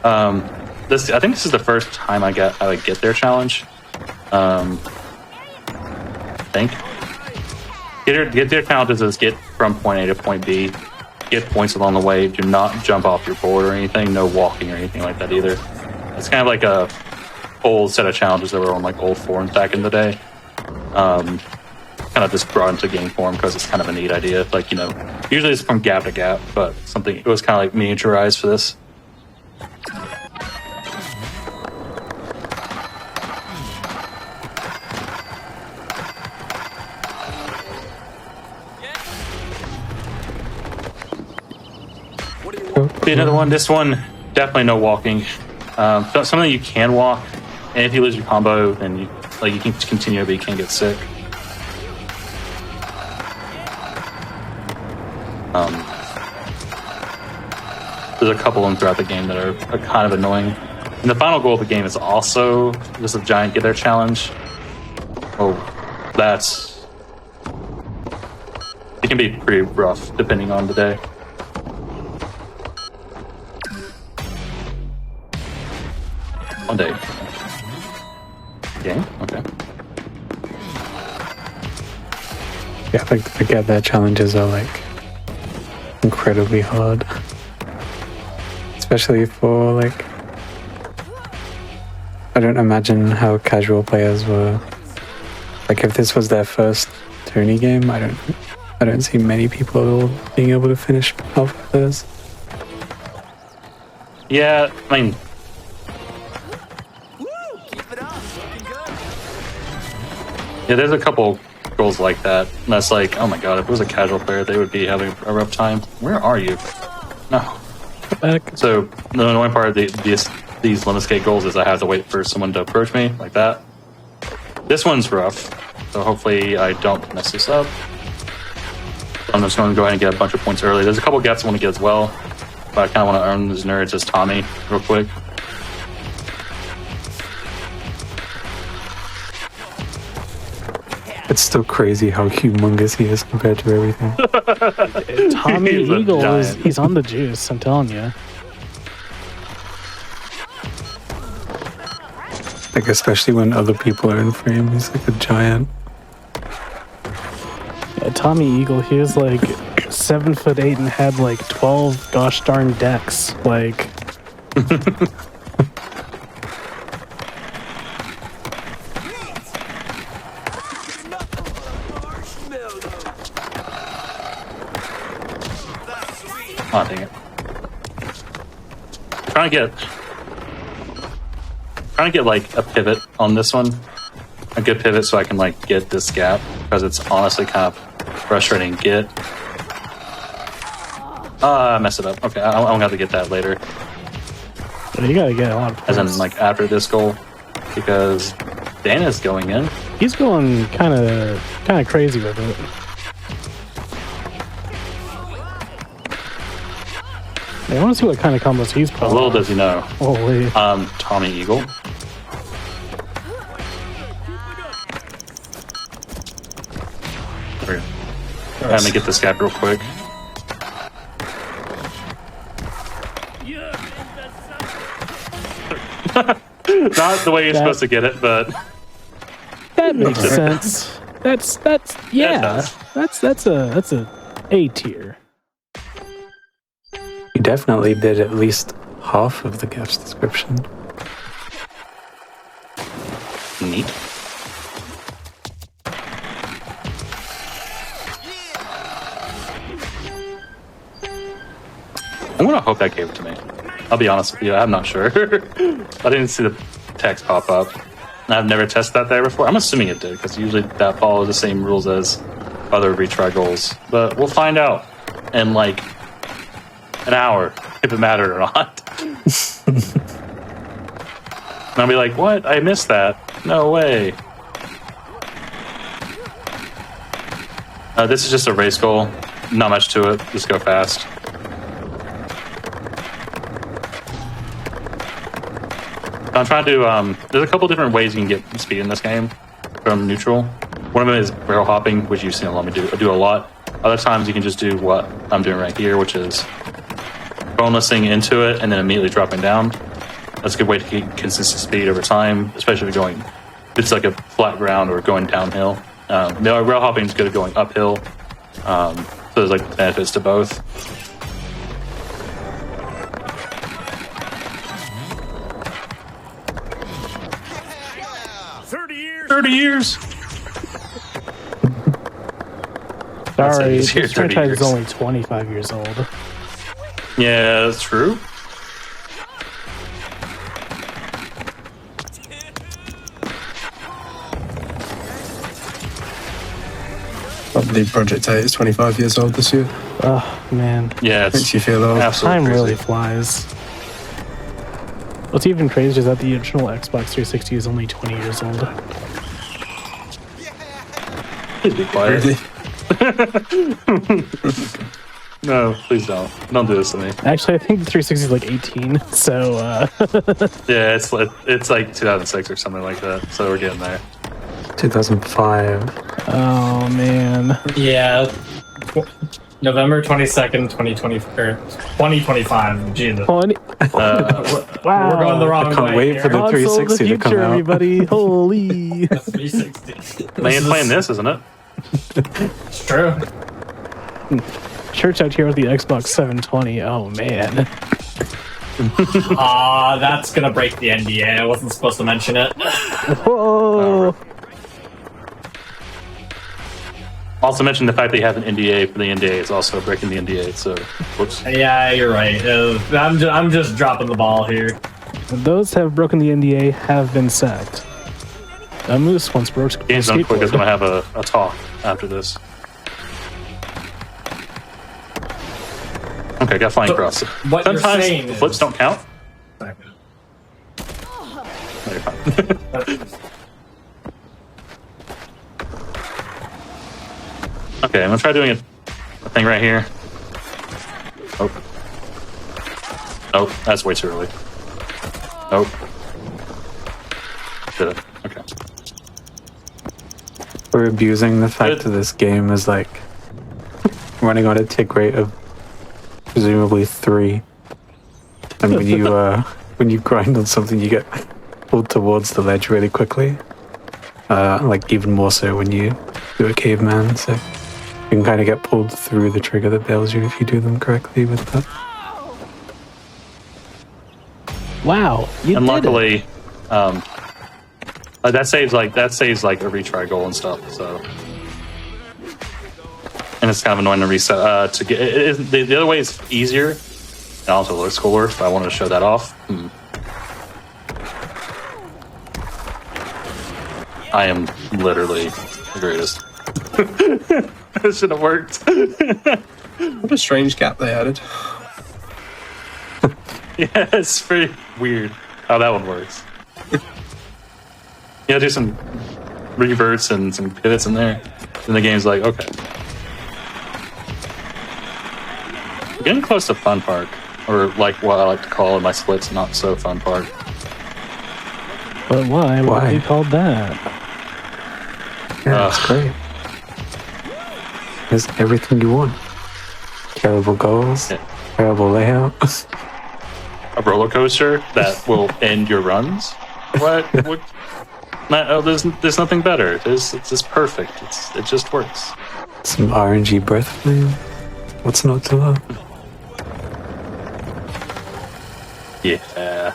I think this is the first time I get their challenge. I think. Get their challenges is get from point A to point B. Get points along the way. Do not jump off your board or anything. No walking or anything like that either. It's kind of like a old set of challenges that were on like old forums back in the day. Kind of just brought into game form because it's kind of a neat idea. Like, you know, usually it's from gap to gap, but it was kind of like miniaturized for this. Be another one. This one, definitely no walking. Something you can walk, and if you lose your combo, then you can continue, but you can get sick. There's a couple of them throughout the game that are kind of annoying. And the final goal of the game is also just a giant get there challenge. Oh, it can be pretty rough depending on the day. One day. Game? Okay. Yeah, like the get there challenges are like incredibly hard. Especially for like, I don't imagine how casual players were. Like if this was their first Tony game, I don't see many people at all being able to finish half of theirs. Yeah, I mean, yeah, there's a couple goals like that. And that's like, oh my god, if it was a casual player, they would be having a rough time. Where are you? No. Back. So the annoying part of these limit skate goals is I have to wait for someone to approach me like that. This one's rough, so hopefully I don't mess this up. I'm just going to go ahead and get a bunch of points early. There's a couple gaps I want to get as well, but I kind of want to earn these nerds as Tommy real quick. It's still crazy how humongous he is compared to everything. Tommy Eagle he's on the juice, I'm telling you. Like especially when other people are in frame, he's like a giant. Yeah, Tommy Eagle, he was like 7'8" and had like 12 gosh darn decks. Like Oh, dang it. Trying to get like a pivot on this one. A good pivot so I can like get this gap, because it's honestly kind of frustrating to get. I messed it up. Okay, I'm gonna have to get that later. but you gotta get a lot of as points. in like after this goal, because Dana's going in. He's going kind of crazy with it. I want to see what kind of combos he's pulling. Little does he know. Holy. Tommy Eagle. Let me get this guy real quick. Not the way you're supposed to get it, but that makes sense. That's yeah. That's a A tier. You definitely did at least half of the gift's description. Neat. I'm gonna hope that gave it to me. I'll be honest with you, I'm not sure. I didn't see the text pop up. I've never tested that there before. I'm assuming it did, because usually that follows the same rules as other retry goals. But we'll find out in like an hour if it mattered or not. And I'll be like, what? I missed that. No way. This is just a race goal. Not much to it. Just go fast. I'm trying to there's a couple different ways you can get speed in this game from neutral. One of them is barrel hopping, which you've seen a lot of me do a lot. Other times you can just do what I'm doing right here, which is bonelessing into it and then immediately dropping down. That's a good way to keep consistent speed over time, especially if you're going, if it's like a flat ground or going downhill. Rail hopping is good at going uphill. So there's like benefits to both. Sorry, this franchise is only 25 years old. Yeah, that's true. I believe Project 8 is 25 years old this year. Oh, man. Yeah, it makes you feel old. Time really flies. What's even crazier is that the original Xbox 360 is only 20 years old. Please be quiet. Really? No, please don't. Don't do this to me. Actually, I think the 360 is like 18, so yeah, it's like 2006 or something like that. So we're getting there. 2005. Oh man. Yeah. November 22nd, 2020 or 2025. Jesus. Wow. We're going the wrong way. I can't wait for the Console of 360 to come out. Everybody. Holy. 360. They ain't playing this, isn't it? It's true. Church out here with the Xbox 720. Oh man. That's gonna break the NDA. I wasn't supposed to mention it. Whoa. Also mention the fact that you have an NDA for the NDA is also breaking the NDA. So, whoops. Yeah, you're right. I'm just dropping the ball here. Those have broken the NDA have been sacked. A moose once broke a Games Done Quick is skateboard. going to have a talk after this. Okay, got flying cross. What you're Sometimes saying is- flips don't count. No, you're fine. Okay, I'm gonna try doing a thing right here. Oh. Nope, that's way too early. Nope. Did it. Okay. We're abusing the fact that this game is like running on a tick rate of presumably 3. And when you grind on something, you get pulled towards the ledge really quickly. Like even more so when you do a caveman. So you can kind of get pulled through the trigger that bails you if you do them correctly with that. Wow, you And did luckily, that saves like a retry goal and stuff. So, and it's kind of annoying to reset to get. The other way is easier. And also looks cooler. But I wanted to show that off. I am literally the greatest. This should have worked. What a strange gap they added. Yeah, it's pretty weird how that one works. Yeah, do some reverts and some pivots in there. And the game's like, okay. We're getting close to Fun Park. Or like what I like to call in my splits, not so Fun Park. But why? Why are you called that? Yeah, it's great. It's everything you want. Terrible goals, terrible layout. A roller coaster that will end your runs? What? There's nothing better. It's just perfect. It just works. Some RNG breath flame. What's not to love? Yeah.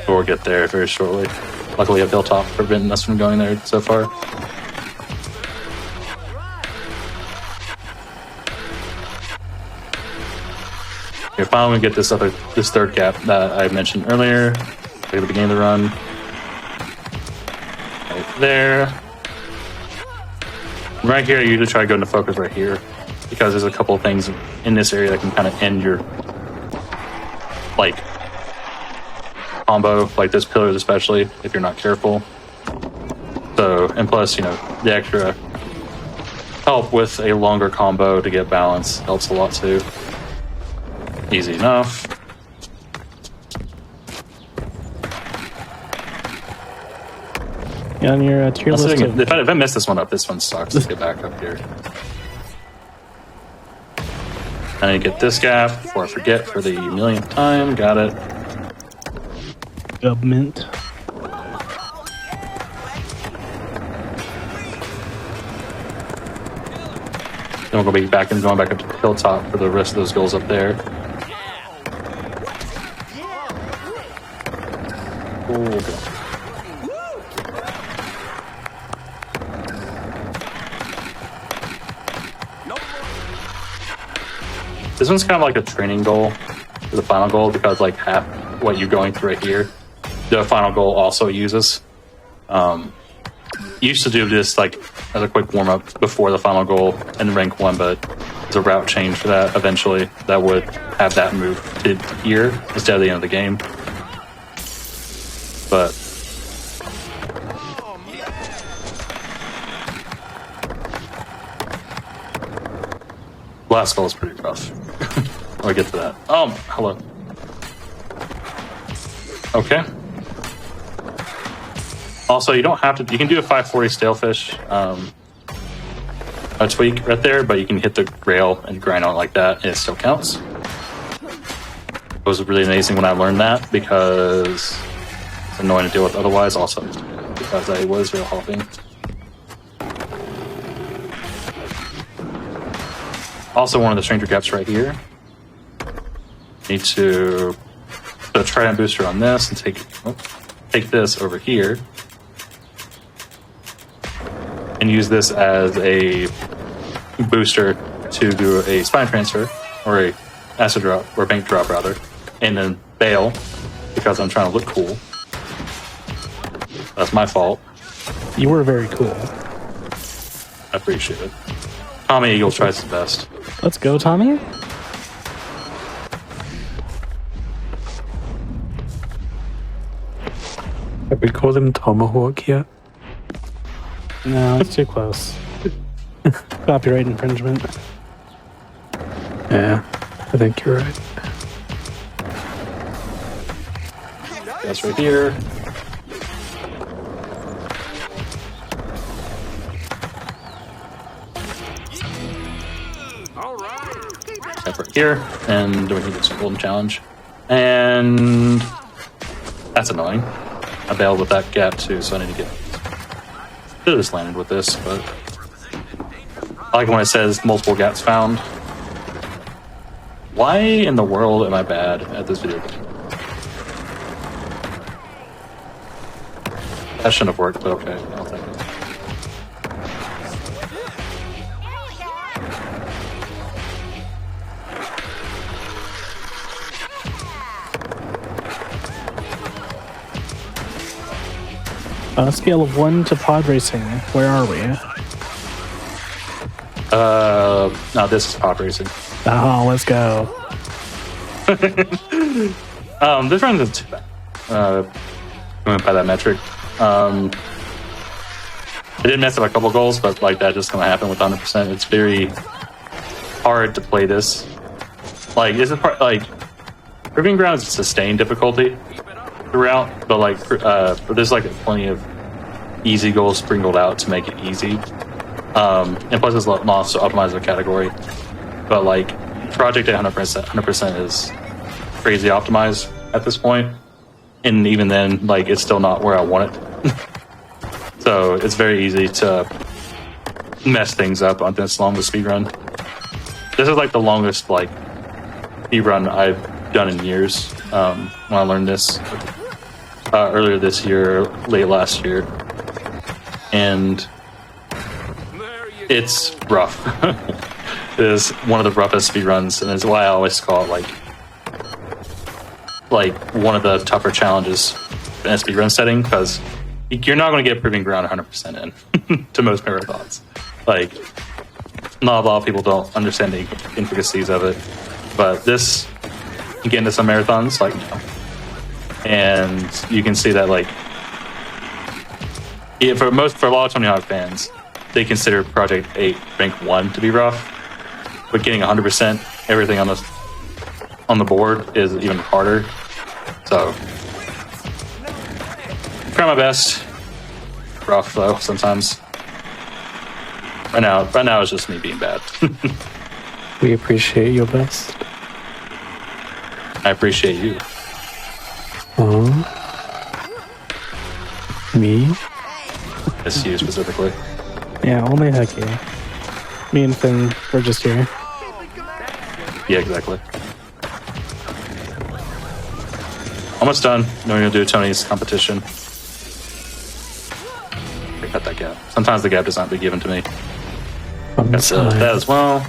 We'll get there very shortly. Luckily, a hilltop preventing us from going there so far. Okay, finally we get this third gap that I mentioned earlier. At the beginning of the run. Right there. Right here, I usually try to go into focus right here because there's a couple of things in this area that can kind of end your combo, like those pillars especially, if you're not careful. So, and plus, the extra help with a longer combo to get balance helps a lot too. Easy enough. Yeah, on your tier list of... If I mess this one up, this one sucks. Let's get back up here. I need to get this gap before I forget for the millionth time. Got it. Government. Then we'll go back and going back up to the hilltop for the rest of those goals up there. Okay. This one's kind of like a training goal for the final goal because like half what you're going through right here, the final goal also uses. Used to do this like as a quick warm up before the final goal in rank 1, but there's a route change for that eventually that would have that move to here instead of the end of the game. But last goal is pretty rough. I'll get to that. Hello. Okay. Also, you don't have to. You can do a 540 stalefish, a tweak right there, but you can hit the rail and grind on it like that, and it still counts. It was really amazing when I learned that because it's annoying to deal with otherwise. Also, because I was rail hopping. Also, one of the stranger gaps right here. Need to put a trident booster on this and take this over here and use this as a booster to do a spine transfer or a acid drop or bank drop rather, and then bail because I'm trying to look cool. That's my fault. You were very cool. I appreciate it. Tommy Eagle tries his best. Let's go, Tommy. Have we called him Tomahawk yet? No, it's too close. Copyright infringement. Yeah, I think you're right. That's right here. Step right here, and we can get some golden challenge. And that's annoying. I bailed with that gap too, so I need to get. Should have just landed with this, but I like when it says multiple gaps found. Why in the world am I bad at this video game? That shouldn't have worked, but okay, I'll take it. On a scale of 1 to pod racing, where are we? No, this is pod racing. Oh, let's go. This run isn't too bad. Going by that metric. I did mess up a couple goals, but like that just gonna happen with 100%. It's very hard to play this. Like, is it part like Proving Ground is sustained difficulty throughout, but like there's like plenty of easy goals sprinkled out to make it easy. And plus it's lost to optimize the category. But like Project at 100% is crazy optimized at this point. And even then, like it's still not where I want it. So it's very easy to mess things up on this long speedrun. This is like the longest like speedrun I've done in years. When I learned this earlier this year, late last year, and it's rough. It is one of the roughest speedruns, and it's why I always call it like one of the tougher challenges in a speedrun setting, because you're not going to get Proving Ground 100% in to most marathons. Like, not a lot of people don't understand the intricacies of it, but this, you get into some marathons, like, no. And you can see that, like, yeah, for a lot of Tony Hawk fans, they consider Project 8 rank 1 to be rough, but getting 100% everything on the board is even harder. So, try my best. Rough though sometimes. Right now it's just me being bad. We appreciate your best. I appreciate you. Me? It's you specifically. Yeah, only Hecky. Me and Finn, we're just here. Yeah, exactly. Almost done. Now we're gonna do Tony's competition. Cut that gap. Sometimes the gap does not be given to me. Got that as well.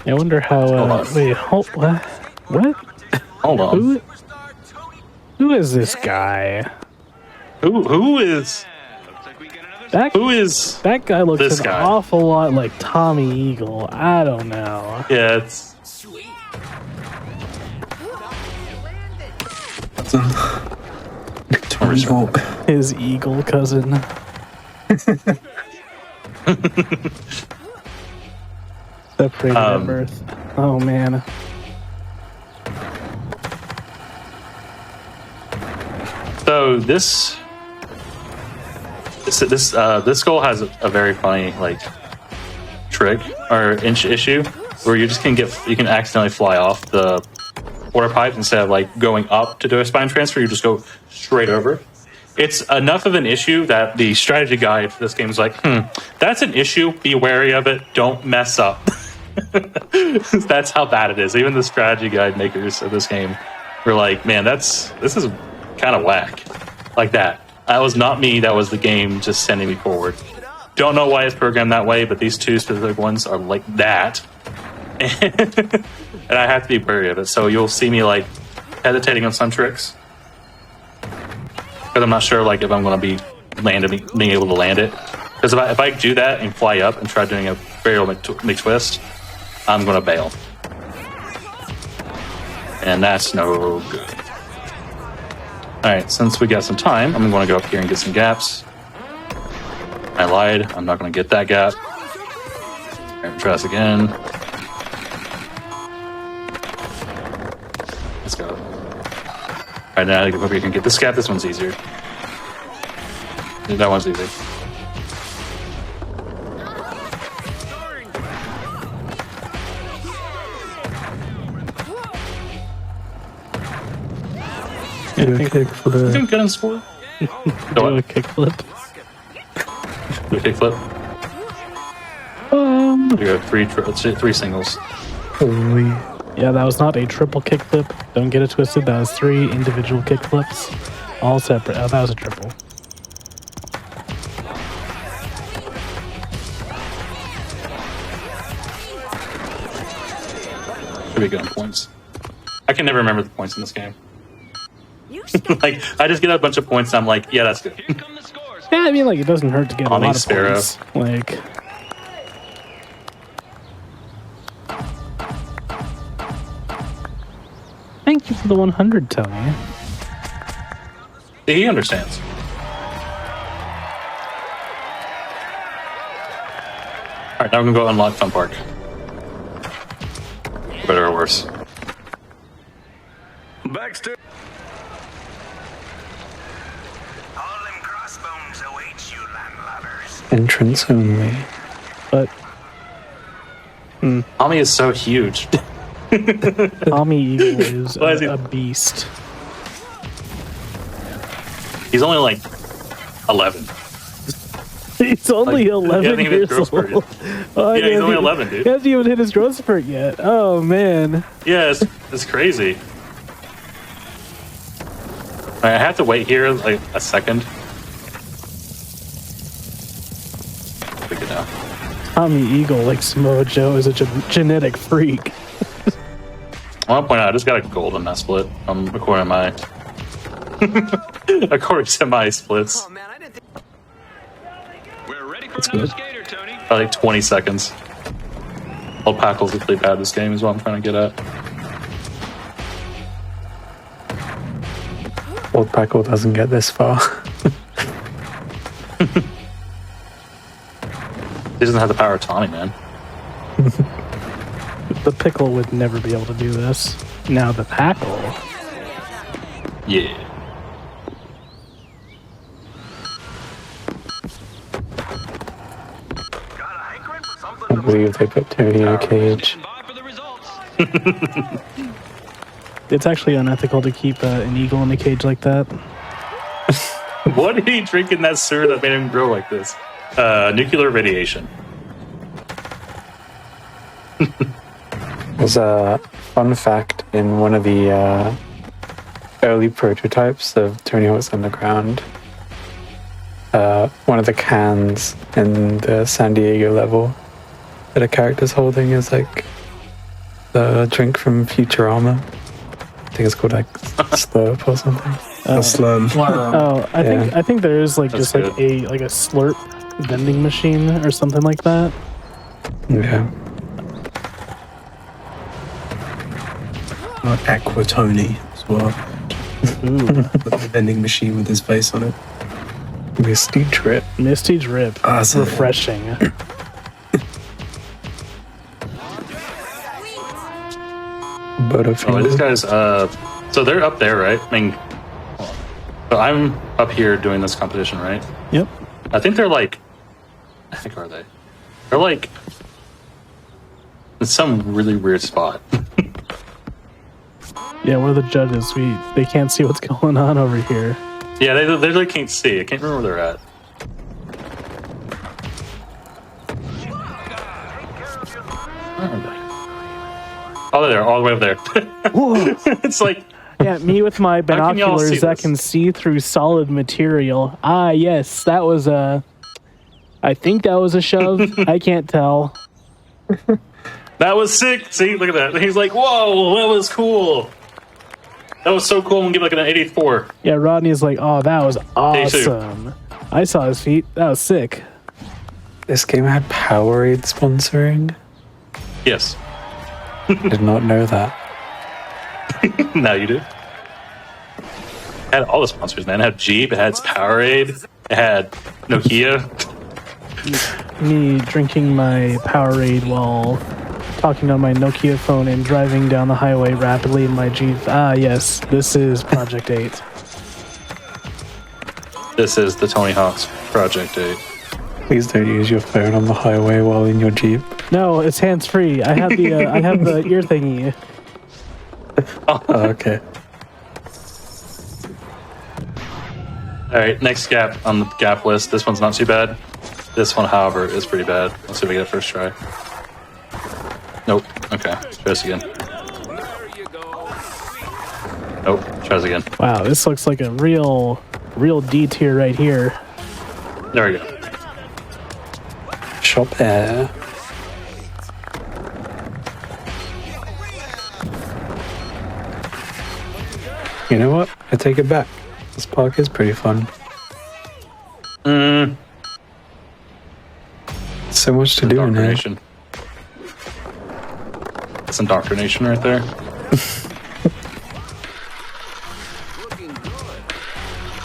I wonder how. Wait, what? Hold on. Who is this guy? Who is? That guy looks an awful lot like Tommy Eagle. I don't know. Yeah, it's. His eagle cousin. Separated at birth. Oh man. So this goal has a very funny like trick or issue where you can accidentally fly off the water pipe instead of like going up to do a spine transfer. You just go straight over. It's enough of an issue that the strategy guide for this game is like, that's an issue. Be wary of it. Don't mess up. That's how bad it is. Even the strategy guide makers of this game were like, man, this is kind of whack. Like that. That was not me. That was the game just sending me forward. Don't know why it's programmed that way, but these two specific ones are like that. And I have to be wary of it. So you'll see me like hesitating on some tricks. Because I'm not sure like if I'm going to be being able to land it. Because if I do that and fly up and try doing a barrel McTwist, I'm going to bail. And that's no good. Alright, since we got some time, I'm going to go up here and get some gaps. I lied. I'm not going to get that gap. Alright, try this again. Let's go. Alright, now I go over here and get this gap. This one's easier. That one's easy. Do a kickflip. Doing good in sport. Do a kickflip. Do a kickflip. We got three singles. Holy. Yeah, that was not a triple kickflip. Don't get it twisted. That was 3 individual kickflips, all separate. Oh, that was a triple. Should be good on points. I can never remember the points in this game. Like, I just get a bunch of points and I'm like, yeah, that's good. Yeah, I mean, like, it doesn't hurt to get a lot of Sparrow. points. Like, thank you for the 100, Tony. He understands. Alright, now we're gonna go unlock Fun Park. For better or worse. Baxter. Entrance only. But Tommy is so huge. Tommy Eagle is Why is he- a beast. He's only like 11. He's only Like, 11 he hasn't even hit years growth spurt old. Oh, Yeah, he's only he- 11, dude. He hasn't even hit his growth spurt yet. Oh, man. Yeah, it's crazy. I have to wait here like a second. We good now. Tommy Eagle, like Samoa Joe, is a genetic freak. I want to point out, I just got a gold on that split. According to my... according to my splits. We're ready for another skater, Tony. By like 20 seconds. Old Packles have played bad this game is what I'm trying to get at. Old Packle doesn't get this far. He doesn't have the power of Tommy, man. The Pickle would never be able to do this. Now the Packle. Yeah. I believe they put Tony in a cage. It's actually unethical to keep an eagle in a cage like that. What did he drink in that sewer that made him grow like this? Nuclear radiation. There's a fun fact in one of the early prototypes of Tony Hawk's Underground. One of the cans in the San Diego level that a character's holding is like the drink from Futurama. I think it's called like Slurp or something. Oh, I think there is like That's just like a slurp vending machine or something like that. Yeah. Aqua Tony as well. The vending machine with his face on it. Misty Drip. Misty Drip. Awesome. Refreshing. Oh, these guys, so they're up there, right? I mean, so I'm up here doing this competition, right? Yep. I think they're like, are they? They're like in some really weird spot. Yeah, we're the judges. They can't see what's going on over here. Yeah, they literally can't see. I can't remember where they're at. Oh, they're there, all the way up there. It's like, yeah, me with my can y'all see binoculars that this? can see through solid material. Ah, yes, that was a. I think that was a shove. I can't tell. that was sick. See, look at that. He's like, whoa, that was cool. That was so cool. I'm gonna give like an 84. Yeah, Rodney's like, oh, that was 82. awesome. I saw his feet. That was sick. This game had Powerade sponsoring. Yes. Did not know that. Now you do. It had all the sponsors, man. It had Jeep, it had Powerade, it had Nokia. Me drinking my Powerade while talking on my Nokia phone and driving down the highway rapidly in my Jeep. Ah, yes, this is Project 8. This is the Tony Hawk's Project 8. Please don't use your phone on the highway while in your Jeep. No, it's hands free. I have the I have the ear thingy. Oh, okay. All right, next gap on the gap list. This one's not too bad. This one, however, is pretty bad. Let's see if we get it first try. Nope. Okay, try this again. Nope. Try this again. Wow, this looks like a real D tier right here. There we go. Shop air. You know what? I take it back. This park is pretty fun. So much to do in here. Indoctrination. That's indoctrination right there.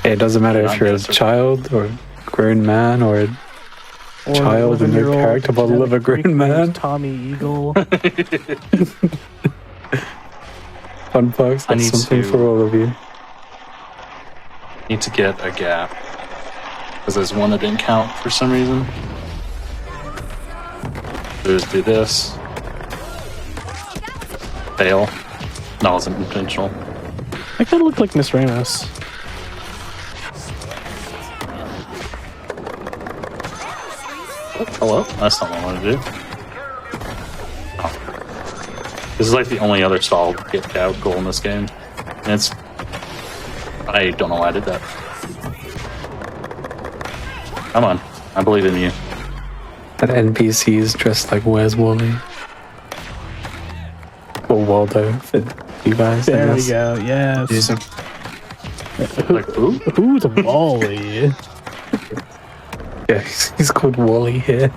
It doesn't matter if you're a child or a grown man or a child and your character will live a grown man. Tommy Eagle. Fun folks, I that's need something to- for all of you. Need to get a gap. Because there's one that didn't count for some reason. Just do this. Fail. No, it wasn't intentional. That kind of looked like Miss Ramos. Hello? That's not what I want to do. Oh. This is like the only other solid get out goal in this game. And it's... I don't know why I did that. Come on. I believe in you. That NPC is dressed like Where's Wally? Or Waldo for you guys. There we go. Yes. Like who? Who's Wally? Yeah, he's called Wally here.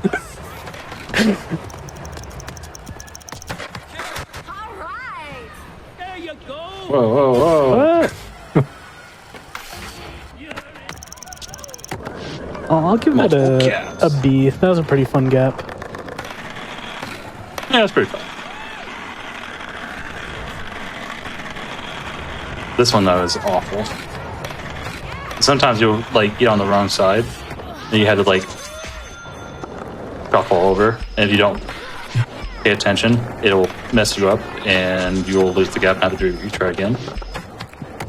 Whoa, whoa, whoa. Oh, I'll give that a B. That was a pretty fun gap. Yeah, it's pretty fun. This one though is awful. Sometimes you'll like get on the wrong side, and you had to like shuffle over, and if you don't pay attention, it'll mess you up, and you'll lose the gap and have to retry again.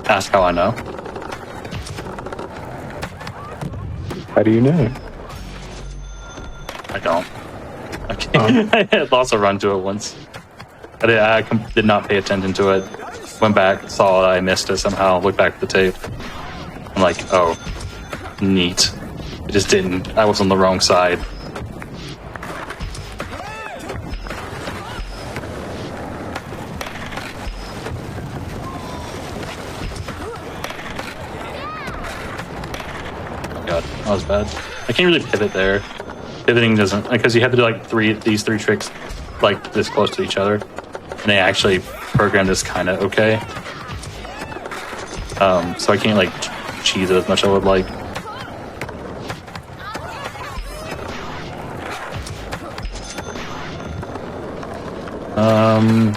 Ask how I know. How do you know? I don't. Okay. I had lost a run to it once. I did not pay attention to it. Went back, saw I missed it somehow, looked back at the tape. I'm like, oh, neat. I just didn't. I was on the wrong side. Oh god, that was bad. I can't really pivot there. Pivoting doesn't, because you have to do like these three tricks like this close to each other. And they actually programmed this kind of okay. So I can't like cheese it as much as I would like.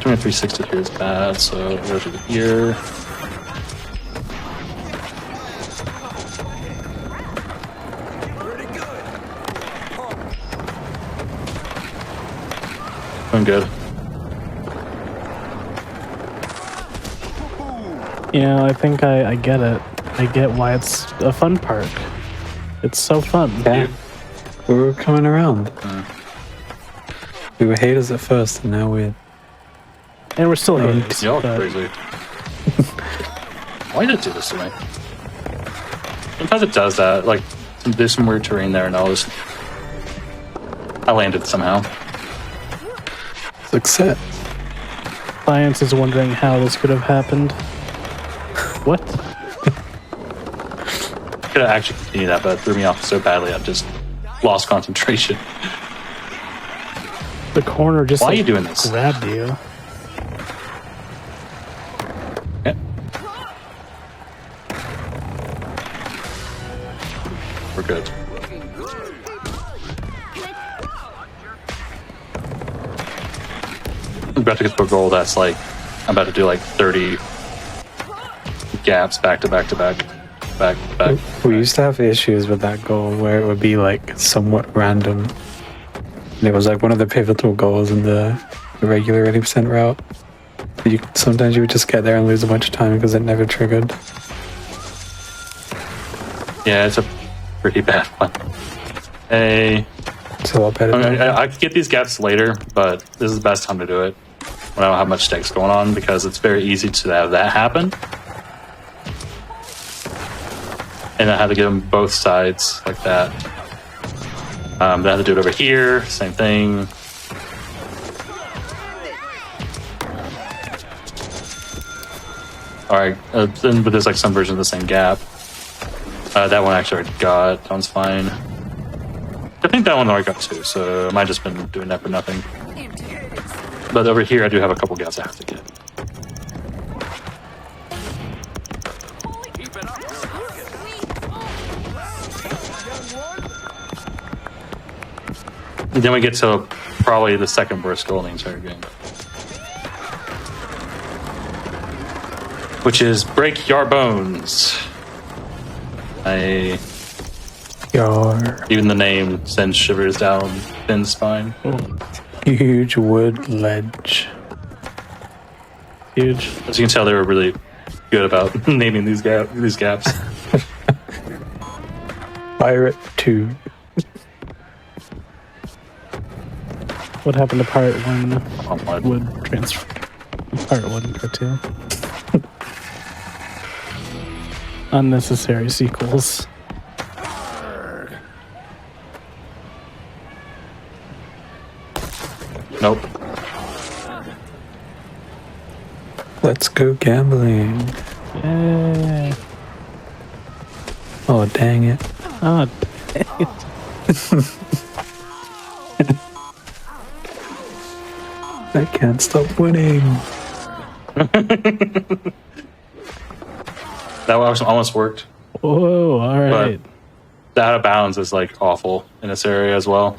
Doing a 360 here is bad, so go to here. Doing good. Yeah, I think I get it. I get why it's a fun park. It's so fun. Yeah. We were coming around. We were haters at first, and now we're... And we're still haters. Y'all crazy. Why did it do this to me? Sometimes it does that. Like, there's some weird terrain there, and I landed somehow. Success. Science is wondering how this could have happened. What? Could have actually continued that, but it threw me off so badly I just lost concentration. The corner just Why are you doing this? Grabbed you. Okay. We're good. I'm about to get to a goal that's like, I'm about to do like 30 gaps back to back to back. We used to have issues with that goal where it would be like somewhat random. And it was like one of the pivotal goals in the regular 80% route. Sometimes you would just get there and lose a bunch of time because it never triggered. Yeah, it's a pretty bad one. It's a lot better. I could get these gaps later, but this is the best time to do it when I don't have much stakes going on, because it's very easy to have that happen. And I had to get them both sides like that. I had to do it over here, same thing. Alright, but there's like some version of the same gap. That one actually already got, that one's fine. I think that one already got too, so I might have just been doing that for nothing. But over here I do have a couple gaps I have to get. Then we get to probably the second worst goal in the entire game, which is break your bones. Even the name sends shivers down Finn's spine. Huge wood ledge. Huge. As you can tell, they were really good about naming these gaps. Pirate 2. What happened to Pirate 1 would transfer? Pirate 1 and Part 2. Unnecessary sequels. Nope. Let's go gambling. Yay. Oh, dang it. Oh, dang it. I can't stop winning. That almost worked. Whoa, all right. But the out of bounds is like awful in this area as well.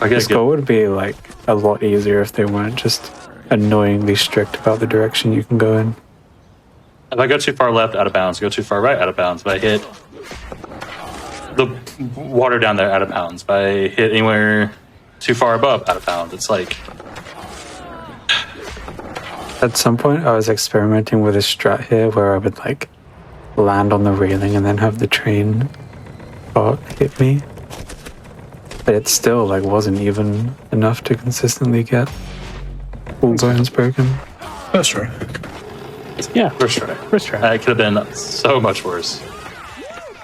This goal would be like a lot easier if they weren't just annoyingly strict about the direction you can go in. If I go too far left, out of bounds. Go too far right, out of bounds. If I hit the water down there, out of bounds. If I hit anywhere too far above, out of bounds. It's like... At some point, I was experimenting with a strat here where I would like land on the railing and then have the train part hit me. But it still like wasn't even enough to consistently get all bones broken. First try. Yeah, first try. First try. It could have been so much worse.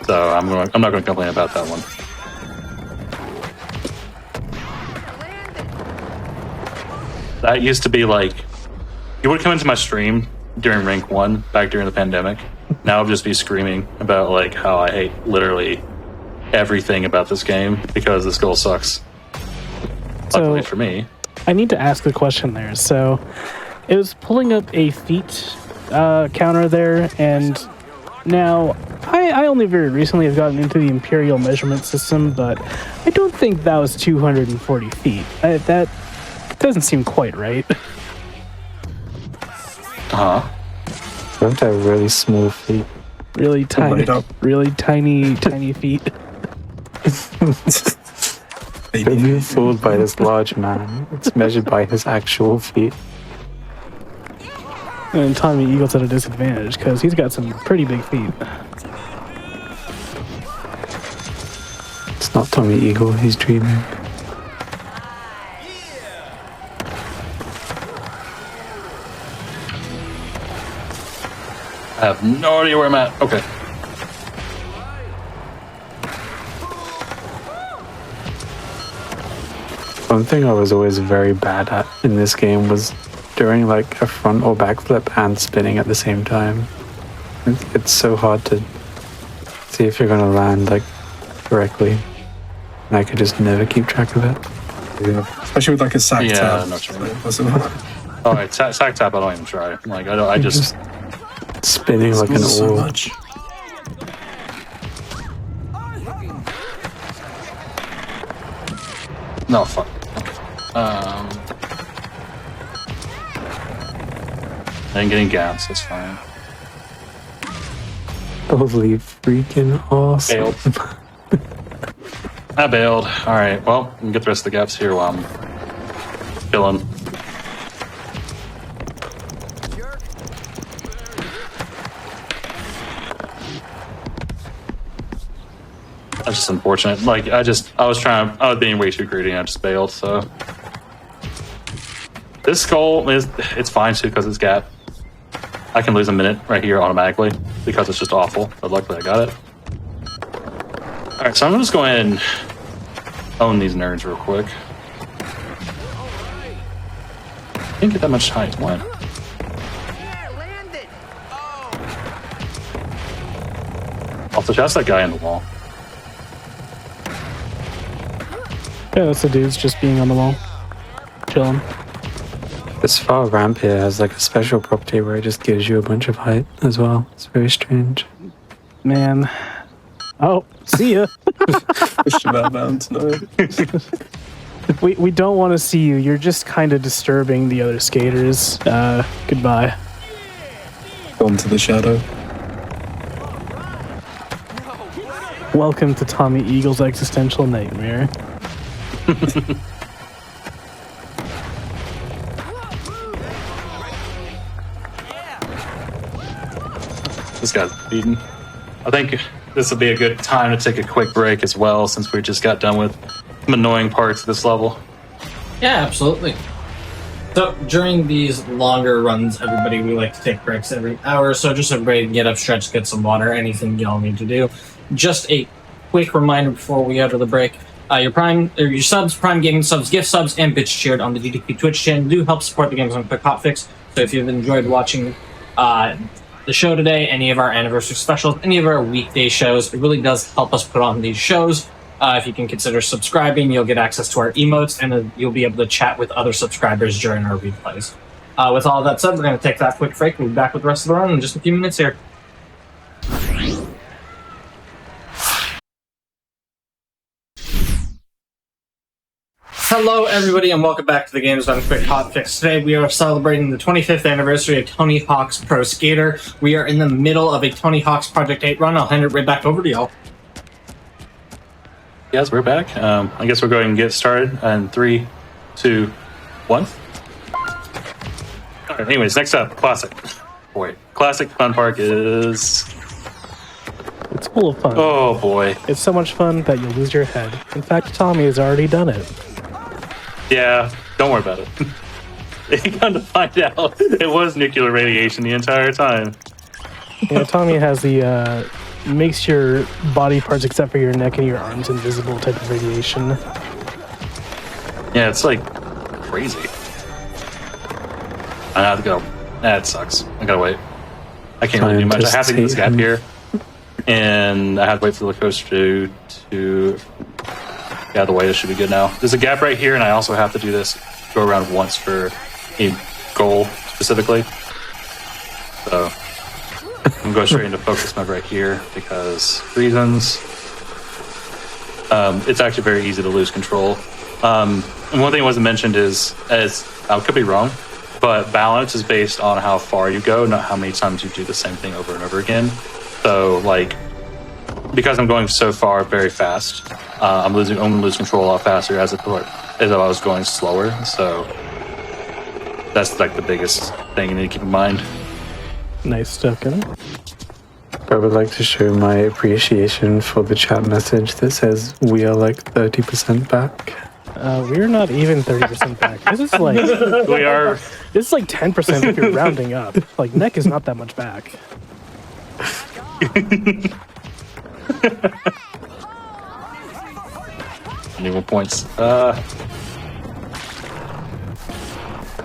So I'm not going to complain about that one. That used to be like, you would come into my stream during rank 1 back during the pandemic. Now I'll just be screaming about like how I hate literally everything about this game because this goal sucks. Luckily for me. I need to ask a question there. So it was pulling up a feet counter there, and now I only very recently have gotten into the Imperial measurement system, but I don't think that was 240 feet. That doesn't seem quite right. Don't have really small feet. Really tiny, tiny feet. Don't be fooled by this large man. It's measured by his actual feet. And Tommy Eagle's at a disadvantage because he's got some pretty big feet. It's not Tommy Eagle, he's dreaming. I have no idea where I'm at. Okay. One thing I was always very bad at in this game was doing like a front or back flip and spinning at the same time. It's so hard to see if you're going to land like correctly. And I could just never keep track of it. Yeah. Especially with like a sack tap. All right, sack tap. I don't even try. Like I just spinning like an so oar. much. No fuck. I'm getting gaps. That's fine. Holy freaking awesome! Bailed. I bailed. All right. Well, we can get the rest of the gaps here while I'm chilling. That's just unfortunate. Like I was being way too greedy and I just bailed, so. This goal it's fine too because it's gap. I can lose a minute right here automatically because it's just awful, but luckily I got it. Alright, so I'm just going ahead and own these nerds real quick. Didn't get that much height, what? Also, that's that guy in the wall. Yeah, that's the dudes just being on the wall, chilling. This far ramp here has like a special property where it just gives you a bunch of height as well. It's very strange. Man. Oh, see ya. Pushed him outbound. No. We don't want to see you. You're just kind of disturbing the other skaters. Goodbye. Gone to the shadow. Welcome to Tommy Eagle's existential nightmare. This guy's beaten. I think this would be a good time to take a quick break as well, since we just got done with some annoying parts of this level. Yeah, absolutely. So during these longer runs, everybody, we like to take breaks every hour. So just everybody can get up, stretch, get some water, anything y'all need to do. Just a quick reminder before we go to the break. Your subs, Prime Gaming subs, gift subs, and bitch cheered on the GDQ Twitch channel do help support the Games on Quick Hotfix. So if you've enjoyed watching the show today, any of our anniversary specials, any of our weekday shows, it really does help us put on these shows. If you can consider subscribing, you'll get access to our emotes, and you'll be able to chat with other subscribers during our replays. With all that said, we're going to take that quick break. We'll be back with the rest of the run in just a few minutes here. Hello, everybody, and welcome back to the Games Done Quick Hotfix. Today, we are celebrating the 25th anniversary of Tony Hawk's Pro Skater. We are in the middle of a Tony Hawk's Project 8 run. I'll hand it right back over to y'all. Yes, we're back. I guess we're going to get started in 3, 2, 1. All right, anyways, next up, Classic. Boy, Classic Fun Park is... It's full of fun. Oh, boy. It's so much fun that you'll lose your head. In fact, Tommy has already done it. Yeah, don't worry about it. You come to find out, it was nuclear radiation the entire time. Yeah, Tommy has the makes your body parts except for your neck and your arms invisible type of radiation. Yeah, it's like crazy. I have to go. That sucks. I gotta wait. I can't really do much. I have to get this gap here, and I have to wait for the coaster to get out of the way. This should be good now. There's a gap right here, and I also have to do this, go around once for a goal specifically. So I'm gonna go straight into focus mode right here because reasons. It's actually very easy to lose control. And one thing that wasn't mentioned is, as I could be wrong, but balance is based on how far you go, not how many times you do the same thing over and over again. So, like, because I'm going so far very fast, I'm gonna lose control a lot faster as if I was going slower. So that's like the biggest thing you need to keep in mind. Nice stuff, Gunnar. I would like to show my appreciation for the chat message that says we are like 30% back. We're not even 30% back. This is like we are. This is like 10% if you're rounding up. Like neck is not that much back. Any more points?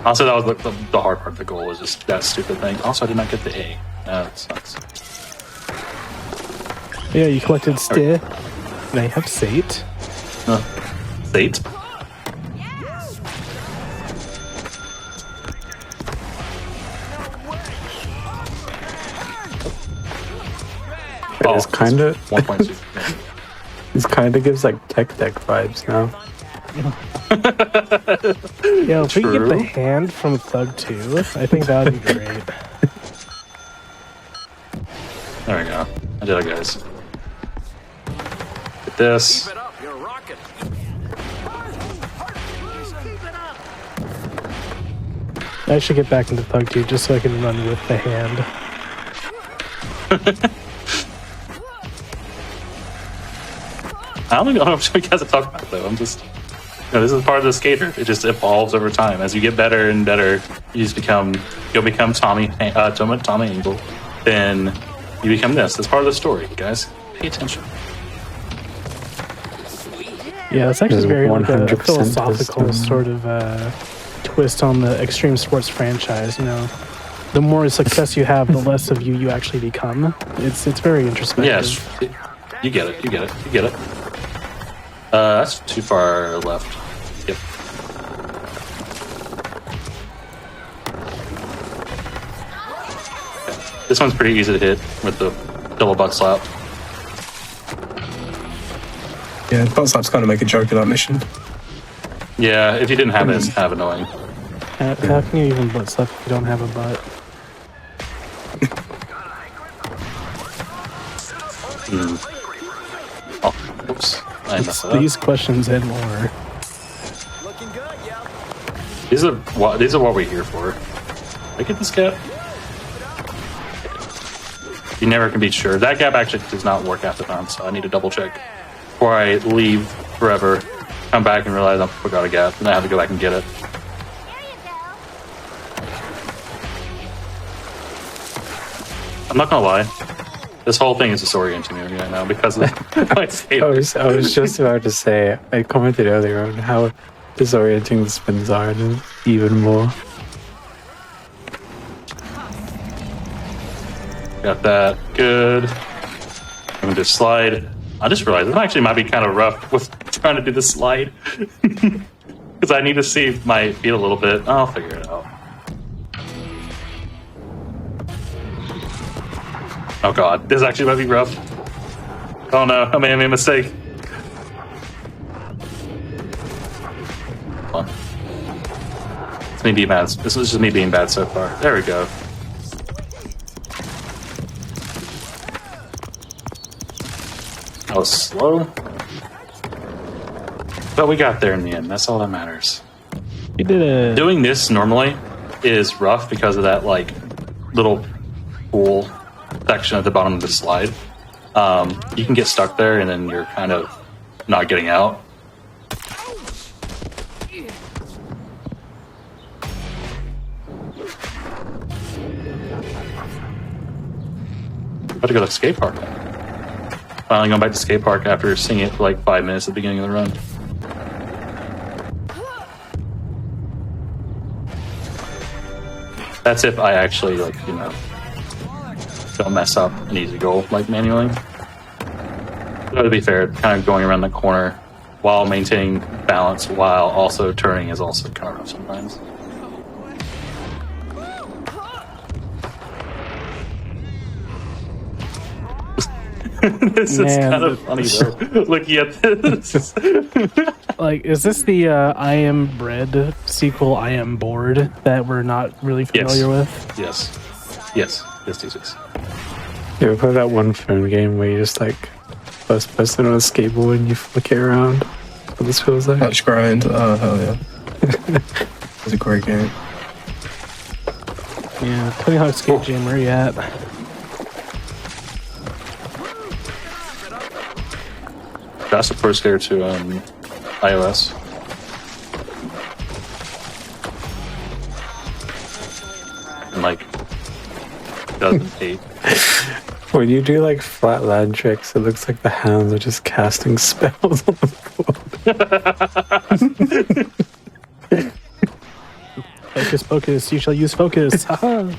Also, that was the hard part of the goal, was just that stupid thing. Also, I did not get the A. That sucks. Yeah, you collected Sti. And I have Sate. Sate? It's kind of 1.2. This kind of gives like tech deck vibes now. Yeah, if we could get the hand from Thug 2, I think that would be great. There we go. I did it, guys. Get this. Keep it up, you're rocking. I should get back into Thug 2 just so I can run with the hand. I don't know if you guys have talked about it, though. I'm just, this is part of the skater. It just evolves over time. As you get better and better, you'll become Tommy Angel. Then you become this. That's part of the story, guys. Pay attention. Yeah, it's actually very like a philosophical sort of twist on the extreme sports franchise. You know, the more success you have, the less of you actually become. It's very introspective. Yes, you get it. You get it. You get it. That's too far left. Yep. Okay. This one's pretty easy to hit with the double butt slap. Yeah, butt slaps kind of make a joke of that mission. Yeah, if you didn't have it, it's kind of annoying. How can you even butt slap if you don't have a butt? Oh, oops. I messed it up. These questions and more. These are what we're here for. Did I get this gap? You never can be sure. That gap actually does not work half the time, so I need to double check before I leave forever. Come back and realize I forgot a gap, and I have to go back and get it. I'm not gonna lie. This whole thing is disorienting me right now because of my state. I was just about to say, I commented earlier on how disorienting the spins are, and even more. Got that. Good. I'm gonna just slide. I just realized this actually might be kind of rough with trying to do the slide. Because I need to see my feet a little bit. I'll figure it out. Oh god, this actually might be rough. Oh no, I may have made a mistake. Hold on. It's me being bad. This is just me being bad so far. There we go. That was slow. But we got there in the end. That's all that matters. You did it. Doing this normally is rough because of that like little pool section at the bottom of the slide. You can get stuck there and then you're kind of not getting out. About to go to the skate park. Finally going back to skate park after seeing it for like 5 minutes at the beginning of the run. That's if I actually like, you know, don't mess up an easy goal like manually. But to be fair, kind of going around the corner while maintaining balance while also turning is also kind of rough sometimes. This is kind of funny though, looking at this. Like, is this the I Am Bread sequel, I Am Bored, that we're not really familiar with? Yes. Yes. Yes, yes. You ever play that one phone game where you just like first person on a skateboard and you flick it around? What this feels like? Touch grind. Oh, hell yeah. It's a great game. Yeah, Tony Hawk's Skate Jam, where you at? That's a pro skater to iOS. And like 2008. When you do like flat land tricks, it looks like the hands are just casting spells on the board. Focus, focus, you shall use focus. Haha.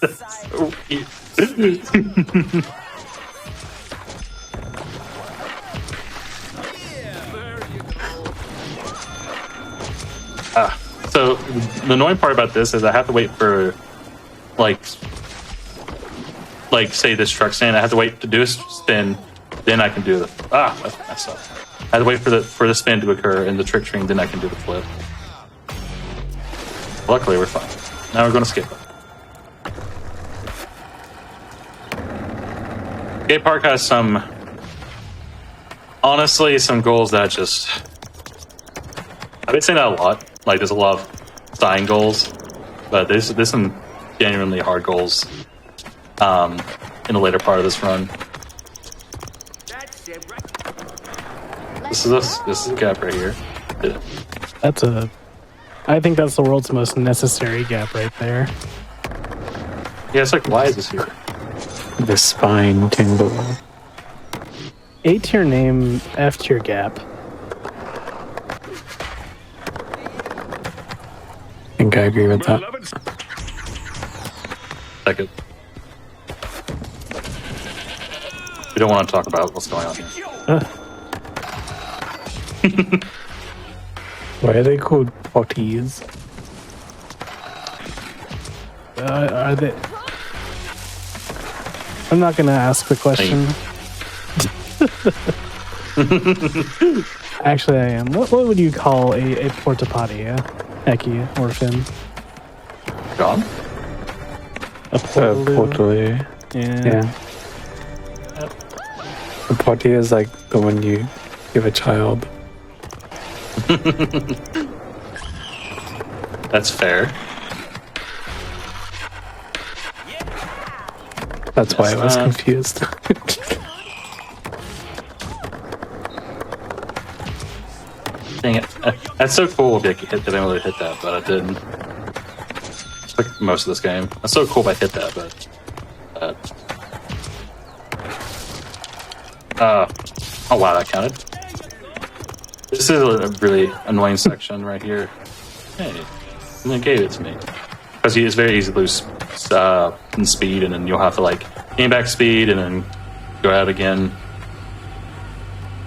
That's so weird. So the annoying part about this is I have to wait for like say this truck stand. I have to wait to do a spin, then I can do the that's messed up. I have to wait for the spin to occur and the trick train, then I can do the flip. Luckily we're fine. Now we're going to skate park. Skate park has some goals that just I've been saying that a lot. Like there's a lot of sign goals, but there's some genuinely hard goals in the later part of this run. This is a gap right here. I think that's the world's most necessary gap right there. Yeah, it's like, why is this here? The spine tingle. A tier name, F tier gap. I think I agree with that. Second. We don't want to talk about what's going on here. Why are they called potties? Are I'm not gonna ask the question. Actually, I am. What would you call a porta potty? Eki or Finn? John? A Potty. Yeah. A potty is like the one you give a child. That's fair. That's why I was confused. Dang it. That's so cool if I hit that, I really hit that, but I didn't. It's like most of this game. That's so cool if I hit that, but... oh wow, that counted. This is a really annoying section right here. Hey, and they gave it to me. Because it's very easy to lose in speed, and then you'll have to like gain back speed and then go out again.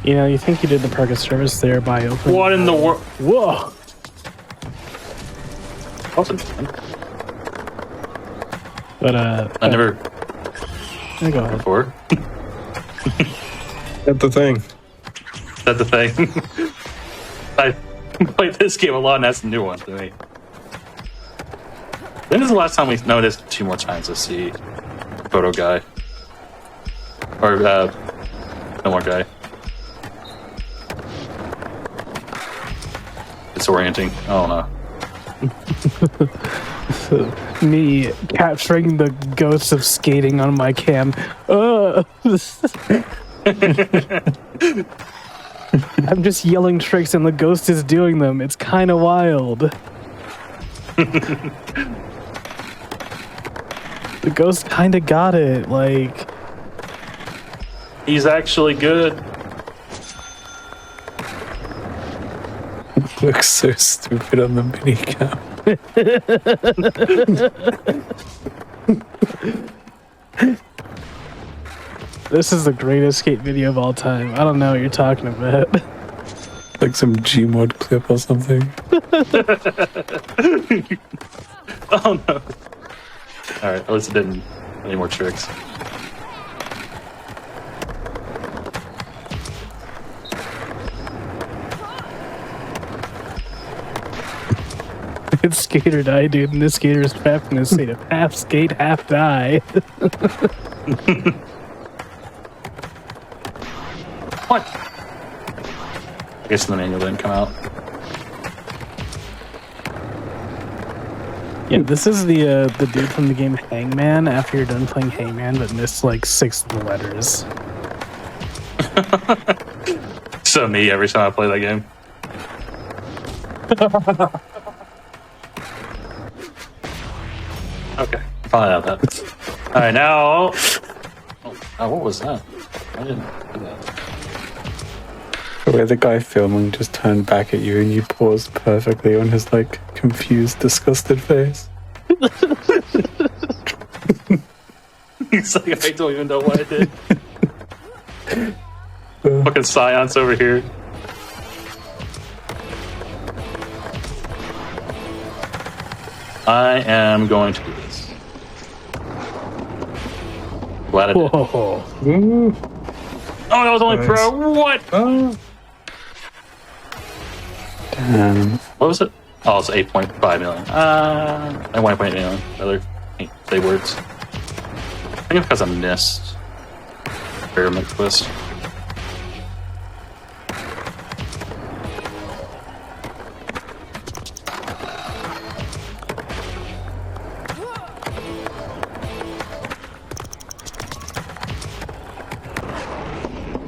You know, you think you did the park of service there by opening... What in the world? Whoa! Awesome. But, I never... Go ahead. Before. That's the thing. That's the thing. I played this game a lot, and that's a new one to me. When is the last time we noticed 2 more times to see photo guy? Or, no more guy. Disorienting. I don't know. Me capturing the ghosts of skating on my cam. I'm just yelling tricks and the ghost is doing them. It's kind of wild. The ghost kind of got it. Like, he's actually good. Looks so stupid on the minicam. This is the greatest skate video of all time. I don't know what you're talking about. Like some Gmod clip or something. Oh no. Alright, at least it didn't any more tricks. It's skate or die, dude, and this skater is trapped in a state of half skate, half die. What? I guess the manual didn't come out. Yeah, this is the dude from the game Hangman after you're done playing Hangman, but missed like 6 of the letters. So me every time I play that game. Okay, finally out that. Alright, now... Oh, what was that? I didn't do that. Where the guy filming just turned back at you and you paused perfectly on his like confused, disgusted face. He's like, I don't even know what I did. Fucking science over here. I am going to do this. Glad I did. Whoa. Oh, that was only pro. What? Damn. What was it? Oh, it's 8.5 million. 1.8 million. Rather, say words. I think it's because I missed pyramid twist.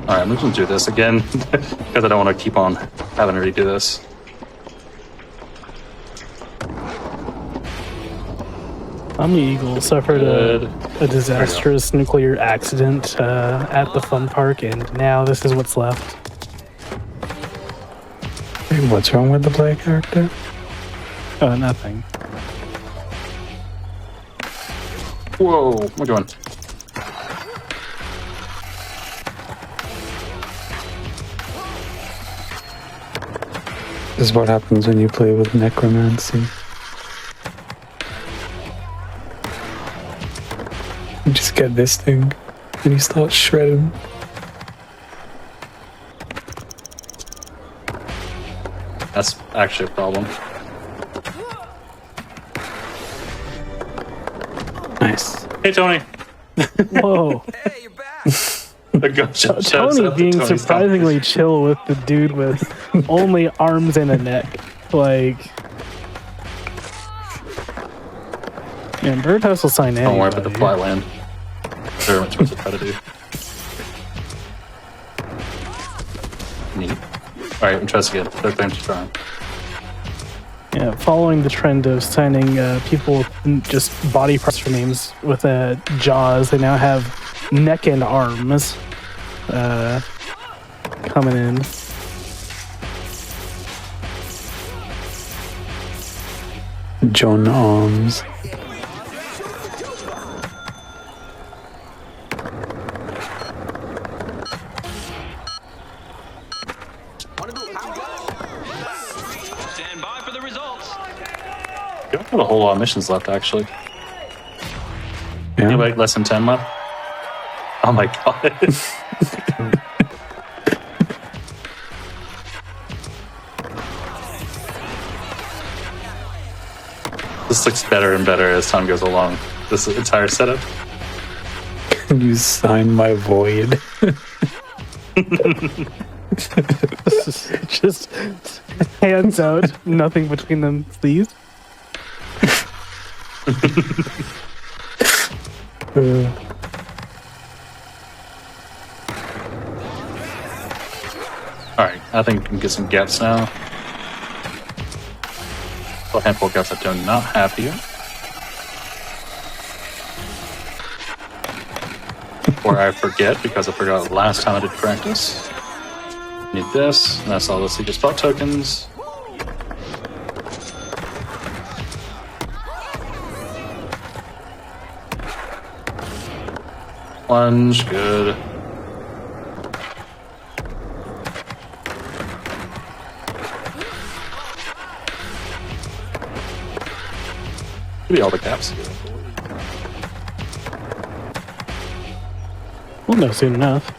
Alright, I'm just gonna do this again because I don't want to keep on having to redo this. Omni Eagle suffered a disastrous nuclear accident at the fun park, and now this is what's left. Wait, what's wrong with the player character? Nothing. Whoa, what are we doing? This is what happens when you play with necromancy. You just get this thing. And he starts shredding. That's actually a problem. Nice. Hey, Tony. Whoa. Hey, you're back. The gunshot shows Tony up to being Tony's surprisingly chill with the dude with only arms and a neck. Like, man, Birdhouse will sign Don't worry anybody. about the fly land. Very much what to try to do. Neat. All right, try this again. Third time's a charm. Yeah, following the trend of signing people with just body parts for names with jaws, they now have neck and arms coming in. John Arms. Stand by for the results. You don't have a whole lot of missions left, actually. Yeah. Like less than 10 left. Oh my god. This looks better and better as time goes along. This entire setup. Can you sign my void? Just hands out, nothing between them, please. Alright, I think we can get some gaps now. A handful of gaps I do not have here. Or I forget because I forgot last time I did practice. Need this, and that's all the secret spot tokens. Plunge, good. Maybe all the caps here. We'll know soon enough.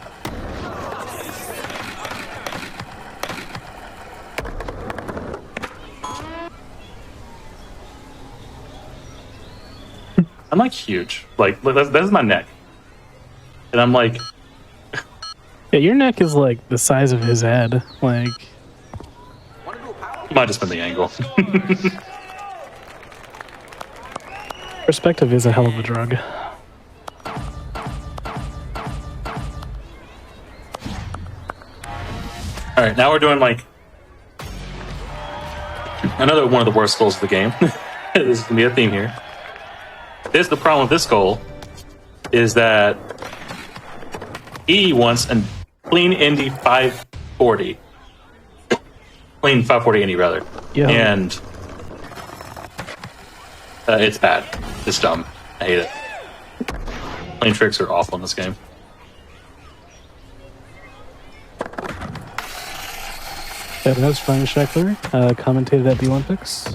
I'm like huge. Like, that's my neck. And I'm like... Yeah, your neck is like the size of his head. Like... Might just been the angle. Perspective is a hell of a drug. Alright, now we're doing like... another one of the worst goals of the game. This is going to be a theme here. This the problem with this goal is that he wants a clean Indy 540. Clean 540 Indy, rather. Yeah. And it's bad. It's dumb. I hate it. Clean tricks are awful in this game. That's Frank Scheckler, commentated at the Olympics.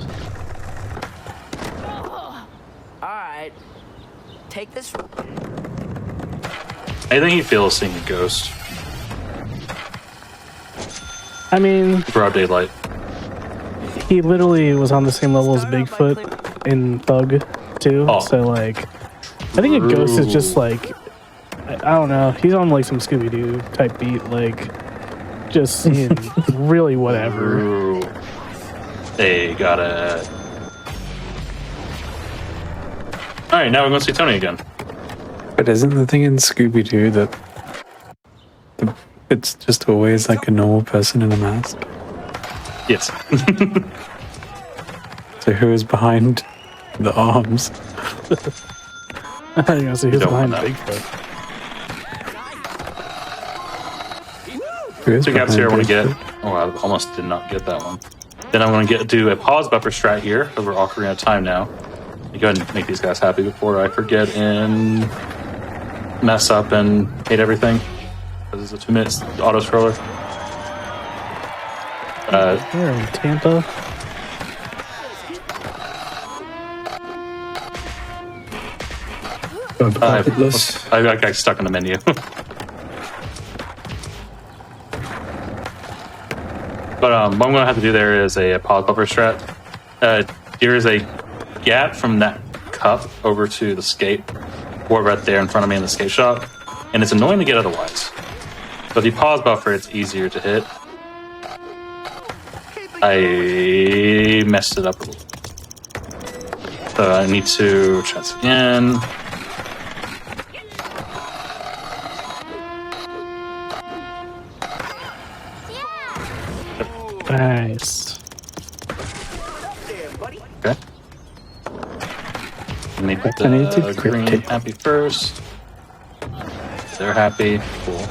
Alright. Take this. I think he feels seeing a ghost. I mean, Broad daylight. he literally was on the same level as Bigfoot in Thug, too. Oh. So, like, I think a ghost is just like, I don't know, he's on like some Scooby-Doo type beat, like, just seeing really whatever. Ooh. They got it. Alright, now we're going to see Tony again. But isn't the thing in Scooby-Doo that it's just always like a normal person in a mask? Yes. So who is behind the arms? I thought you were going to say who's Don't behind want that. Bigfoot. Who is Two gaps here I want to behind get. Oh, I almost did not get that one. Then I'm going to do a pause buffer strat here, because we're all running out of time now. You go ahead and make these guys happy before I forget and mess up and hate everything. This is a 2 minutes auto scroller. Here in Tampa. I got stuck in the menu. But what I'm gonna have to do there is a pause buffer strat. There is a gap from that cup over to the skate board right there in front of me in the skate shop, and it's annoying to get otherwise. But if you pause buffer, it's easier to hit. I messed it up a little. So I need to try this again. Nice. Okay. Need the green happy first. They're happy. Cool.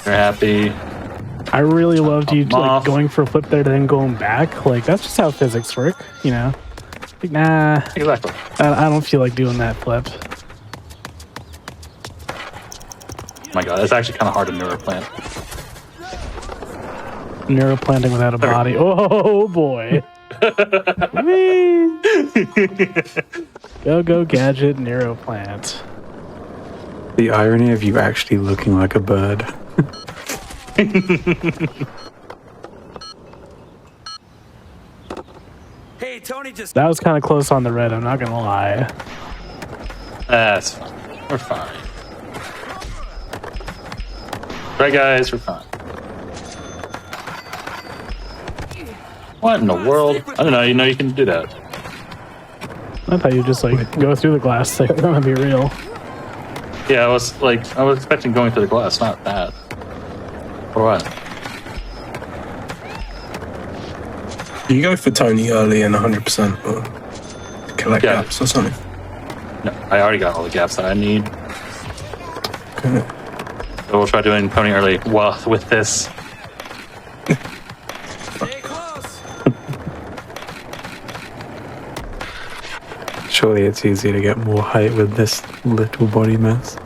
They're happy. I really loved you like going for a flip there, then going back. Like that's just how physics work, you know. Like, nah. Exactly. I don't feel like doing that flip. Oh my god, it's actually kind of hard to neuroplant. Neuroplanting without a body. Oh boy. Go gadget neuroplant. The irony of you actually looking like a bird. Hey, Tony just. That was kind of close on the red, I'm not gonna lie. That's fine. We're fine. Right, guys, we're fine. What in the world? I don't know. You know you can do that. I thought you'd just like go through the glass. Like, that would be real. Yeah, I was expecting going through the glass, not that. For what? You go for Tony early and 100% or collect gaps or something? No, I already got all the gaps that I need. Okay. So we'll try doing Pony early with this. Surely it's easy to get more height with this little body mass.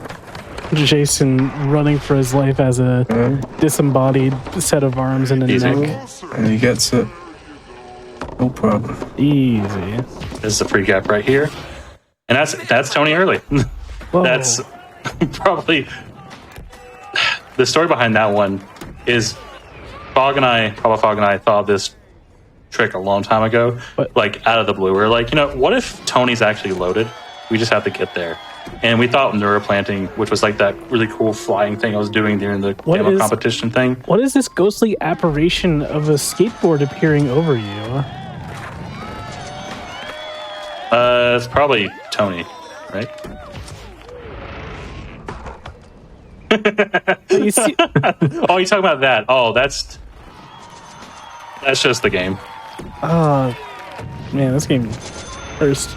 Jason running for his life as a disembodied set of arms and a neck. And he gets it. No problem. Easy. This is a free gap right here. And that's Tony early. That's probably... The story behind that one is Papa Fog and I thought this trick a long time ago, like out of the blue. We were like, you know, what if Tony's actually loaded? We just have to get there. And we thought neuroplanting, which was like that really cool flying thing I was doing during the demo competition thing. What is this ghostly apparition of a skateboard appearing over you? It's probably Tony, right? You see- Oh, you're talking about that. Oh, that's just the game. Oh, man, this game first.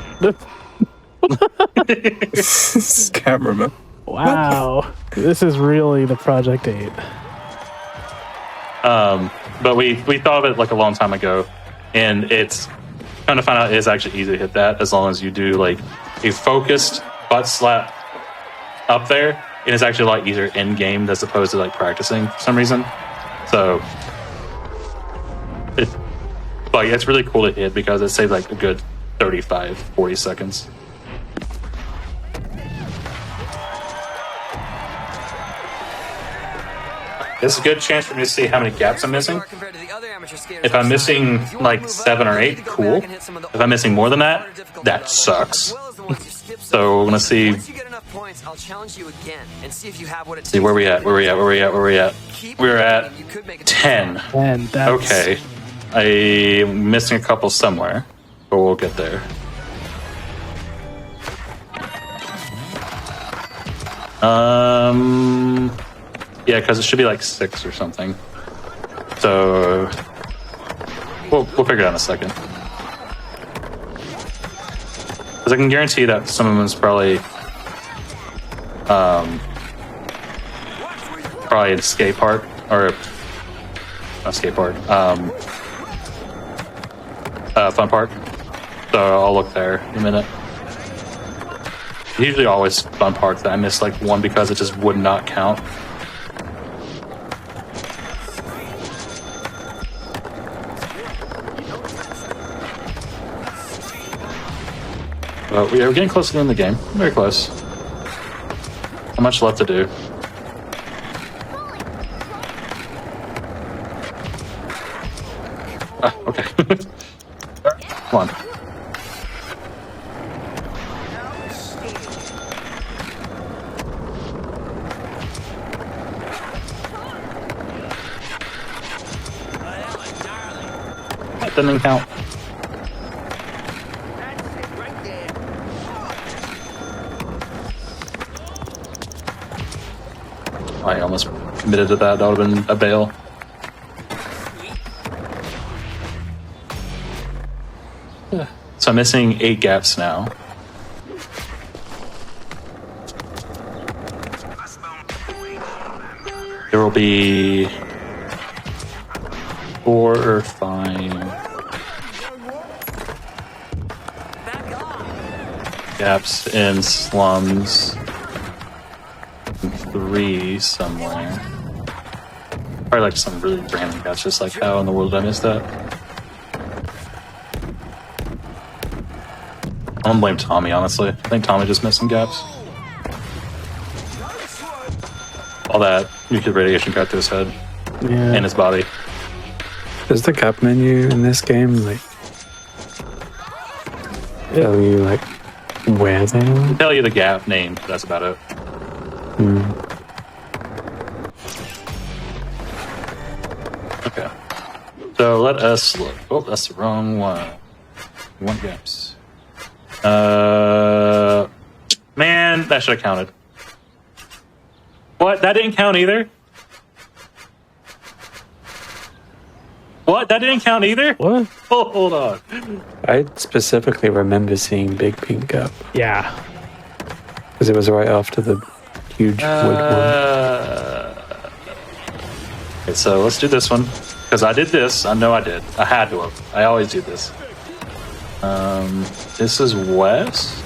Cameraman. Wow, this is really the Project 8. But we thought of it like a long time ago, and it's kind of find out it is actually easy to hit that as long as you do like a focused butt slap up there. And it's actually a lot easier in game as opposed to like practicing for some reason. So it's really cool to hit because it saves like a good 35-40 seconds. This is a good chance for me to see how many gaps I'm missing. If I'm missing like 7 or 8, cool. If I'm missing more than that, that sucks. So we're gonna see. I'll challenge you again and see if you have what it takes. See where we at. We're at 10. Okay. I'm missing a couple somewhere, but we'll get there. Yeah, because it should be like 6 or something. So we'll figure it out in a second. Because I can guarantee that some of them is probably a skate park or not skate park, fun park. So I'll look there in a minute. Usually always fun park that I missed like one because it just would not count. But we're getting close to the end of the game. Very close. How much left to do? Ah, okay. Come on. That didn't count. I almost committed to that. That would have been a bail. So I'm missing 8 gaps now. There will be 4 or 5 gaps in slums. 3 somewhere. Probably like some really random gaps, just like how in the world did I miss that? I don't blame Tommy, honestly. I think Tommy just missed some gaps. All that nuclear radiation got to his head and his body. Does the gap menu in this game like tell you like where they are? Tell you the gap name, but that's about it. Okay. So let us look. Oh, that's the wrong one. We want gaps. Man, that should have counted. What? That didn't count either? What? That didn't count either? What? Oh, hold on. I specifically remember seeing Big Pink Gap. Yeah. Because it was right after the huge wood one. Okay, so let's do this one. Because I did this. I know I did. I had to have. I always do this. This is west.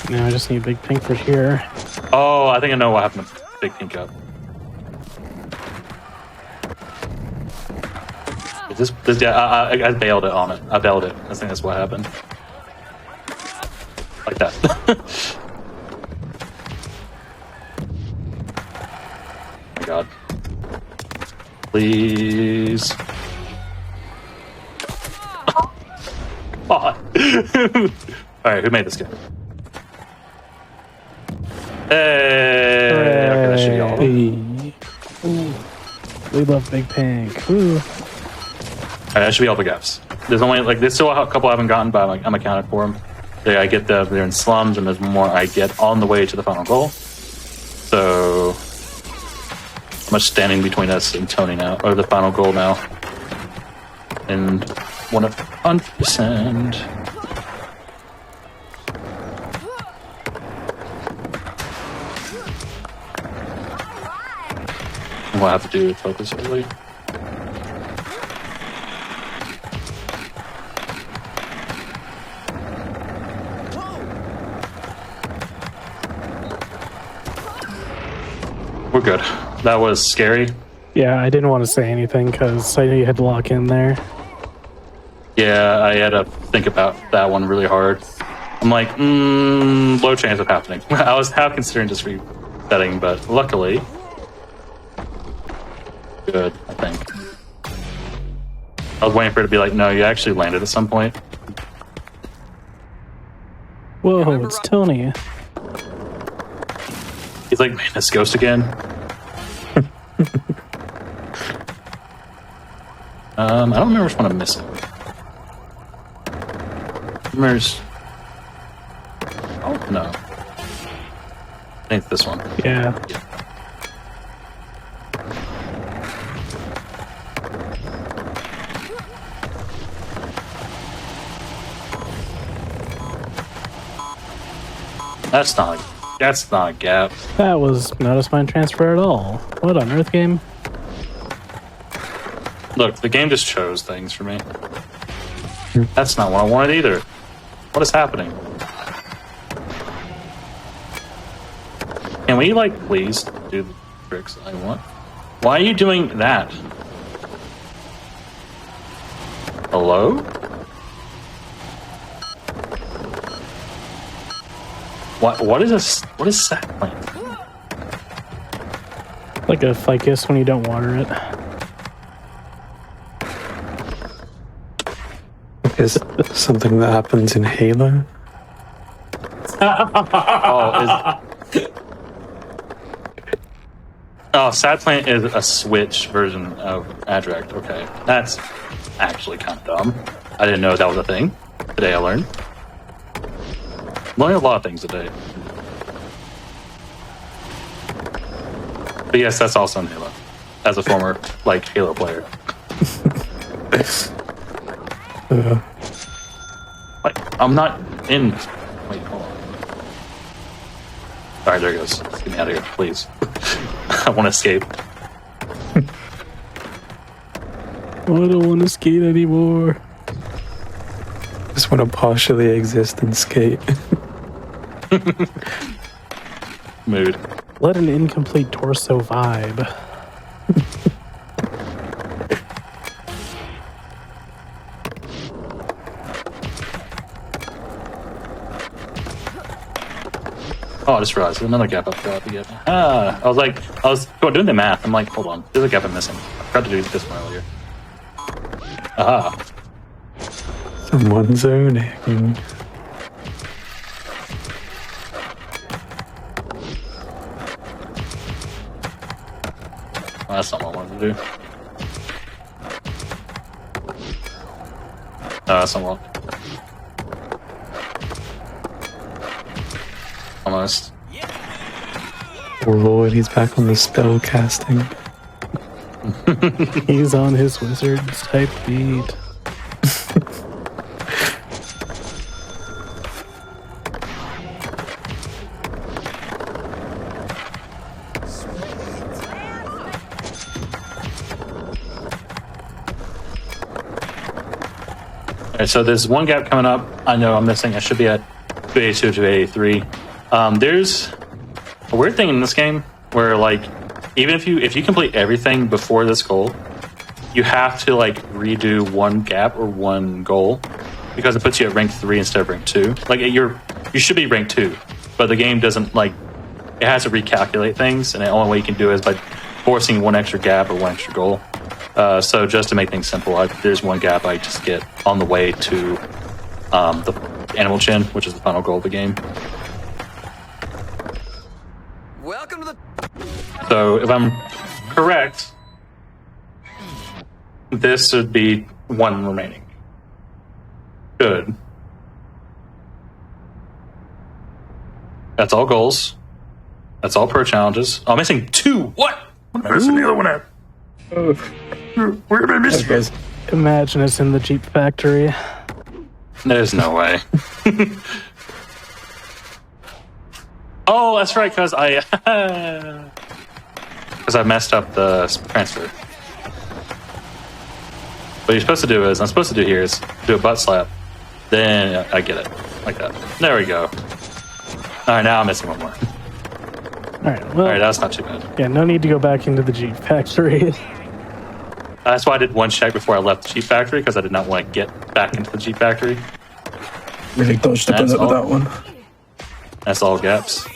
Now I just need Big Pink for here. Oh, I think I know what happened to Big Pink Up. This guy, I bailed it on it. I bailed it. I think that's what happened. Like that. Oh my god. Please. Oh. Alright, who made this game? Hey! Okay, that should be all of them. We love Big Pink. Ooh. Alright, that should be all the gaps. There's only, like, there's still a couple I haven't gotten, but I'm accounted for them. I get they're in slums, and there's more I get on the way to the final goal. So, much standing between us and Tony now, or the final goal now. And 100%. What I have to do is focus early. We're good. That was scary. Yeah, I didn't want to say anything because I knew you had to lock in there. Yeah, I had to think about that one really hard. I'm like, low chance of happening. I was half considering just resetting, but luckily, good, I think. I was waiting for it to be like, no, you actually landed at some point. Whoa, it's Tony. He's like, man, this ghost again. I don't remember which one I'm missing. Oh, no. I think it's this one. Yeah. That's not a gap. That was not a spine transfer at all. What on earth, game? Look, the game just chose things for me. That's not what I wanted either. What is happening? Can we, like, please do the tricks I want? Why are you doing that? Hello? What is this? What is sack plant? Like a ficus when you don't water it. Is something that happens in Halo? Sad plant is a Switch version of Adrect. Okay, that's actually kind of dumb. I didn't know that was a thing. Today I learned. Learning a lot of things today. But yes, that's also in Halo. As a former Halo player. I'm not in. Wait, hold on. Alright, there it goes. Get me out of here, please. I want to escape. I don't want to skate anymore. Just want to partially exist and skate. Mood. Let an incomplete torso vibe. Oh, I just realized there's another gap I forgot to get. I was doing the math. I'm like, hold on, there's a gap I'm missing. I forgot to do this one earlier. Someone's zoning. Well, that's not what I wanted to do. No, that's not what. Almost. Oh Lord, he's back on the spell casting. He's on his wizard's type beat. Alright, so there's one gap coming up. I know I'm missing. I should be at 282 to 83. There's a weird thing in this game where, even if you complete everything before this goal, you have to redo one gap or one goal because it puts you at rank 3 instead of rank 2. You should be rank 2, but the game doesn't it has to recalculate things, and the only way you can do it is by forcing one extra gap or one extra goal. So just to make things simple, there's one gap I just get on the way to the Animal Chin, which is the final goal of the game. Welcome to the... So if I'm correct, this would be one remaining. Good. That's all goals. That's all pro challenges. Oh, I'm missing 2. What? What am I missing the other one at? Where am I missing? Imagine it's in the Jeep factory. There's no way. Oh, that's right, because I messed up the transfer. What you're supposed to do is, I'm supposed to do here is do a butt slap. Then I get it. Like that. There we go. Alright, now I'm missing one more. Alright, that's not too bad. Yeah, no need to go back into the Jeep factory. That's why I did one check before I left the Jeep factory, because I did not want to get back into the Jeep factory. Really dodged a bullet with that one. That's all gaps.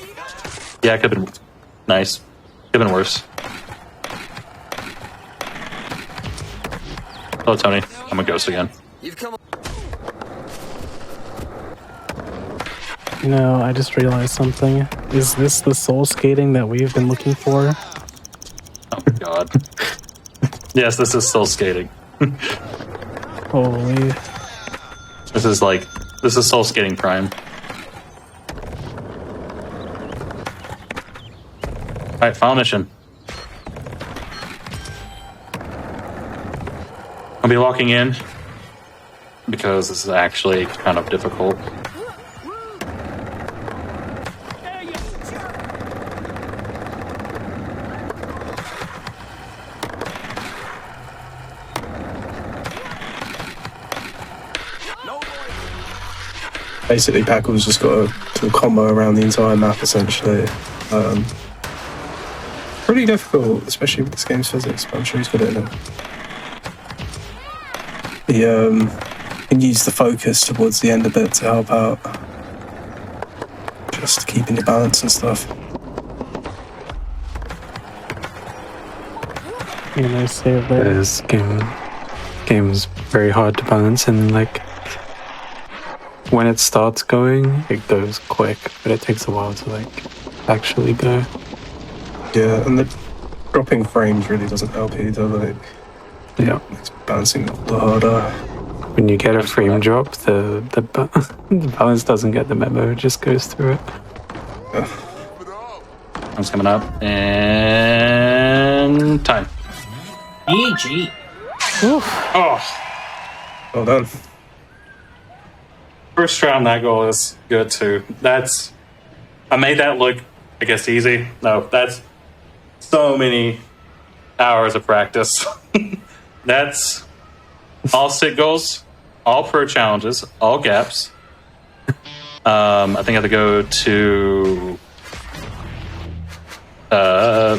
Yeah, it could have been nice. Could have been worse. Hello, Tony. I'm a ghost again. You know, I just realized something. Is this the soul skating that we've been looking for? Oh my god. Yes, this is still skating. Holy. This is Soul Skating Prime. Alright, final mission. I'll be walking in because this is actually kind of difficult. Basically, Packle's just got to do a combo around the entire map, essentially. Pretty difficult, especially with this game's physics, but I'm sure he's got it in him. He can use the focus towards the end a bit to help out. Just keeping your balance and stuff. Yeah, nice save there. This game's very hard to balance, and like when it starts going, it goes quick, but it takes a while to like actually go. Yeah, and the dropping frames really doesn't help either. Like, yeah, it's balancing the harder. When you get a frame drop, the balance doesn't get the memo; it just goes through it. Time's coming up, and time. GG. Oh, well done. First try on that goal is good too. I made that look, I guess, easy. No, that's so many hours of practice. That's all sit goals, all pro challenges, all gaps. I think I have to go to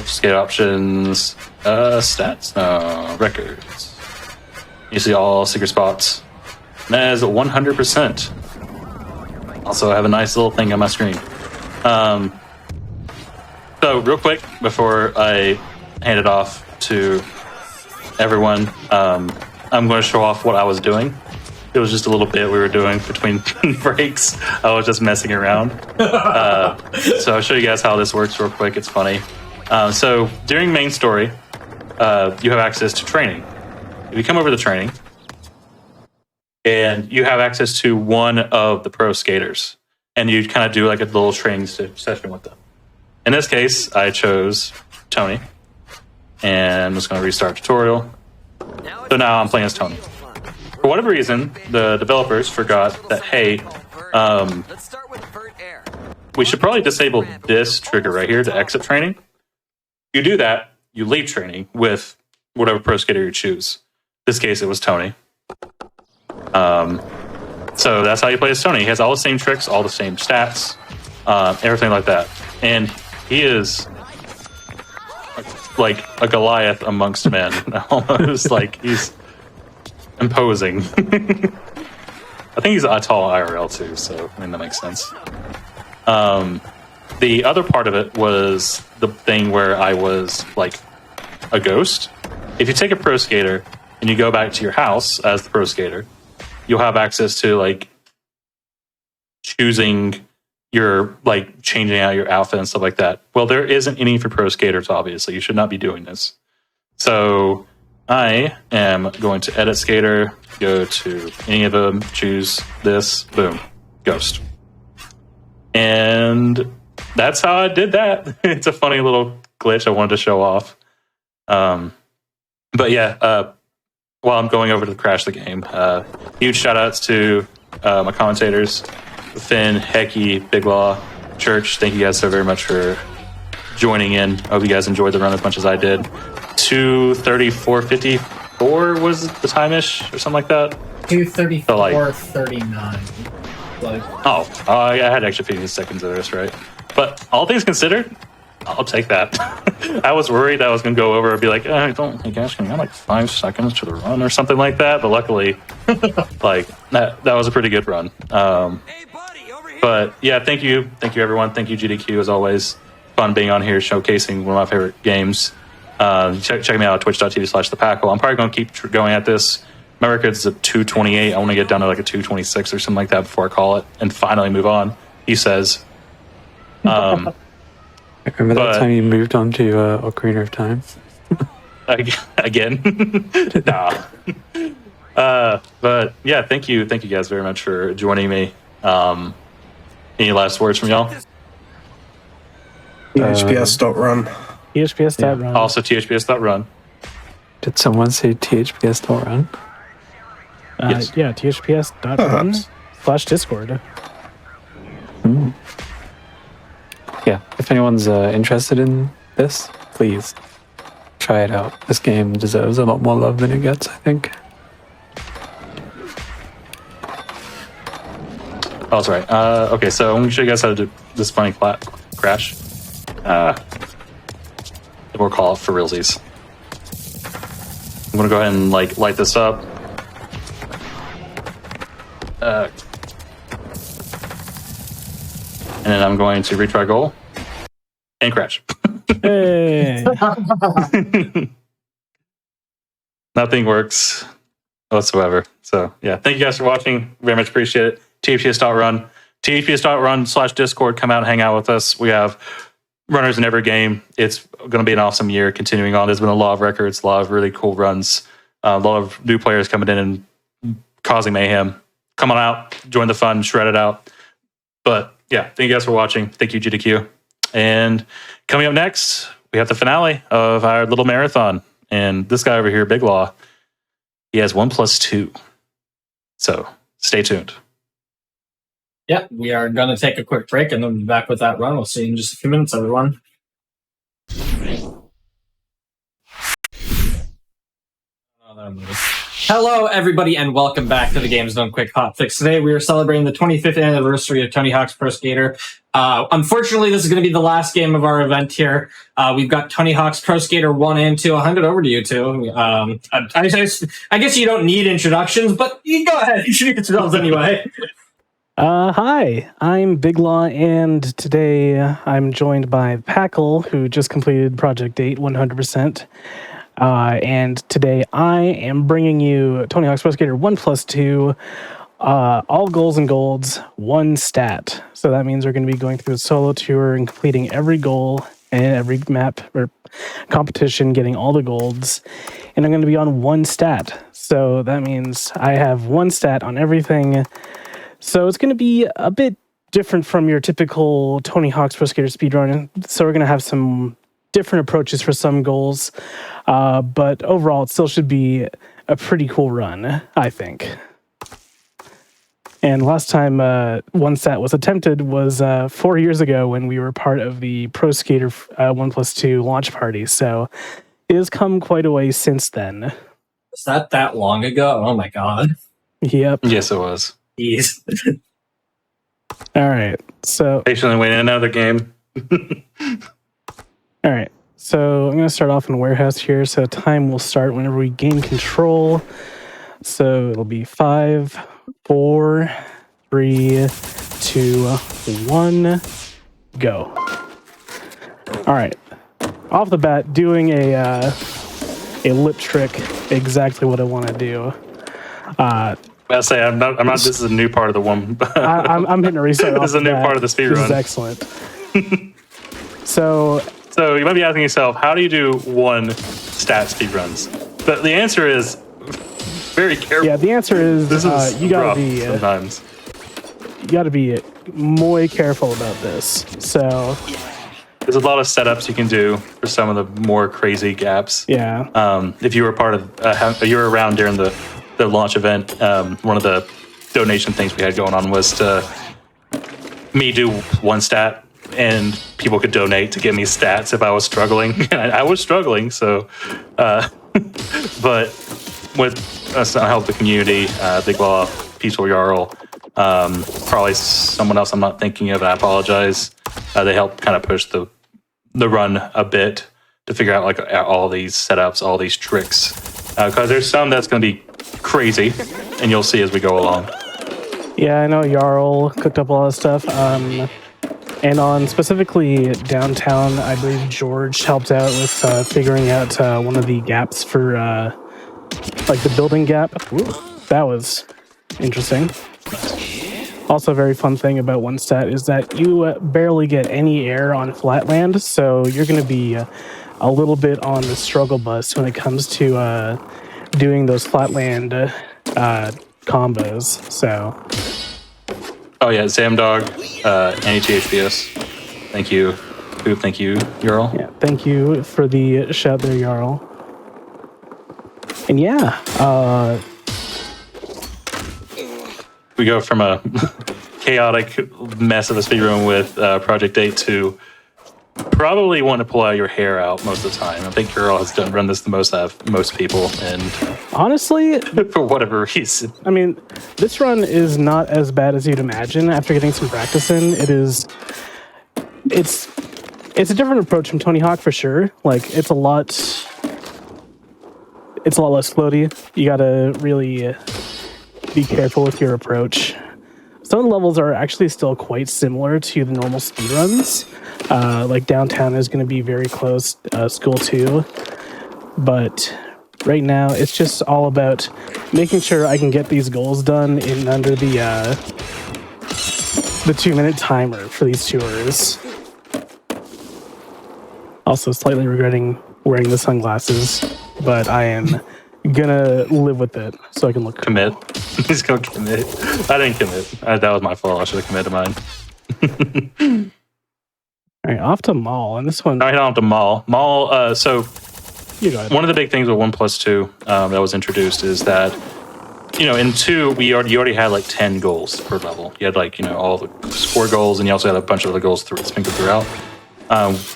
skate options, stats, no, records. You see all secret spots. And that is 100%. Also, I have a nice little thing on my screen. So, real quick, before I hand it off to everyone, I'm going to show off what I was doing. It was just a little bit we were doing between breaks. I was just messing around. So I'll show you guys how this works real quick. It's funny. So during main story, you have access to training. If you come over to training, and you have access to one of the pro skaters, and you kind of do like a little training session with them. In this case, I chose Tony, and I'm just going to restart tutorial. So now I'm playing as Tony. For whatever reason, the developers forgot that, hey, we should probably disable this trigger right here to exit training. You do that, you leave training with whatever pro skater you choose. In this case, it was Tony. So that's how you play as Tony. He has all the same tricks, all the same stats, everything like that. And he is like a Goliath amongst men, almost. Like, he's imposing. I think he's a tall IRL too, so I mean that makes sense. The other part of it was the thing where I was like a ghost. If you take a pro skater and you go back to your house as the pro skater, you'll have access to like choosing your, like, changing out your outfit and stuff like that. Well, there isn't any for pro skaters, obviously. You should not be doing this. So I am going to edit skater, go to any of them, choose this, boom, ghost. And that's how I did that. It's a funny little glitch I wanted to show off. But yeah, while I'm going over to crash the game, huge shout outs to my commentators, Finn, Hecky, Big Law, Church. Thank you guys so very much for joining in. I hope you guys enjoyed the run as much as I did. 2:34:54 was the time-ish or something like that. 2:34:39. Like, I had extra 15 seconds of this, right? But all things considered, I'll take that. I was worried I was going to go over and be like, I don't think guys can have like 5 seconds to the run or something like that. But luckily, like that was a pretty good run. But yeah, thank you everyone. Thank you GDQ as always. Fun being on here showcasing one of my favorite games. Check me out at twitch.tv/thepackle. I'm probably going to keep going at this. My record's at 2:28. I want to get down to like a 2:26 or something like that before I call it and finally move on, he says. I remember that time you moved on to Ocarina of Time? Again? Nah. But yeah, thank you guys very much for joining me. Any last words from y'all? THPS.run. THPS.run. Also THPS.run. Did someone say THPS.run? Yes. Yeah, THPS.run/Discord. Yeah, if anyone's interested in this, please try it out. This game deserves a lot more love than it gets, I think. Oh, that's right. Okay, so I'm going to show you guys how to do this funny crash. We'll call it for realsies. I'm going to go ahead and like light this up. And then I'm going to retry goal and crash. Hey. Nothing works whatsoever. So yeah, thank you guys for watching. Very much appreciate it. THPS.run. THPS.run/Discord. Come out and hang out with us. We have runners in every game. It's going to be an awesome year continuing on. There's been a lot of records, a lot of really cool runs, a lot of new players coming in and causing mayhem. Come on out, join the fun, shred it out. But yeah, thank you guys for watching. Thank you, GDQ. And coming up next, we have the finale of our little marathon. And this guy over here, Big Law, he has 1+2. So stay tuned. Yeah, we are going to take a quick break and then be back with that run. We'll see you in just a few minutes, everyone. Hello, everybody, and welcome back to the Games Done Quick Hotfix. Today, we are celebrating the 25th anniversary of Tony Hawk's Pro Skater. Unfortunately, this is going to be the last game of our event here. We've got Tony Hawk's Pro Skater 1 and 2. I'll hand it over to you two. I guess you don't need introductions, but you go ahead. Introduce yourselves anyway. Hi, I'm Big Law, and today I'm joined by Packle, who just completed Project 8 100%. And today I am bringing you Tony Hawk's Pro Skater 1+2, all goals and golds, one stat. So that means we're going to be going through a solo tour and completing every goal and every map or competition, getting all the golds. And I'm going to be on one stat. So that means I have one stat on everything. So it's going to be a bit different from your typical Tony Hawk's Pro Skater speedrun. So we're going to have some different approaches for some goals. But overall, it still should be a pretty cool run, I think. And last time one stat was attempted was 4 years ago when we were part of the Pro Skater 1+2 launch party. So it has come quite a way since then. Was that long ago? Oh my god. Yep. Yes, it was. Jeez. All right. So patiently waiting another game. All right. So I'm going to start off in warehouse here. So time will start whenever we gain control. So it'll be 5, 4, 3, 2, 1, go. All right. Off the bat, doing a lip trick, exactly what I want to do. I'll say I'm not. This is a new part of the one. I'm hitting a reset. This is a new part of the speedrun. This is excellent. So you might be asking yourself, how do you do one stat speedruns? But the answer is very careful. Yeah, the answer is this is you gotta rough be sometimes. You gotta be more careful about this. So there's a lot of setups you can do for some of the more crazy gaps. Yeah. If you were part of, you were around during the launch event, one of the donation things we had going on was to me do one stat and people could donate to give me stats if I was struggling. I was struggling, so but with help the community, Big Law, Peaceful Jarl, probably someone else I'm not thinking of, I apologize. They helped kind of push the run a bit to figure out like all these setups, all these tricks, because there's some that's going to be crazy, and you'll see as we go along. Yeah, I know Jarl cooked up a lot of stuff. And on specifically downtown, I believe George helped out with figuring out one of the gaps for like the building gap. Ooh, that was interesting. Also, a very fun thing about one stat is that you barely get any air on flatland, so you're going to be a little bit on the struggle bus when it comes to doing those flatland combos. So, oh yeah, Zamdog, NHHPS. Thank you, Boop. Thank you, Jarl. Yeah, thank you for the shout there, Jarl. And yeah, we go from a chaotic mess of a speedrun with Project 8 to probably want to pull out your hair out most of the time. I think Jarl has run this the most out of most people, and honestly, for whatever reason, I mean, this run is not as bad as you'd imagine after getting some practice in. It's a different approach from Tony Hawk for sure. Like it's a lot less floaty. You gotta really be careful with your approach. Some of the levels are actually still quite similar to the normal speedruns. Like downtown is going to be very close, school 2. But right now, it's just all about making sure I can get these goals done in under the 2-minute timer for these tours. Also, slightly regretting wearing the sunglasses, but I am gonna live with it so I can look commit. He's gonna commit. I didn't commit. That was my fault. I should have committed mine. All right, off to Mall, and this one. All right, on to Mall. Mall. So you go ahead. One of the big things with 1+2 that was introduced is that, you know, in 2 you already had like 10 goals per level. You had like, you know, all the score goals, and you also had a bunch of other goals sprinkled throughout.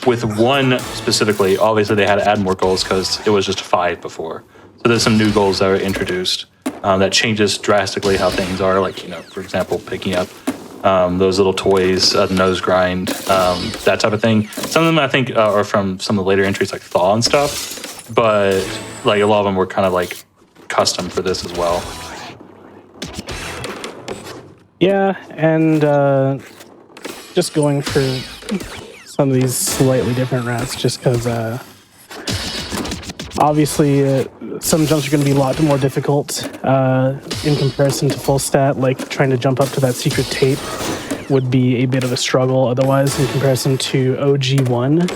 With 1 specifically, obviously they had to add more goals because it was just 5 before. So there's some new goals that were introduced that changes drastically how things are. Like, you know, for example, picking up those little toys, nose grind, that type of thing. Some of them I think are from some of the later entries like Thaw and stuff, but like a lot of them were kind of like custom for this as well. Yeah, and just going for some of these slightly different routes just because obviously some jumps are going to be a lot more difficult in comparison to full stat. Like trying to jump up to that secret tape would be a bit of a struggle otherwise in comparison to OG1.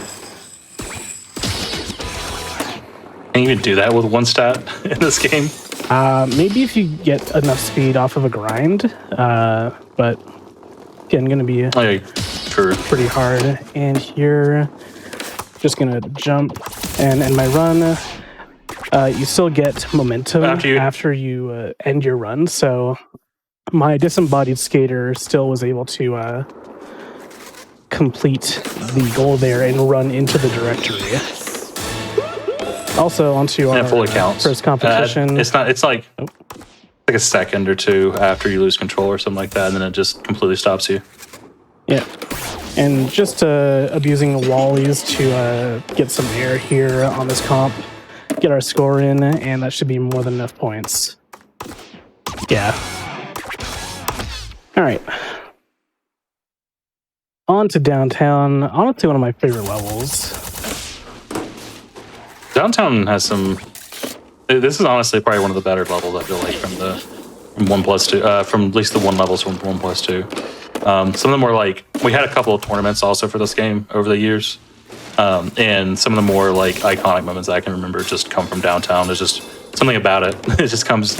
Can you even do that with 1 stat in this game? Maybe if you get enough speed off of a grind, but again, going to be pretty hard. And here, just going to jump and end my run. You still get momentum after you end your run, so my disembodied skater still was able to complete the goal there and run into the directory. Also, onto our fully counts. First competition. It's like a second or 2 after you lose control or something like that, and then it just completely stops you. Yeah. And just abusing wallies to get some air here on this comp. Get our score in, and that should be more than enough points. Yeah. All right. On to downtown. Honestly, one of my favorite levels. Downtown has some. This is honestly probably one of the better levels I feel like from 1+2, from at least the 1 levels from 1+2. Some of them were like, we had a couple of tournaments also for this game over the years, and some of the more like iconic moments that I can remember just come from downtown. There's just something about it. It just comes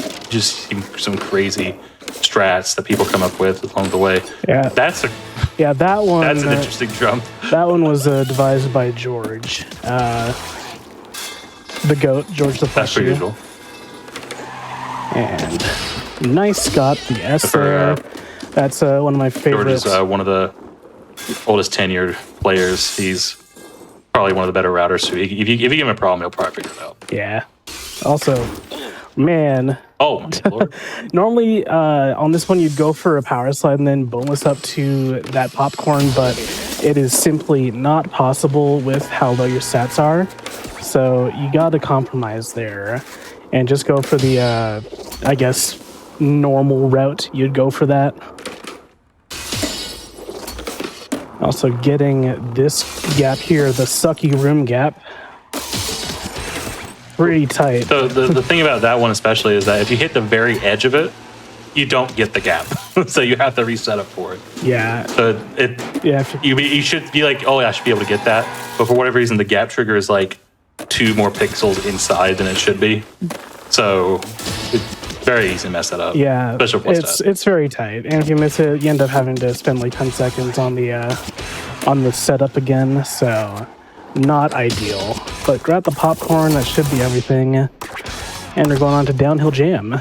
some crazy strats that people come up with along the way. Yeah, that one. That's an interesting jump. That one was devised by George. The GOAT, George the That's per usual. And nice Scott, the S there. That's one of my favorites. George is one of the oldest tenured players. He's probably one of the better routers too. If you give him a problem, he'll probably figure it out. Yeah. Also, man. Oh my lord. Normally on this one you'd go for a power slide and then bonus up to that popcorn, but it is simply not possible with how low your stats are. So you got to compromise there and just go for the, I guess, normal route. You'd go for that. Also getting this gap here, the sucky room gap. Pretty tight. So the thing about that one especially is that if you hit the very edge of it, you don't get the gap. So you have to reset up for it. Yeah. So you should be like, oh, I should be able to get that. But for whatever reason, the gap trigger is like 2 more pixels inside than it should be. So it's very easy to mess that up. Yeah. Especially it's very tight. And if you miss it, you end up having to spend like 10 seconds on the setup again. So not ideal. But grab the popcorn, that should be everything. And we're going on to Downhill Jam.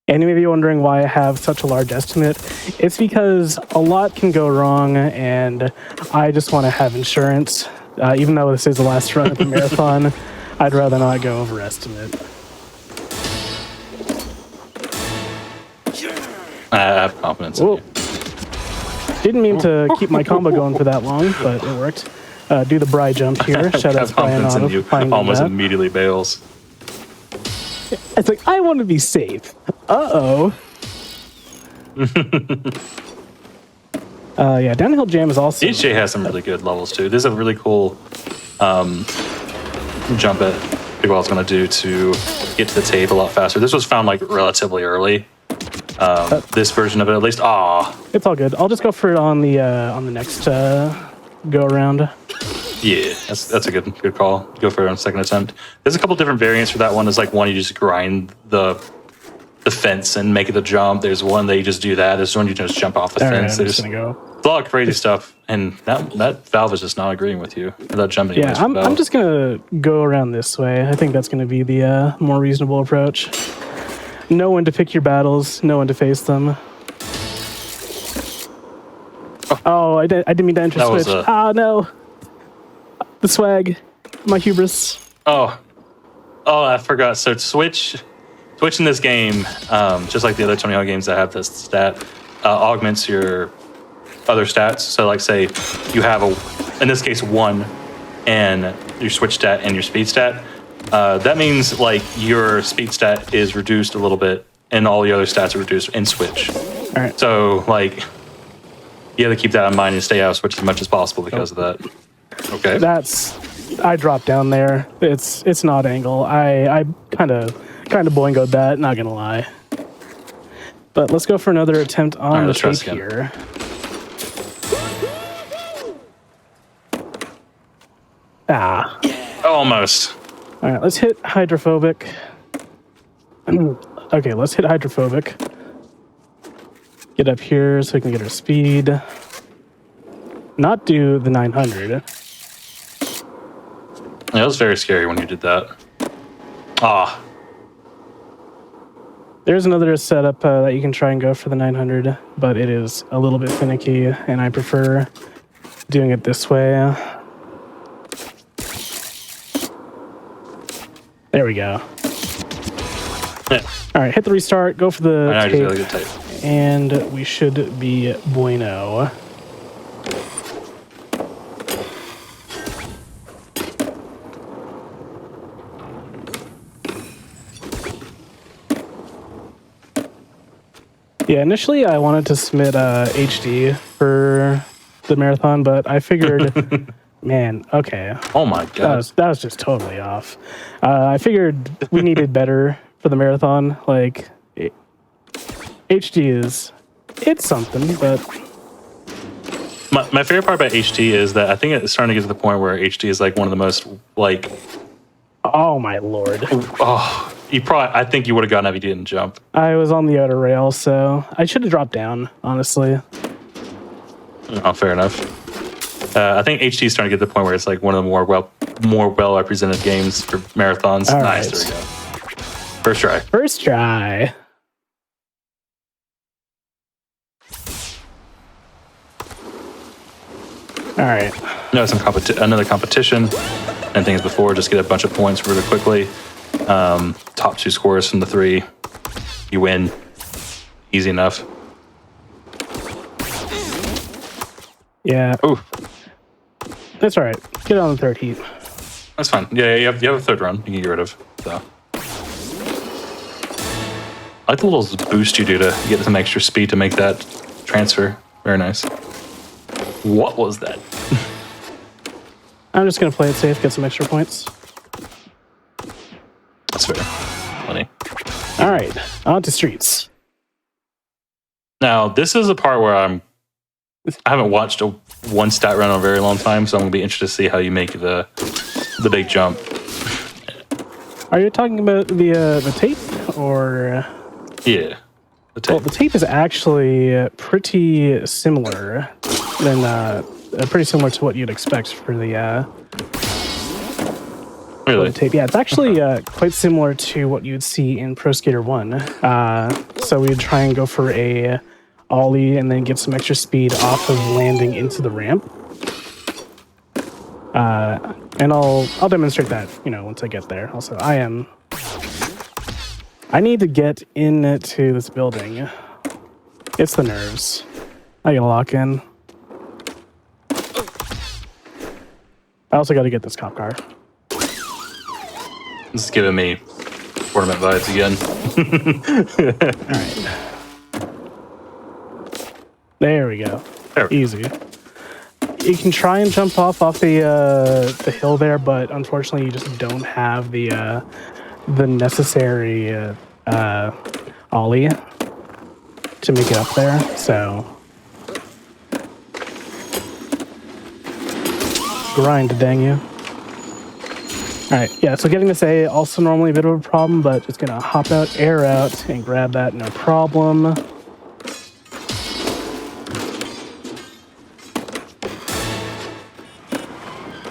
And you may be wondering why I have such a large estimate. It's because a lot can go wrong, and I just want to have insurance. Even though this is the last run of the marathon, I'd rather not go over estimate. I have confidence in you. Didn't mean to keep my combo going for that long, but it worked. Do the Bri jump here. Shout out to Brian on finding almost that. immediately bails. It's like, I want to be safe. Uh-oh. Yeah, Downhill Jam is also... HJ has some really good levels, too. This is a really cool jump at I was going to do to get to the tape a lot faster. This was found, like, relatively early. This version of it, at least. It's all good. I'll just go for it on the next go-around. Yeah, that's a good call. Go for it on second attempt. There's a couple different variants for that one. There's like one you just grind the fence and make it a jump. There's one that you just do that. There's one you just jump off the fence. Right, I'm gonna go. It's a lot of crazy stuff, and that valve is just not agreeing with you. Without jumping. Yeah, I'm just gonna go around this way. I think that's gonna be the more reasonable approach. Know when to pick your battles. Know when to face them. Oh, I didn't mean to enter switch. No. The swag, my hubris. Oh, I forgot. So switch in this game, just like the other Tony Hawk games that have this stat, augments your other stats. So, like, say you have in this case, 1, and your switch stat and your speed stat. That means like your speed stat is reduced a little bit, and all the other stats are reduced in switch. All right. So, like, you have to keep that in mind and stay out of switch as much as possible because of that. Okay. I dropped down there. It's not angle. I kind of boingoed that, not gonna lie. But let's go for another attempt on the tape here. Almost. All right, let's hit hydrophobic. Okay, let's hit hydrophobic. Get up here so we can get our speed. Not do the 900. Yeah, it was very scary when you did that. There's another setup that you can try and go for the 900, but it is a little bit finicky, and I prefer doing it this way. There we go. Yeah. All right, hit the restart, go for the I tape, really good tape, and we should be bueno. Yeah, initially I wanted to submit HD for the marathon, but I figured, man, okay. Oh my god, that was just totally off. I figured we needed better for the marathon. Like, HD it's something, but my favorite part about HD is that I think it's starting to get to the point where HD is like one of the most like. Oh my lord. I think you would have gotten if you didn't jump. I was on the outer rail, so I should have dropped down, honestly. Oh, fair enough. I think HD is starting to get to the point where it's like one of the more well represented games for marathons. All nice, right. there we go. First try. First try. All right. No, another competition. And things before, just get a bunch of points really quickly. Top 2 scores from the 3, you win. Easy enough. Yeah. Ooh. That's all right. Get on the third heat. That's fine. Yeah, you have a third run you can get rid of. So. I like the little boost you do to get some extra speed to make that transfer. Very nice. What was that? I'm just going to play it safe, get some extra points. That's fair. Funny. All right, on to streets. Now, this is a part where I haven't watched one stat run in a very long time, so I'm going to be interested to see how you make the big jump. Are you talking about the tape, or? Yeah, the tape. Well, the tape is actually pretty similar to what you'd expect for the. Really? Tape. Yeah, it's actually quite similar to what you'd see in Pro Skater 1. So we'd try and go for a ollie and then get some extra speed off of landing into the ramp. And I'll demonstrate that, once I get there. Also, I need to get into this building. It's the nerves. I gotta lock in. I also gotta get this cop car. This is giving me tournament vibes again. All right. There we go. Easy. You can try and jump off the hill there, but unfortunately, you just don't have the necessary ollie to make it up there. So grind, dang you. All right, yeah. So getting this A also normally a bit of a problem, but just gonna hop out, air out, and grab that, no problem.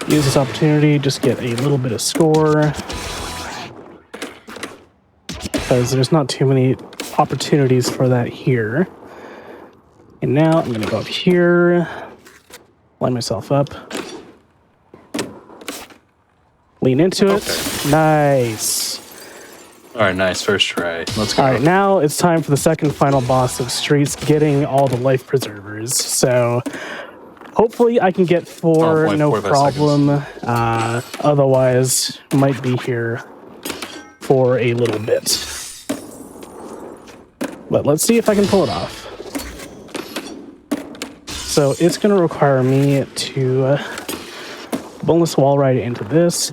Use this opportunity, just get a little bit of score, because there's not too many opportunities for that here. And now I'm gonna go up here, line myself up, lean into it. Nice. All right, nice. First try. Let's go. All right, now it's time for the second final boss of Streets, getting all the life preservers. So hopefully I can get 4, no problem. Otherwise, might be here for a little bit. But let's see if I can pull it off. So it's going to require me to boneless wall ride into this,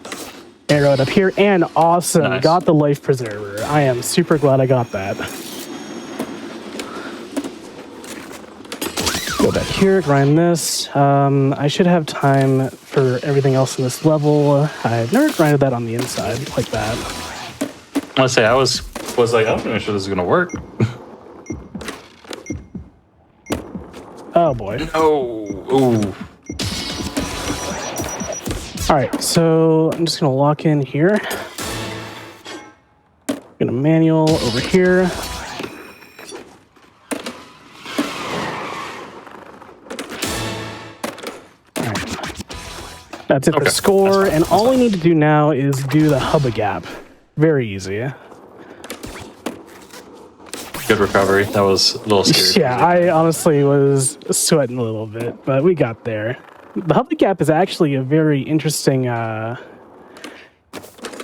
arrow it up here, and awesome, nice. Got the life preserver. I am super glad I got that. Go back here, grind this. I should have time for everything else in this level. I've never grinded that on the inside like that. Let's say I was like, I'm not sure this is gonna work. Oh boy. No. Ooh. All right, so I'm just gonna lock in here. Gonna manual over here. That's it for score, and all we need to do now is do the hubba gap. Very easy. Good recovery. That was a little scary. Yeah, I honestly was sweating a little bit, but we got there. The hubba gap is actually a very interesting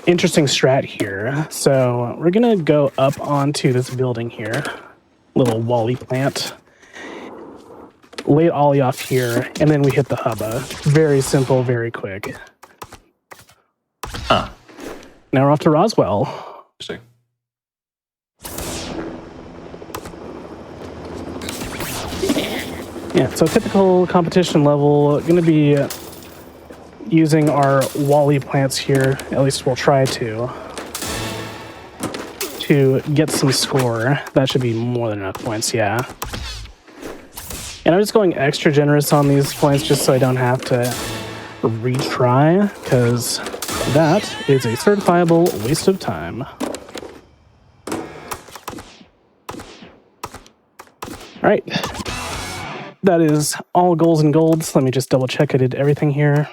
strat here. So we're gonna go up onto this building here, little wally plant. Lay ollie off here, and then we hit the hubba. Very simple, very quick. Huh. Now we're off to Roswell. Interesting. Yeah, so typical competition level, going to be using our wally plants here, at least we'll try to get some score. That should be more than enough points, yeah. And I'm just going extra generous on these points just so I don't have to retry, because that is a certifiable waste of time. All right. That is all goals and golds. Let me just double check I did everything here.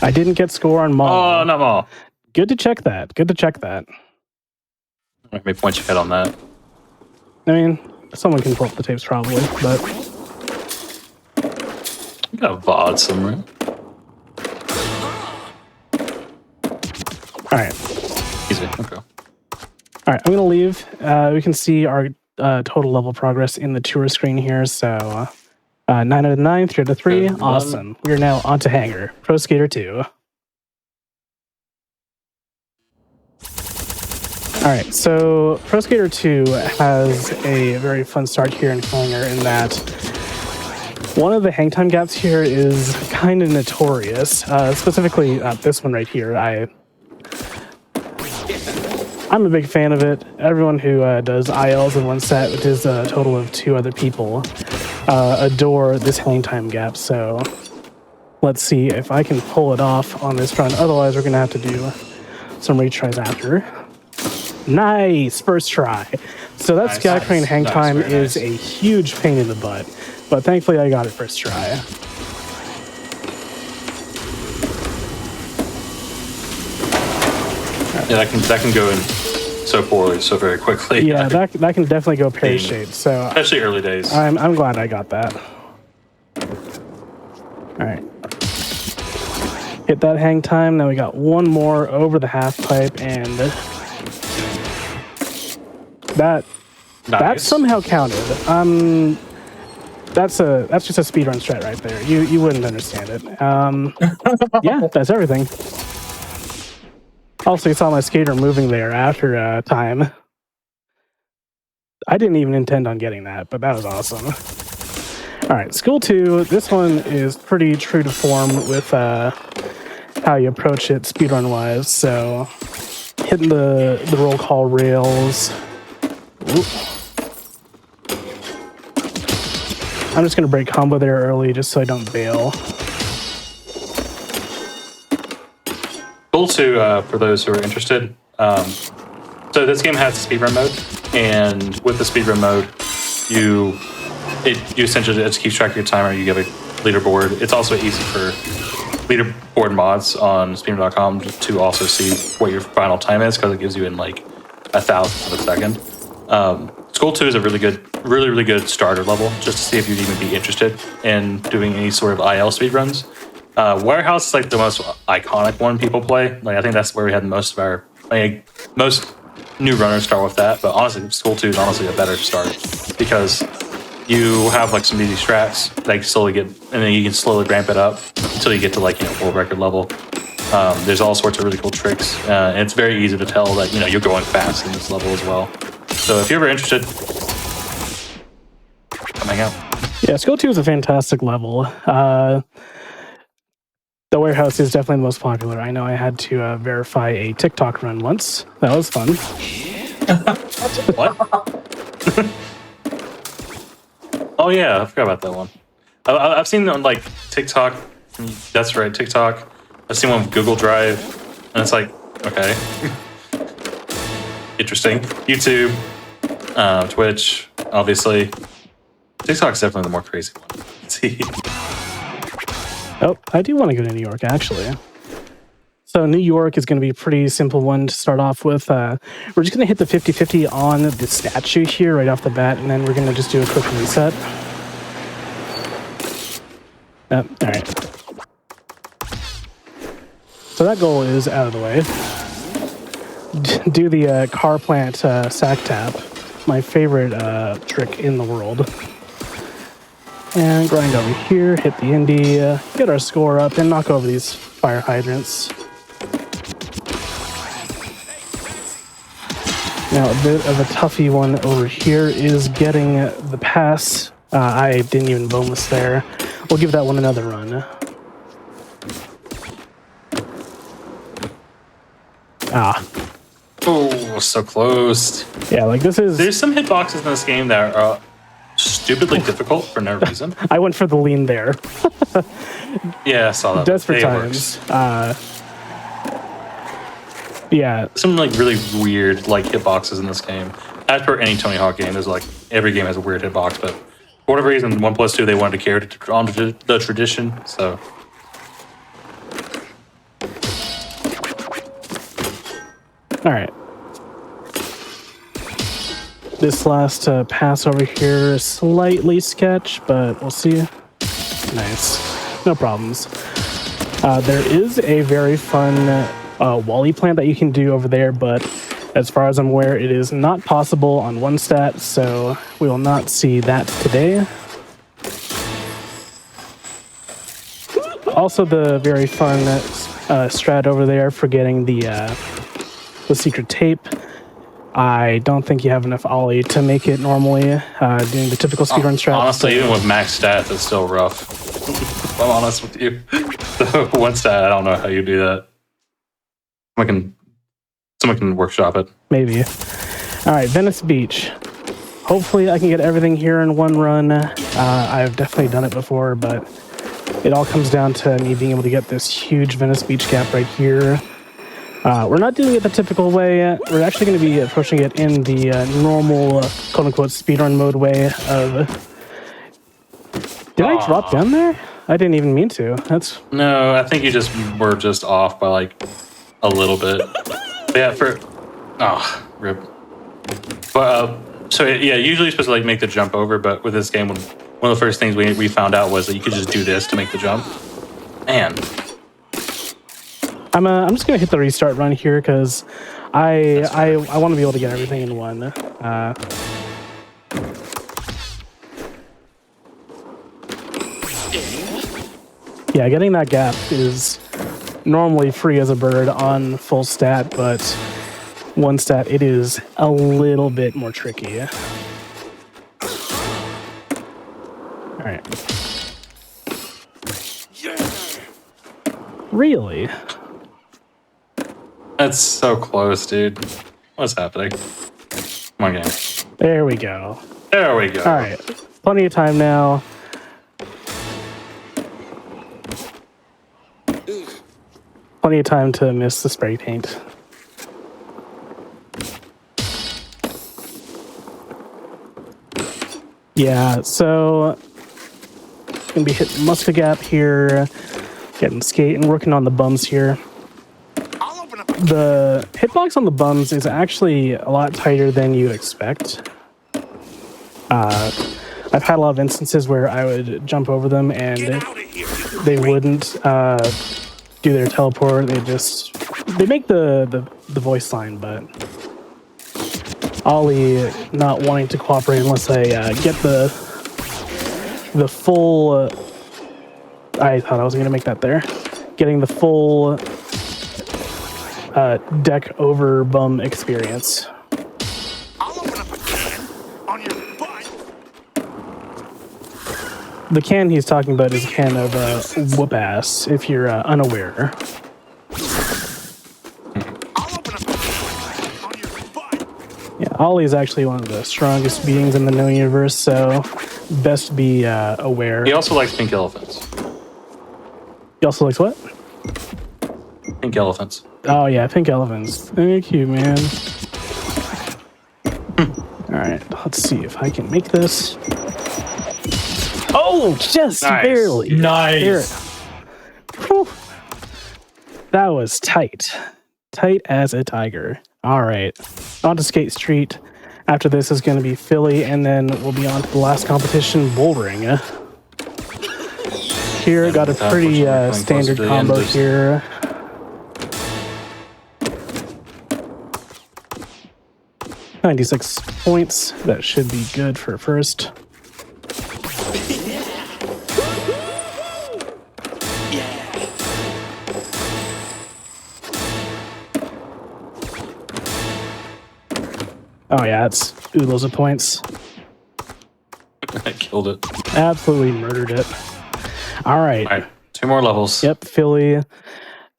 I didn't get score on Maul. Oh, not Maul. Good to check that. Good to check that. How many points you had on that? I mean, someone can pull up the tapes probably, but... You got a VOD somewhere. Alright. Easy, okay. Alright, I'm going to leave. We can see our total level progress in the tour screen here, so 9 out of 9, 3 out of 3. Awesome. We are now on to Hangar. Pro Skater 2. Alright, so Pro Skater 2 has a very fun start here in Hangar in that one of the hang time gaps here is kind of notorious. Specifically, this one right here. I'm a big fan of it. Everyone who does ILs in one set, which is a total of 2 other people, adore this hang time gap. So let's see if I can pull it off on this run. Otherwise, we're going to have to do some retries after. Nice! First try. So that Sky Crane hang time is a huge pain in the butt. But thankfully, I got it first try. Yeah, that can go in so poorly, so very quickly. Yeah, that can definitely go pear-shaped. So especially early days. I'm glad I got that. All right. Hit that hang time. Now we got one more over the half pipe, and that somehow counted. That's just a speedrun strat right there. You wouldn't understand it. Yeah, that's everything. Also, you saw my skater moving there after time. I didn't even intend on getting that, but that was awesome. All right, School 2. This one is pretty true to form with how you approach it speedrun-wise. So, hitting the roll call rails. Oop. I'm just going to break combo there early just so I don't bail. School 2, for those who are interested. So this game has a speedrun mode, and with the speedrun mode, you essentially just keep track of your timer. You get a leaderboard. It's also easy for leaderboard mods on speedrun.com to also see what your final time is, because it gives you in like 1,000th of a second. School 2 is a really good starter level, just to see if you'd even be interested in doing any sort of IL speedruns. Warehouse is like the most iconic one people play. Like I think that's where we had most of our most new runners start with that. But honestly, School 2 is honestly a better start because you have like some easy strats that you slowly get, and then you can slowly ramp it up until you get to like world record level. There's all sorts of really cool tricks, and it's very easy to tell that you're going fast in this level as well. So if you're ever interested, come hang out. Yeah, School 2 is a fantastic level. The warehouse is definitely the most popular. I know I had to verify a TikTok run once. That was fun. What? Oh yeah, I forgot about that one. I've seen on like TikTok. That's right, TikTok. I've seen one with Google Drive, and it's like, okay, interesting. YouTube, Twitch, obviously. TikTok's definitely the more crazy one. Let's see. Oh, I do want to go to New York, actually. So New York is going to be a pretty simple one to start off with. We're just going to hit the 50-50 on the statue here right off the bat, and then we're going to just do a quick reset. All right. So that goal is out of the way. Do the car plant sack tap, my favorite trick in the world. And grind over here, hit the indie, get our score up, and knock over these fire hydrants. Now, a bit of a toughie one over here is getting the pass. I didn't even bonus there. We'll give that one another run. Ah. Oh, so close. Yeah, like this is... There's some hitboxes in this game that are stupidly difficult for no reason. I went for the lean there. Yeah, I saw that. Desperate times. Yeah. Some like really weird like hitboxes in this game. As per any Tony Hawk game, there's like every game has a weird hitbox, but for whatever reason, 1+2 they wanted to carry on the tradition. So all right. This last pass over here is slightly sketch, but we'll see. Nice. No problems. There is a very fun Wally plant that you can do over there, but as far as I'm aware, it is not possible on one stat, so we will not see that today. Also, the very fun strat over there for getting the secret tape. I don't think you have enough ollie to make it normally, doing the typical speedrun strat. Honestly, even with max stats, it's still rough. If I'm honest with you. So one stat, I don't know how you do that. Someone can workshop it. Maybe. All right, Venice Beach. Hopefully I can get everything here in one run. I've definitely done it before, but it all comes down to me being able to get this huge Venice Beach gap right here. We're not doing it the typical way. We're actually going to be approaching it in the normal, quote-unquote, speedrun mode way of... Did I drop down there? I didn't even mean to. That's... No, I think you just were just off by like a little bit. Yeah, rip. But so yeah, usually you're supposed to like make the jump over, but with this game, one of the first things we found out was that you could just do this to make the jump. Man, I'm just gonna hit the restart run here because I want to be able to get everything in one. Yeah, getting that gap is normally free as a bird on full stat, but one stat it is a little bit more tricky. All right. Really? That's so close, dude. What's happening? Come on, game. There we go. There we go. All right. Plenty of time now. Plenty of time to miss the spray paint. Yeah, so gonna be hitting Muska Gap here, getting skate and working on the bums here. The hitbox on the bums is actually a lot tighter than you'd expect. I've had a lot of instances where I would jump over them and they wouldn't do their teleport. They make the voice line, but Ollie not wanting to cooperate unless I get the full. I thought I was gonna make that there. Getting the full deck over bum experience. The can he's talking about is a can of whoop ass, if you're unaware. Yeah, Ollie is actually one of the strongest beings in the known universe, so best be aware. He also likes pink elephants. He also likes what? Pink elephants. Oh yeah, pink elephants. Thank you, man. Alright, let's see if I can make this. Oh, just barely. Nice. Whew. That was tight. Tight as a tiger. All right. On to Skate Street. After this is going to be Philly, and then we'll be on to the last competition, bouldering. Here, got a pretty standard combo here. $96 points. That should be good for first. Oh yeah, it's oodles of points. I killed it. Absolutely murdered it. All right. All right, 2 more levels. Yep, Philly.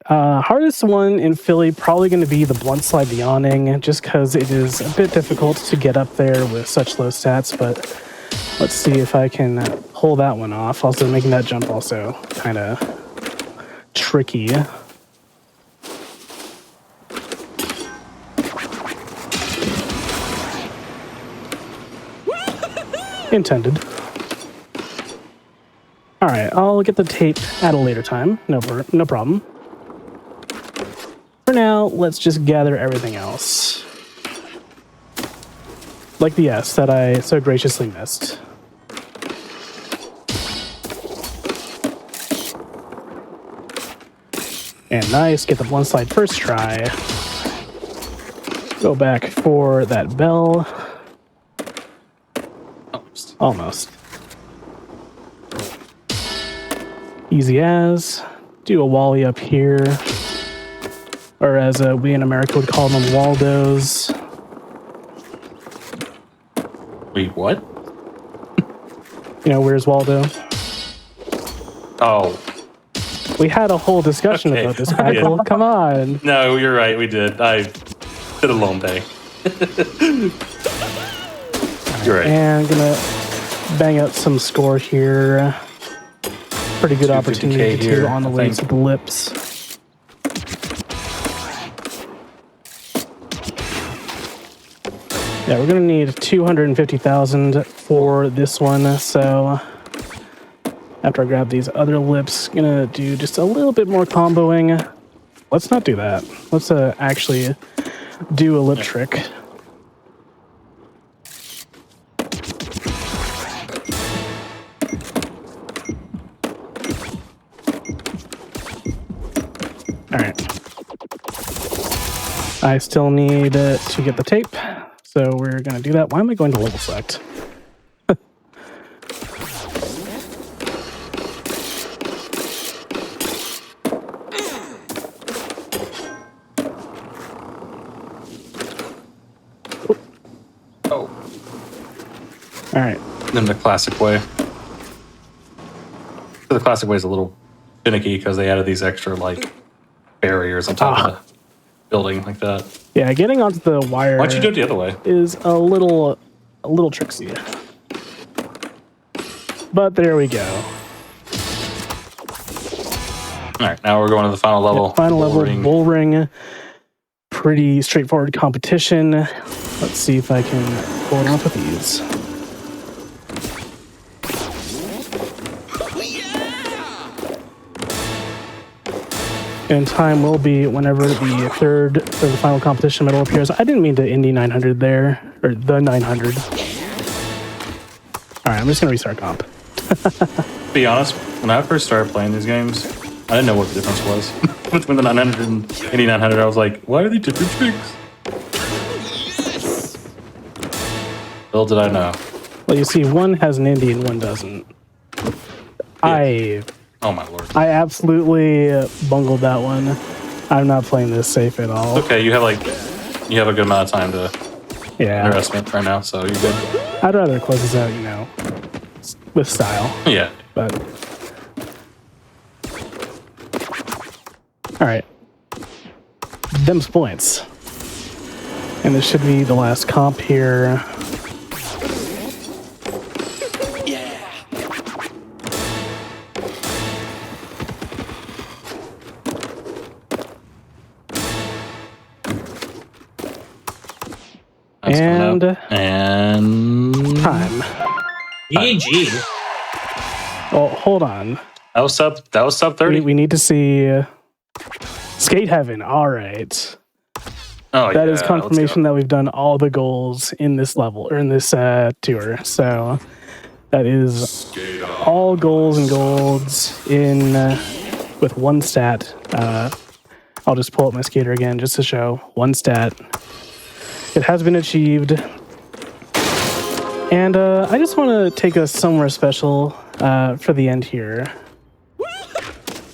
Hardest one in Philly probably going to be the blunt slide, the awning, just because it is a bit difficult to get up there with such low stats. But let's see if I can pull that one off. Also, making that jump also kind of tricky. Intended. All right, I'll get the tape at a later time. No problem. For now, let's just gather everything else. Like the S that I so graciously missed. And nice, get the blunt slide first try. Go back for that bell. Almost. Easy as. Do a Wally up here. Or as we in America would call them, Waldos. Wait, what? You know, where's Waldo? Oh. We had a whole discussion about this, Michael. Come on. No, you're right. We did. I did a long day. You're right. And I'm gonna bang out some score here. Pretty good opportunity to on the way to the lips. Yeah, we're gonna need 250,000 for this one. So after I grab these other lips, gonna do just a little bit more comboing. Let's not do that. Let's actually do a lip trick. All right. I still need to get the tape, so we're going to do that. Why am I going to level select? Oh. All right. Then the classic way. The classic way is a little finicky because they added these extra like barriers on top of the building like that. Yeah, getting onto the wire. Why don't you do it the other way? Is a little tricksy. But there we go. All right, now we're going to the final level. Yep, final level, bull ring. Pretty straightforward competition. Let's see if I can pull it off with these. And time will be whenever the third or the final competition medal appears. I didn't mean to Indy 900 there, or the 900. All right, I'm just gonna restart comp. To be honest, when I first started playing these games, I didn't know what the difference was between the 900 and Indy 900. I was like, why are they different things? Little did I know. Well, you see, one has an Indy and one doesn't. Yeah. Oh my lord. I absolutely bungled that one. I'm not playing this safe at all. Okay, you have a good amount of time to underestimate right now, so you're good. I'd rather close this out, with style. Yeah. But all right, them's points, and this should be the last comp here. And time. GG. Oh, hold on. That was sub 30. We need to see Skate Heaven. All right. Oh, that is confirmation that we've done all the goals in this level or in this tour. So that is all goals and golds in with one stat. I'll just pull up my skater again just to show one stat. It has been achieved. And I just want to take us somewhere special for the end here.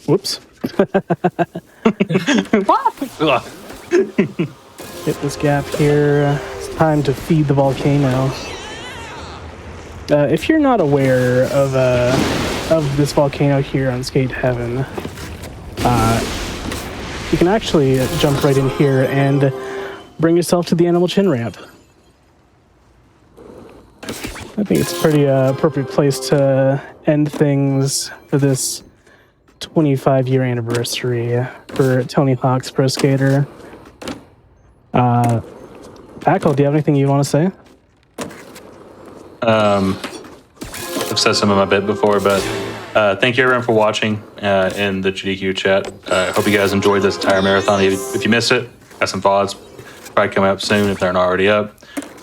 Whoops. Hit this gap here. It's time to feed the volcano. If you're not aware of this volcano here on Skate Heaven, you can actually jump right in here and bring yourself to the Animal Chin ramp. I think it's a pretty appropriate place to end things for this 25-year anniversary for Tony Hawk's Pro Skater. Paco, do you have anything you want to say? I've said some of my bit before, but thank you everyone for watching in the GDQ chat. I hope you guys enjoyed this entire marathon. If you missed it, got some VODs probably coming up soon if they're not already up.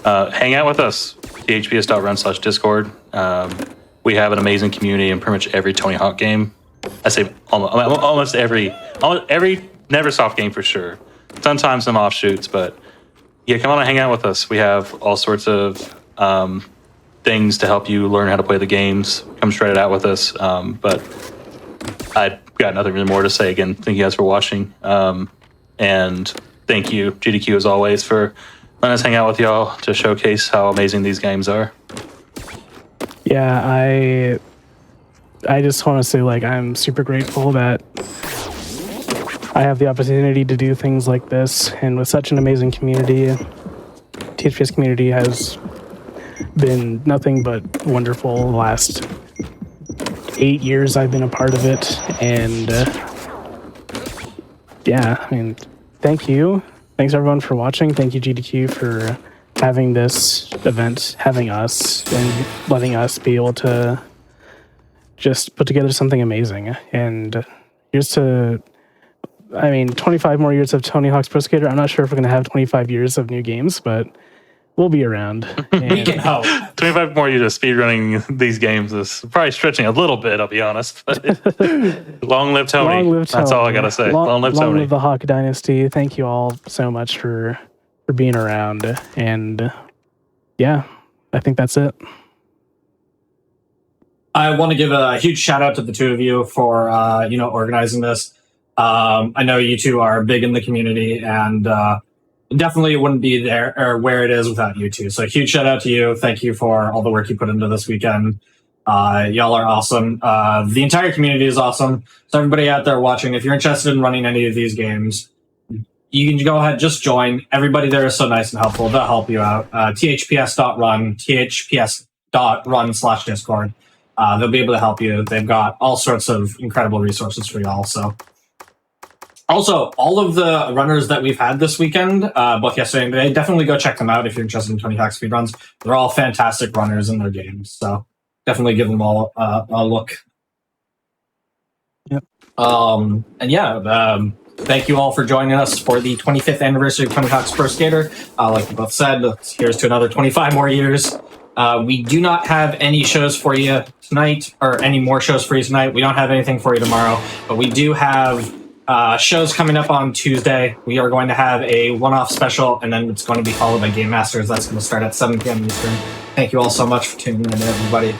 Hang out with us. thps.run/discord. We have an amazing community in pretty much every Tony Hawk game. I say almost every Neversoft game for sure. Sometimes some offshoots, but yeah, come on and hang out with us. We have all sorts of things to help you learn how to play the games. Come shred it out with us. But I've got nothing really more to say. Again, thank you guys for watching. And thank you, GDQ, as always, for letting us hang out with y'all to showcase how amazing these games are. Yeah, I just want to say, I'm super grateful that I have the opportunity to do things like this, and with such an amazing community. THPS community has been nothing but wonderful the last 8 years I've been a part of it, and thank you. Thanks everyone for watching. Thank you GDQ for having this event, having us, and letting us be able to just put together something amazing. And here's to 25 more years of Tony Hawk's Pro Skater. I'm not sure if we're going to have 25 years of new games, but we'll be around. We can hope. 25 more years of speedrunning these games is probably stretching a little bit, I'll be honest. But long live Tony. Long live That's all I got to say. Long live long Tony. live the Hawk Dynasty. Thank you all so much for being around. And yeah, I think that's it. I want to give a huge shout out to the two of you for organizing this. I know you two are big in the community, and definitely wouldn't be there or where it is without you two. So huge shout out to you. Thank you for all the work you put into this weekend. Y'all are awesome. The entire community is awesome. So everybody out there watching, if you're interested in running any of these games, you can go ahead, just join. Everybody there is so nice and helpful. They'll help you out. thps.run, thps.run/discord. They'll be able to help you. They've got all sorts of incredible resources for y'all. So, also, all of the runners that we've had this weekend, both yesterday and today, definitely go check them out if you're interested in Tony Hawk Speedruns. They're all fantastic runners in their games. So, definitely give them all a look. Yep. Thank you all for joining us for the 25th anniversary of Tony Hawk's Pro Skater. Like we both said, here's to another 25 more years. We do not have any shows for you tonight, or any more shows for you tonight. We don't have anything for you tomorrow, but we do have shows coming up on Tuesday. We are going to have a one-off special, and then it's going to be followed by Game Masters. That's going to start at 7 p.m. Eastern. Thank you all so much for tuning in, everybody.